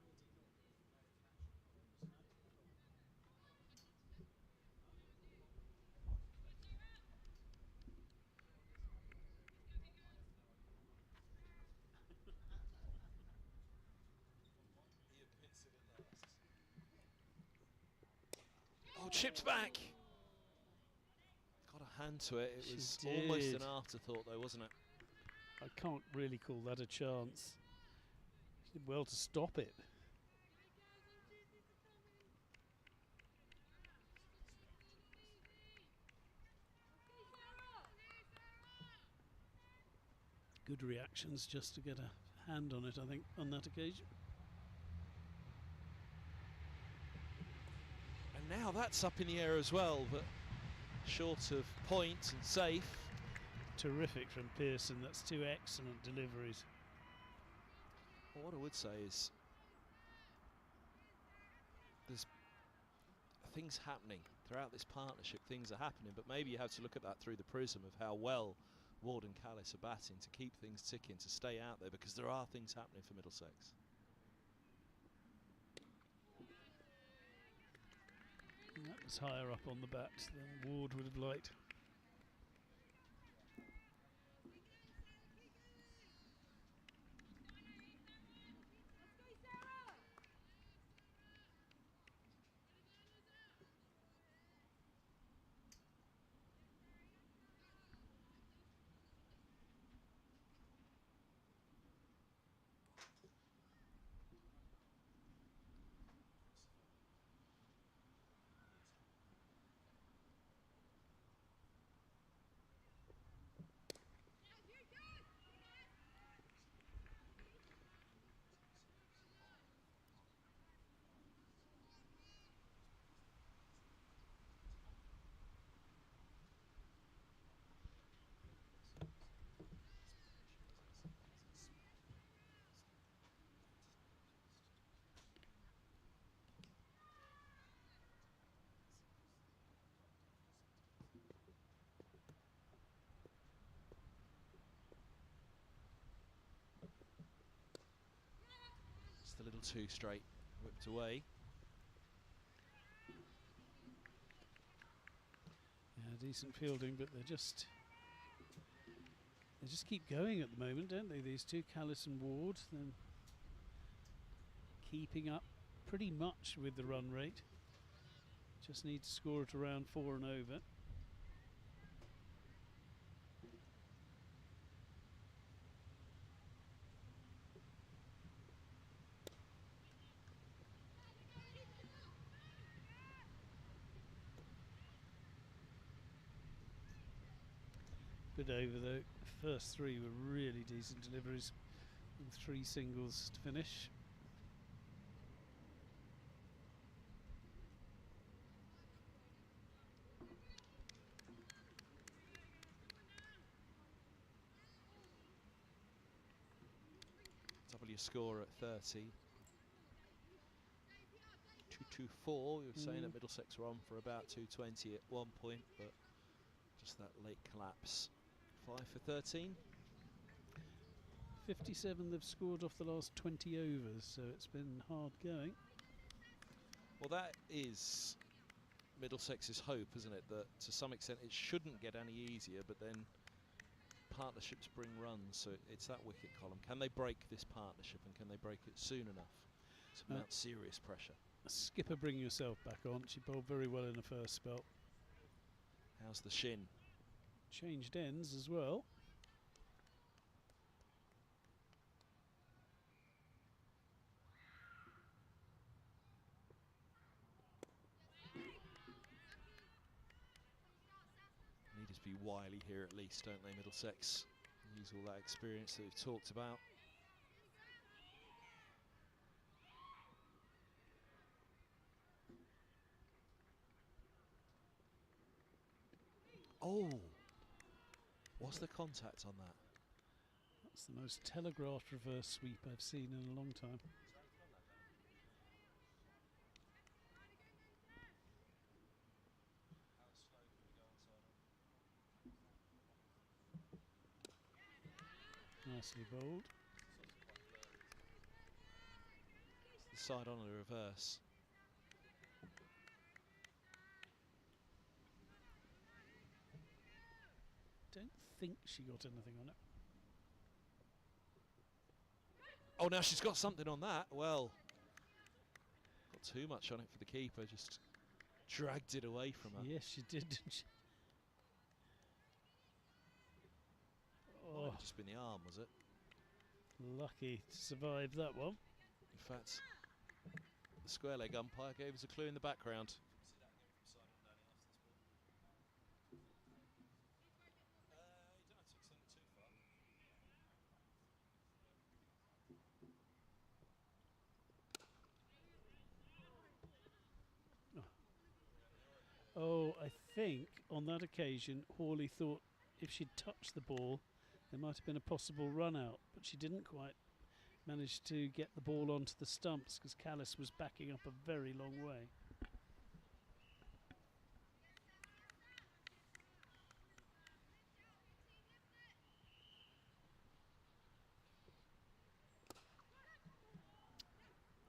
Speaker 2: cheap?
Speaker 1: Oh, chipped back. Got a hand to it. It
Speaker 2: She
Speaker 1: was
Speaker 2: did.
Speaker 1: almost an afterthought, though, wasn't it?
Speaker 2: I can't really call that a chance. She did well to stop it. Good reactions just to get a hand on it, I think, on that occasion.
Speaker 1: And now that's up in the air as well, but short of point and safe.
Speaker 2: Terrific from Pearson. That's 2 excellent deliveries.
Speaker 1: Well, what I would say is there's things happening throughout this partnership. Things are happening, but maybe you have to look at that through the prism of how well Ward and Callis are batting to keep things ticking, to stay out there, because there are things happening for Middlesex.
Speaker 2: And that was higher up on the bat than Ward would have liked.
Speaker 1: Just a little too straight, whipped away.
Speaker 2: Yeah, decent fielding, but they just keep going at the moment, don't they? These two, Callis and Ward, then keeping up pretty much with the run rate. Just need to score it around 4 and over. Bit over though. The first 3 were really decent deliveries, and 3 singles to finish.
Speaker 1: Double your score at 30. 224. We were saying that Middlesex were on for about 220 at one point, but just that late collapse. 5 for 13.
Speaker 2: 57 they've scored off the last 20 overs, so it's been hard going.
Speaker 1: Well, that is Middlesex's hope, isn't it? That to some extent it shouldn't get any easier, but then partnerships bring runs, so it's that wicket column. Can they break this partnership, and can they break it soon enough to mount serious pressure?
Speaker 2: Skipper, bring yourself back on. She bowled very well in the first spell.
Speaker 1: How's the shin?
Speaker 2: Changed ends as well.
Speaker 1: Need to be wily here at least, don't they, Middlesex? Use all that experience that we've talked about. Oh! What's the contact on that?
Speaker 2: That's the most telegraphed reverse sweep I've seen in a long time. Nicely bowled.
Speaker 1: The side on the reverse.
Speaker 2: Don't think she got anything on it.
Speaker 1: Oh, now she's got something on that. Well, got too much on it for the keeper, just dragged it away from her.
Speaker 2: Yes, she did, didn't she?
Speaker 1: Might have just been the arm, was it?
Speaker 2: Lucky to survive that one.
Speaker 1: In fact, the square leg umpire gave us a clue in the background.
Speaker 2: Oh, I think on that occasion Hawley thought if she'd touched the ball there might have been a possible run out, but she didn't quite manage to get the ball onto the stumps because Callis was backing up a very long way.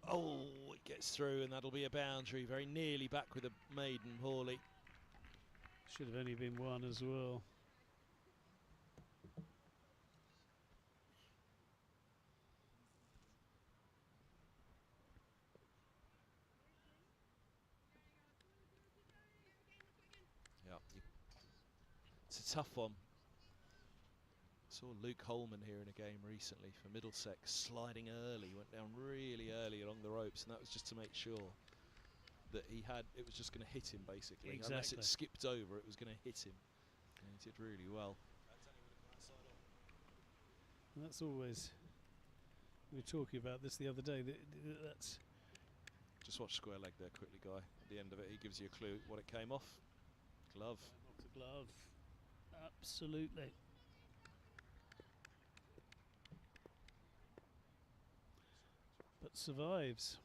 Speaker 1: Oh, it gets through, and that'll be a boundary. Very nearly back with a maiden, Hawley.
Speaker 2: Should have only been one as well.
Speaker 1: Yeah, it's a tough one. Saw Luke Holman here in a game recently for Middlesex, sliding early, went down really early along the ropes, and that was just to make sure that it was just going to hit him basically.
Speaker 2: Exactly.
Speaker 1: Unless it skipped over, it was going to hit him. And he did really well.
Speaker 2: And that's always, we were talking about this the other day, that's
Speaker 1: Just watch square leg there quickly, Guy. At the end of it, he gives you a clue what it came off. Glove.
Speaker 2: not a glove. Absolutely. But survives.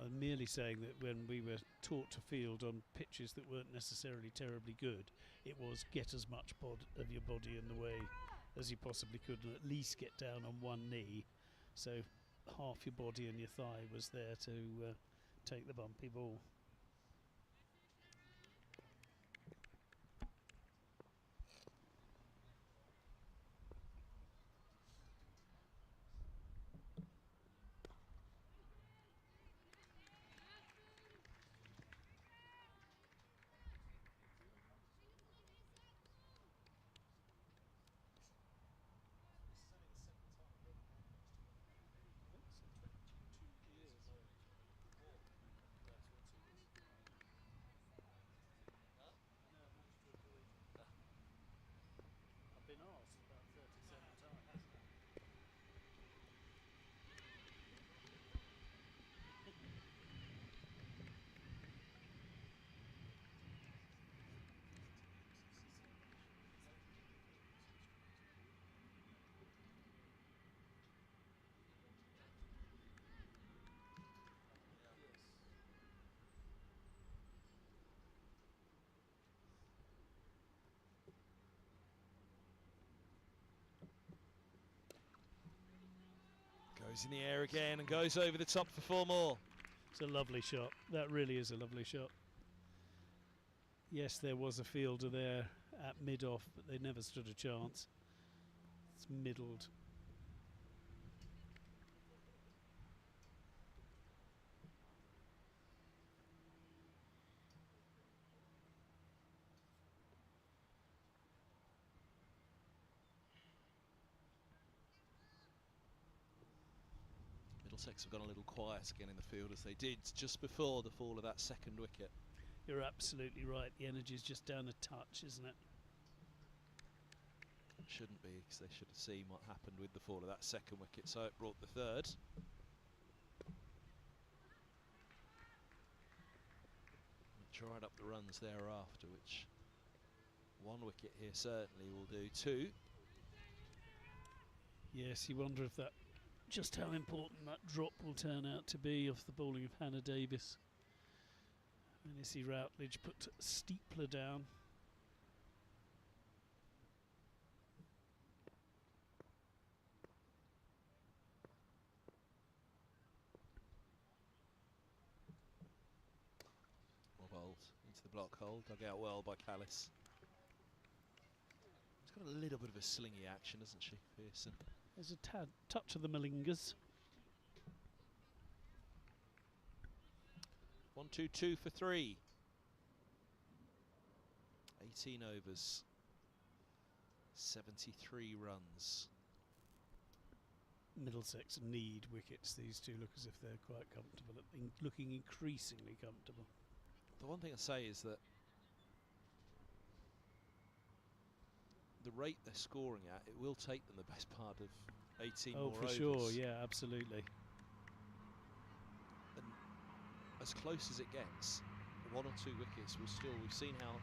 Speaker 2: I'm merely saying that when we were taught to field on pitches that weren't necessarily terribly good, it was get as much of your body in the way as you possibly could, and at least get down on one knee, so half your body and your thigh was there to take the bumpy ball.
Speaker 1: Goes in the air again and goes over the top for 4 more.
Speaker 2: It's a lovely shot. That really is a lovely shot. Yes, there was a fielder there at mid-off, but they never stood a chance. It's middled.
Speaker 1: Middlesex have gone a little quiet again in the field, as they did just before the fall of that second wicket.
Speaker 2: You're absolutely right. The energy's just down a touch, isn't it?
Speaker 1: Shouldn't be, because they should have seen what happened with the fall of that second wicket, so it brought the third. Dried up the runs thereafter, which 1 wicket here certainly will do. 2.
Speaker 2: Yes, you wonder if that, just how important that drop will turn out to be off the bowling of Hannah Davis. And you see Routledge put Steepler down.
Speaker 1: Well bowled into the block hole, dug out well by Callis. She's got a little bit of a slingy action, hasn't she, Pearson?
Speaker 2: There's a touch of the malingers.
Speaker 1: 1, 2, 2 for 3. 18 overs, 73 runs.
Speaker 2: Middlesex need wickets. These two look as if they're quite comfortable, looking increasingly comfortable.
Speaker 1: The one thing I say is that the rate they're scoring at, it will take them the best part of 18 more overs.
Speaker 2: Oh, for sure, yeah, absolutely.
Speaker 1: And as close as it gets, 1 or 2 wickets will still, we've seen how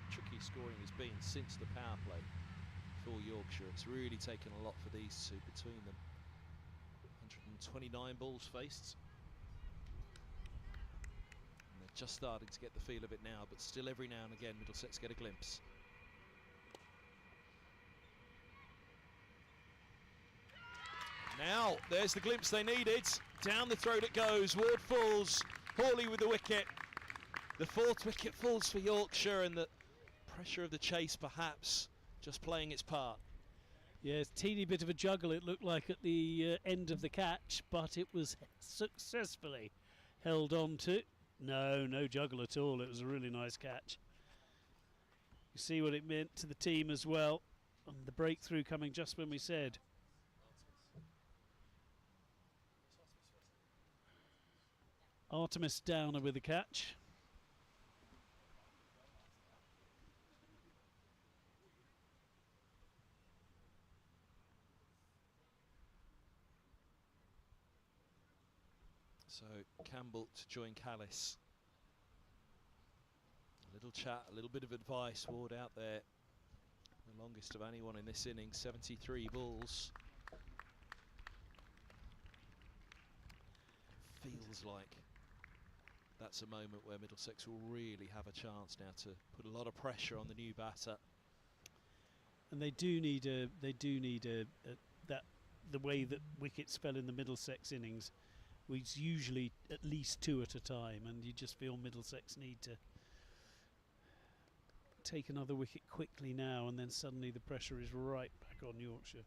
Speaker 1: tricky scoring has been since the power play for Yorkshire. It's really taken a lot for these two between them. 129 balls faced. And they're just starting to get the feel of it now, but still every now and again Middlesex get a glimpse. Now, there's the glimpse they needed. Down the throat it goes. Ward falls. Hawley with the wicket. The 4th wicket falls for Yorkshire, and the pressure of the chase perhaps just playing its part.
Speaker 2: Yes, teeny bit of a juggle it looked like at the end of the catch, but it was successfully held on to. No juggle at all. It was a really nice catch. You see what it meant to the team as well. And the breakthrough coming just when we said. Artemis Downer with the catch.
Speaker 1: So Campbell to join Callis. A little chat, a little bit of advice. Ward out there, the longest of anyone in this innings, 73 balls. Feels like that's a moment where Middlesex will really have a chance now to put a lot of pressure on the new batter.
Speaker 2: And they do need that the way that wickets fell in the Middlesex innings was usually at least 2 at a time, and you just feel Middlesex need to take another wicket quickly now, and then suddenly the pressure is right back on Yorkshire.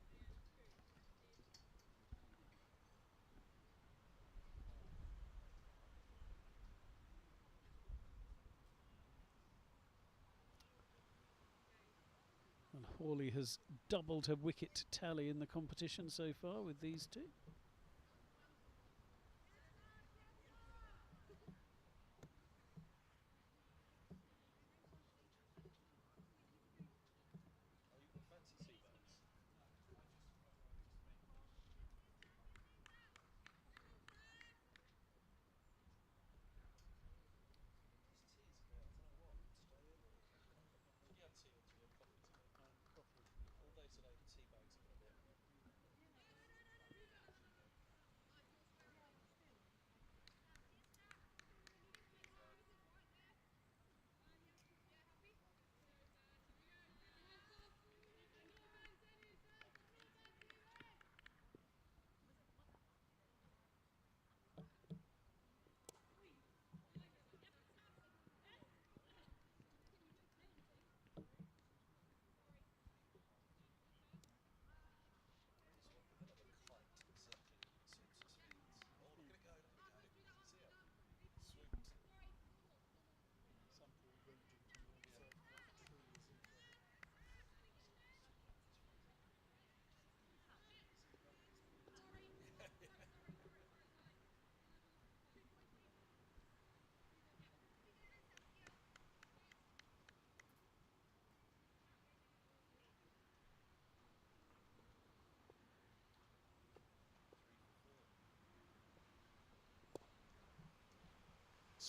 Speaker 2: And Hawley has doubled her wicket tally in the competition so far with these two.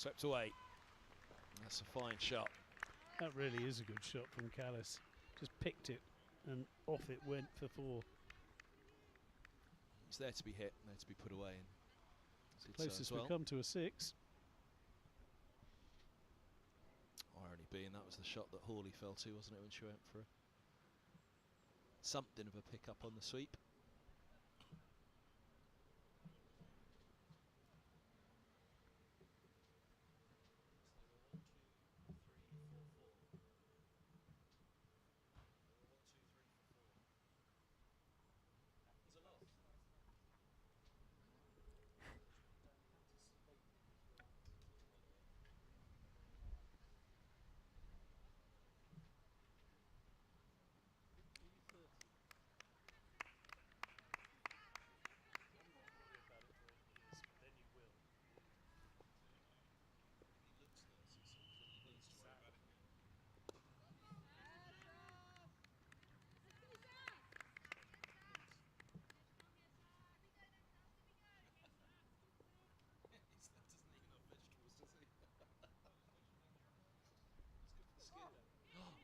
Speaker 1: Swept away. That's a fine shot.
Speaker 2: That really is a good shot from Callis. Just picked it and off it went for 4.
Speaker 1: It's there to be hit, there to be put away. And
Speaker 2: Closest
Speaker 1: well.
Speaker 2: we come to a 6.
Speaker 1: Irony being that was the shot that Hawley fell to, wasn't it, when she went for something of a pick up on the sweep.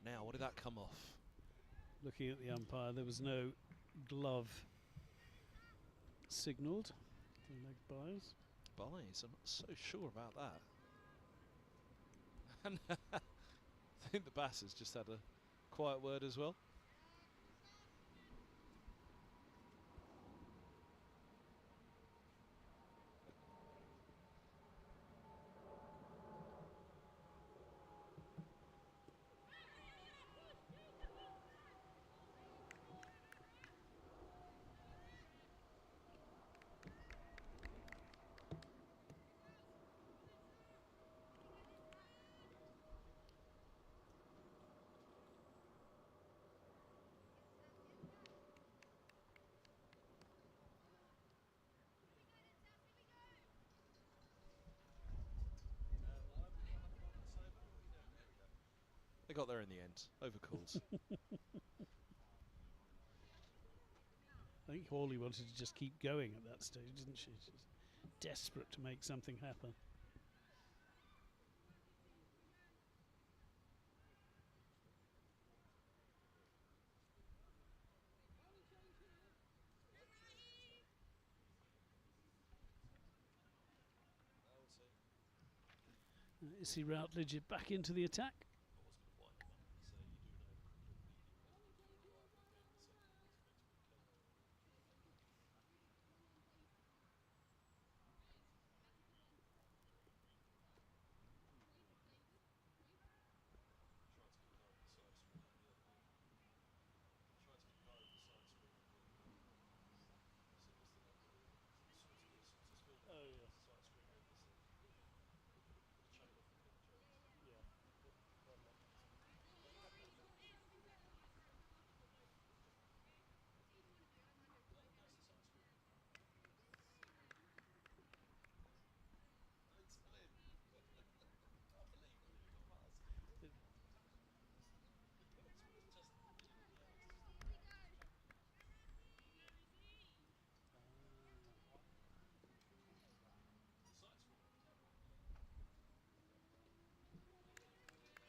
Speaker 1: Now, what did that come off?
Speaker 2: Looking at the umpire, there was no glove signalled. The leg buys.
Speaker 1: Buys, I'm not so sure about that. And I think the Bassers just had a quiet word as well. They got there in the end. Overcalled.
Speaker 2: I think Hawley wanted to just keep going at that stage, didn't she? She's desperate to make something happen. Issy Routledge back into the attack.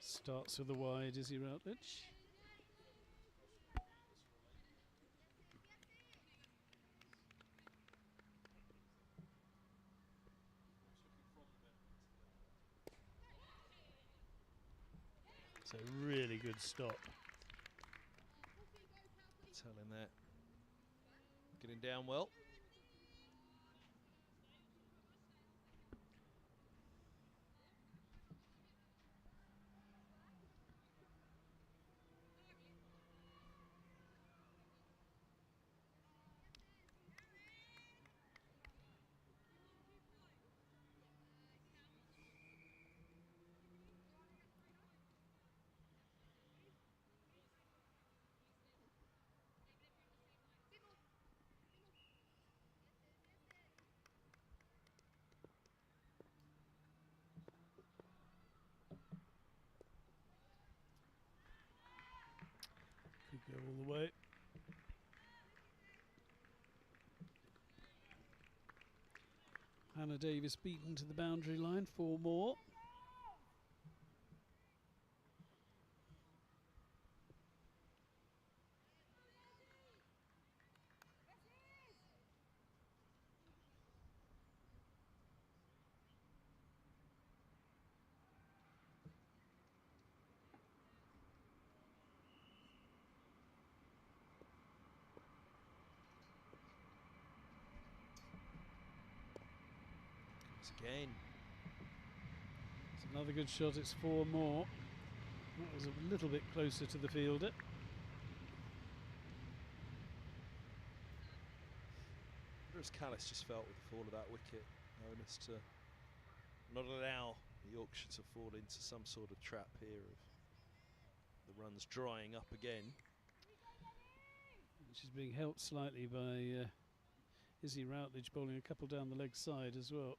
Speaker 2: Starts with the wide, Issy Routledge. It's a really good stop.
Speaker 1: Telling that. Getting down well.
Speaker 2: Could go all the way. Hannah Davis beaten to the boundary line, 4 more.
Speaker 1: Again.
Speaker 2: It's another good shot, it's 4 more. That was a little bit closer to the fielder.
Speaker 1: I wonder if Callis just felt with the fall of that wicket, knowing us to not allow Yorkshire to fall into some sort of trap here of the runs drying up again.
Speaker 2: She's being helped slightly by Izzy Routledge bowling a couple down the leg side as well.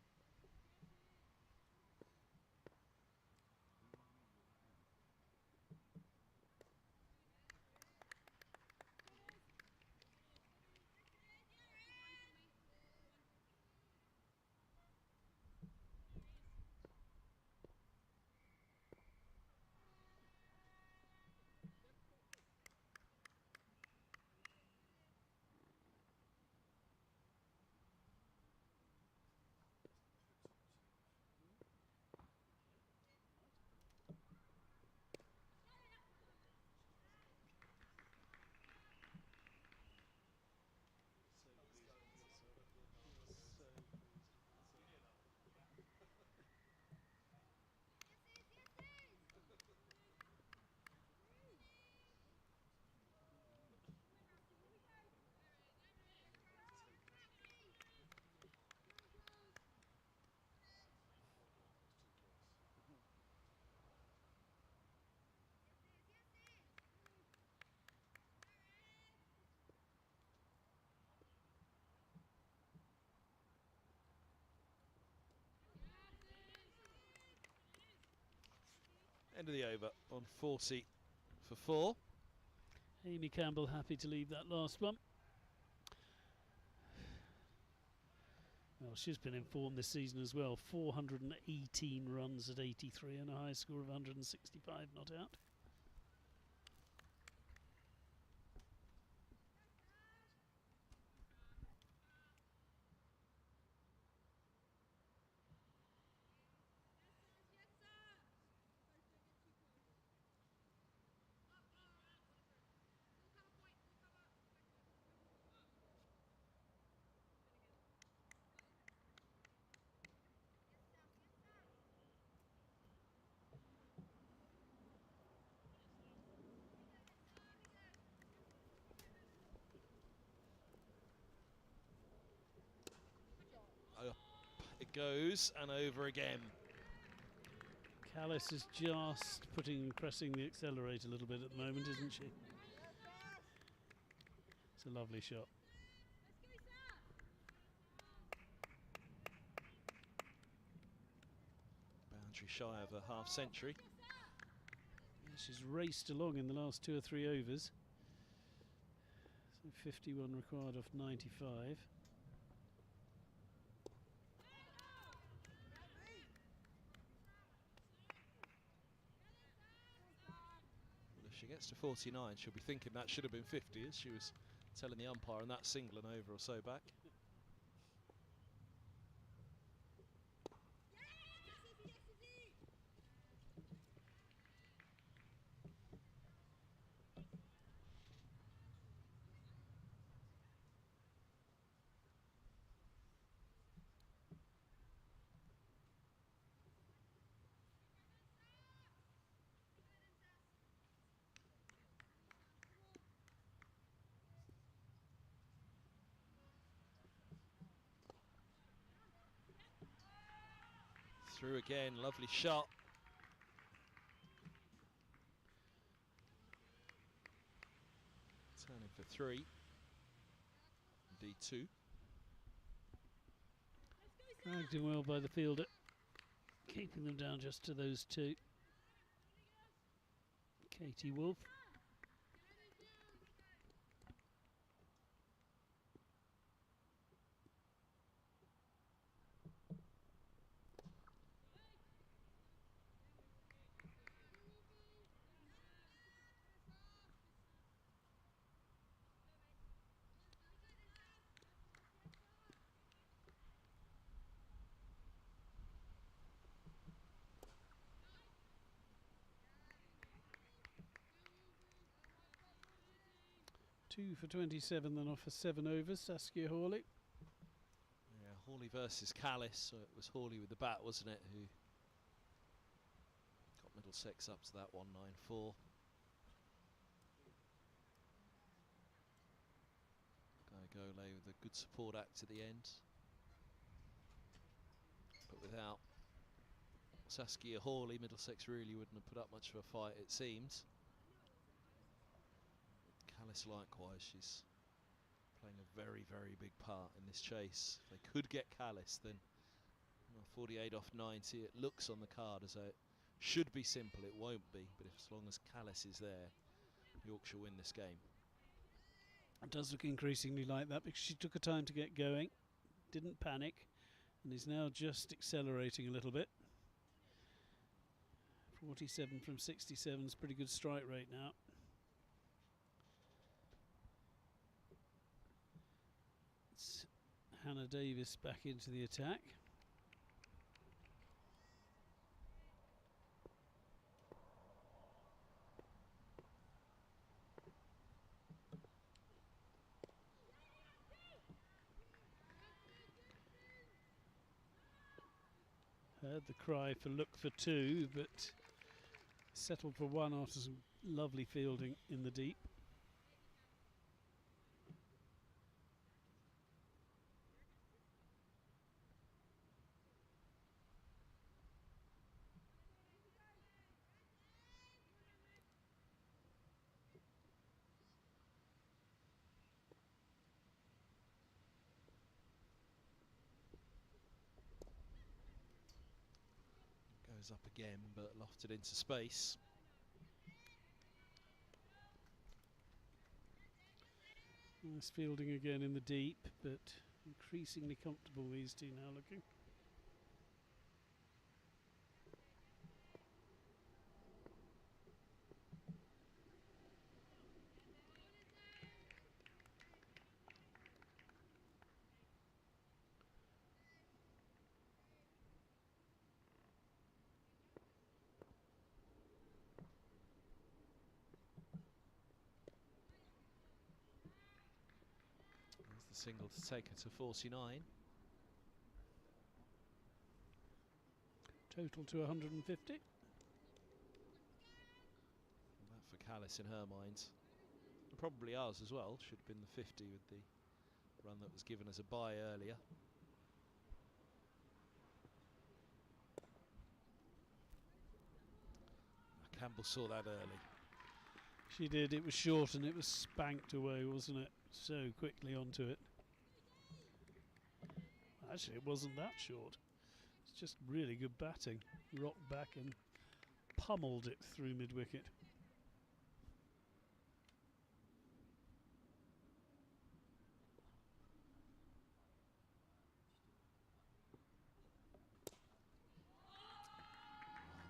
Speaker 1: End of the over on 40 for 4.
Speaker 2: Amy Campbell happy to leave that last one. Well, she's been in form this season as well. 418 runs at 83 and a high score of 165 not out.
Speaker 1: Up it goes and over again.
Speaker 2: Callis is just pressing the accelerator a little bit at the moment, isn't she? It's a lovely shot.
Speaker 1: Boundary shy of a half century.
Speaker 2: Yeah, she's raced along in the last 2 or 3 overs. So 51 required off 95.
Speaker 1: If she gets to 49, she'll be thinking that should have been 50, as she was telling the umpire on that single an over or so back. Through again, lovely shot. Turning for 3. Indeed 2.
Speaker 2: Dragged in well by the fielder, keeping them down just to those 2. Katie Wolf. 2 for 27 then off for 7 overs, Saskia Hawley.
Speaker 1: Yeah, Hawley versus Callis, so it was Hawley with the bat, wasn't it, who got Middlesex up to that 194. Gole with a good support act at the end, but without Saskia Hawley, Middlesex really wouldn't have put up much of a fight, it seems. Callis likewise, she's playing a very, very big part in this chase. If they could get Callis, then 48 off 90, it looks on the card as though it should be simple. It won't be, but if, as long as Callis is there, Yorkshire win this game.
Speaker 2: It does look increasingly like that because she took her time to get going, didn't panic, and is now just accelerating a little bit. 47 from 67 is pretty good strike rate now. It's Hannah Davis back into the attack. Heard the cry for look for 2, but settled for 1 after some lovely fielding in the deep.
Speaker 1: Goes up again, but lofted into space.
Speaker 2: Nice fielding again in the deep, but increasingly comfortable these two now looking.
Speaker 1: The single to take her to 49.
Speaker 2: Total to 150.
Speaker 1: And that for Callis in her mind. And probably ours as well. Should have been the 50 with the run that was given as a bye earlier. Campbell saw that early.
Speaker 2: She did. It was short and it was spanked away, wasn't it? So quickly onto it. Actually, it wasn't that short. It's just really good batting. Rocked back and pummeled it through mid-wicket.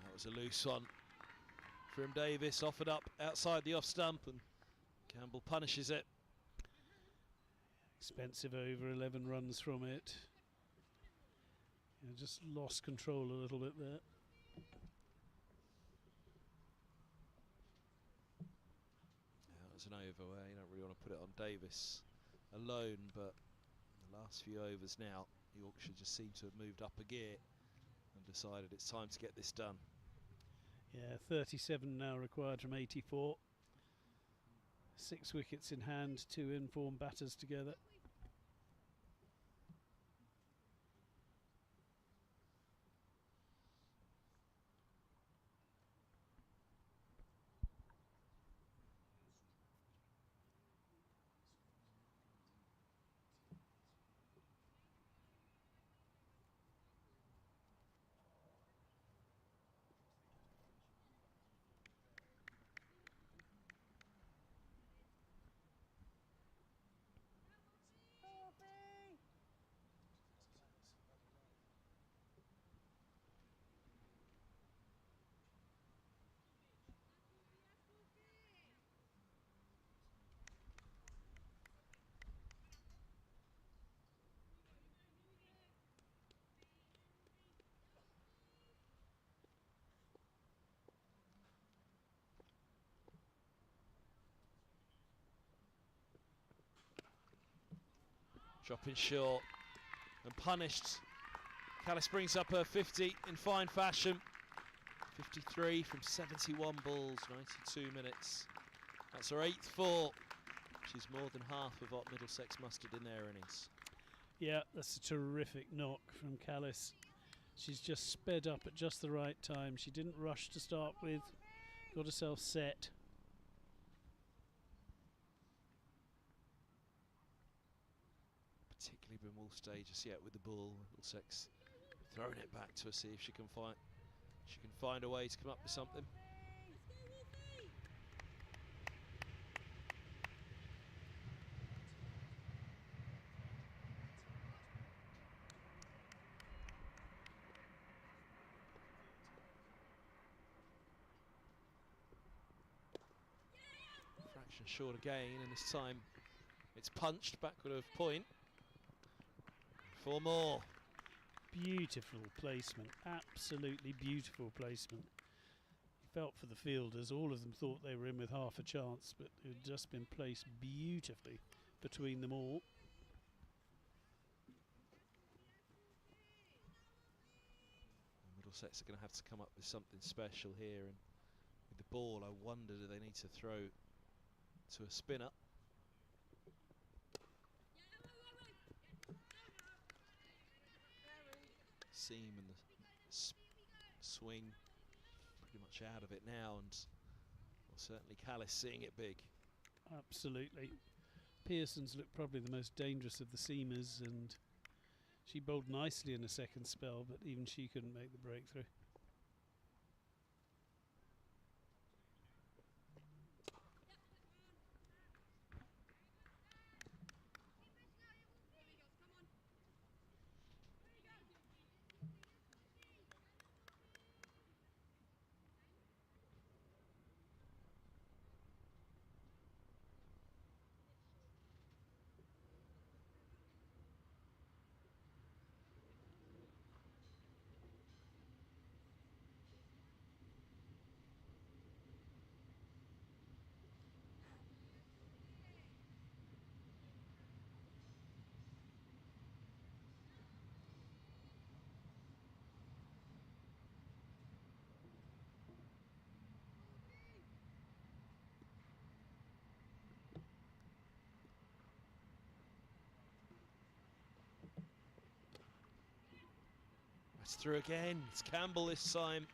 Speaker 1: That was a loose one from Davis, offered up outside the off stump, and Campbell punishes it.
Speaker 2: Expensive over, 11 runs from it. Yeah, just lost control a little bit there.
Speaker 1: Yeah, it was an over where you don't really want to put it on Davis alone, but the last few overs now, Yorkshire just seem to have moved up a gear and decided it's time to get this done.
Speaker 2: Yeah, 37 now required from 84. 6 wickets in hand, 2 informed batters together.
Speaker 1: Dropping short and punished. Callis brings up her 50 in fine fashion. 53 from 71 balls, 92 minutes. That's her 8th 4, which is more than half of what Middlesex mustered in their innings.
Speaker 2: Yeah, that's a terrific knock from Callis. She's just sped up at just the right time. She didn't rush to start with, got herself set.
Speaker 1: Particularly been all stages yet with the ball. Middlesex throwing it back to her, see if she can find a way to come up with something. Fraction short again, and this time it's punched backward of point. 4 more.
Speaker 2: Beautiful placement, absolutely beautiful placement. Felt for the fielders, all of them thought they were in with half a chance, but it had just been placed beautifully between them all.
Speaker 1: Middlesex are going to have to come up with something special here, and with the ball I wonder, do they need to throw to a spinner? Seam and the swing pretty much out of it now, and well, certainly Callis seeing it big.
Speaker 2: Absolutely. Pearson's looked probably the most dangerous of the seamers, and she bowled nicely in a second spell, but even she couldn't make the breakthrough.
Speaker 1: It's through again. It's Campbell this time.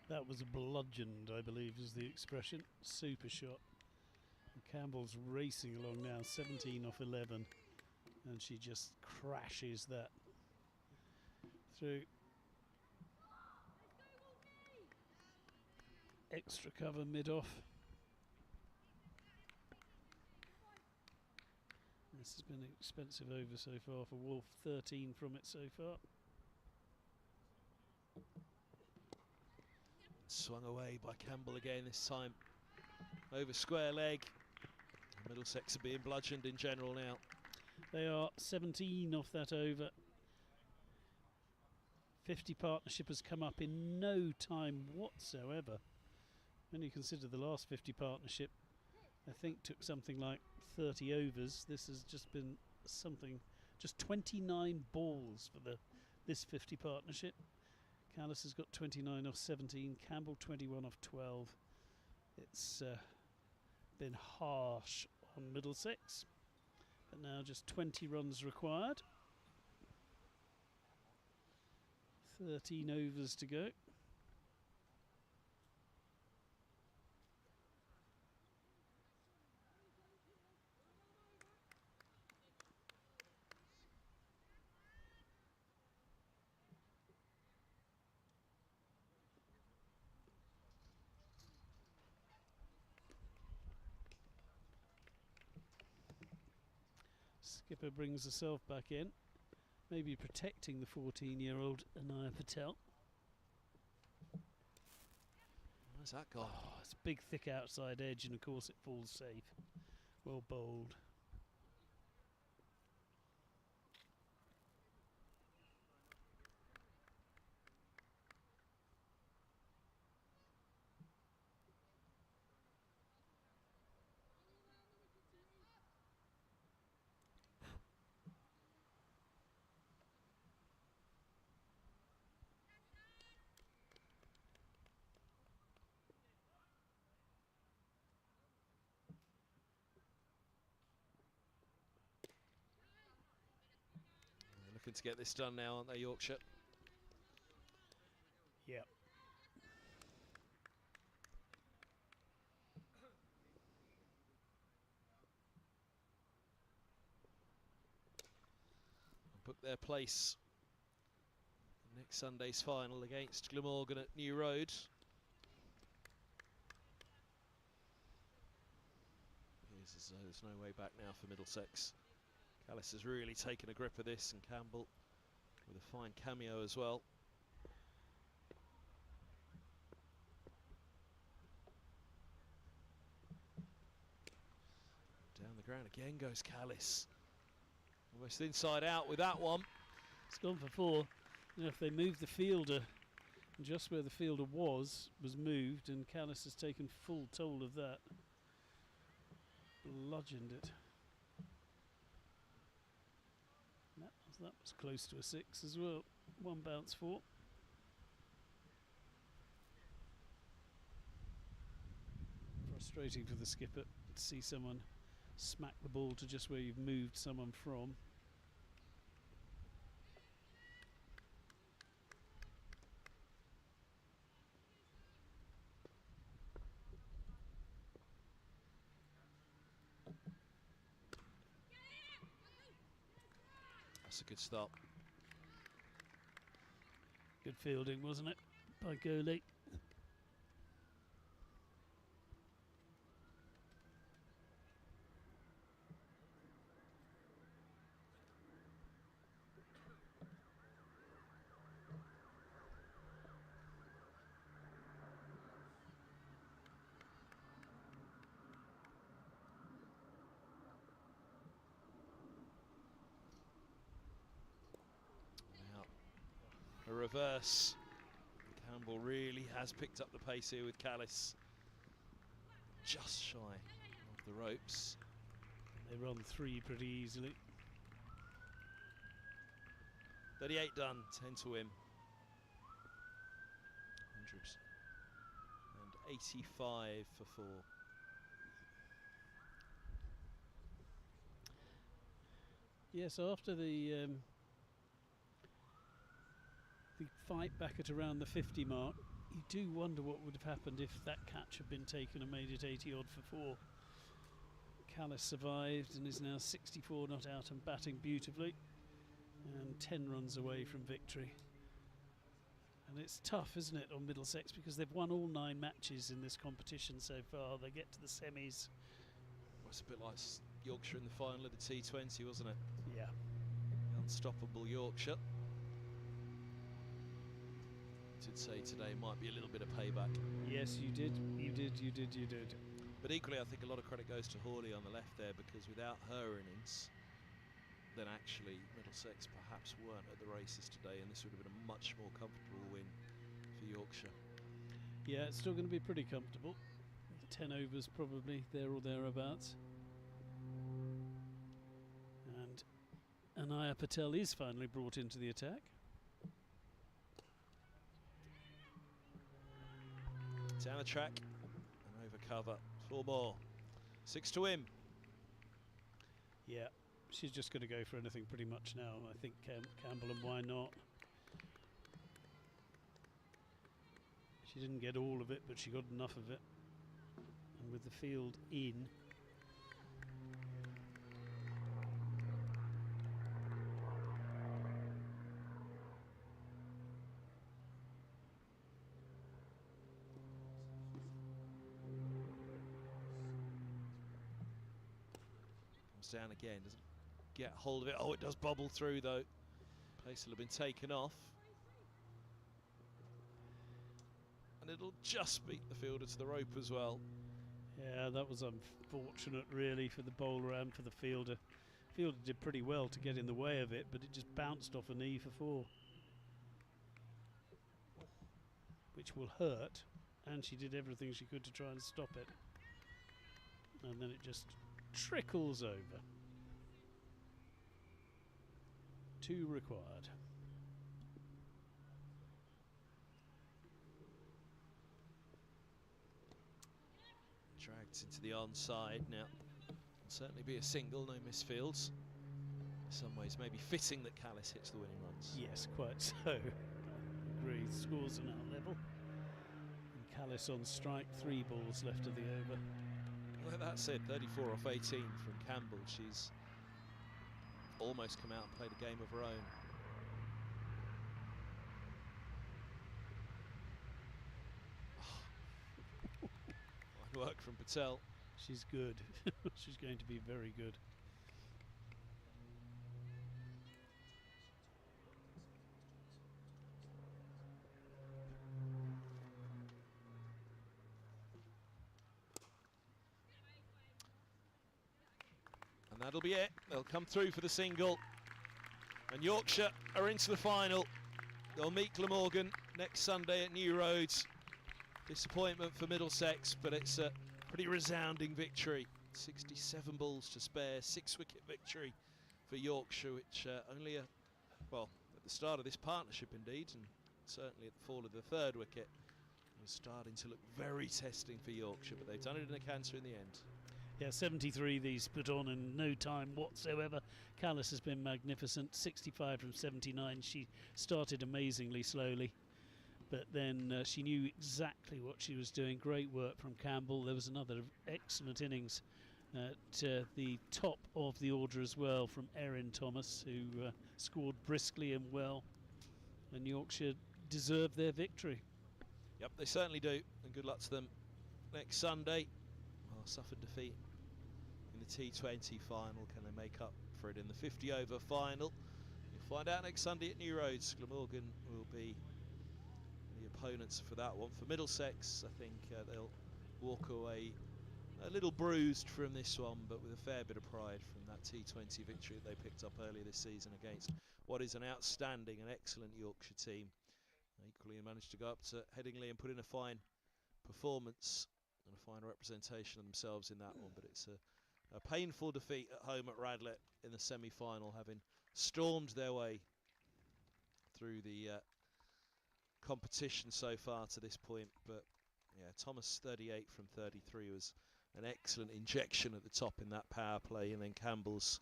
Speaker 2: That was bludgeoned, I believe is the expression. Super shot. And Campbell's racing along now, 17 off 11, and she just crashes that through. Extra cover mid-off. This has been an expensive over so far for Wolf, 13 from it so far.
Speaker 1: Swung away by Campbell again this time. Over square leg. Middlesex are being bludgeoned in general now.
Speaker 2: They are 17 off that over. 50 partnership has come up in no time whatsoever. When you consider the last 50 partnership, I think took something like 30 overs. This has just been something, just 29 balls for this 50 partnership. Callis has got 29 off 17, Campbell 21 off 12. It's been harsh on Middlesex, but now just 20 runs required. 13 overs to go. Skipper brings herself back in, maybe protecting the 14-year-old Anaya Patel.
Speaker 1: Where's that gone?
Speaker 2: Oh, it's a big, thick outside edge, and of course it falls safe. Well bowled.
Speaker 1: determined to get this done now, aren't they, Yorkshire?
Speaker 2: Yeah.
Speaker 1: Book their place in next Sunday's final against Glamorgan at New Road. Appears as though there's no way back now for Middlesex. Callis has really taken a grip of this, and Campbell with a fine cameo as well. Down the ground again goes Callis. Almost inside out with that one.
Speaker 2: It's gone for 4. You know, if they moved the fielder, just where the fielder was moved, and Callis has taken full toll of that. Bludgeoned it. That was close to a 6 as well. 1 bounce 4. Frustrating for the skipper to see someone smack the ball to just where you've moved someone from.
Speaker 1: That's a good stop.
Speaker 2: Good fielding, wasn't it, by Goalie?
Speaker 1: A reverse. Campbell really has picked up the pace here with Callis. Just shy of the ropes.
Speaker 2: They run 3 pretty easily.
Speaker 1: 38 done, 10 to win. 185 for 4.
Speaker 2: Yes, after the fight back at around the 50 mark, you do wonder what would have happened if that catch had been taken and made it 80 odd for 4. Callis survived and is now 64 not out and batting beautifully, and 10 runs away from victory. And it's tough, isn't it, on Middlesex, because they've won all 9 matches in this competition so far. They get to the semis.
Speaker 1: Well, it's a bit like Yorkshire in the final of the T20, wasn't it?
Speaker 2: Yeah.
Speaker 1: Unstoppable Yorkshire. Did say today might be a little bit of payback.
Speaker 2: Yes, you did. You did.
Speaker 1: But equally, I think a lot of credit goes to Hawley on the left there, because without her innings, then actually Middlesex perhaps weren't at the races today, and this would have been a much more comfortable win for Yorkshire.
Speaker 2: Yeah, it's still going to be pretty comfortable. 10 overs probably, there or thereabouts. And Anaya Patel is finally brought into the attack.
Speaker 1: Down the track and over cover. 4 more. 6 to win.
Speaker 2: Yeah, she's just going to go for anything pretty much now. I think Campbell, and why not? She didn't get all of it, but she got enough of it. And with the field in,
Speaker 1: down again, doesn't get hold of it. Oh, it does bobble through though. Pace will have been taken off, and it'll just beat the fielder to the rope as well.
Speaker 2: yeah, that was unfortunate really for the bowler and for the fielder. Fielder did pretty well to get in the way of it, but it just bounced off a knee for 4, which will hurt, and she did everything she could to try and stop it, and then it just trickles over. 2 required.
Speaker 1: Dragged into the onside now. Certainly be a single, no misfields. some ways, maybe fitting that Callis hits the winning runs.
Speaker 2: Yes, quite so. Agreed. Scores are now level. And Callis on strike, 3 balls left of the over.
Speaker 1: Well, that's it, 34 off 18 from Campbell. She's almost come out and played a game of her own. Fine work from Patel.
Speaker 2: She's good. She's going to be very good.
Speaker 1: And that'll be it. They'll come through for the single. And Yorkshire are into the final. They'll meet Glamorgan next Sunday at New Roads. Disappointment for Middlesex, but it's a pretty resounding victory. 67 balls to spare, 6-wicket victory for Yorkshire, which well, at the start of this partnership indeed, and certainly at the fall of the 3rd wicket, was starting to look very testing for Yorkshire, but they've done it in a canter in the end.
Speaker 2: Yeah, 73 these put on in no time whatsoever. Callis has been magnificent, 65 from 79. She started amazingly slowly, but then she knew exactly what she was doing. Great work from Campbell. There was another excellent innings at the top of the order as well from Erin Thomas, who scored briskly and well, and Yorkshire deserved their victory.
Speaker 1: Yep, they certainly do, and good luck to them next Sunday. Suffered defeat in the T20 final. Can they make up for it in the 50-over final? You'll find out next Sunday at New Roads. Glamorgan will be the opponents for that one. For Middlesex, I think they'll walk away a little bruised from this one, but with a fair bit of pride from that T20 victory that they picked up earlier this season against what is an outstanding and excellent Yorkshire team. Equally managed to go up to Headingley and put in a fine performance and a fine representation of themselves in that one, but it's a painful defeat at home at Radlett in the semi-final, having stormed their way through the competition so far to this point. But yeah, Thomas 38 from 33 was an excellent injection at the top in that power play, and then Campbell's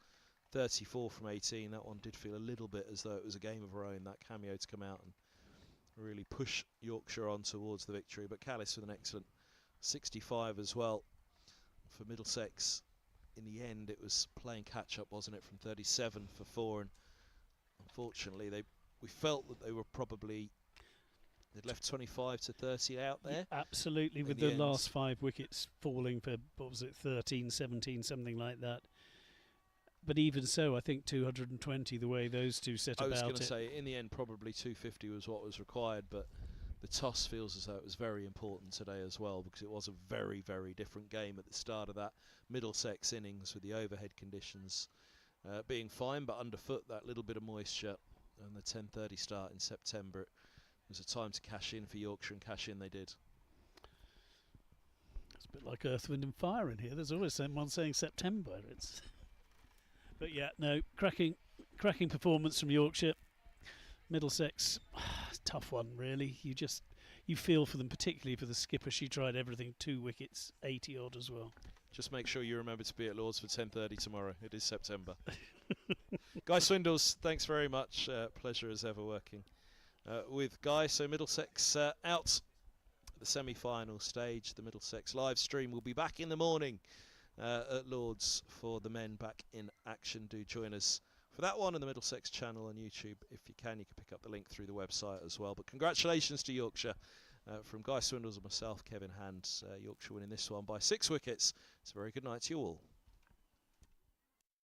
Speaker 1: 34 from 18, that one did feel a little bit as though it was a game of her own, that cameo to come out and really push Yorkshire on towards the victory. But Callis with an excellent 65 as well for Middlesex. In the end, it was playing catch-up, wasn't it, from 37 for 4, and unfortunately we felt that they were probably, they'd left 25 to 30 out there.
Speaker 2: Yeah, absolutely, with the last 5 wickets falling for, what was it, 13, 17, something like that. But even so, I think 220, the way those two set about it.
Speaker 1: I was going to say, in the end, probably 250 was what was required, but the toss feels as though it was very important today as well, because it was a very, very different game at the start of that Middlesex innings, with the overhead conditions being fine, but underfoot, that little bit of moisture, and the 10:30 start in September. It was a time to cash in for Yorkshire, and cash in they did.
Speaker 2: It's a bit like Earth, Wind and Fire in here. There's always someone saying September. But yeah, no, cracking performance from Yorkshire. Middlesex, tough one really. You feel for them, particularly for the skipper. She tried everything, 2 wickets, 80 odd as well.
Speaker 1: Just make sure you remember to be at Lord's for 10:30 tomorrow. It is September. Guy Swindles, thanks very much. Pleasure as ever working with Guy. So Middlesex out at the semi-final stage. The Middlesex live stream will be back in the morning at Lord's for the men back in action. Do join us for that one on the Middlesex channel on YouTube. If you can pick up the link through the website as well. But congratulations to Yorkshire from Guy Swindles and myself, Kevin Hand. Yorkshire winning this one by 6 wickets. It's a very good night to you all.